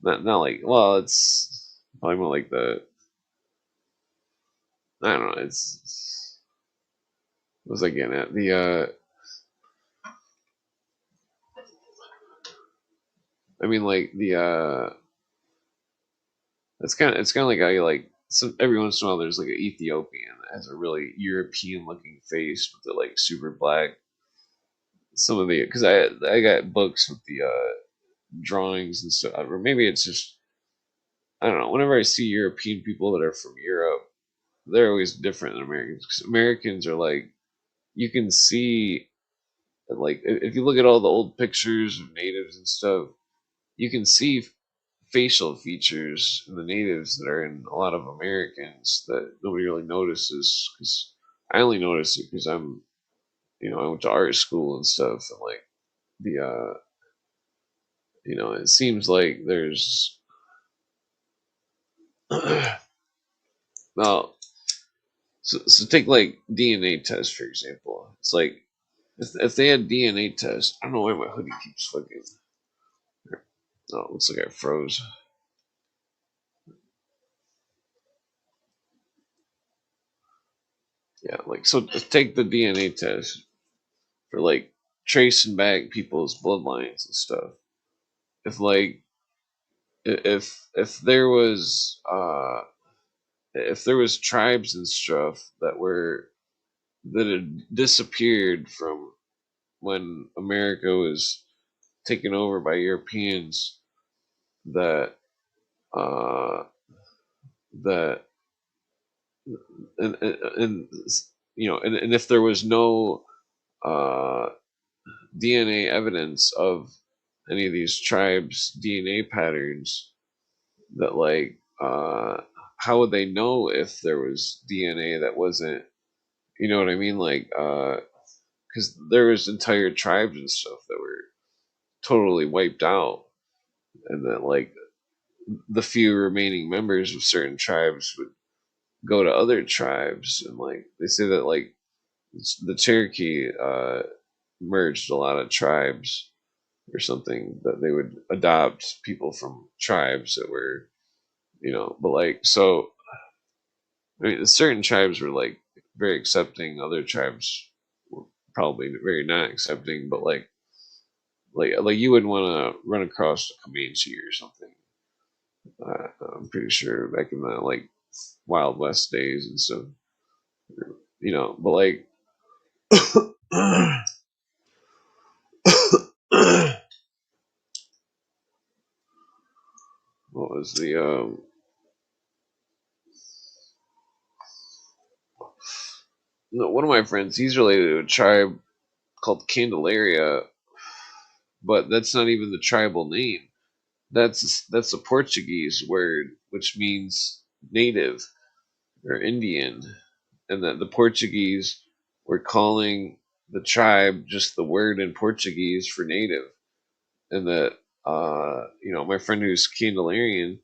not like, well, it's probably more like the, I don't know, what was I getting at? I mean like it's kind of like I like, so every once in a while there's like an Ethiopian that has a really European looking face with the like super black. Some of the, because I got books with the drawings and stuff, or maybe it's just, I don't know. Whenever I see European people that are from Europe, they're always different than Americans. Because Americans are like, you can see, like, if you look at all the old pictures of natives and stuff, you can see facial features in the natives that are in a lot of Americans that nobody really notices. Because I only notice it because I went to art school and stuff, and like the, it seems like there's, well, so take like DNA tests for example. It's like if they had DNA tests, I don't know why my hoodie keeps fucking. Oh, it looks like I froze. Yeah, like, so take the DNA test for like tracing back people's bloodlines and stuff. If like if there was tribes and stuff that had disappeared from when America was taken over by Europeans, that uh that and and if there was no uh DNA evidence of any of these tribes DNA patterns, that like how would they know if there was DNA that wasn't, you know what I mean, like because there was entire tribes and stuff that were totally wiped out, and that like the few remaining members of certain tribes would go to other tribes, and like they say that like the Cherokee merged a lot of tribes or something, that they would adopt people from tribes that were, but like, so I mean certain tribes were like very accepting, other tribes were probably very not accepting, but like you wouldn't want to run across a Comanche or something. I'm pretty sure back in the like Wild West days and stuff, but like what was the no, one of my friends, he's related to a tribe called Candelaria, but that's not even the tribal name. That's a Portuguese word which means native or Indian, and that the Portuguese were calling the tribe just the word in Portuguese for native, and that my friend who's Candelarian,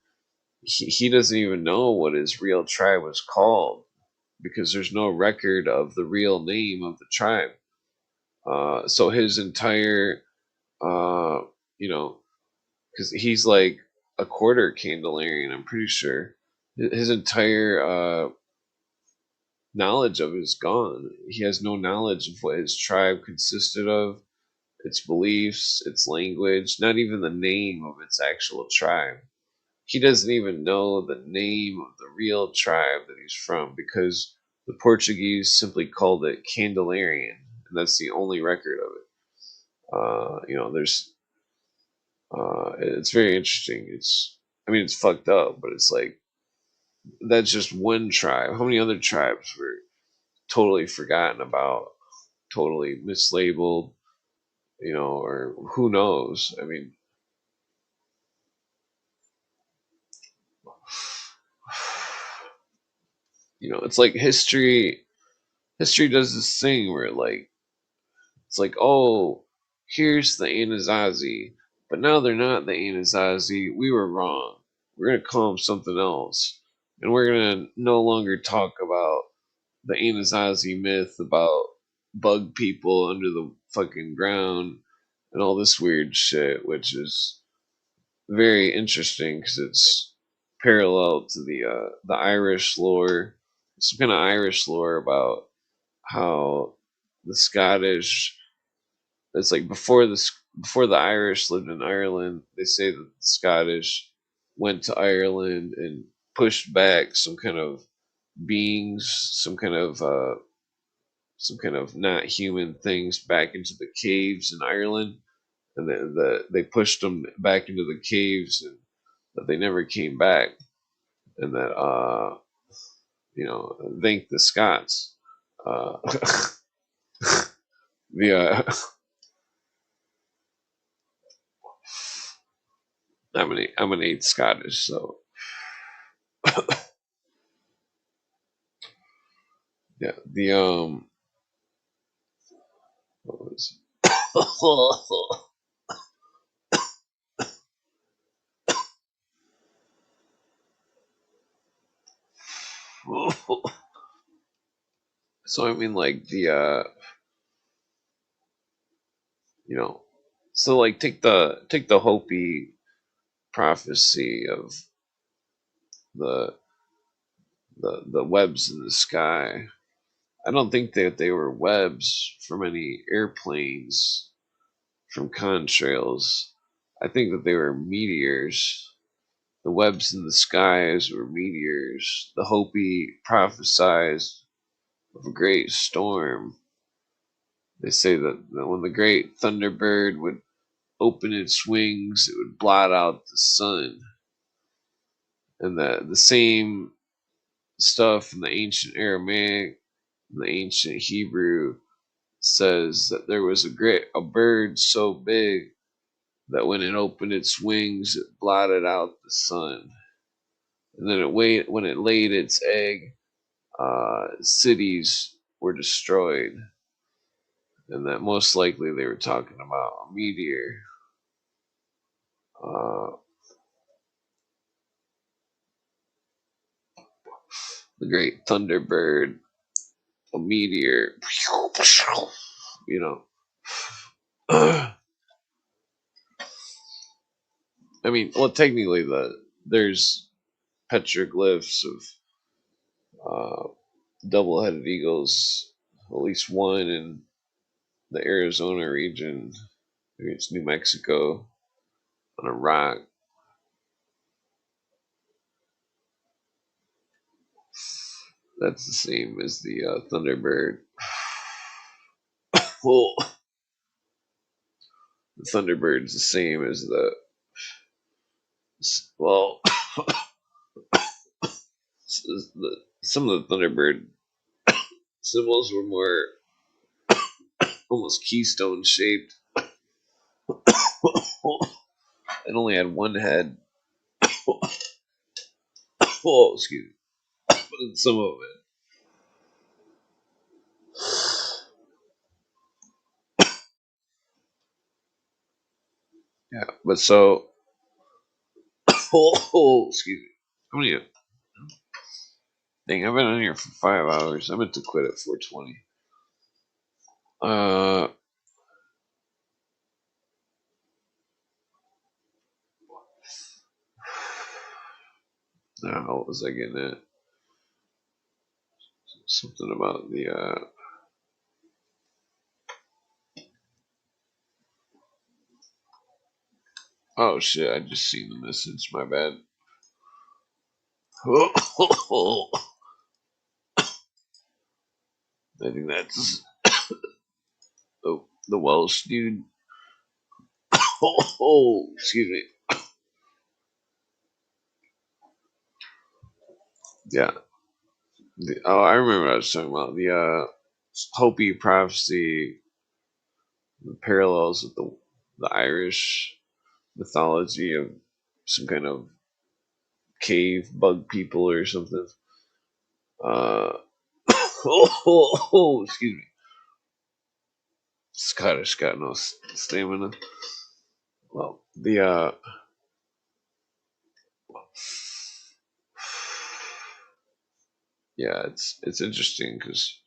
he doesn't even know what his real tribe was called because there's no record of the real name of the tribe. So his entire, uh, you know, because he's like a quarter Candelarian, I'm pretty sure. His entire knowledge of it is gone. He has no knowledge of what his tribe consisted of, its beliefs, its language, not even the name of its actual tribe. He doesn't even know the name of the real tribe that he's from because the Portuguese simply called it Candelarian, and that's the only record of it. There's it's very interesting. I mean, it's fucked up, but it's like that's just one tribe. How many other tribes were totally forgotten about, totally mislabeled, or who knows? I mean, it's like history. History does this thing where it's like, oh, here's the Anasazi, but now they're not the Anasazi. We were wrong. We're gonna call them something else, and we're gonna no longer talk about the Anasazi myth about bug people under the fucking ground and all this weird shit, which is very interesting because it's parallel to the Irish lore, some kind of Irish lore about how the Scottish. It's like before the Irish lived in Ireland. They say that the Scottish went to Ireland and pushed back some kind of beings, some kind of not human things back into the caves in Ireland, and they pushed them back into the caves, and that they never came back, and that thank the Scots. Uh, the I'm an eighth Scottish, so yeah. What was so I mean like you know so like take the Hopi prophecy of the the webs in the sky. I don't think that they were webs from any airplanes from contrails. I think that they were meteors. The webs in the skies were meteors. The Hopi prophesied of a great storm. They say that when the great thunderbird would open its wings, it would blot out the sun. And the same stuff in the ancient Aramaic, and the ancient Hebrew says that there was a bird so big that when it opened its wings, it blotted out the sun. And then when it laid its egg, cities were destroyed, and that most likely they were talking about a meteor. Uh, the great thunderbird, a meteor, you know. I mean, well, technically, there's petroglyphs of uh, double-headed eagles, at least one in the Arizona region. Maybe it's New Mexico on a rock. That's the same as the Thunderbird. Well, the Thunderbird's the same as well. Some of the Thunderbird symbols were more almost keystone shaped. It only had one head. Oh, excuse me. Some of it. Yeah, but so. Oh, excuse me. How many? Dang, I've been on here for 5 hours. I meant to quit at 4:20. Uh, what was I getting at? Something about the oh shit! I just seen the message. My bad. I think that's the Welsh dude. Excuse me. Yeah. I remember what I was talking about. The Hopi prophecy, the parallels with the Irish mythology of some kind of cave bug people or something. Excuse me. Scottish got no stamina. Well, the yeah, it's interesting because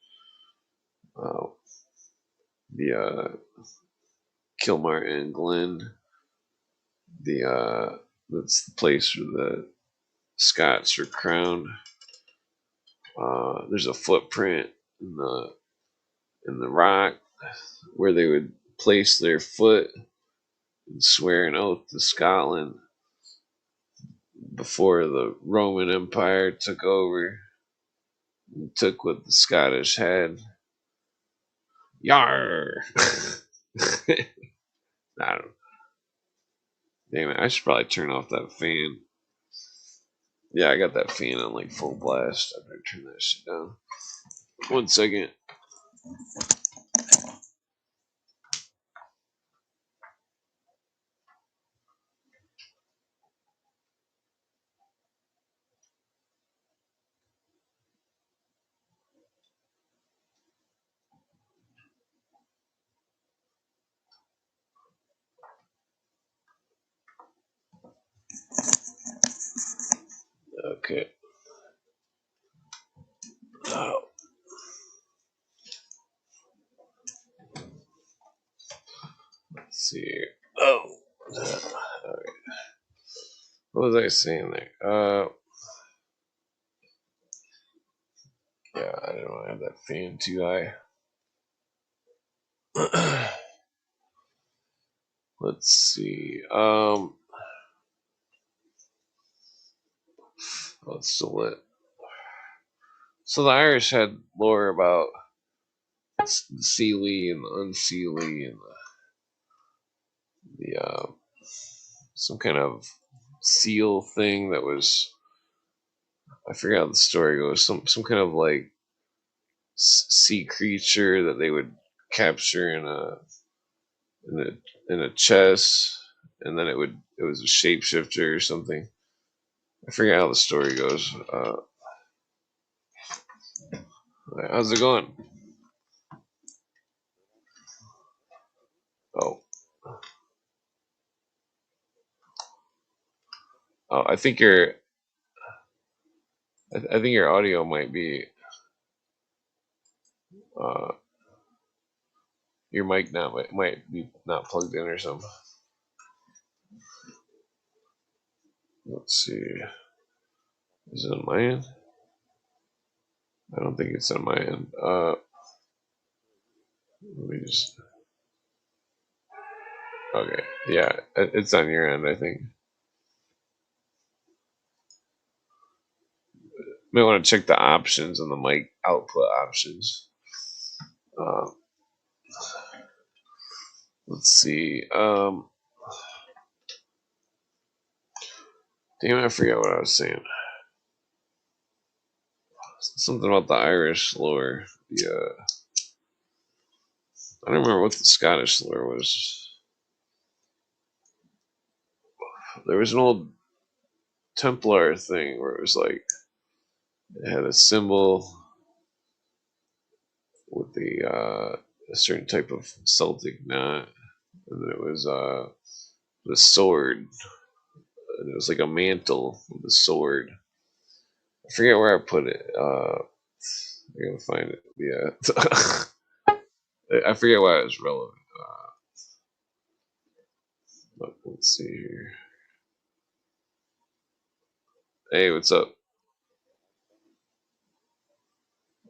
uh, the Kilmartin Glen, the that's the place where the Scots are crowned. There's a footprint in the rock where they would place their foot and swear an oath to Scotland before the Roman Empire took over and took what the Scottish had. Yar! I don't. Damn it! I should probably turn off that fan. Yeah, I got that fan on like full blast. I better turn that shit down. 1 second. Okay. Oh, let's see here. Oh, all right. What was I saying there? Yeah, I don't have that fan too high. Let's see. Let's still lit. So the Irish had lore about the Sealy and the Unseelie and the some kind of seal thing that was, I forgot how the story goes. Some kind of like sea creature that they would capture in a chest, and then it was a shapeshifter or something. I forget how the story goes. How's it going? Oh, oh, I think your audio might be uh, your mic now might be not plugged in or something. Let's see. Is it on my end? I don't think it's on my end. Let me just. Okay, yeah, it's on your end. I think. May want to check the options on the mic output options. Uh, let's see. Damn, I forgot what I was saying. Something about the Irish lore. Yeah, I don't remember what the Scottish lore was. There was an old Templar thing where it was like it had a symbol with a certain type of Celtic knot, and then it was the sword, and it was like a mantle with a sword. I forget where I put it. I gotta find it. Yeah, I forget why it was relevant. But let's see here. Hey, what's up?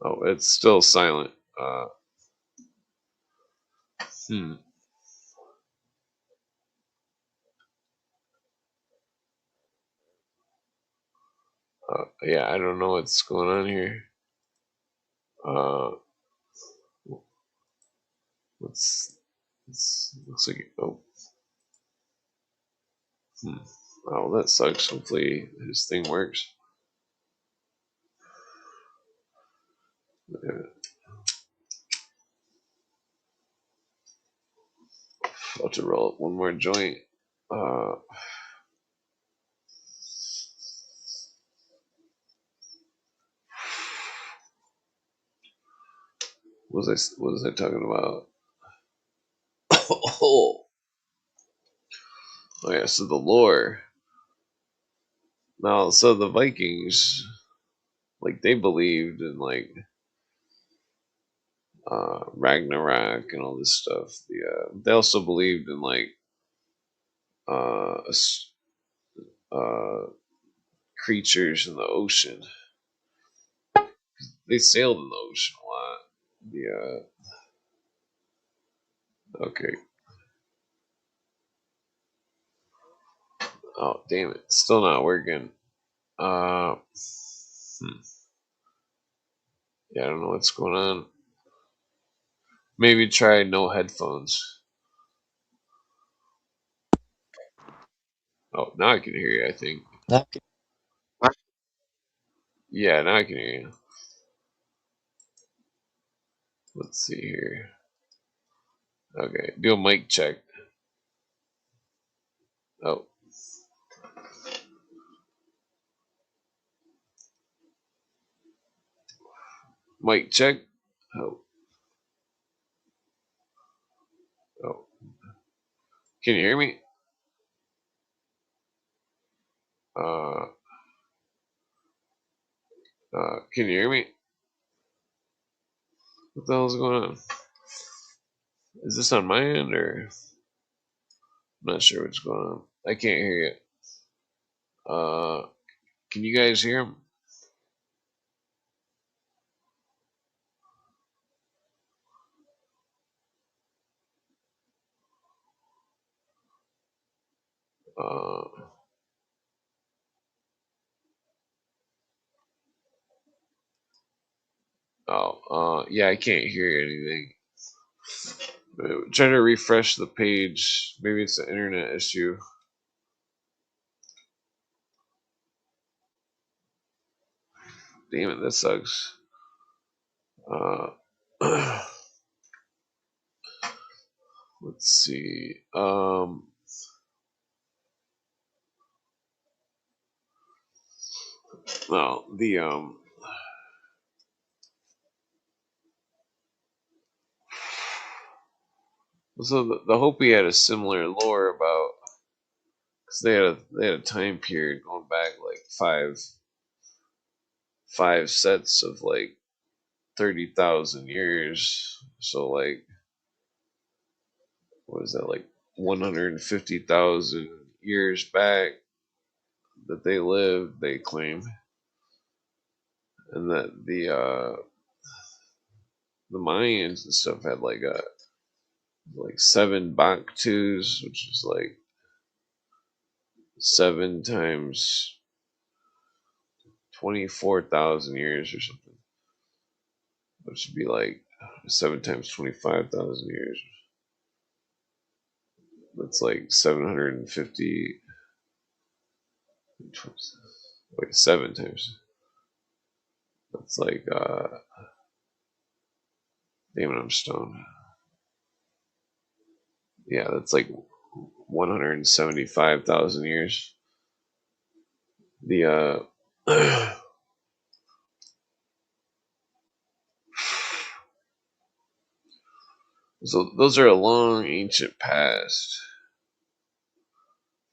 Oh, it's still silent. Hmm. Yeah, I don't know what's going on here. Uh, looks like oh, hmm. Oh, that sucks. Hopefully his thing works. About to roll up one more joint. What was I talking about? Oh yeah, so the lore. Now, so the Vikings, like, they believed in like Ragnarok and all this stuff. They also believed in like uh, uh, creatures in the ocean. They sailed in the ocean a lot. Okay. Oh damn it! Still not working. Yeah, I don't know what's going on. Maybe try no headphones. Oh, now I can hear you. I think. Yeah, now I can hear you. Let's see here. Okay, do a mic check. Oh. Mic check. Oh. Oh. Can you hear me? Can you hear me? What the hell's going on? Is this on my end or? I'm not sure what's going on. I can't hear you. Can you guys hear him? Yeah, I can't hear anything. Try to refresh the page. Maybe it's an internet issue. Damn it, that sucks. Let's see. Well, so the Hopi had a similar lore about, because they had a time period going back like five sets of like 30,000 years. So like, what is that, like 150,000 years back that they lived, they claim, and that the Mayans and stuff had like 7 Baktus, which is like 7 times 24,000 years or something, which would be like 7 times 25,000 years. That's like 750. Wait, 7 times. That's like, damn it, I'm stoned. Yeah, that's like 175,000 years. The so those are a long ancient past,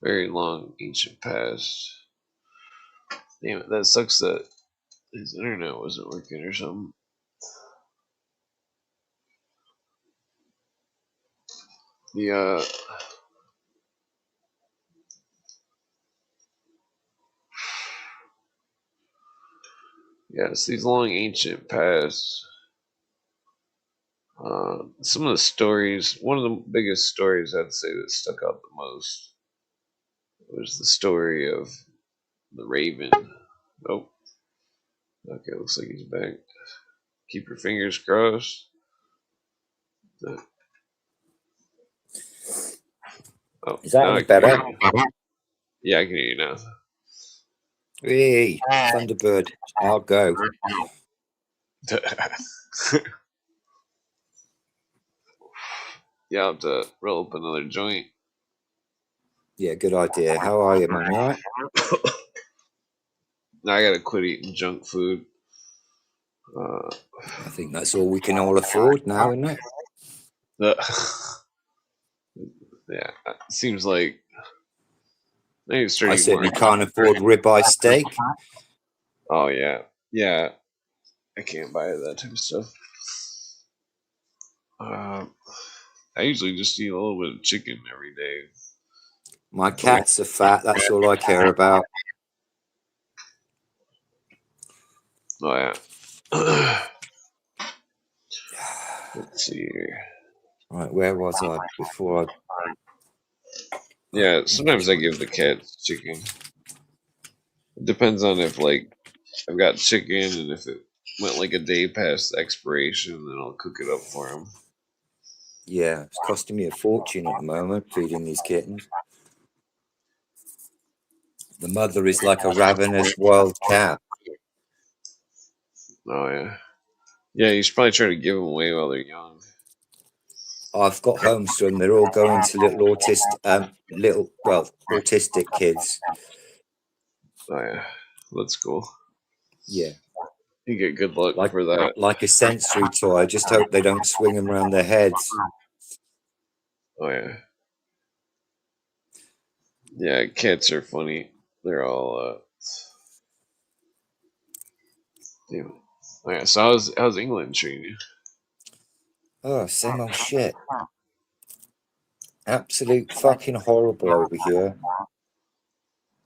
very long ancient past. Damn it, that sucks that his internet wasn't working or something. The yeah, it's these long ancient pasts. Some of the stories, one of the biggest stories I'd say that stuck out the most was the story of the raven. Oh, okay, looks like he's back. Keep your fingers crossed. Oh, is that any better? Yeah, I can hear you now. Hey, Thunderbird, I'll go. Yeah, I'll have to roll up another joint. Yeah, good idea. How are you, man? You all right? Now I gotta quit eating junk food. I think that's all we can all afford now, isn't it? Yeah, it seems like I need to start I eating more. certainly can't afford ribeye steak. Oh yeah, yeah. I can't buy that type of stuff. I usually just eat a little bit of chicken every day. My cats are fat. That's all I care about. Oh yeah. Let's see here. Right, where was I before Yeah, sometimes I give the cats chicken. It depends on if like I've got chicken and if it went like a day past expiration, then I'll cook it up for them. Yeah, it's costing me a fortune at the moment feeding these kittens. The mother is like a ravenous wild cat. Oh yeah, yeah. You should probably try to give them away while they're young. I've got homes from. They're all going to autistic kids. Oh yeah, that's cool. Yeah, You get good luck for that. like a sensory toy. I just hope they don't swing them around their heads. Oh yeah, yeah. Cats are funny. They're all. Damn it. Oh yeah. So how's England treating you? Oh, same old shit. Absolute fucking horrible over here.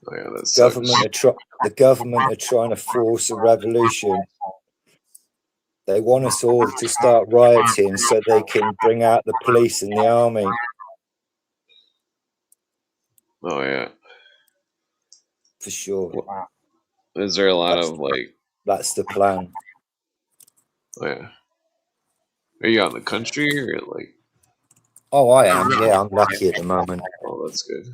Oh yeah, that sucks. The government are trying to force a revolution. They want us all to start rioting so they can bring out the police and the army. Oh yeah, For sure. well, is there a lot of like? That's the plan. Oh yeah. Are you out in the country or like? Oh, I am. Yeah, I'm lucky at the moment. Oh, that's good.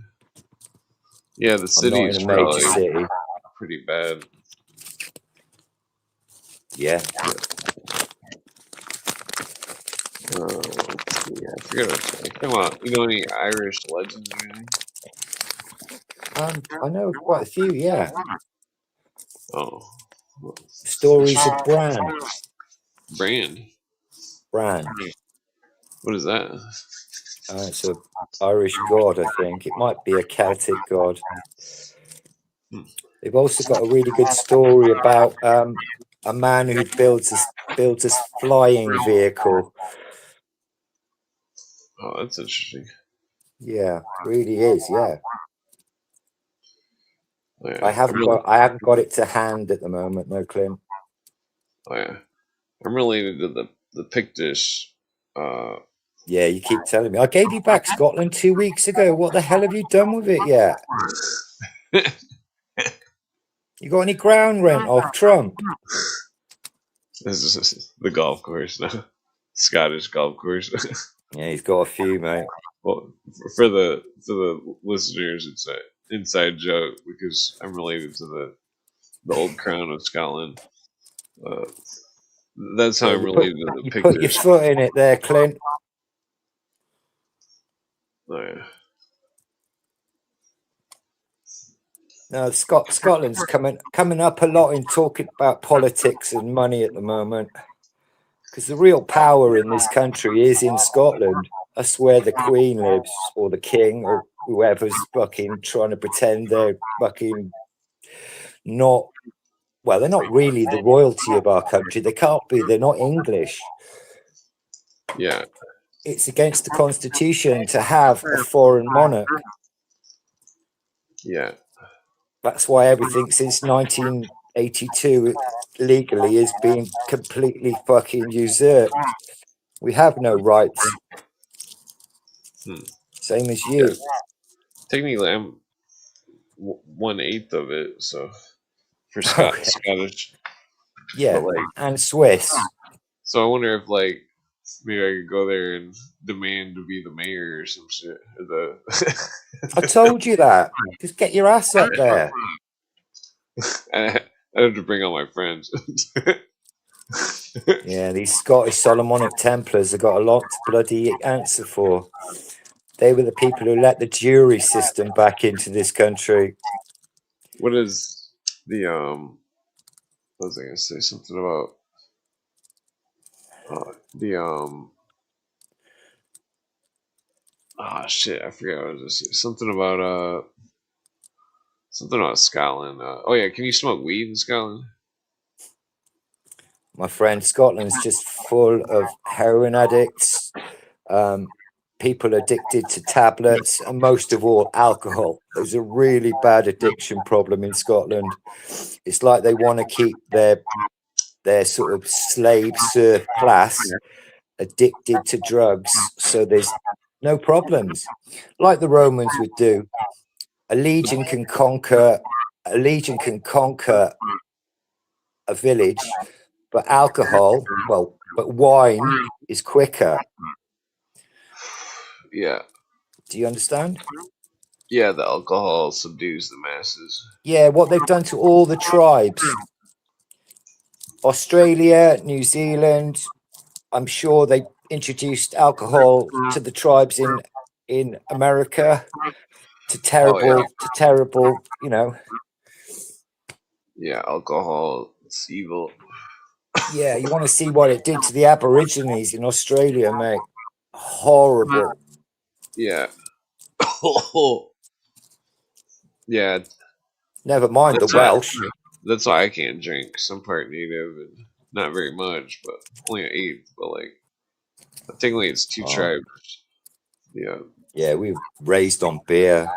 Yeah, the I'm city not is in a major probably city. pretty bad. Yeah. Let's see, I forget what it's like. Come on, you know any Irish legends or anything? I know quite a few, yeah. Oh, well, Stories of Bran. Brand. Bran. What is that? It's a Irish god, I think. It might be a Celtic god. They've also got a really good story about a man who builds a flying vehicle. Oh, that's interesting. Yeah, really is. Yeah, Oh, yeah. I haven't got it to hand at the moment, no, Clint. Oh yeah, I'm related to the Pictish. Yeah, you keep telling me. I gave you back Scotland 2 weeks ago. What the hell have you done with it yet? You got any ground rent off Trump? This is the golf course now. Scottish golf course. Yeah, he's got a few, mate. Well, for the listeners, it's an inside joke because I'm related to the old crown of Scotland. That's how I'm related to the You Pictish. put your foot in it there, Clint. Oh, yeah. No, Scotland's coming up a lot in talking about politics and money at the moment. Because the real power in this country is in Scotland. That's where the Queen lives, or the King, or whoever's fucking trying to pretend they're fucking not. Well, they're not really the royalty of our country. They can't be. They're not English. Yeah. It's against the Constitution to have a foreign monarch. Yeah. That's why everything since 1982 legally is being completely fucking usurped. We have no rights. Same as you. Yeah. Technically, I'm 1/8 of it, so for Scottish. Yeah, and Swiss. So I wonder if like maybe I could go there and demand to be the mayor or some shit. Or I told you that. Just get your ass up there. I have to bring all my friends. Yeah, these Scottish Solomonic Templars have got a lot to bloody answer for. They were the people who let the jury system back into this country. What is the what was I gonna say? Something about the ah shit, I forgot what I was gonna say. Something about Scotland. Oh yeah, can you smoke weed in Scotland? My friend, Scotland's just full of heroin addicts, people addicted to tablets, and most of all, alcohol. There's a really bad addiction problem in Scotland. It's like they want to keep their sort of slave serf class addicted to drugs, so there's no problems. Like the Romans would do. A legion can conquer a village, but alcohol, but wine is quicker. Yeah. Do you understand? Yeah, the alcohol subdues the masses. Yeah, what they've done to all the tribes. Australia, New Zealand, I'm sure they introduced alcohol to the tribes in America to Oh yeah. terrible, Yeah, alcohol, it's evil. Yeah, you want to see what it did to the Aborigines in Australia, mate. Horrible. Yeah. Yeah, Never mind the that's why Welsh. that's why I can't drink. 'Cause I'm part native and not very much, but only an eighth. But like, I think like it's two Oh, tribes. Yeah. yeah, we were raised on beer.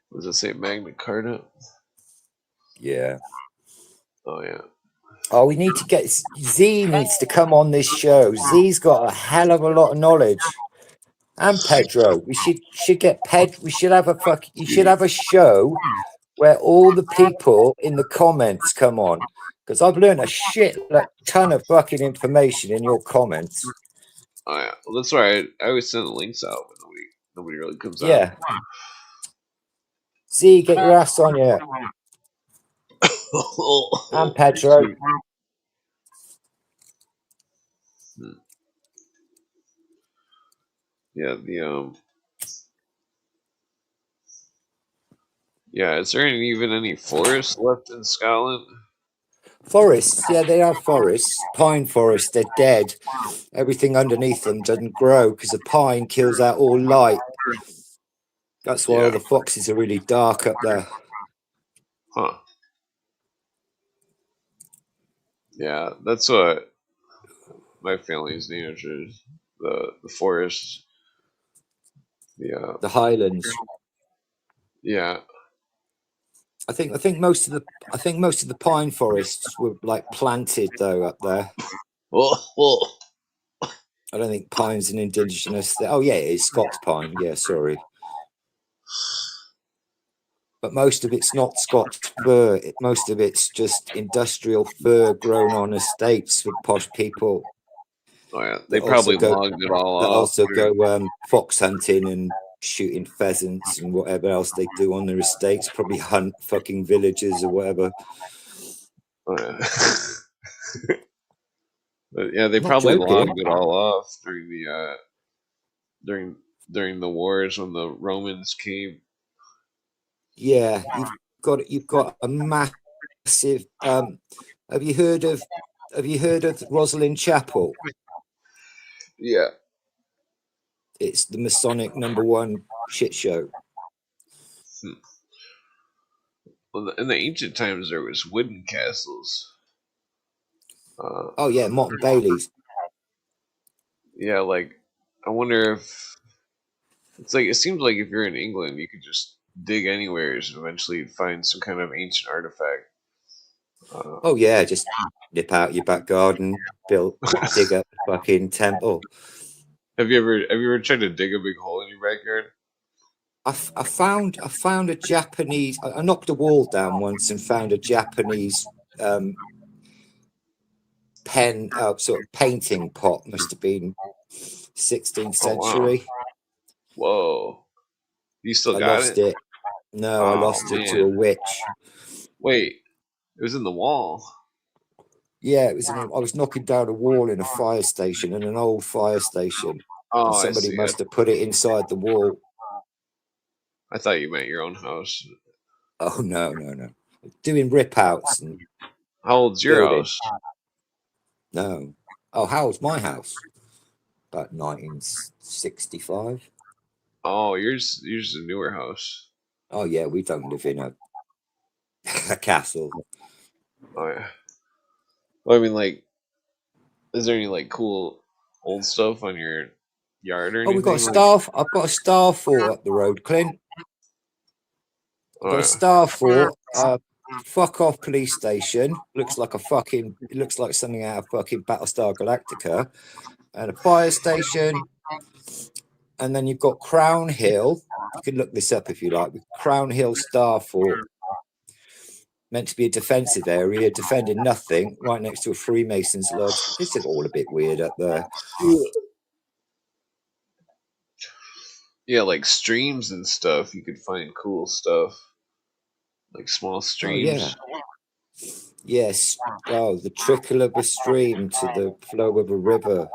What does it say? Magna Carta? Yeah. Oh yeah. Oh, we need to get Z needs to come on this show. Z's got a hell of a lot of knowledge. And Pedro. We should get We should have you should have a show where all the people in the comments come on. Because I've learned a ton of fucking information in your comments. Oh yeah. Well, that's why I always send the links out, but nobody really comes on. Yeah. Z, get your ass on you. And Pedro. Yeah, yeah, is there even any forest left in Scotland? Forests, yeah, they are forests. Pine forests, they're dead. Everything underneath them doesn't grow because the pine kills out all light. That's why all the foxes are really dark up there. Huh. Yeah, that's what my family's named after. The forest. The Highlands. Yeah. I think most of the pine forests were like planted though up there. Oh. I don't think pine's an indigenous thing. Oh yeah, it is Scots pine. Yeah, sorry. But most of it's not Scots fir. Most of it's just industrial fir grown on estates for posh people. Oh yeah, they probably logged it all off. That also go fox hunting and shooting pheasants and whatever else they do on their estates. Probably hunt fucking villagers or whatever. Oh, yeah. But yeah, they Not probably joking. logged it all off during the during the wars when the Romans came. Yeah, you've got a massive. Have you heard of Rosalind Chapel? Yeah. It's the Masonic #1 shit show. Well, in the ancient times, there was wooden castles. Oh yeah, Mott and Bailey's. Yeah, like I wonder if it's like it seems like if you're in England, you could just dig anywhere and eventually find some kind of ancient artifact. Oh yeah, just nip out your back garden, dig up a fucking temple. Have you ever tried to dig a big hole in your backyard? I found a Japanese. I knocked a wall down once and found a Japanese pen sort of painting pot. Must have been 16th century. Oh, wow. Whoa! You still I got lost it. No, I lost it to a witch. Wait, It was in the wall. Yeah, it was. I was knocking down a wall in a fire station, in an old fire station, Oh, and I somebody see. must have put it inside the wall. I thought you meant your own house. Oh no, doing rip outs and How old's your building. house? No, oh, how old's my house? About 1965. Oh, yours is a newer house. Oh yeah, we don't live in a castle. Oh yeah. Well, I mean, like, is there any like cool old stuff on your yard or Oh, we've got a anything? star. I've got a star fort up the road, Clint. I've got a Yeah. star fort. Fuck off police station. Looks like it looks like something out of fucking Battlestar Galactica. And a fire station. And then you've got Crown Hill. You can look this up if you like. Crown Hill Star Fort. Meant to be a defensive area, defending nothing, right next to a Freemasons lodge. It's all a bit weird up there. Yeah, like streams and stuff. You could find cool stuff, like small streams. Oh yeah. Yes. Oh, the trickle of a stream to the flow of a river.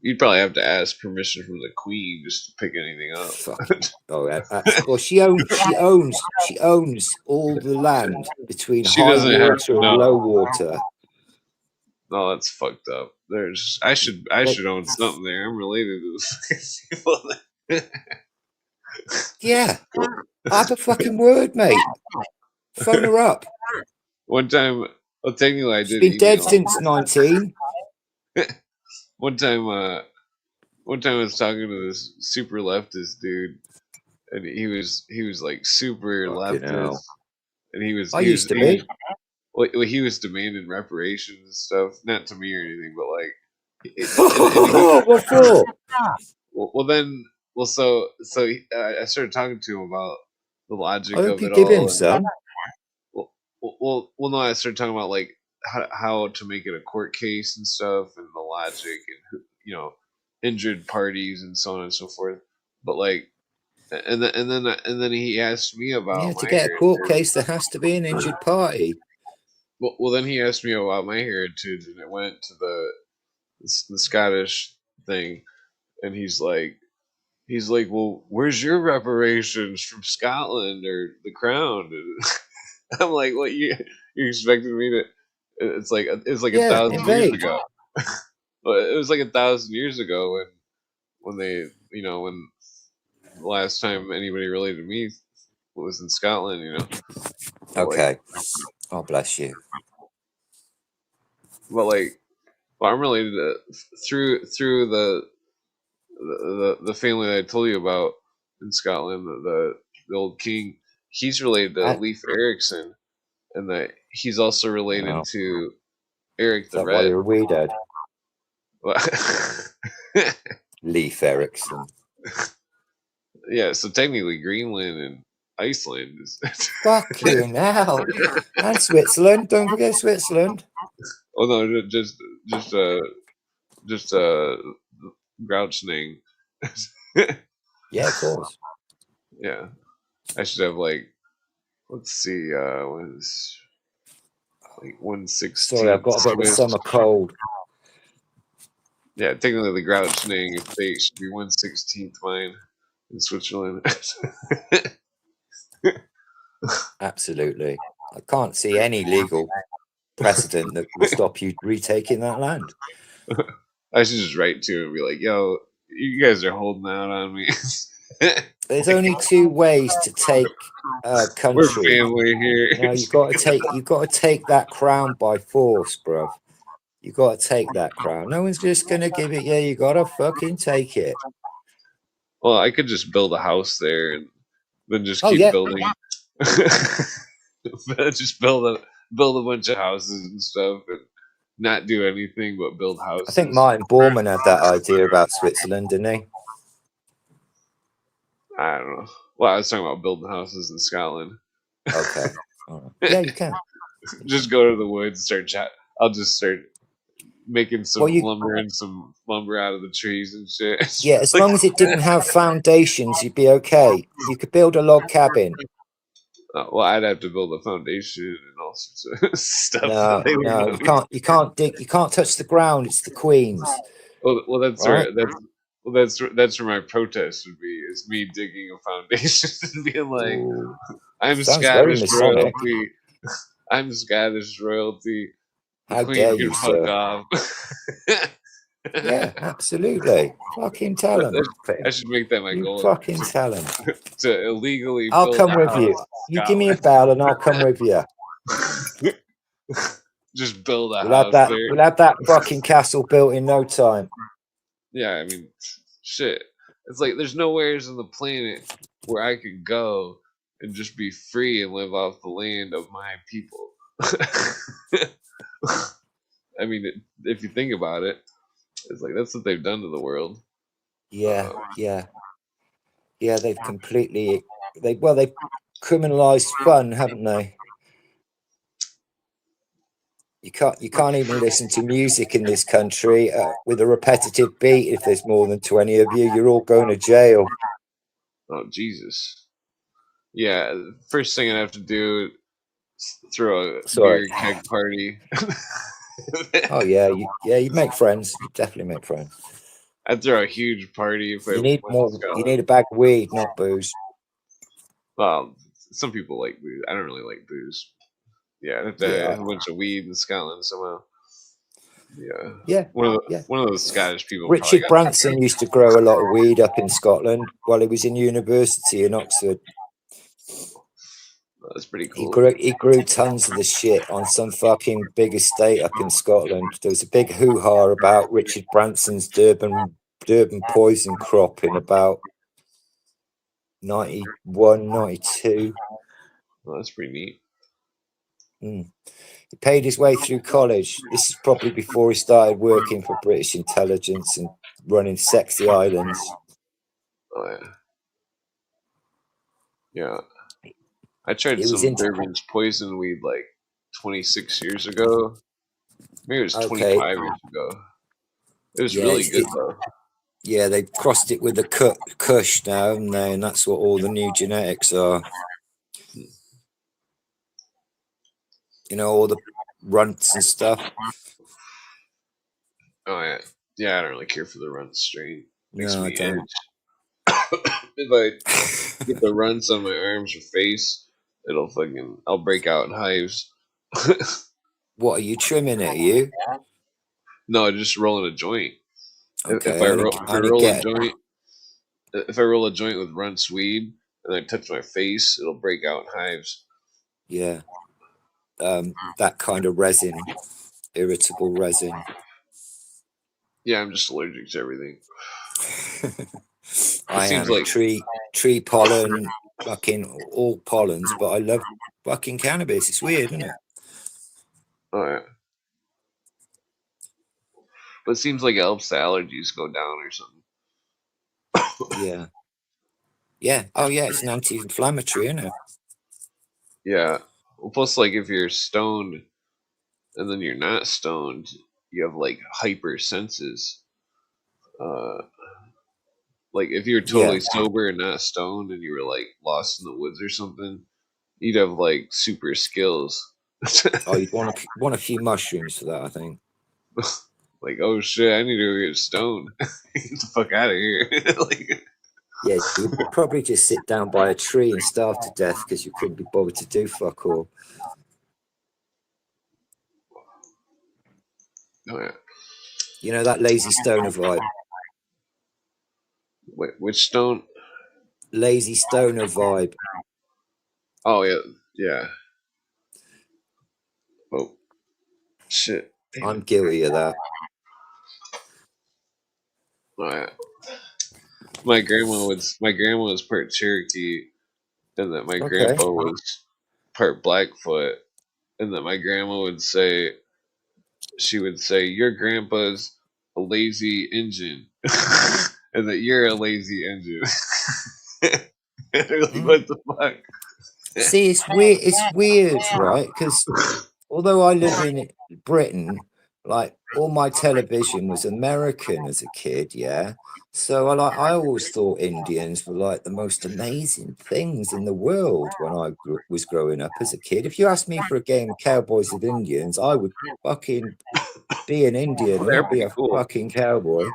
You'd probably have to ask permission from the queen just to pick anything up. Oh, well, she owns all the land between She high doesn't have water to and know. low water. No, that's fucked up. I should own something there. I'm related to those people. Yeah, have a fucking word, mate. Phone her up. One time, well, technically, I She's did. been dead email. since 19. One time I was talking to this super leftist dude, and he was like super Fucking leftist, hell. and he was he was demanding reparations and stuff, not to me or anything, but like, What for? I started talking to him about the logic I hope of you it give all. him some. No, I started talking about like how to make it a court case and stuff, and the logic, and injured parties and so on and so forth. But like, and then he asked me about Yeah, my to get a heritage. court case, there has to be an injured party. Well, then he asked me about my heritage, and it went to the Scottish thing, and he's like, well, where's your reparations from Scotland or the Crown? And I'm like, what you expected me to? It's like a 1,000 years invade. ago. But it was like 1,000 years ago when they when the last time anybody related to me was in Scotland. Okay. Oh, bless you. But like, I'm related to through the family that I told you about in Scotland, the old king. He's related to Leif Erikson, and that he's also related to Eric the Is that why Red. you're a wee dad? Leif Erikson. Yeah, so technically Greenland and Iceland is. Fucking hell. And Switzerland. Don't forget Switzerland. Oh no, just grouching. Yeah, of course. Yeah, I should have like, let's see, was like 1/16. Sorry, I've got a bit of a summer cold. Yeah, technically the grouching fate should be 1/16 mine in Switzerland. Absolutely. I can't see any legal precedent that will stop you retaking that land. I should just write to him and be like, yo, you guys are holding out on me. There's only two ways to take a country. We're family here. Now you've got to take that crown by force, bruv. You got to take that crown. No one's just gonna give it. Yeah, you got to fucking take it. Well, I could just build a house there and then just keep building. Just build a bunch of houses and stuff and not do anything but build houses. I think Martin Bormann had that idea about Switzerland, didn't he? I don't know. Well, I was talking about building houses in Scotland. Okay. Right. Yeah, you can. Just go to the woods, I'll just start making some lumber and some lumber out of the trees and shit. Yeah, as long as it didn't have foundations, you'd be okay. You could build a log cabin. Well, I'd have to build a foundation and all sorts of stuff. No, That they would no, know. you can't dig, you can't touch the ground. It's the Queen's. Well, that's Right? right. That's where my protest would be. Is me digging a foundation and being like, Ooh, "I'm sounds very Scottish Masonic. royalty. I'm Scottish royalty. The How Queen dare can you, fuck sir? off." Yeah, absolutely. Fucking tell him. I should make that my You goal fucking tell him. to illegally I'll build come a with house you. in You give me a Scotland. bell and I'll come with you. Just build a house there. We'll have that fucking castle built in no time. Yeah, I mean, shit. It's like there's nowheres on the planet where I could go and just be free and live off the land of my people. I mean, if you think about it, it's like that's what they've done to the world. Yeah, yeah. Yeah, they've completely they've criminalized fun, haven't they? You can't even listen to music in this country with a repetitive beat. If there's more than 20 of you, you're all going to jail. Oh Jesus! Yeah, first thing I'd have to do is throw a Sorry. beer keg party. Oh yeah, you make friends. You definitely make friends. I'd throw a huge party if I You need went more. to You Scotland. need a bag of weed, not booze. Well, some people like booze. I don't really like booze. Yeah, I'd have to Yeah, have a bunch of weed in Scotland somehow. Yeah, yeah. one of those Scottish people probably Richard got. Branson used to grow a lot of weed up in Scotland while he was in university in Oxford. That's pretty He cool. grew tons of the shit on some fucking big estate up in Scotland. There was a big hoo-ha about Richard Branson's Durban poison crop in about 91, 92. Well, that's pretty neat. He paid his way through college. This is probably before he started working for British intelligence and running sexy islands. Oh yeah, yeah. I tried He was some into Durban's poison weed like 26 years ago. Maybe it was okay. 25 years ago. It was Yeah, really good though. yeah, they crossed it with the Kush now, haven't they? And that's what all the new genetics are. You know, all the runts and stuff. Oh yeah, yeah. I don't really care for the runt strain. Makes No, I me don't. itch. If I get the runts on my arms or face, I'll break out in hives. What are you trimming it? Are you? No, just rolling a joint. Okay, If I I only, roll, if I I only roll a get joint, if I roll a joint with runt's weed and I touch my face, it'll break out in hives. yeah, that kind of resin, irritable resin. Yeah, I'm just allergic to everything. I seems am like- tree pollen, fucking all pollens, but I love fucking cannabis. It's weird, isn't it? Oh yeah, but it seems like it helps the allergies go down or something. Yeah, yeah. Oh yeah, it's an anti-inflammatory, isn't it? Yeah. Well, plus, like if you're stoned and then you're not stoned, you have like hyper senses. Like if you're totally sober and not stoned and you were like lost in the woods or something, you'd have like super skills. Oh, you'd want a few mushrooms for that, I think. Like, oh shit, I need to go get stoned. Get the fuck out of here. Like, Yeah, you'd probably just sit down by a tree and starve to death because you couldn't be bothered to do fuck all. oh yeah. You know that lazy stoner vibe. Wait, which stone? Lazy stoner vibe. Oh yeah, yeah. Oh shit. Damn I'm it. guilty of that. Oh, yeah. My grandma was part Cherokee, and that my grandpa was part Blackfoot, and that my grandma would say, your grandpa's a lazy Injun, and that you're a lazy Injun. Like, what the fuck? See, it's weird. It's weird, right? Because although I live in Britain, like all my television was American as a kid, yeah. So I always thought Indians were like the most amazing things in the world when I was growing up as a kid. If you asked me for a game of Cowboys with Indians, I would fucking be an Indian Well, and they're not be pretty a cool. fucking cowboy.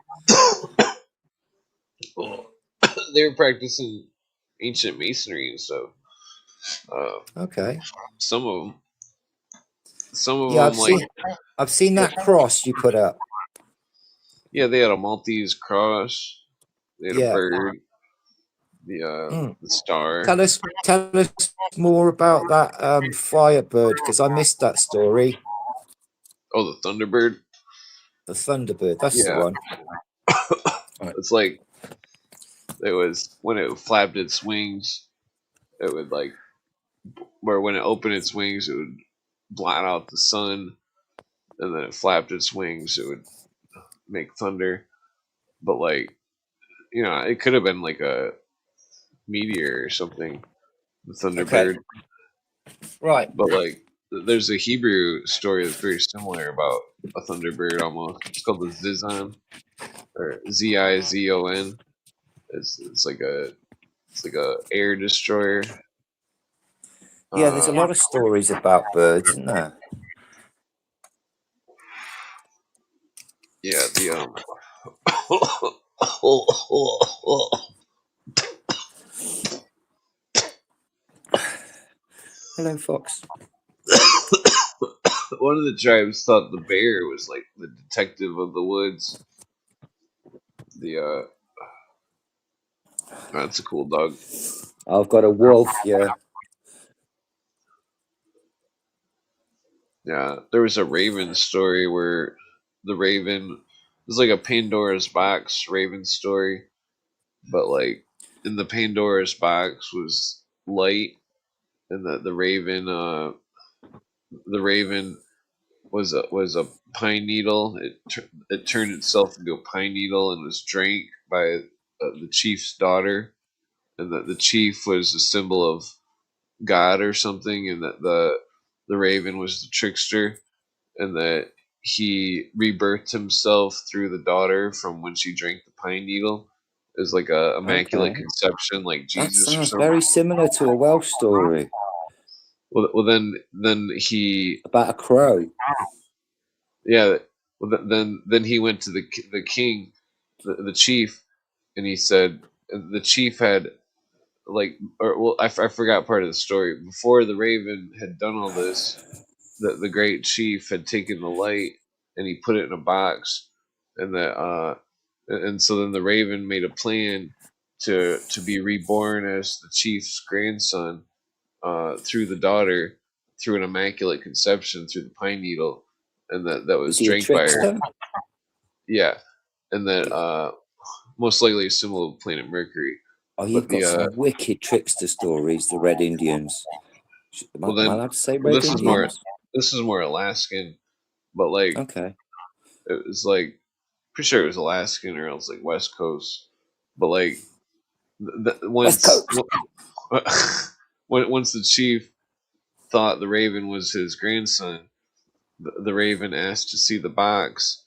Well, they were practicing ancient masonry and stuff. Okay. Some of them, some of Yeah, them, like I've seen that cross you put up. yeah, they had a Maltese cross. They had a Yeah. bird, the star. Tell us more about that Firebird, because I missed that story. Oh, the Thunderbird. The Thunderbird, that's the Yeah, one. Right. it's like it was when it flapped its wings. It would like, where when it opened its wings, it would blot out the sun, and then it flapped its wings. It would make thunder. But like, it could have been like a meteor or something. The Okay. Thunderbird. Right. But like, there's a Hebrew story that's very similar about a Thunderbird almost. It's called the Zizon, or Zizon. It's like a air destroyer. Yeah, there's a lot of stories about birds, isn't there? Yeah, the Hello, Fox. one of the tribes thought the bear was like the detective of the woods. The that's a cool dog. I've got a wolf, yeah. Yeah, there was a Raven story where the Raven was like a Pandora's box Raven story, but like in the Pandora's box was light, and the Raven was a pine needle. It turned itself into a pine needle and was drank by the chief's daughter, and that the chief was a symbol of God or something, and that the Raven was the trickster, and that he rebirthed himself through the daughter from when she drank the pine needle. It was like a immaculate Okay. conception, like That Jesus or sounds something. very similar to a Welsh story Well, then he, about a crow. yeah. Well, then he went to the king, the chief, and he said the chief had like, or well, I forgot part of the story. Before the Raven had done all this, the great chief had taken the light and he put it in a box, and so then the Raven made a plan to be reborn as the chief's grandson, through the daughter, through an immaculate conception through the pine needle, and that Was was he a drank by her. trickster? Yeah, and that most likely a symbol of planet Mercury. Oh, you've But got some wicked trickster stories, the Red Indians. Am I, well am I then allowed to say well, Red this is more Indians? this is more Alaskan, but like Okay. it was like, pretty sure it was Alaskan or else like West Coast. But like West once Coast. once the chief thought the Raven was his grandson, the Raven asked to see the box,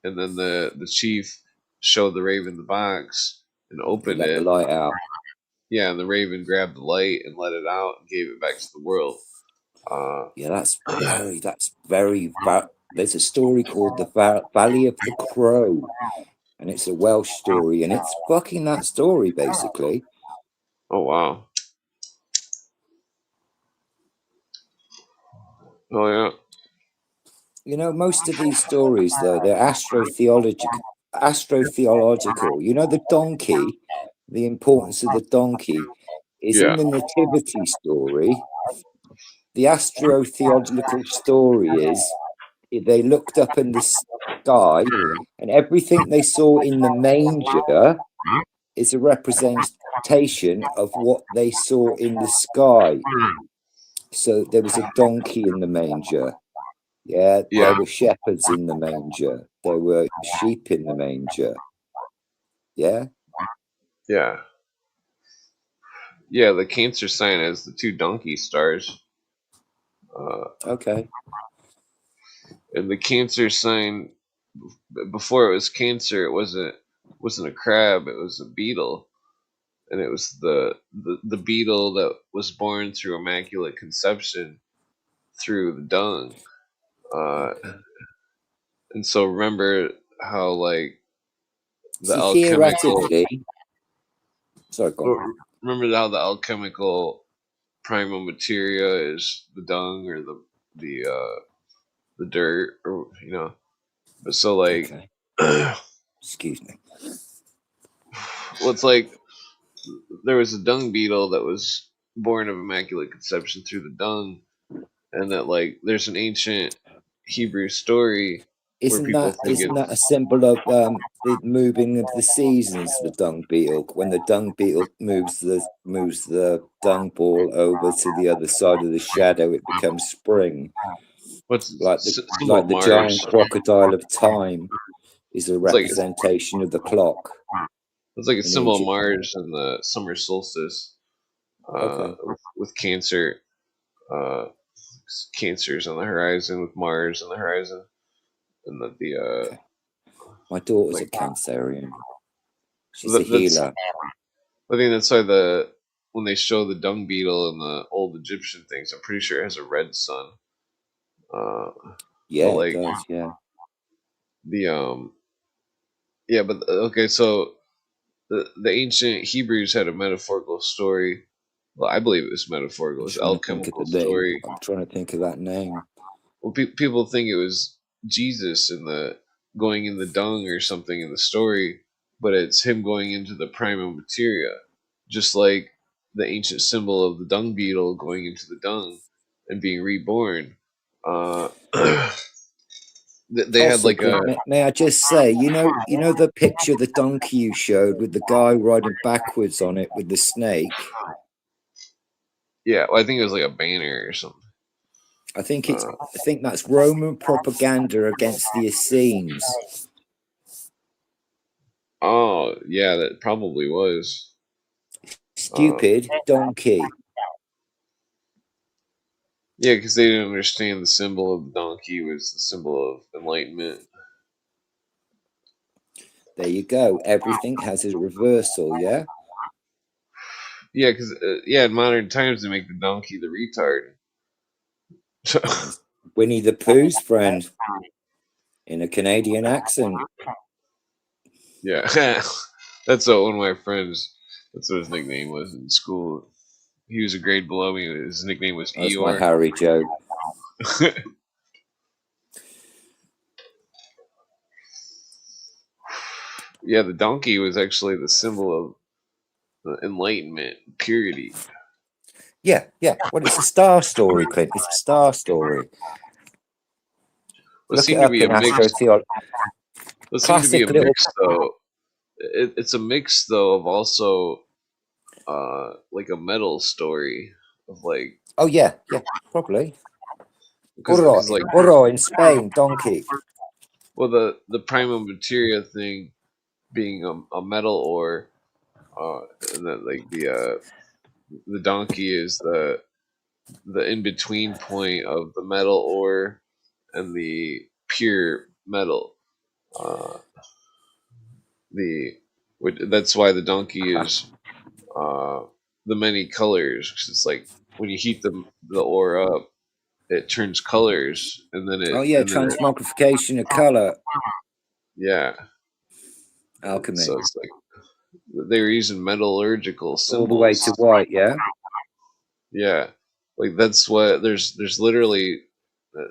and then the chief showed the Raven the box and He opened let the it. light out. Yeah, and the Raven grabbed the light and let it out and gave it back to the world. Yeah, that's very. There's a story called the Valley of the Crow, and it's a Welsh story, and it's fucking that story basically. Oh wow. Oh yeah. You know, most of these stories, though, they're astrotheological. Astrotheological. You know, the donkey, the importance of the donkey is in Yeah. the nativity story. The astrotheological story is they looked up in the sky, and everything they saw in the manger is a representation of what they saw in the sky. So there was a donkey in the manger. Yeah, Yeah. there were shepherds in the manger. There were sheep in the manger. Yeah. Yeah. Yeah, the Cancer sign has the two donkey stars. Uh, Okay. and the cancer sign, before it was cancer, it wasn't a crab, it was a beetle, and it was the beetle that was born through immaculate conception through the dung. Okay. And so remember how like the See, alchemical theoretically, sorry, go on. remember how the alchemical primal materia is the dung or the dirt, or but so like Okay. well, Excuse me. it's like there was a dung beetle that was born of immaculate conception through the dung, and that like there's an ancient Hebrew story where people think Isn't that a it's symbol of the moving of the seasons? The dung beetle, when the dung beetle moves the dung ball over to the other side of the shadow, it becomes spring. what's symbol Like of the giant Mars. crocodile of time is a It's like representation of the clock it's like a in symbol of Egypt. Mars and the summer solstice. Okay. With Cancer, uh, Cancer's on the horizon with Mars on the horizon, and that Okay. My daughter's a like Cancerian. She's a that's healer. I think that's why when they show the dung beetle in the old Egyptian things, I'm pretty sure it has a red sun. Uh, but Yeah, it like does. Yeah. the yeah, but okay, so the ancient Hebrews had a metaphorical story. Well, I believe it was metaphorical. It I'm was trying to think of alchemical the name. story. I'm trying to think of that name. Well, people think it was Jesus in the going in the dung or something in the story, but it's him going into the prima materia, just like the ancient symbol of the dung beetle going into the dung and being reborn. Uh, they had like Possibly. a May I just say, the picture the donkey you showed with the guy riding backwards on it with the snake. yeah. Well, I think it was like a banner or something. I think Uh, that's Roman propaganda against the Essenes. oh yeah, that probably was. Uh, Stupid donkey. yeah, because they didn't understand the symbol of the donkey was the symbol of enlightenment. There you go. Everything has a reversal, yeah? Yeah, because in modern times they make the donkey the retard. It's Winnie the Pooh's friend in a Canadian accent. Yeah, that's what one of my friends. That's what his nickname was in school. He was a grade below me. His nickname was That's my Eeyore. Harry joke. Yeah, the donkey was actually the symbol of enlightenment, purity. Yeah, yeah. Well, it's a star story, Clint. It's a star story. Well, it Look it seemed to up be a in mix. astrotheology. Well, it seemed to be a Classic little. mix though. It's a mix though of also like a metal story of like Oh, yeah, yeah, probably. because like Burro in Spain, donkey. well the prima materia thing being a metal ore, and then like the donkey is the in between point of the metal ore and the pure metal. Uh, the that's why the donkey is uh, the many colors. 'Cause it's like when you heat the ore up, it turns colors, Oh, yeah, transmogrification of color yeah. So alchemy. it's like they were using metallurgical All the way symbols. to white, yeah? Yeah, like that's what there's literally uh,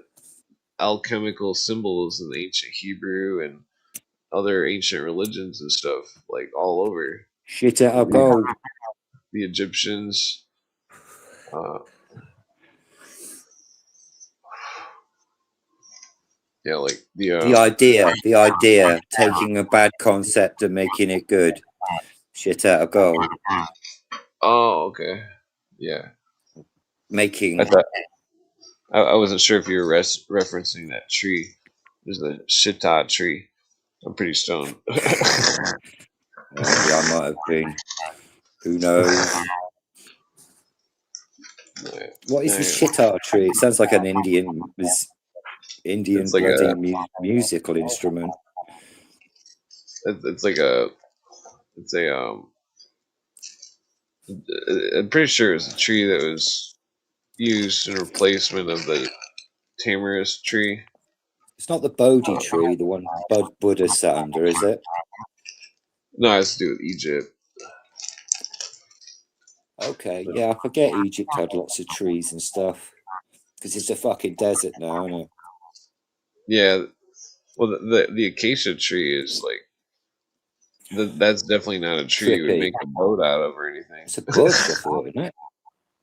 alchemical symbols in the ancient Hebrew and other ancient religions and stuff, like all over Shit out of the, gold. the Egyptians. Uh, yeah, like The idea, taking a bad concept and making it good. Shit out of gold. oh, okay, yeah. I Making, thought I wasn't sure if you were referencing that tree. There's the Shittah tree. I'm pretty stoned. yeah, I might have been. Who knows? What is the Yeah. shitar tree? It sounds like an Indian was Indian like bloody musical instrument. It's like a. It's a I'm pretty sure it's a tree that was used in replacement of the tamarisk tree. It's not the Bodhi tree, the one Buddha sat under, is it? No, it has to do with Egypt. Okay, yeah, I forget Egypt had lots of trees and stuff because it's a fucking desert now, isn't it? Yeah, well, the acacia tree is like that's definitely not a tree you would Trippy. make a boat out of or anything. It's a bush, I thought, isn't it?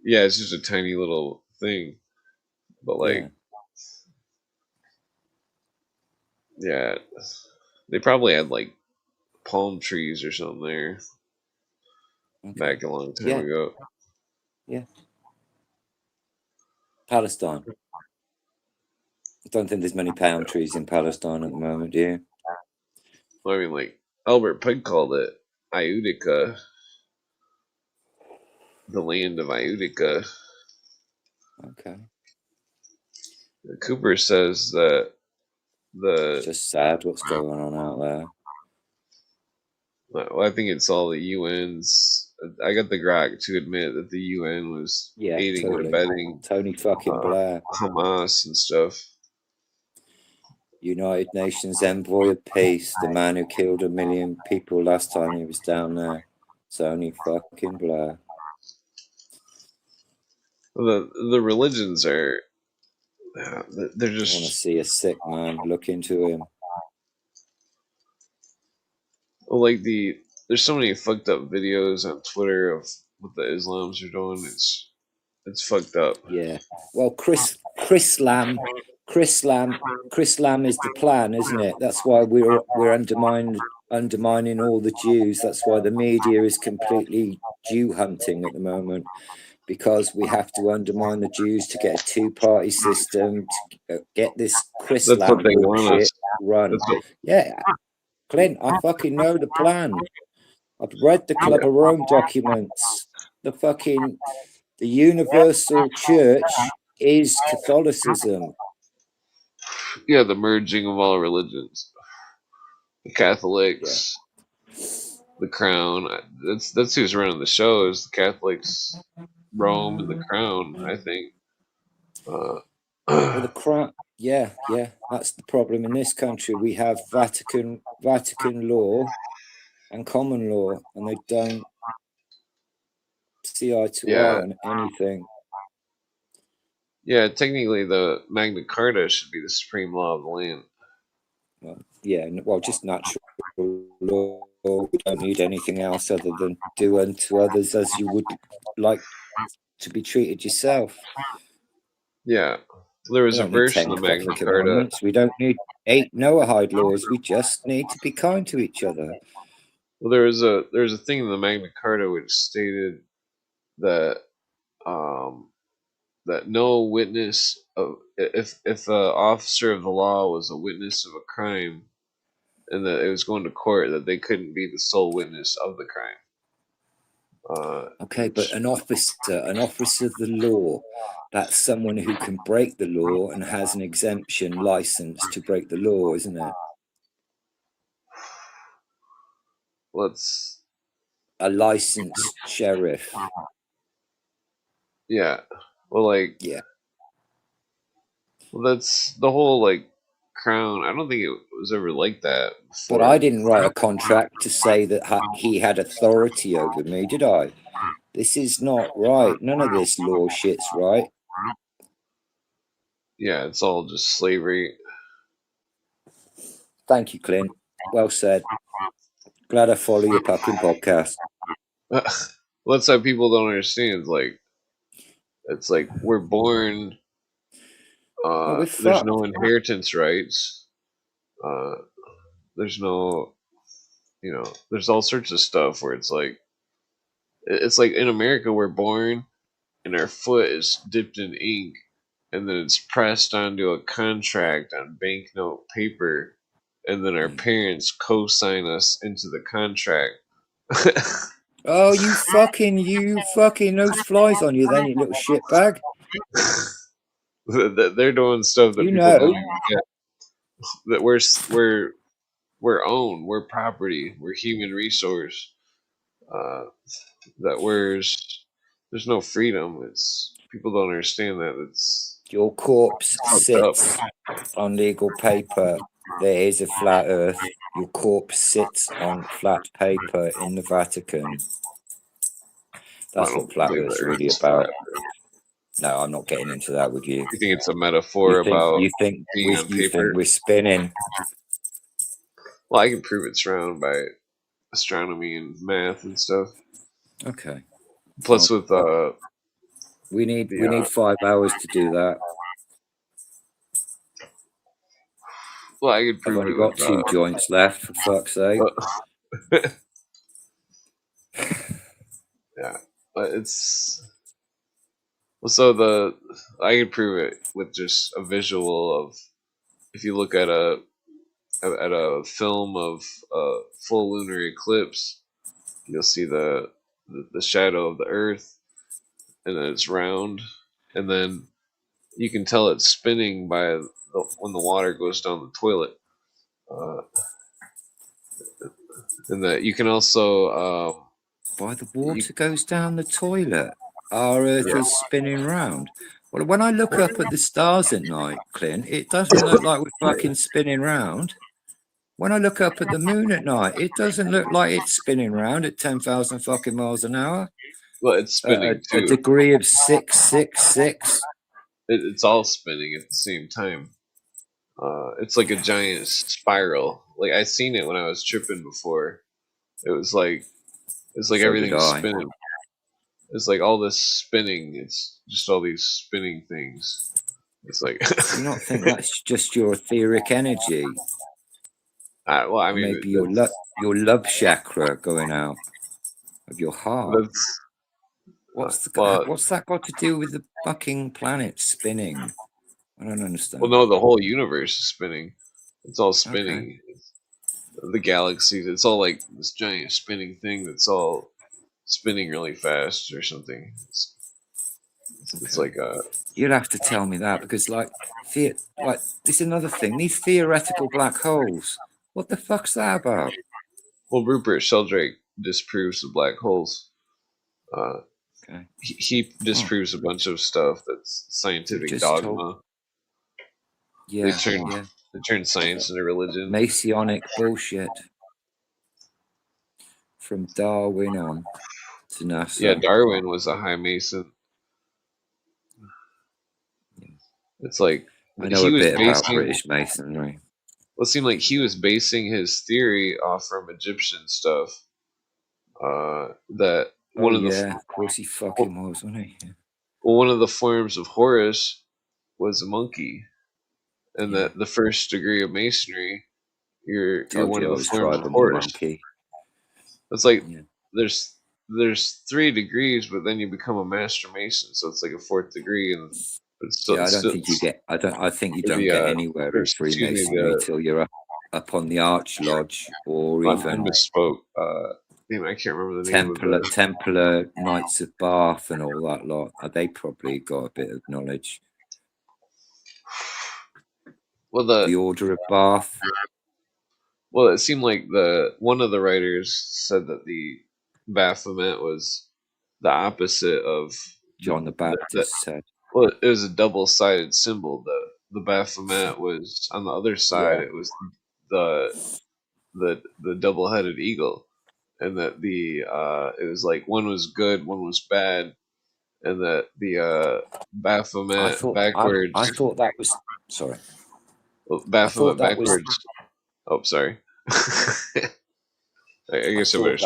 Yeah, it's just a tiny little thing, but like, yeah, they probably had like palm trees or something there back a long time ago. Yeah. Palestine. I don't think there's many palm trees in Palestine at the moment, do you? I mean, like Albert Pike called it Iutica, the land of Iutica. Okay. Cooper says that It's just sad what's going on out there. Well, I think it's all the UN's. I got the grok to admit that the UN was aiding and abetting Tony fucking Blair, Hamas and stuff. United Nations envoy of peace, the man who killed 1 million people last time he was down there. Tony fucking Blair. The religions are they're just. I want to see a sick man. Look into him. Well, like there's so many fucked up videos on Twitter of what the Islams are doing. It's fucked up. Yeah. Well, Chris Lamb is the plan, isn't it? That's why we're undermining all the Jews. That's why the media is completely Jew hunting at the moment, because we have to undermine the Jews to get a two-party system to get this Chris Lamb bullshit run. Yeah, Clint, I fucking know the plan. I've read the Club of Rome documents. The universal church is Catholicism. Yeah, the merging of all religions. The Catholics, the Crown. That's who's running the show. Is the Catholics, Rome, and the Crown. I think. Well, the Crown. Yeah, that's the problem in this country. We have Vatican law and common law, and they don't see eye to eye on anything. Yeah, technically the Magna Carta should be the supreme law of the land. Well, just natural law. We don't need anything else other than do unto others as you would like to be treated yourself. Yeah. There was a version of Magna Carta. We don't need 8 Noahide laws. We just need to be kind to each other. Well, there's a thing in the Magna Carta which stated that that no witness of if an officer of the law was a witness of a crime and that it was going to court, that they couldn't be the sole witness of the crime. But an officer of the law, that's someone who can break the law and has an exemption license to break the law, isn't it? A licensed sheriff. Yeah. Well, well, that's the whole Crown. I don't think it was ever like that before. But I didn't write a contract to say that he had authority over me, did I? This is not right. None of this law shit's right. Yeah, it's all just slavery. Thank you, Clint. Well said. Glad I follow your fucking podcast. Well, that's how people don't understand. It's like we're born. There's no inheritance rights. There's no, there's all sorts of stuff where it's like in America we're born, and our foot is dipped in ink, and then it's pressed onto a contract on banknote paper, and then our parents co-sign us into the contract. Oh, you fucking those flies on you then, you little shitbag. They're doing stuff that You people don't know, even get. That we're owned. We're property. We're human resource. Uh, that there's no freedom. It's people don't understand that. It's your corpse fucked up. sits on legal paper. There is a flat Earth. Your corpse sits on flat paper in the Vatican. I That's don't what flat believe Earth's the really Earth's flat. about. No, I'm not getting into that with you. You think it's a metaphor about being on you think paper? we're spinning? Well, I can prove it's round by astronomy and math and stuff. Okay. Plus, with we need 5 hours to do that. well, I could I've prove only it got with 2 joints left, for fuck's sake. yeah, but it's well. So I could prove it with just a visual of if you look at a film of a full lunar eclipse, you'll see the shadow of the Earth, and then it's round, and then you can tell it's spinning by when the water goes down the toilet. And that you can also Why the water goes down the toilet? Our Earth is spinning round. Well, when I look up at the stars at night, Clint, it doesn't look like we're fucking spinning round. When I look up at the moon at night, it doesn't look like it's spinning round at 10,000 fucking miles an hour. well, it's spinning A too. degree of 666. It's all spinning at the same time. It's like a giant spiral. Like I seen it when I was tripping before. It was like So everything did was I. spinning. It's like all this spinning. It's just all these spinning things. It's like Do you not think that's just your etheric energy? well, I Or mean, maybe your love chakra going out of your heart. that's What's that got to do with the fucking planet spinning? I don't understand. well, no, the whole universe is spinning. It's all Okay. spinning. The galaxies. It's all like this giant spinning thing that's all spinning really fast or something. It's like You'll have to tell me that because like this is another thing. These theoretical black holes. What the fuck's that about? well, Rupert Sheldrake disproves the black holes. Okay. He disproves a bunch of stuff that's scientific dogma. Yeah, they turn science into religion. Masonic bullshit. From Darwin on to NASA. Yeah, Darwin was a high Mason. It's like I know a bit about British Masonry. Well, it seemed like he was basing his theory off from Egyptian stuff. That one of the of course he fucking was, wasn't he? Yeah. Well, one of the forms of Horus was a monkey, and that the first degree of masonry, you're one of the forms of Horus. It's like there's 3 degrees, but then you become a master mason, so it's like a 4th degree, and I think you don't get anywhere in Freemasonry till you're up on the Arch Lodge or even. I misspoke. I can't remember the name of it. Templar Knights of Bath and all that lot. They probably got a bit of knowledge. Well, the Order of Bath. Well, it seemed like one of the writers said that the Baphomet was the opposite of John the Baptist said. Well, it was a double-sided symbol. The Baphomet was on the other side. It was the double-headed eagle, and that it was like one was good, one was bad, and that the Baphomet backwards. I thought that was sorry. Well, Baphomet backwards. Oh, sorry. I guess I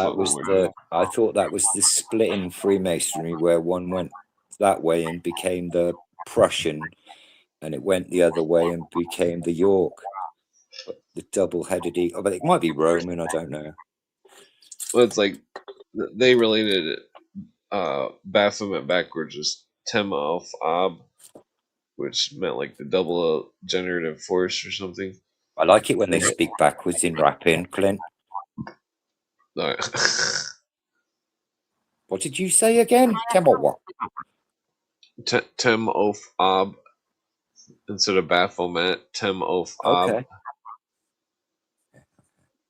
thought that was the split in Freemasonry where one went that way and became the Prussian, and it went the other way and became the York, the double-headed eagle. But it might be Roman. I don't know. Well, it's like they related Baphomet backwards as Tem Alf Ab, which meant like the double generative force or something. I like it when they speak backwards in rapping, Clint. No. What did you say again? Tem or what? Tem Alf Ab. instead of Baphomet, Tem Oaf Ab. Okay.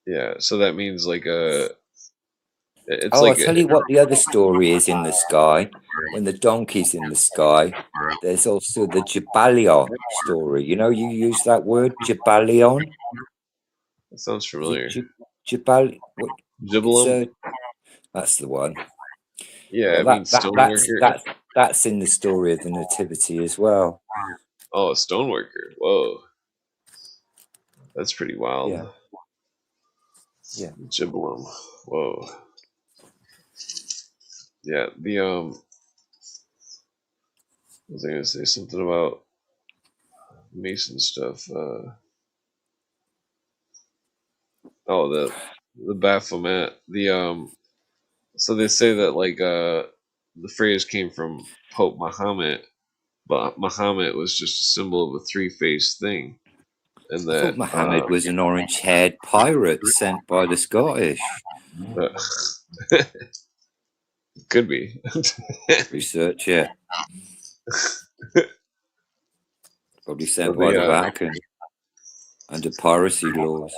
Yeah, so that means like it's Oh, I'll like tell you what the other story is in the sky. When the donkey's in the sky, there's also the Jabalion story. You know, you use that word, Jabalion. that sounds Is it familiar. What? It's Gibbelum? that's the one. Yeah, Well, it means stoneworker. that's in the story of the Nativity as well. Oh, a stoneworker. Whoa, that's pretty wild. Yeah. Yeah. Gibbelum. Whoa. Yeah, the I was gonna say something about Mason stuff. Oh, the Baphomet. So they say that like the phrase came from Pope Muhammad, but Muhammad was just a symbol of a three-faced thing, and I thought that Muhammad was an orange-haired pirate sent by the Scottish. could be. Research it. Probably sent But by the Vatican under piracy laws.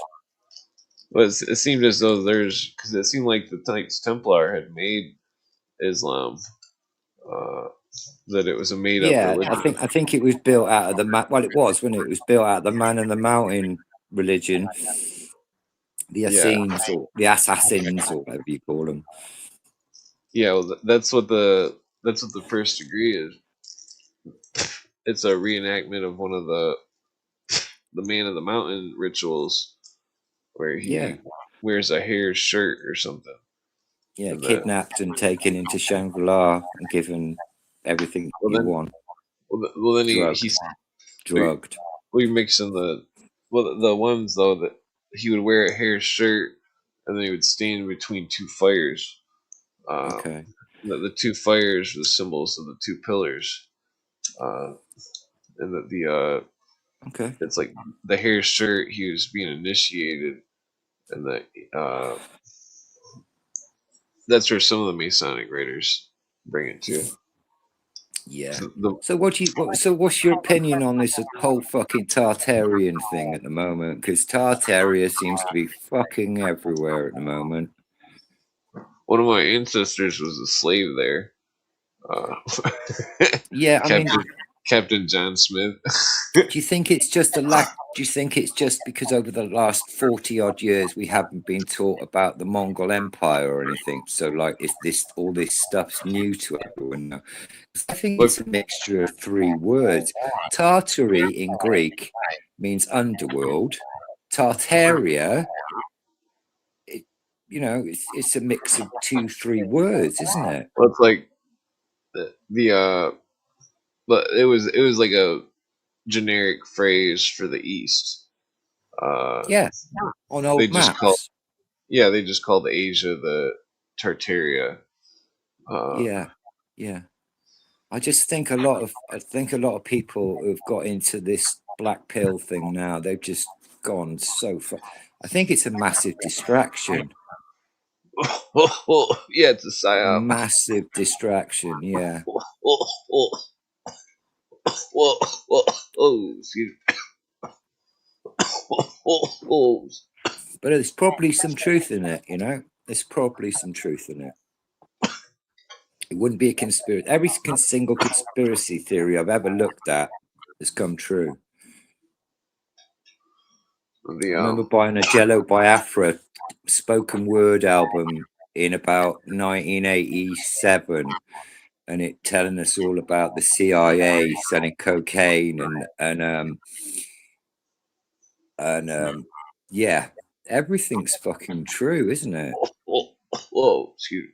But it seemed as though because it seemed like the Knights Templar had made Islam, that it was a made-up religion. I think it was built out of the well, it was when it was built out of the Man and the Mountain religion, the Essenes or the Assassins or whatever you call them. Yeah, well, that's what the first degree is. It's a reenactment of one of the Man of the Mountain rituals, where he wears a hair shirt or something. Yeah, kidnapped and taken into Shangri-La and given everything you want. Well, then he's drugged. We mixing the ones though that he would wear a hair shirt and then he would stand between two fires. Okay. The two fires were the symbols of the two pillars, and that okay, it's like the hair shirt. He was being initiated, and that's where some of the Masonic writers bring it to. Yeah. So what's your opinion on this whole fucking Tartarian thing at the moment? Because Tartaria seems to be fucking everywhere at the moment. One of my ancestors was a slave there. Yeah, I mean, Captain John Smith. Do you think it's just a lack? Do you think it's just because over the last 40 odd years we haven't been taught about the Mongol Empire or anything? So like, is all this stuff's new to everyone now? I think it's a mixture of three words. Tartary in Greek means underworld. Tartaria, it's a mix of 2-3 words, isn't it? Well, it's like but it was like a generic phrase for the East. On old maps. They just called Asia the Tartaria. Yeah. I just think a lot of people who've got into this black pill thing now, they've just gone so far. I think it's a massive distraction. Yeah, it's a psyop. Massive distraction, yeah. But there's probably some truth in it, There's probably some truth in it. It wouldn't be a conspiracy. Every single conspiracy theory I've ever looked at has come true. I remember buying a Jello Biafra spoken word album in about 1987, and it telling us all about the CIA selling cocaine and yeah, everything's fucking true, isn't it? Whoa, excuse me.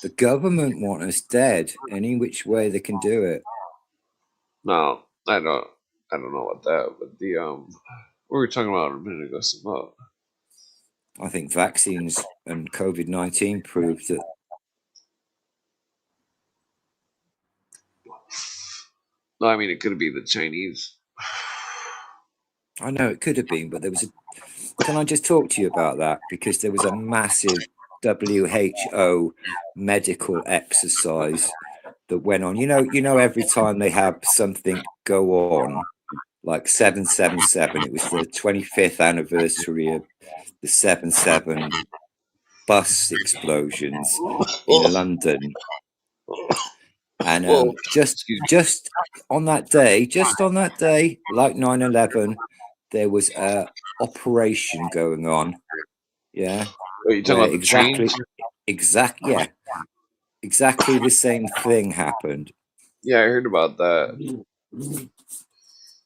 The government want us dead any which way they can do it. No, I don't know about that, but we were talking about a minute ago. I think vaccines and COVID-19 proved that. No, I mean it could be the Chinese. I know it could have been, but there was can I just talk to you about that? Because there was a massive WHO medical exercise that went on. You know, every time they have something go on, like 777, it was the 25th anniversary of the 7-7 bus explosions in London. And just on that day, like 9/11, there was a operation going on. Yeah. Wait, you talking about the exactly trains? exactly the same thing happened. Yeah, I heard about that.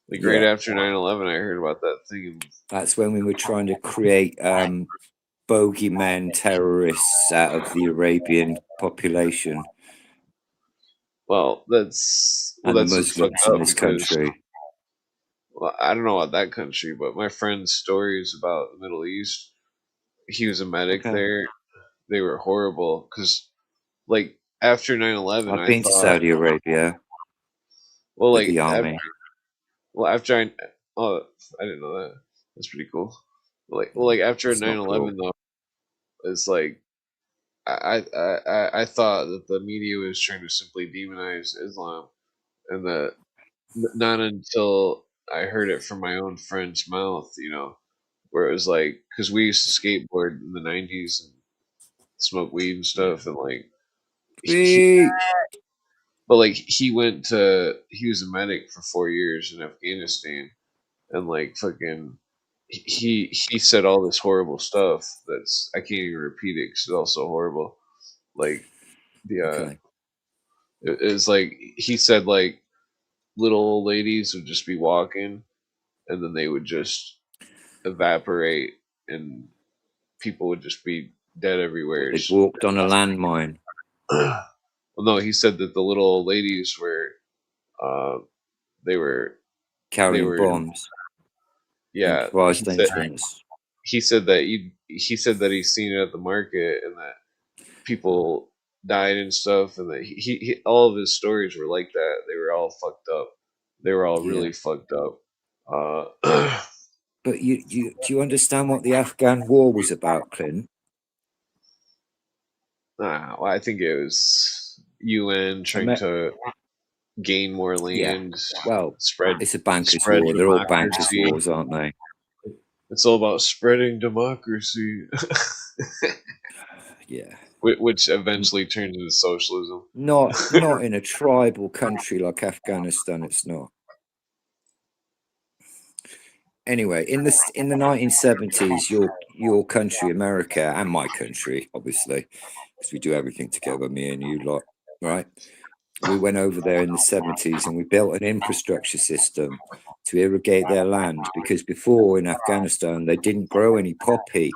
Like right after 9/11, I heard about that thing. That's when we were trying to create bogeymen terrorists out of the Arabian population. Well, that's the what's Muslims fucked in up this because country. well, I don't know about that country, but my friend's stories about the Middle East. He was a medic there. They were horrible because, like, after 9/11, I've I been to thought, Saudi Arabia well, with like, the army. after oh, I didn't know that. That's pretty cool. Like after It's not 9/11, though, it's like I thought that the media was trying to simply demonize Islam, and that not until I heard it from my own friend's mouth, where it was like, because we used to skateboard in the 90s and smoke weed and stuff, and like, but like he was a medic for 4 years in Afghanistan, and like fucking, he said all this horrible stuff that's I can't even repeat it because it's also horrible. Like the it's like he said like little old ladies would just be walking, and then they would just evaporate, and people would just be dead everywhere. They'd walked on a landmine. Well, no, he said that the little old ladies were, they were carrying bombs. Yeah, improvised instruments. He said that he's seen it at the market, and that people died and stuff, and that he all of his stories were like that. They were all fucked up. They were all really fucked up. But do you understand what the Afghan war was about, Clint? Well, I think it was UN trying to gain more land. Well, it's a bankers' spread war. They're all bankers' wars, aren't they? It's all about spreading democracy. Yeah. Which eventually turns into socialism. Not in a tribal country like Afghanistan. It's not. Anyway, in the 1970s, your country, America, and my country, obviously, because we do everything together, me and you lot, right? We went over there in the 70s and we built an infrastructure system to irrigate their land, because before in Afghanistan they didn't grow any poppy,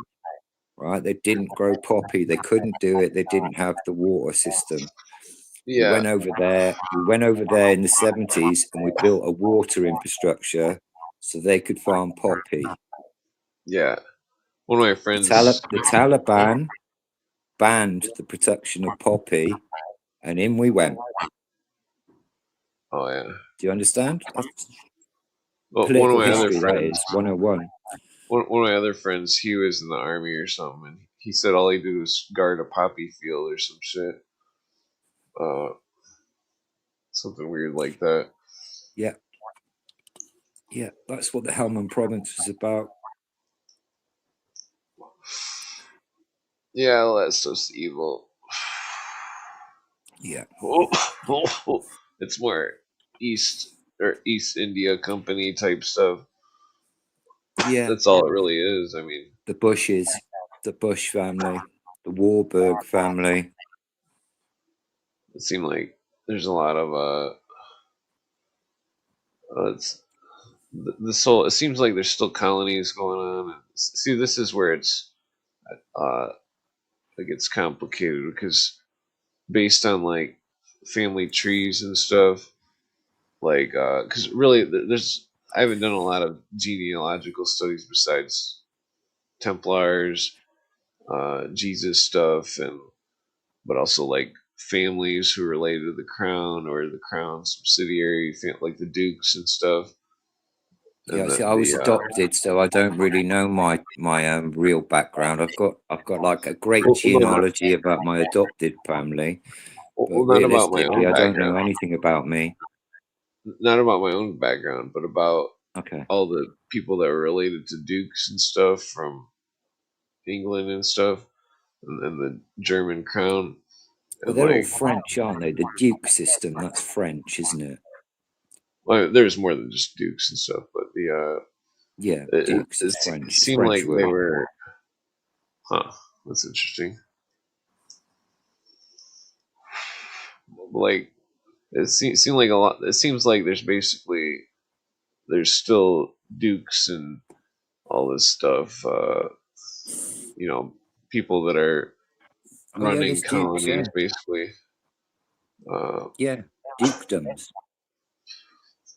right? They didn't grow poppy. They couldn't do it. They didn't have the water system. We went over there in the 70s and we built a water infrastructure so they could farm poppy. Yeah. One of my friends... The Taliban banned the production of poppy, and in we went. Oh, yeah. Do you understand? Well, political history, that is, 101. One of my other friends, he was in the army or something, and he said all he did was guard a poppy field or some shit. Something weird like that. Yeah. Yeah, that's what the Helmand province was about. Yeah, well, that's just evil. Yeah. It's more East India Company type stuff. Yeah. That's all it really is. I mean, the Bushes, the Bush family, the Warburg family. It seemed like there's a lot of it's this whole. It seems like there's still colonies going on. See, this is where it gets complicated, because based on like family trees and stuff, like because really I haven't done a lot of genealogical studies besides Templars, Jesus stuff, but also like families who are related to the crown or the crown subsidiary, like the dukes and stuff. Yeah, see, I was adopted, so I don't really know my real background. I've got like a great genealogy about my adopted family, Well, But not about my realistically, own I don't know background. anything about me. Not about my own background, but about Okay. all the people that were related to dukes and stuff from England and stuff, and the German crown. Well, And they're all like, French, aren't they? The Duke system, that's French, isn't it? well, there's more than just dukes and stuff, but Yeah, it, Dukes it is French. It's seemed like French they word. were, huh? That's interesting. Like seemed like a lot. It seems like there's still dukes and all this stuff. People that are Oh yeah, running there's Dukes, yeah. colonies, basically. Yeah, dukedoms.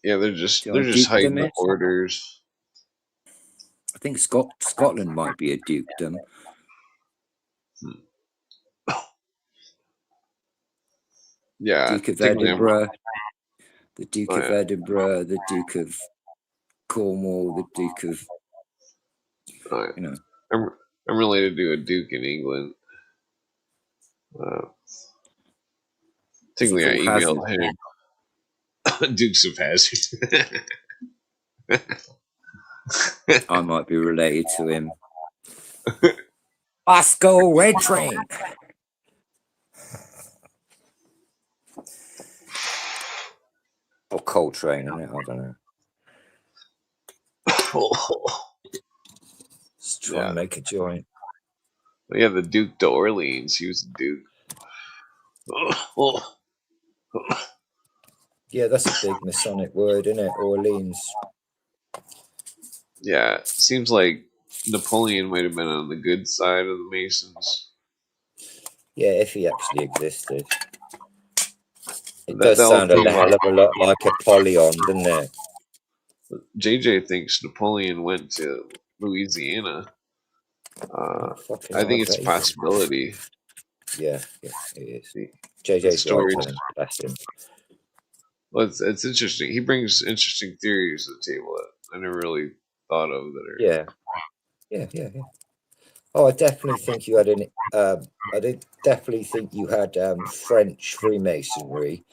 Yeah, they're Do you know they're what a just hiding dukedom the is? orders. I think Scotland might be a dukedom. Yeah, Duke of technically, Edinburgh, the Duke oh, of yeah. Edinburgh, the Duke of Cornwall, the Duke of, Oh, yeah. you know. I'm related to a duke in England. Is he Technically, I called Hazard? emailed him. Dukes of Hazzard. I might be related to him. Oscar Red Train. Or Coltrane, isn't it? I don't know. Just trying Yeah, to make a joint. yeah. The Duke d'Orleans. He was a duke. Yeah, that's a big Masonic word, isn't it? Orleans. Yeah, seems like Napoleon might have been on the good side of the Masons. Yeah, if he actually existed. It That does whole sound a thing hell about of a lot like Apollyon, doesn't it? JJ thinks Napoleon went to Louisiana. Oh, fucking I hell, I think it's bet a he did. possibility. Yeah, it is. The, the JJ's right, stories. Helen. Bless him. Well, it's interesting. He brings interesting theories to the table that I never really thought of. That are Yeah. Oh, I definitely think you had definitely think you had French Freemasonry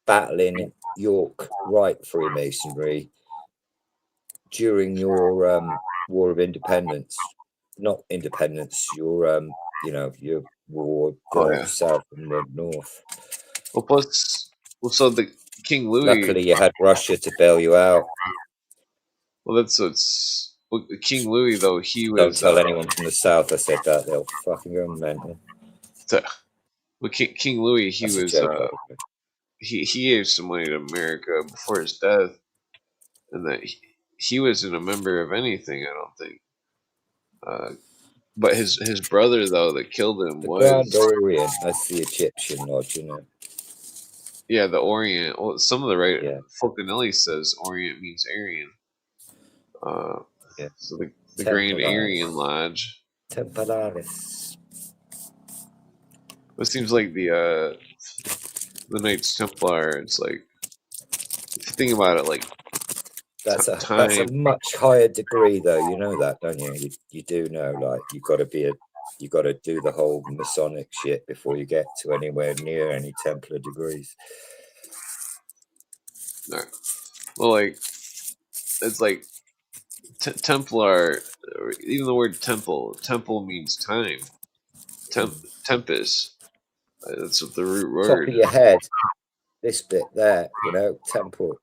battling York Rite Freemasonry during your War of Independence. Not independence, your your war, Oh the yeah. South and the North. So the King Louis. Luckily, you had Russia to bail you out. Well, King Louis though he Don't was. tell anyone from the South I said that; they'll fucking go mental. King Louis he That's a was. joke, by the way. He gave some money to America before his death, and that he wasn't a member of anything. I don't think. But his brother though that killed him The was. Grand Orient, that's the Egyptian lodge, Yeah, the Orient. Well, some of the Yeah, Fulcanelli says Orient means Aryan. yeah. So the Grand Aryan Templaris. Lodge. Templaris. It seems like the Knights Templar. It's like if you think about it, like That's a time. much higher degree, though. You know that, don't you? You do know, like you got to do the whole Masonic shit before you get to anywhere near any Templar degrees. Well, like it's like Templar. Even the word temple means time. Tempest. That's what the root Top of word. your head, this bit there, temple.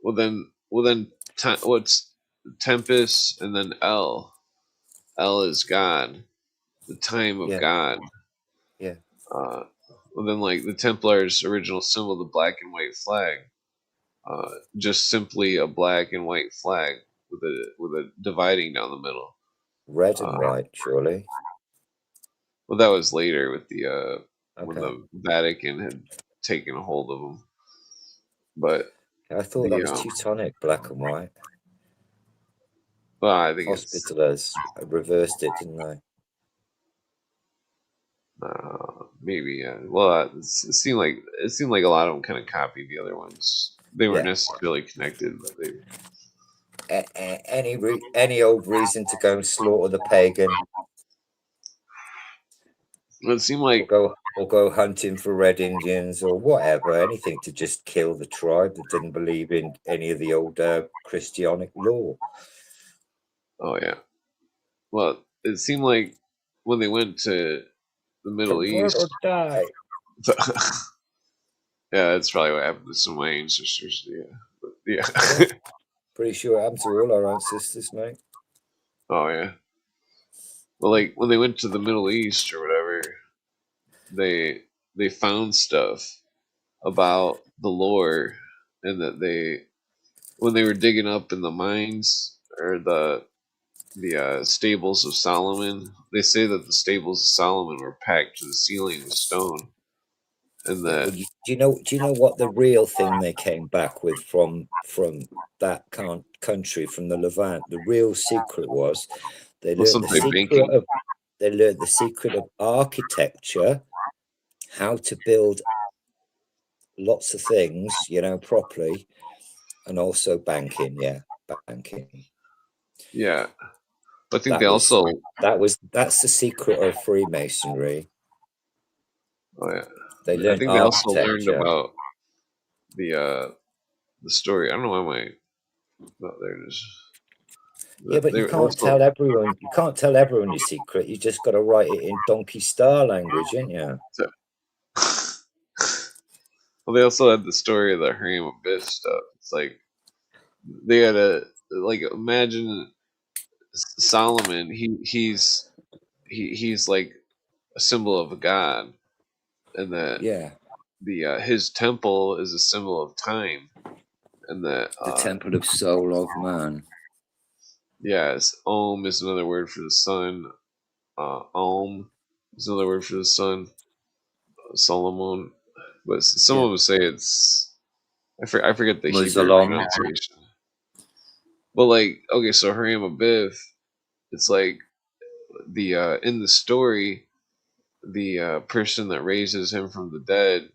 Well then, what's tempest and then L? L is God, the time of Yeah, God. yeah. Well then, like the Templars' original symbol, the black and white flag, just simply a black and white flag with a dividing down the middle. Red and white, surely. Well, that was later with when Okay. the Vatican had taken a hold of them. But I thought that was Teutonic, black and white. well, I think Hospitallers reversed it, didn't they? maybe. Well, it seemed like a lot of them kind of copied the other ones. They weren't necessarily connected, but they. Any old reason to go and slaughter the pagan. It seemed like or go hunting for red Indians or whatever, anything to just kill the tribe that didn't believe in any of the old Christianic law. oh yeah. Well, it seemed like when they went to the Middle Convert East. or die. Yeah, that's probably what happened to some of my ancestors. Yeah, but, yeah. Yeah, pretty sure it happened to all our ancestors, mate. Oh yeah. Well, like when they went to the Middle East or whatever, they found stuff about the lore, and that they when they were digging up in the mines or the stables of Solomon, they say that the stables of Solomon were packed to the ceiling with stone, and Yeah, that well, do you know what the real thing they came back with from that country, from the Levant? The real secret was they was learned the something secret banking. of architecture, how to build lots of things, properly, and also banking. Yeah, banking. Yeah, I think they That was also. that's the secret of Freemasonry. Oh yeah, They I learned think they also learned architecture. about the story. I don't know why my. Oh, there it is. Yeah, but They you can't also. tell everyone. You can't tell everyone your secret. You just got to write it in donkey star language, ain't you? Well, they also had the story of the Haram Abyss stuff. It's like they had a like imagine Solomon. He's like a symbol of a god, and that Yeah, the his temple is a symbol of time, and that the temple of soul of man. yes, Om is another word for the sun. Om is another word for the sun. Solomon, but some Yeah, of them say it's I forget the Hebrew Muslim. pronunciation. But like okay, so Haram Abiff, it's like the in the story, the person that raises him from the dead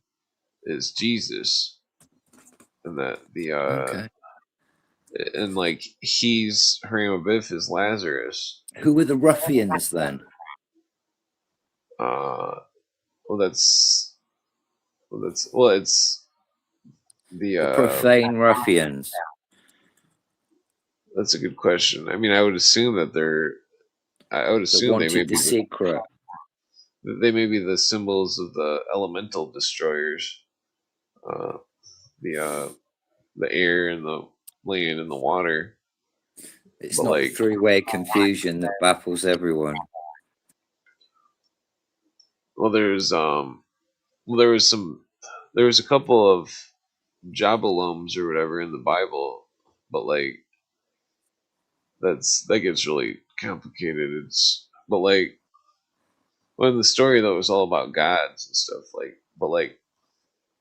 is Jesus, and that the Okay. and like he's Haram Abiff is Lazarus. Who were the ruffians then? Uh, well, well, it's the The profane ruffians that's a good question. I mean, I would assume that I would that assume wanted the secret. they may be the symbols of the elemental destroyers, uh, the uh, the air and the land and the water. It's But not the like, three-way confusion that baffles everyone. well, well, there was a couple of Jabaloms or whatever in the Bible, but like that gets really complicated. It's but like when the story though was all about gods and stuff like, but like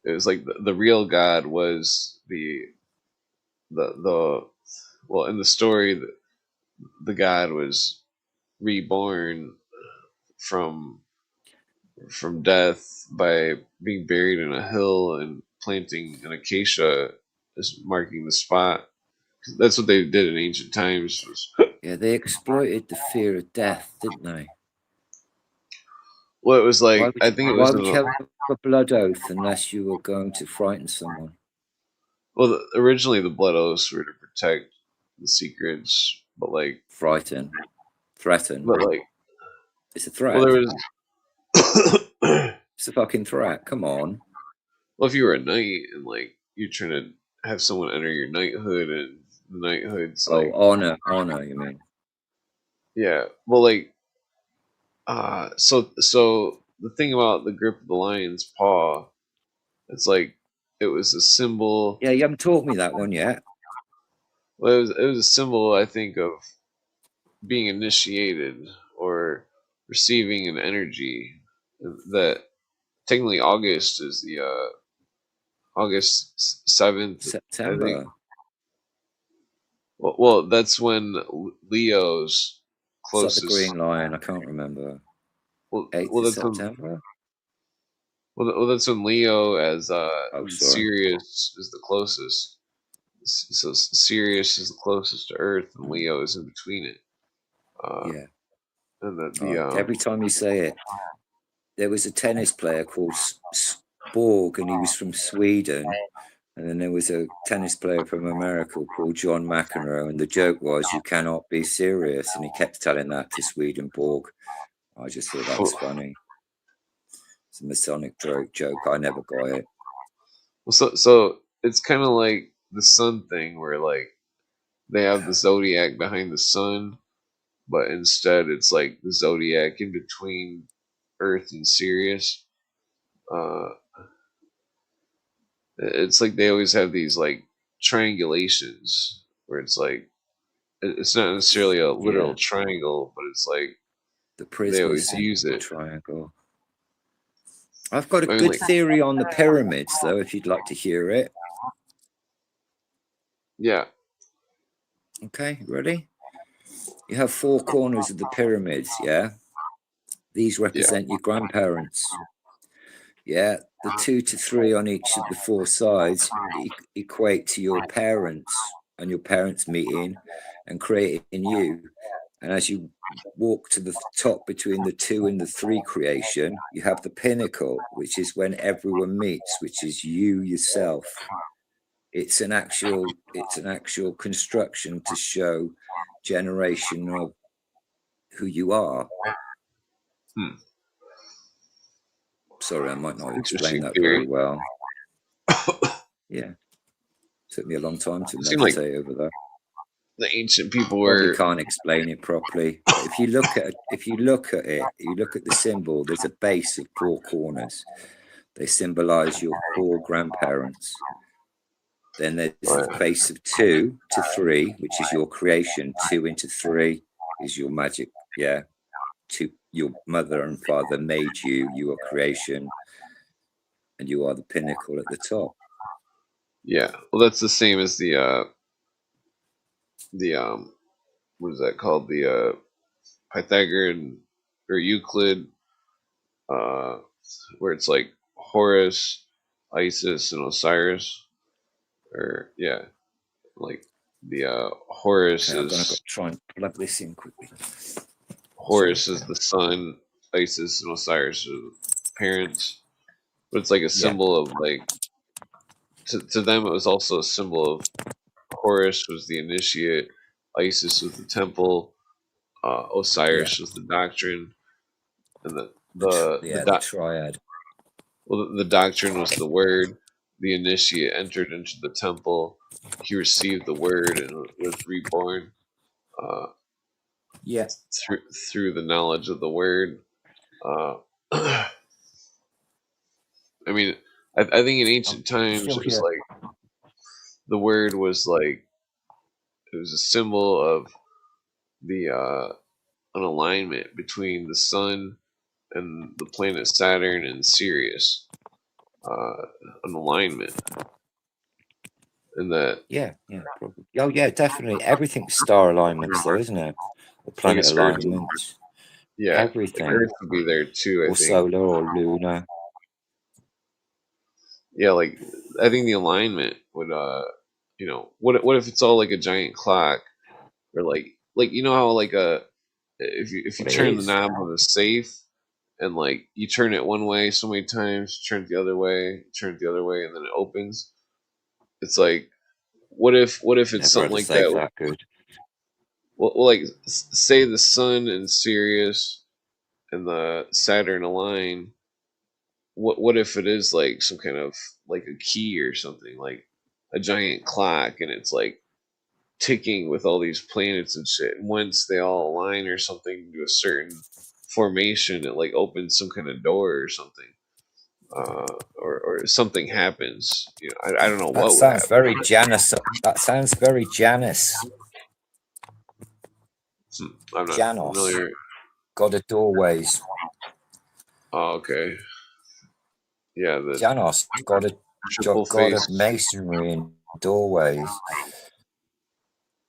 it was like the real God was the well in the story the God was reborn from death by being buried in a hill and planting an acacia as marking the spot. That's what they did in ancient times. Yeah, they exploited the fear of death, didn't they? Well, it was Why like would I you, think it why was in would you the have a blood oath unless you were going to frighten someone? well originally the blood oaths were to protect the secrets, but like Frighten, threaten. but like It's a well threat. there was It's a fucking threat. Come on. well if you were a knight and like you're trying to have someone enter your knighthood and the knighthood's Oh, like honor. You mean? yeah well like so the thing about the grip of the lion's paw, it's like it was a symbol. Yeah, you haven't taught me that one yet. Well, it was a symbol, I think, of being initiated or receiving an energy. That technically August is the August 7th, I think. September. Well, that's when Leo's It's like the closest. Green Lion. I can't remember. 8th of That's when September. that's when Leo as Oh, sorry. Sirius is the closest. So Sirius is the closest to Earth, and Leo is in between it. Uh, Yeah. and that Oh, the every time you say it, there was a tennis player called Borg, and he was from Sweden. And then there was a tennis player from America called John McEnroe, and the joke was, "You cannot be serious." And he kept telling that to Swedenborg. I just thought that was funny. It's a Masonic joke. I never got it. Well, so it's kind of like the sun thing, where like they have the zodiac behind the sun, but instead it's like the zodiac in between Earth and Sirius. It's like they always have these like triangulations where it's like it's not necessarily a literal triangle, but it's like the they always prisma's use it. triangle. I've got a good theory on the pyramids, though, if you'd like to hear it. Yeah. Okay, ready? You have 4 corners of the pyramids, yeah? These represent your grandparents. Yeah, the 2 to 3 on each of the 4 sides equate to your parents and your parents meeting and creating you. And as you walk to the top between the 2 and the 3 creation, you have the pinnacle, which is when everyone meets, which is you yourself. It's an actual construction to show generation of who you are. Sorry, I might not explain that very well. Yeah. Took me a long time to meditate over that. The ancient people probably can't explain it properly. But if you look at it, you look at the symbol, there's a base of 4 corners. They symbolize your 4 grandparents. Then there's the base of 2 to 3, which is your creation. 2 into 3 is your magic. Yeah. 2, your mother and father made you, you are creation, and you are the pinnacle at the top. Yeah. Well, that's the same as the what is that called? The Pythagorean or Euclid, where it's like Horus, Isis, and Osiris. Or like the Horus okay, is. I'm gonna try and plug this in quickly. Horus is the sun, Isis and Osiris are the parents, but it's like a symbol of like. To them, it was also a symbol of Horus was the initiate, Isis was the temple, Osiris was the doctrine, and the triad. Well, the doctrine was the word. The initiate entered into the temple. He received the word and was reborn. Through the knowledge of the word. I mean, I think in ancient times it was like the word was like it was a symbol of the an alignment between the sun and the planet Saturn and Sirius. An alignment. And that probably. Oh yeah, definitely. Everything's star alignments though, isn't it? Or planet alignments. Yeah, everything. Earth would be there too, I think. Solar or lunar. Yeah, like I think the alignment would what if it's all like a giant clock, or like you know how like if you turn the knob of a safe and like you turn it one way so many times, you turn it the other way, and then it opens. It's like what if it's something like that? Well, like say the sun and Sirius and the Saturn align. What if it is like some kind of like a key or something, like a giant clock, and it's like ticking with all these planets and shit. And once they all align or something to a certain formation, it like opens some kind of door or something, or something happens. You know, I don't know what. That sounds very Janus. That sounds very Janus. I'm not familiar. God of doorways. Oh, okay. Yeah, the Janos, God of masonry and doorways.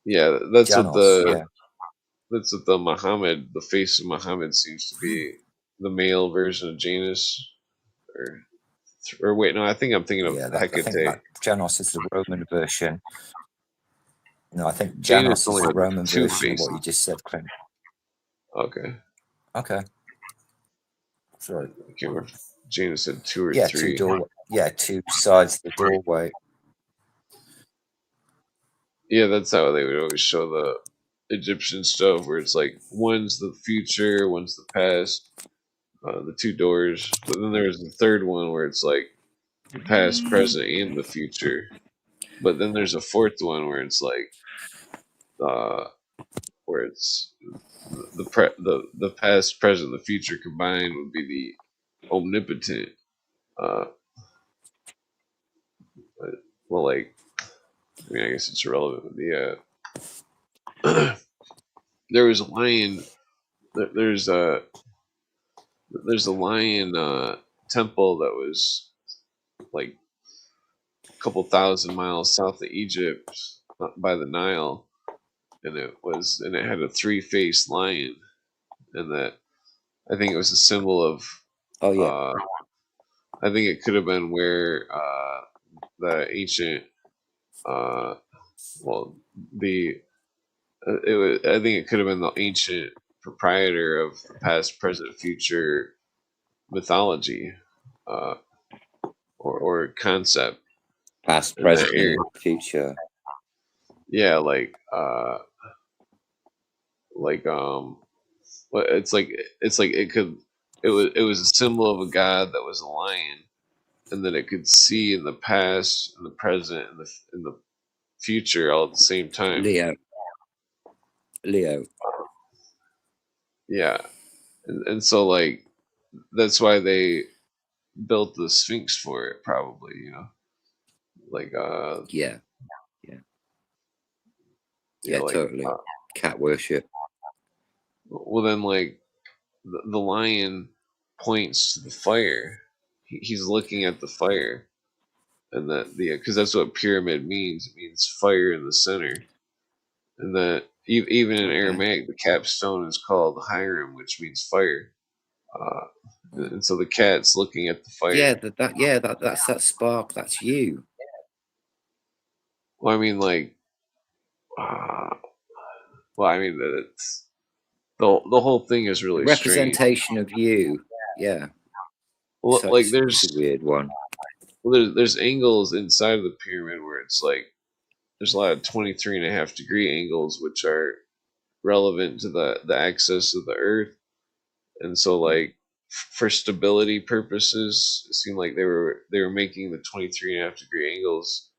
Yeah, that's what the Muhammad, the face of Muhammad seems to be, the male version of Janus, or wait, no, I think I'm thinking of Hecate. I think Janos is the Roman version. No, I think Janos is the Roman version of what you just said, Clint. Okay. Sorry. I can't remember. Jaina said 2 or Yeah, 3. two sides of the doorway. Yeah, that's how they would always show the Egyptian stuff, where it's like one's the future, one's the past, the 2 doors. But then there's the third one where it's like the past, present, and the future. But then there's a fourth one where it's like, where it's the past, present, the future combined would be the omnipotent. Uh, well, like, I mean, I guess it's irrelevant. There was a lion. There's a lion temple that was like a couple thousand miles south of Egypt, by the Nile, and it had a 3-faced lion, and that I think it was a symbol of. Oh yeah. I think it could have been where the ancient, well, the it was. I think it could have been the ancient proprietor of the past, present, future mythology, uh, or concept Past, in that present, area. and future. Yeah, but it's like it was a symbol of a god that was a lion, and that it could see in the past, in the present, and the future all at the same time. Leo. Yeah, and so like that's why they built the Sphinx for it, probably. Like Yeah. yeah, like Totally. Cat worship. well, then like the lion points to the fire. He's looking at the fire, and because that's what pyramid means. It means fire in the center, and that even in Aramaic, the capstone is called Hiram, which means fire. And so the cat's looking at the fire. Yeah, that's that spark. That's you. Well, I mean, like, well, I mean that it's the whole thing is really Representation of you. Yeah. Well, So like it's a weird one. well, there's angles inside of the pyramid where it's like there's a lot of 23.5-degree angles, which are relevant to the axis of the Earth, and so like for stability purposes, it seemed like they were making the 23.5-degree angles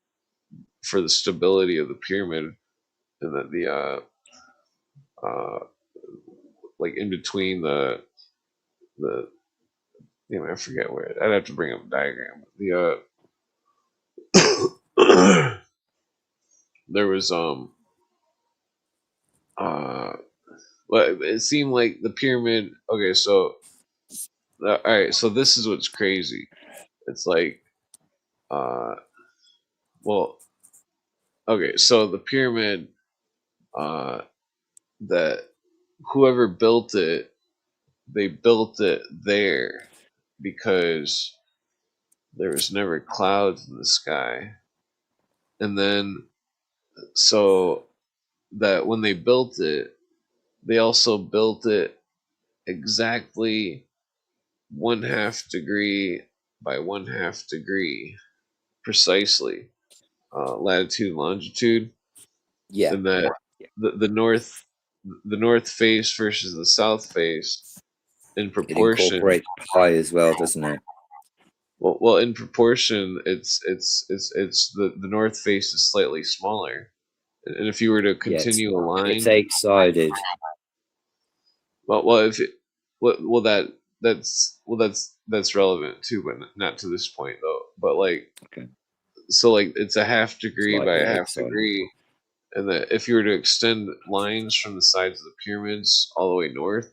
for the stability of the pyramid, and that like in between the I forget where I'd have to bring up a diagram. There was well, it seemed like the pyramid. Okay, so all right, so this is what's crazy. It's like well, okay, so the pyramid, that whoever built it, they built it there because there was never clouds in the sky, and then so that when they built it, they also built it exactly 1/2 degree by 1/2 degree precisely, latitude and longitude. Yeah. And that the north face versus the south face in It proportion. incorporates pi as well, doesn't it? Well, in proportion, it's the north face is slightly smaller, and if you were to continue a line, it's 8-sided. well, if it, well that's relevant too, but not to this point though. But like, Okay. so like it's a 1/2 degree by Slightly 1/2 8-sided. degree, and that if you were to extend lines from the sides of the pyramids all the way north,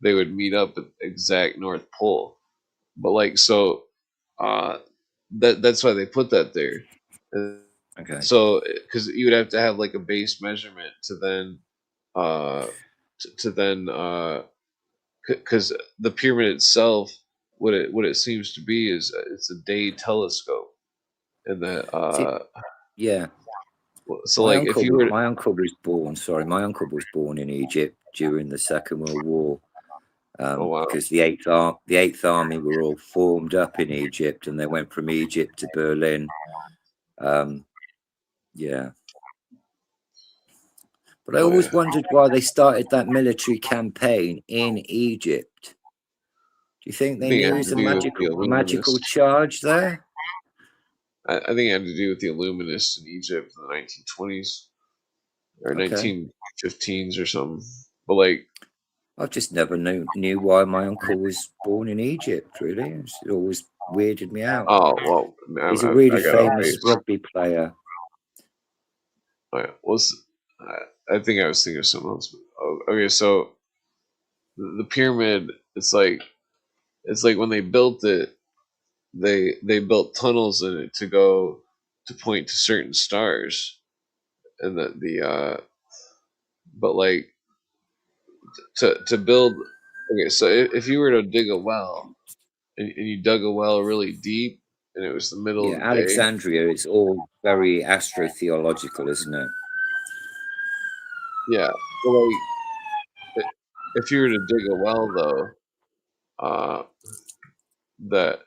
they would meet up at the exact North Pole. But like, so that's why they put that there. And Okay. so because you would have to have like a base measurement to then because the pyramid itself, what it seems to be is it's a day telescope, and that Yeah. so like if you were my uncle was born in Egypt during the Second World War, Oh wow. because the Eighth Army were all formed up in Egypt, and they went from Egypt to Berlin. Yeah. But I always wondered why they started that military campaign in Egypt. Do you think they knew it was a magical charge there? I think it had to do with the Illuminists in Egypt in the 1920s or 1915s or something. But like, I just never knew why my uncle was born in Egypt. Really, it always weirded me out. oh well, He's a really I got off famous base. rugby player. Oh, yeah. I think I was thinking of something else. Oh, okay, so the pyramid, it's like when they built it, they built tunnels in it to point to certain stars, and but like to build. Okay, so if you were to dig a well and you dug a well really deep and it was the middle Yeah, of the day, Alexandria is all very astrotheological, isn't it? yeah. Well, like if you were to dig a well though, uh, that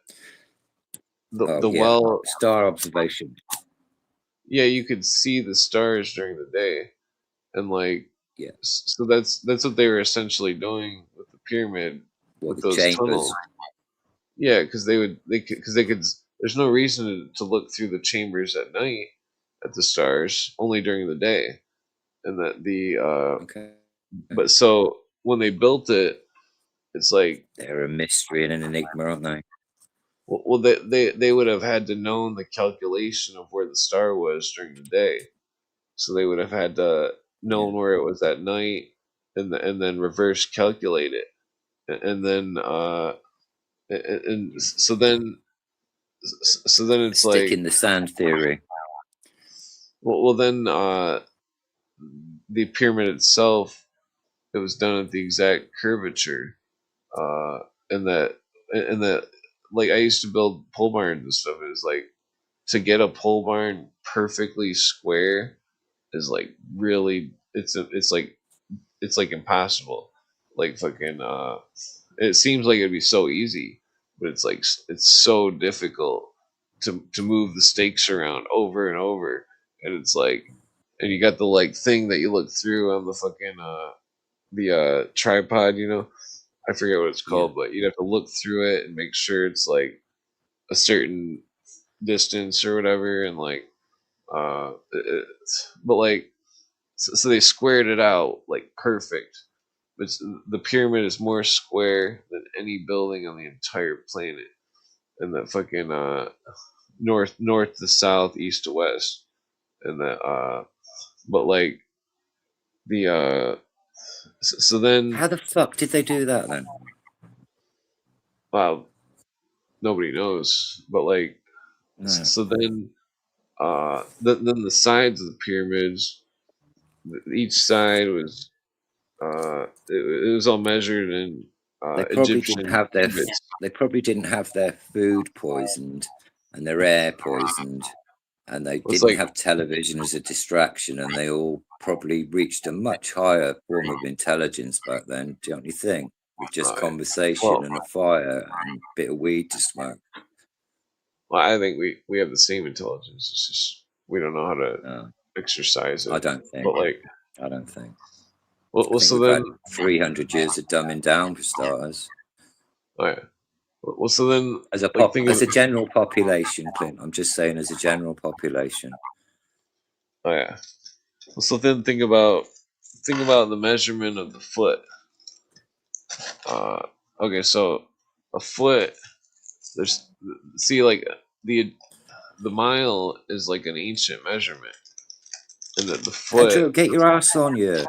the Yeah, well, star observation. yeah, you could see the stars during the day, and like, Yeah, so that's what they were essentially doing with the pyramid, what with the those chambers? tunnels. Yeah, because they could. There's no reason to look through the chambers at night at the stars, only during the day, and that Okay, but so when they built it, it's like, they're a mystery and an enigma, aren't they? well, they would have had to known the calculation of where the star was during the day, so they would have had to Yeah, known where it was at night, and then reverse calculate it, and then and so then it's stick like, in the sand theory. well then the pyramid itself, it was done at the exact curvature, uh, and that like I used to build pole barns and stuff. It was like, to get a pole barn perfectly square is like really, it's like impossible. Like fucking, it seems like it'd be so easy, but it's like it's so difficult to move the stakes around over and over, and it's like, and you got the like thing that you look through on the fucking the tripod, I forget what it's Yeah, called, but you'd have to look through it and make sure it's like a certain distance or whatever, and like but like, so they squared it out like perfect. But the pyramid is more square than any building on the entire planet, and that fucking north to south, east to west, and that but like the so then, how the fuck did they do that then? wow, nobody knows, but like, No. so then then the sides of the pyramids, each side was it was all measured in They probably didn't Egyptian have their cubits. they probably didn't have their food poisoned and their air poisoned, and they It's didn't like, have television as a distraction, and they all probably reached a much higher form of intelligence back then, don't you think? With just conversation well, and a fire and a bit of weed to smoke. well, I think we have the same intelligence. It's just we don't know how to No, exercise I it. don't think. But like, I don't think. I well, think so we've then, had 300 years of dumbing down for starters. oh, yeah. Well, so then, As a like, think of, as a general population, Clint. I'm just saying, as a general population. oh yeah. Well, so then think about the measurement of the foot. Okay, so a foot. There's, see, like, the mile is like an ancient measurement, and that the foot. Pedro, get your ass on you.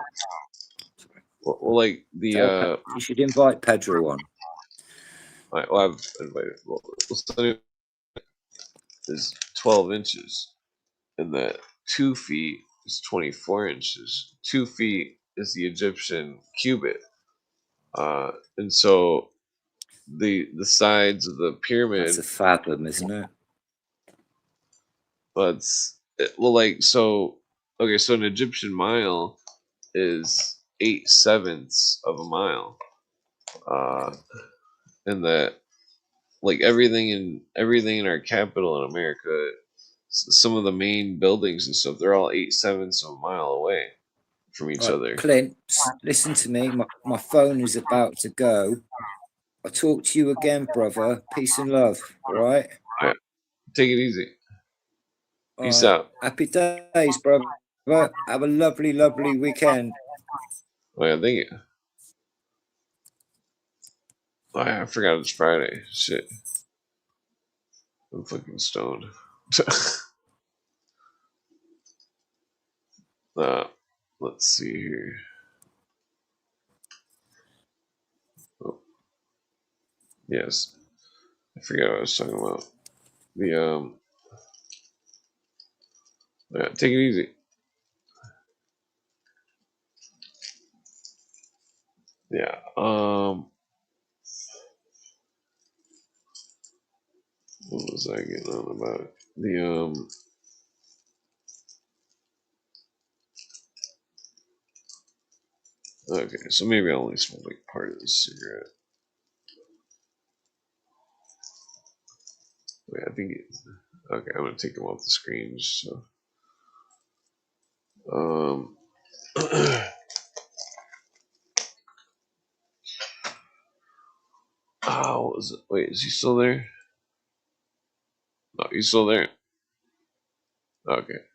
Well, like the You should invite Pedro on. well, I've invited. Well, so is 12 inches, and that 2 feet is 24 inches. 2 feet is the Egyptian cubit, and so the sides of the That's pyramid. a fathom, isn't it? But well, like, so okay, so an Egyptian mile is 8/7 of a mile, and that like everything in our capital in America, some of the main buildings and stuff, they're all 8/7 of a mile away from each Right, other. Clint, listen to me. My phone is about to go. I'll talk to you again, brother. Peace and love. All right. All right, take it easy. All Peace right. out. Happy days, brother. Have a lovely, lovely weekend. Oh yeah, thank you. Oh, yeah, I forgot it's Friday. Shit, I'm fucking stoned. Let's see here. Oh, yes, I forgot what I was talking about. The yeah, take it easy. Yeah. What was I getting on about? The Okay, so maybe I only smoked like part of the cigarette. Wait, I think okay, I'm gonna take them off the screen. So, oh, what was it? Wait, is he still there? No, he's still there. Okay.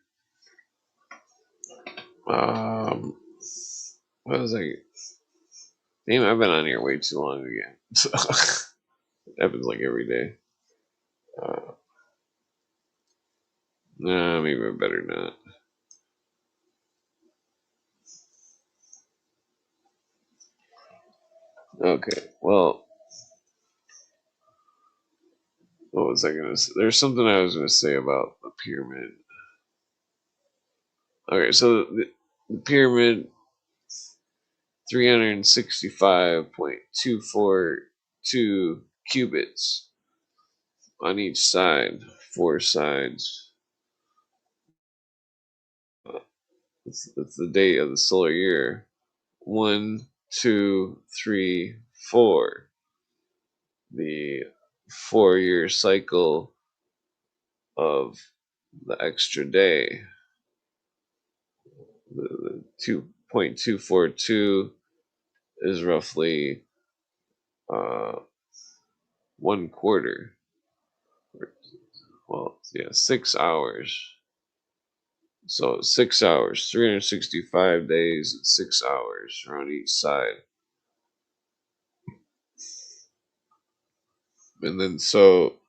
What was I? Damn, I've been on here way too long again. So, it happens like every day. Nah, maybe I better not. Okay, well, what was I gonna say? There's something I was gonna say about the pyramid. Okay, so the pyramid, 365.242 cubits on each side, four sides. It's the date of the solar year. 1, 2, 3, 4. The 4-year cycle of the extra day. The 2.242 is roughly 1/4. Well, yeah, 6 hours. So 6 hours, 365 days, and 6 hours are on each side. And then so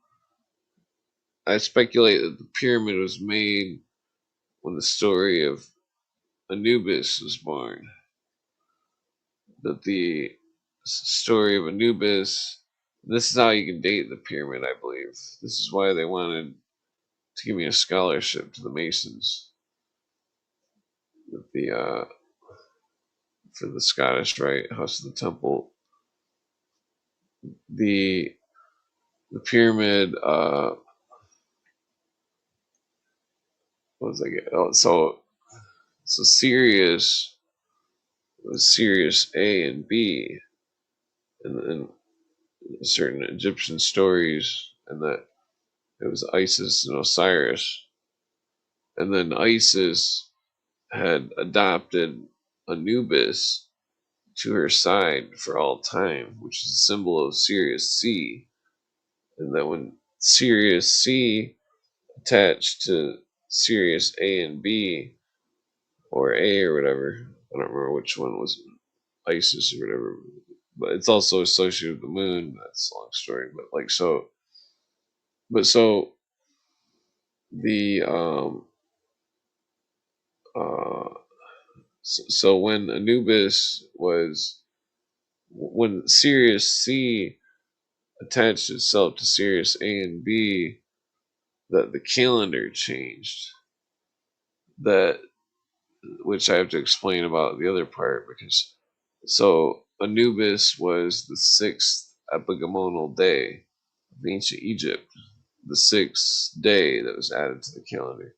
I speculate that the pyramid was made when the story of Anubis was born. That the story of Anubis, this is how you can date the pyramid, I believe. This is why they wanted to give me a scholarship to the Masons. That the for the Scottish Rite, House of the Temple, the pyramid. What was I get? Oh, so Sirius was Sirius A and B, and certain Egyptian stories, and that it was Isis and Osiris, and then Isis had adopted Anubis to her side for all time, which is a symbol of Sirius C, and that when Sirius C attached to Sirius A and B, or A or whatever, I don't remember which one was Isis or whatever, but it's also associated with the moon. That's a long story, but like so, but so the uh so when Anubis was when Sirius C attached itself to Sirius A and B, that the calendar changed. That which I have to explain about the other part because so Anubis was the sixth epigomonal day of ancient Egypt, the sixth day that was added to the calendar.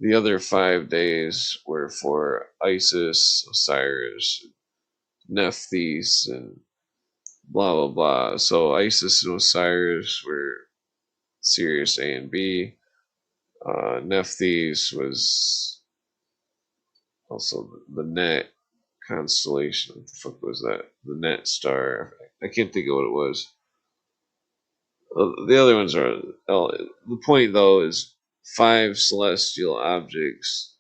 The other 5 days were for Isis, Osiris, Nephthys, and blah blah blah. So Isis and Osiris were Sirius A and B. Nephthys was also the Net constellation. What the fuck was that? The Net star. I can't think of what it was. The other ones are. The point though is 5 celestial objects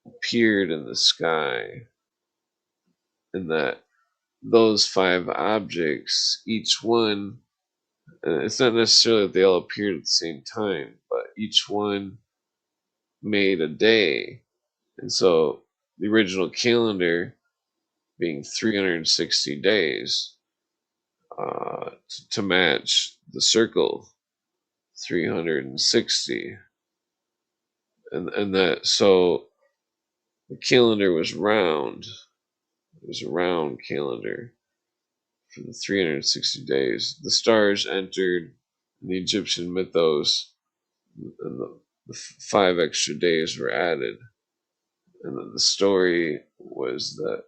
appeared in the sky, and that those 5 objects, each one, it's not necessarily that they all appeared at the same time, but each one made a day. And so the original calendar being 360 days to match the circle 360. And that, so the calendar was round. It was a round calendar for the 360 days. The stars entered in the Egyptian mythos, and the 5 extra days were added. And then the story was that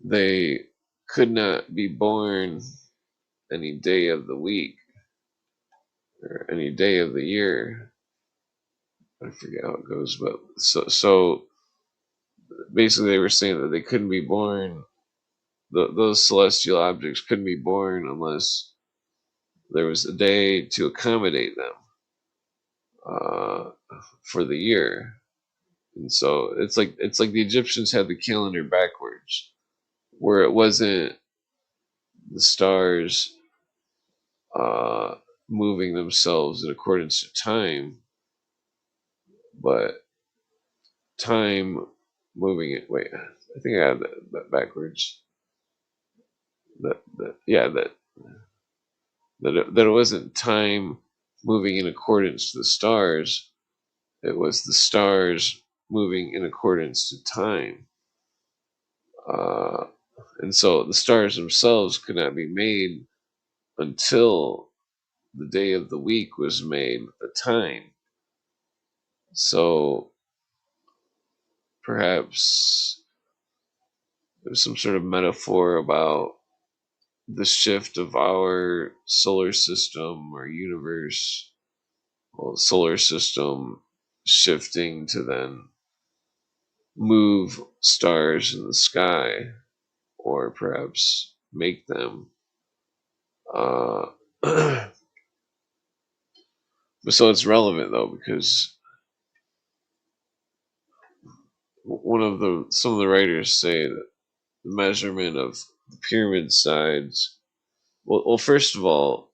they could not be born any day of the week or any day of the year. I forget how it goes, but so basically they were saying that they couldn't be born. Those celestial objects couldn't be born unless there was a day to accommodate them uh, for the year. And so it's like the Egyptians had the calendar backwards, where it wasn't the stars uh, moving themselves in accordance to time, but time moving it. Wait, I think I had that backwards. That it wasn't time moving in accordance to the stars. It was the stars moving in accordance to time. And so the stars themselves could not be made until the day of the week was made with the time. So perhaps there's some sort of metaphor about the shift of our solar system or universe, well, solar system shifting to then move stars in the sky, or perhaps make them. But so it's relevant though, because some of the writers say that the measurement of the pyramid sides. Well, first of all,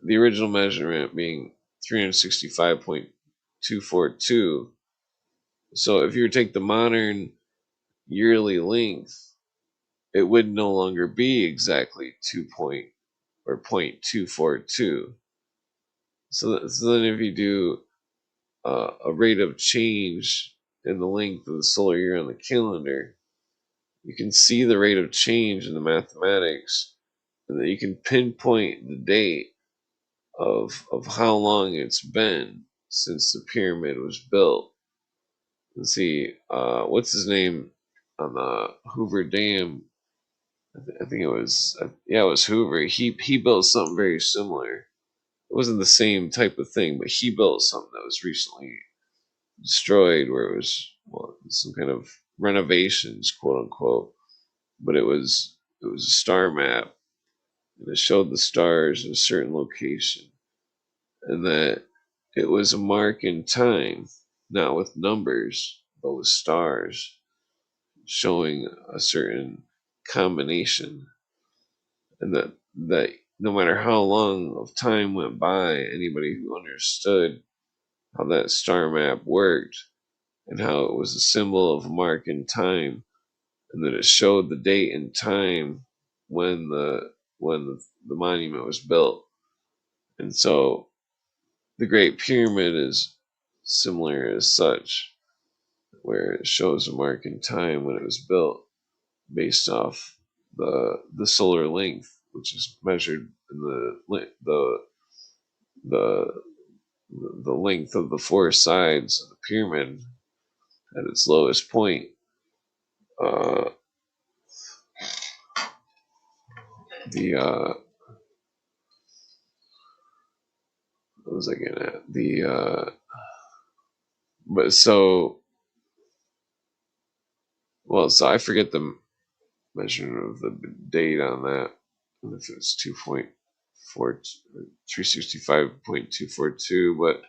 the original measurement being 365.242. So if you were to take the modern yearly length, it would no longer be exactly 0.242. So then if you do a rate of change in the length of the solar year on the calendar, you can see the rate of change in the mathematics, and that you can pinpoint the date of how long it's been since the pyramid was built. Let's see, what's his name on the Hoover Dam? I think it was, yeah, it was Hoover. He built something very similar. It wasn't the same type of thing, but he built something that was recently destroyed, where it was, well, some kind of renovations, quote unquote. But it was a star map, and it showed the stars in a certain location, and that it was a mark in time, not with numbers, but with stars, showing a certain combination, and that no matter how long of time went by, anybody who understood how that star map worked and how it was a symbol of a mark in time, and that it showed the date and time when the monument was built. And so the Great Pyramid is similar as such, where it shows a mark in time when it was built based off the solar length, which is measured in the the length of the 4 sides of the pyramid at its lowest point. Uh, what was I getting at? But so I forget the measurement of the date on that. If it's 365.242, but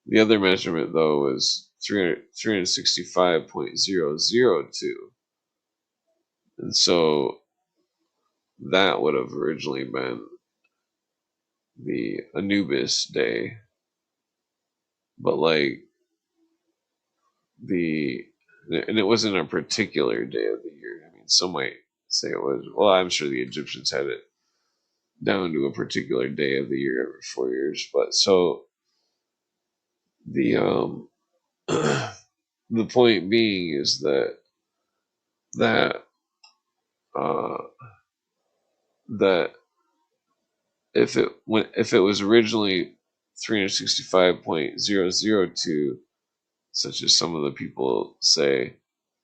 the other measurement though was 365.002, and so that would have originally been the Anubis day, but like and it wasn't a particular day of the year. I mean, some might say it was. Well, I'm sure the Egyptians had it down to a particular day of the year every 4 years. But so the the point being is that uh, that if it was originally 365.002, such as some of the people say,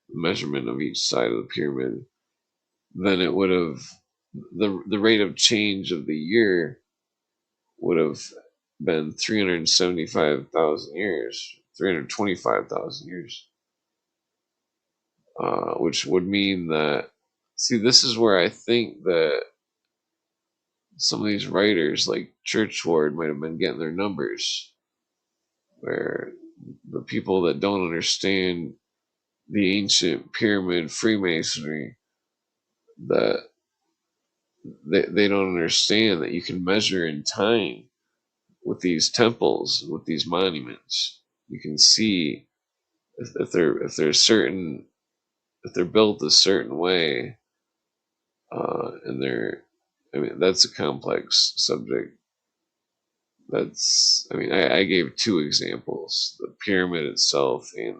the measurement of each side of the pyramid, then it would have the rate of change of the year would have been 375,000 years, 325,000 years, which would mean that. See, this is where I think that some of these writers, like Churchward, might have been getting their numbers, where the people that don't understand the ancient pyramid Freemasonry, that they don't understand that you can measure in time with these temples, with these monuments. You can see if they're certain, if they're built a certain way, and they're. I mean, that's a complex subject. I mean, I gave two examples: the pyramid itself and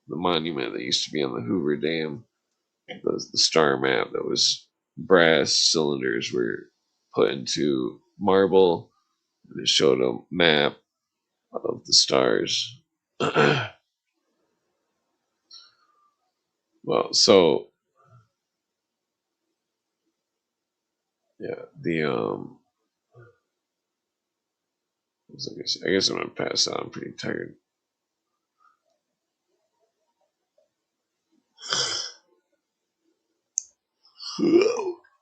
the monument that used to be on the Hoover Dam, the star map that was brass cylinders were put into marble, and it showed a map of the stars. Well, so yeah, I guess I'm gonna pass out. I'm pretty tired.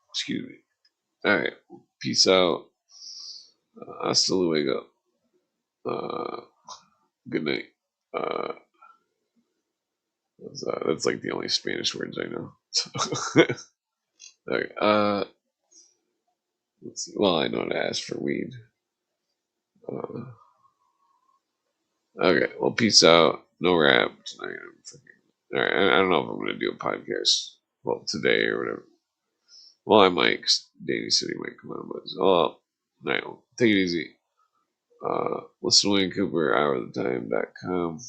Excuse me. All right, peace out. Hasta luego. Good night. That's like the only Spanish words I know. Okay, let's see. Well, I know to ask for weed. Okay, well, peace out. No rap tonight. All right, I don't know if I'm going to do a podcast, well, today or whatever. Well, I might, 'cause Danny said he might come on, but all right, take it easy. Listen to Wayne Cooper, hourthetime.com.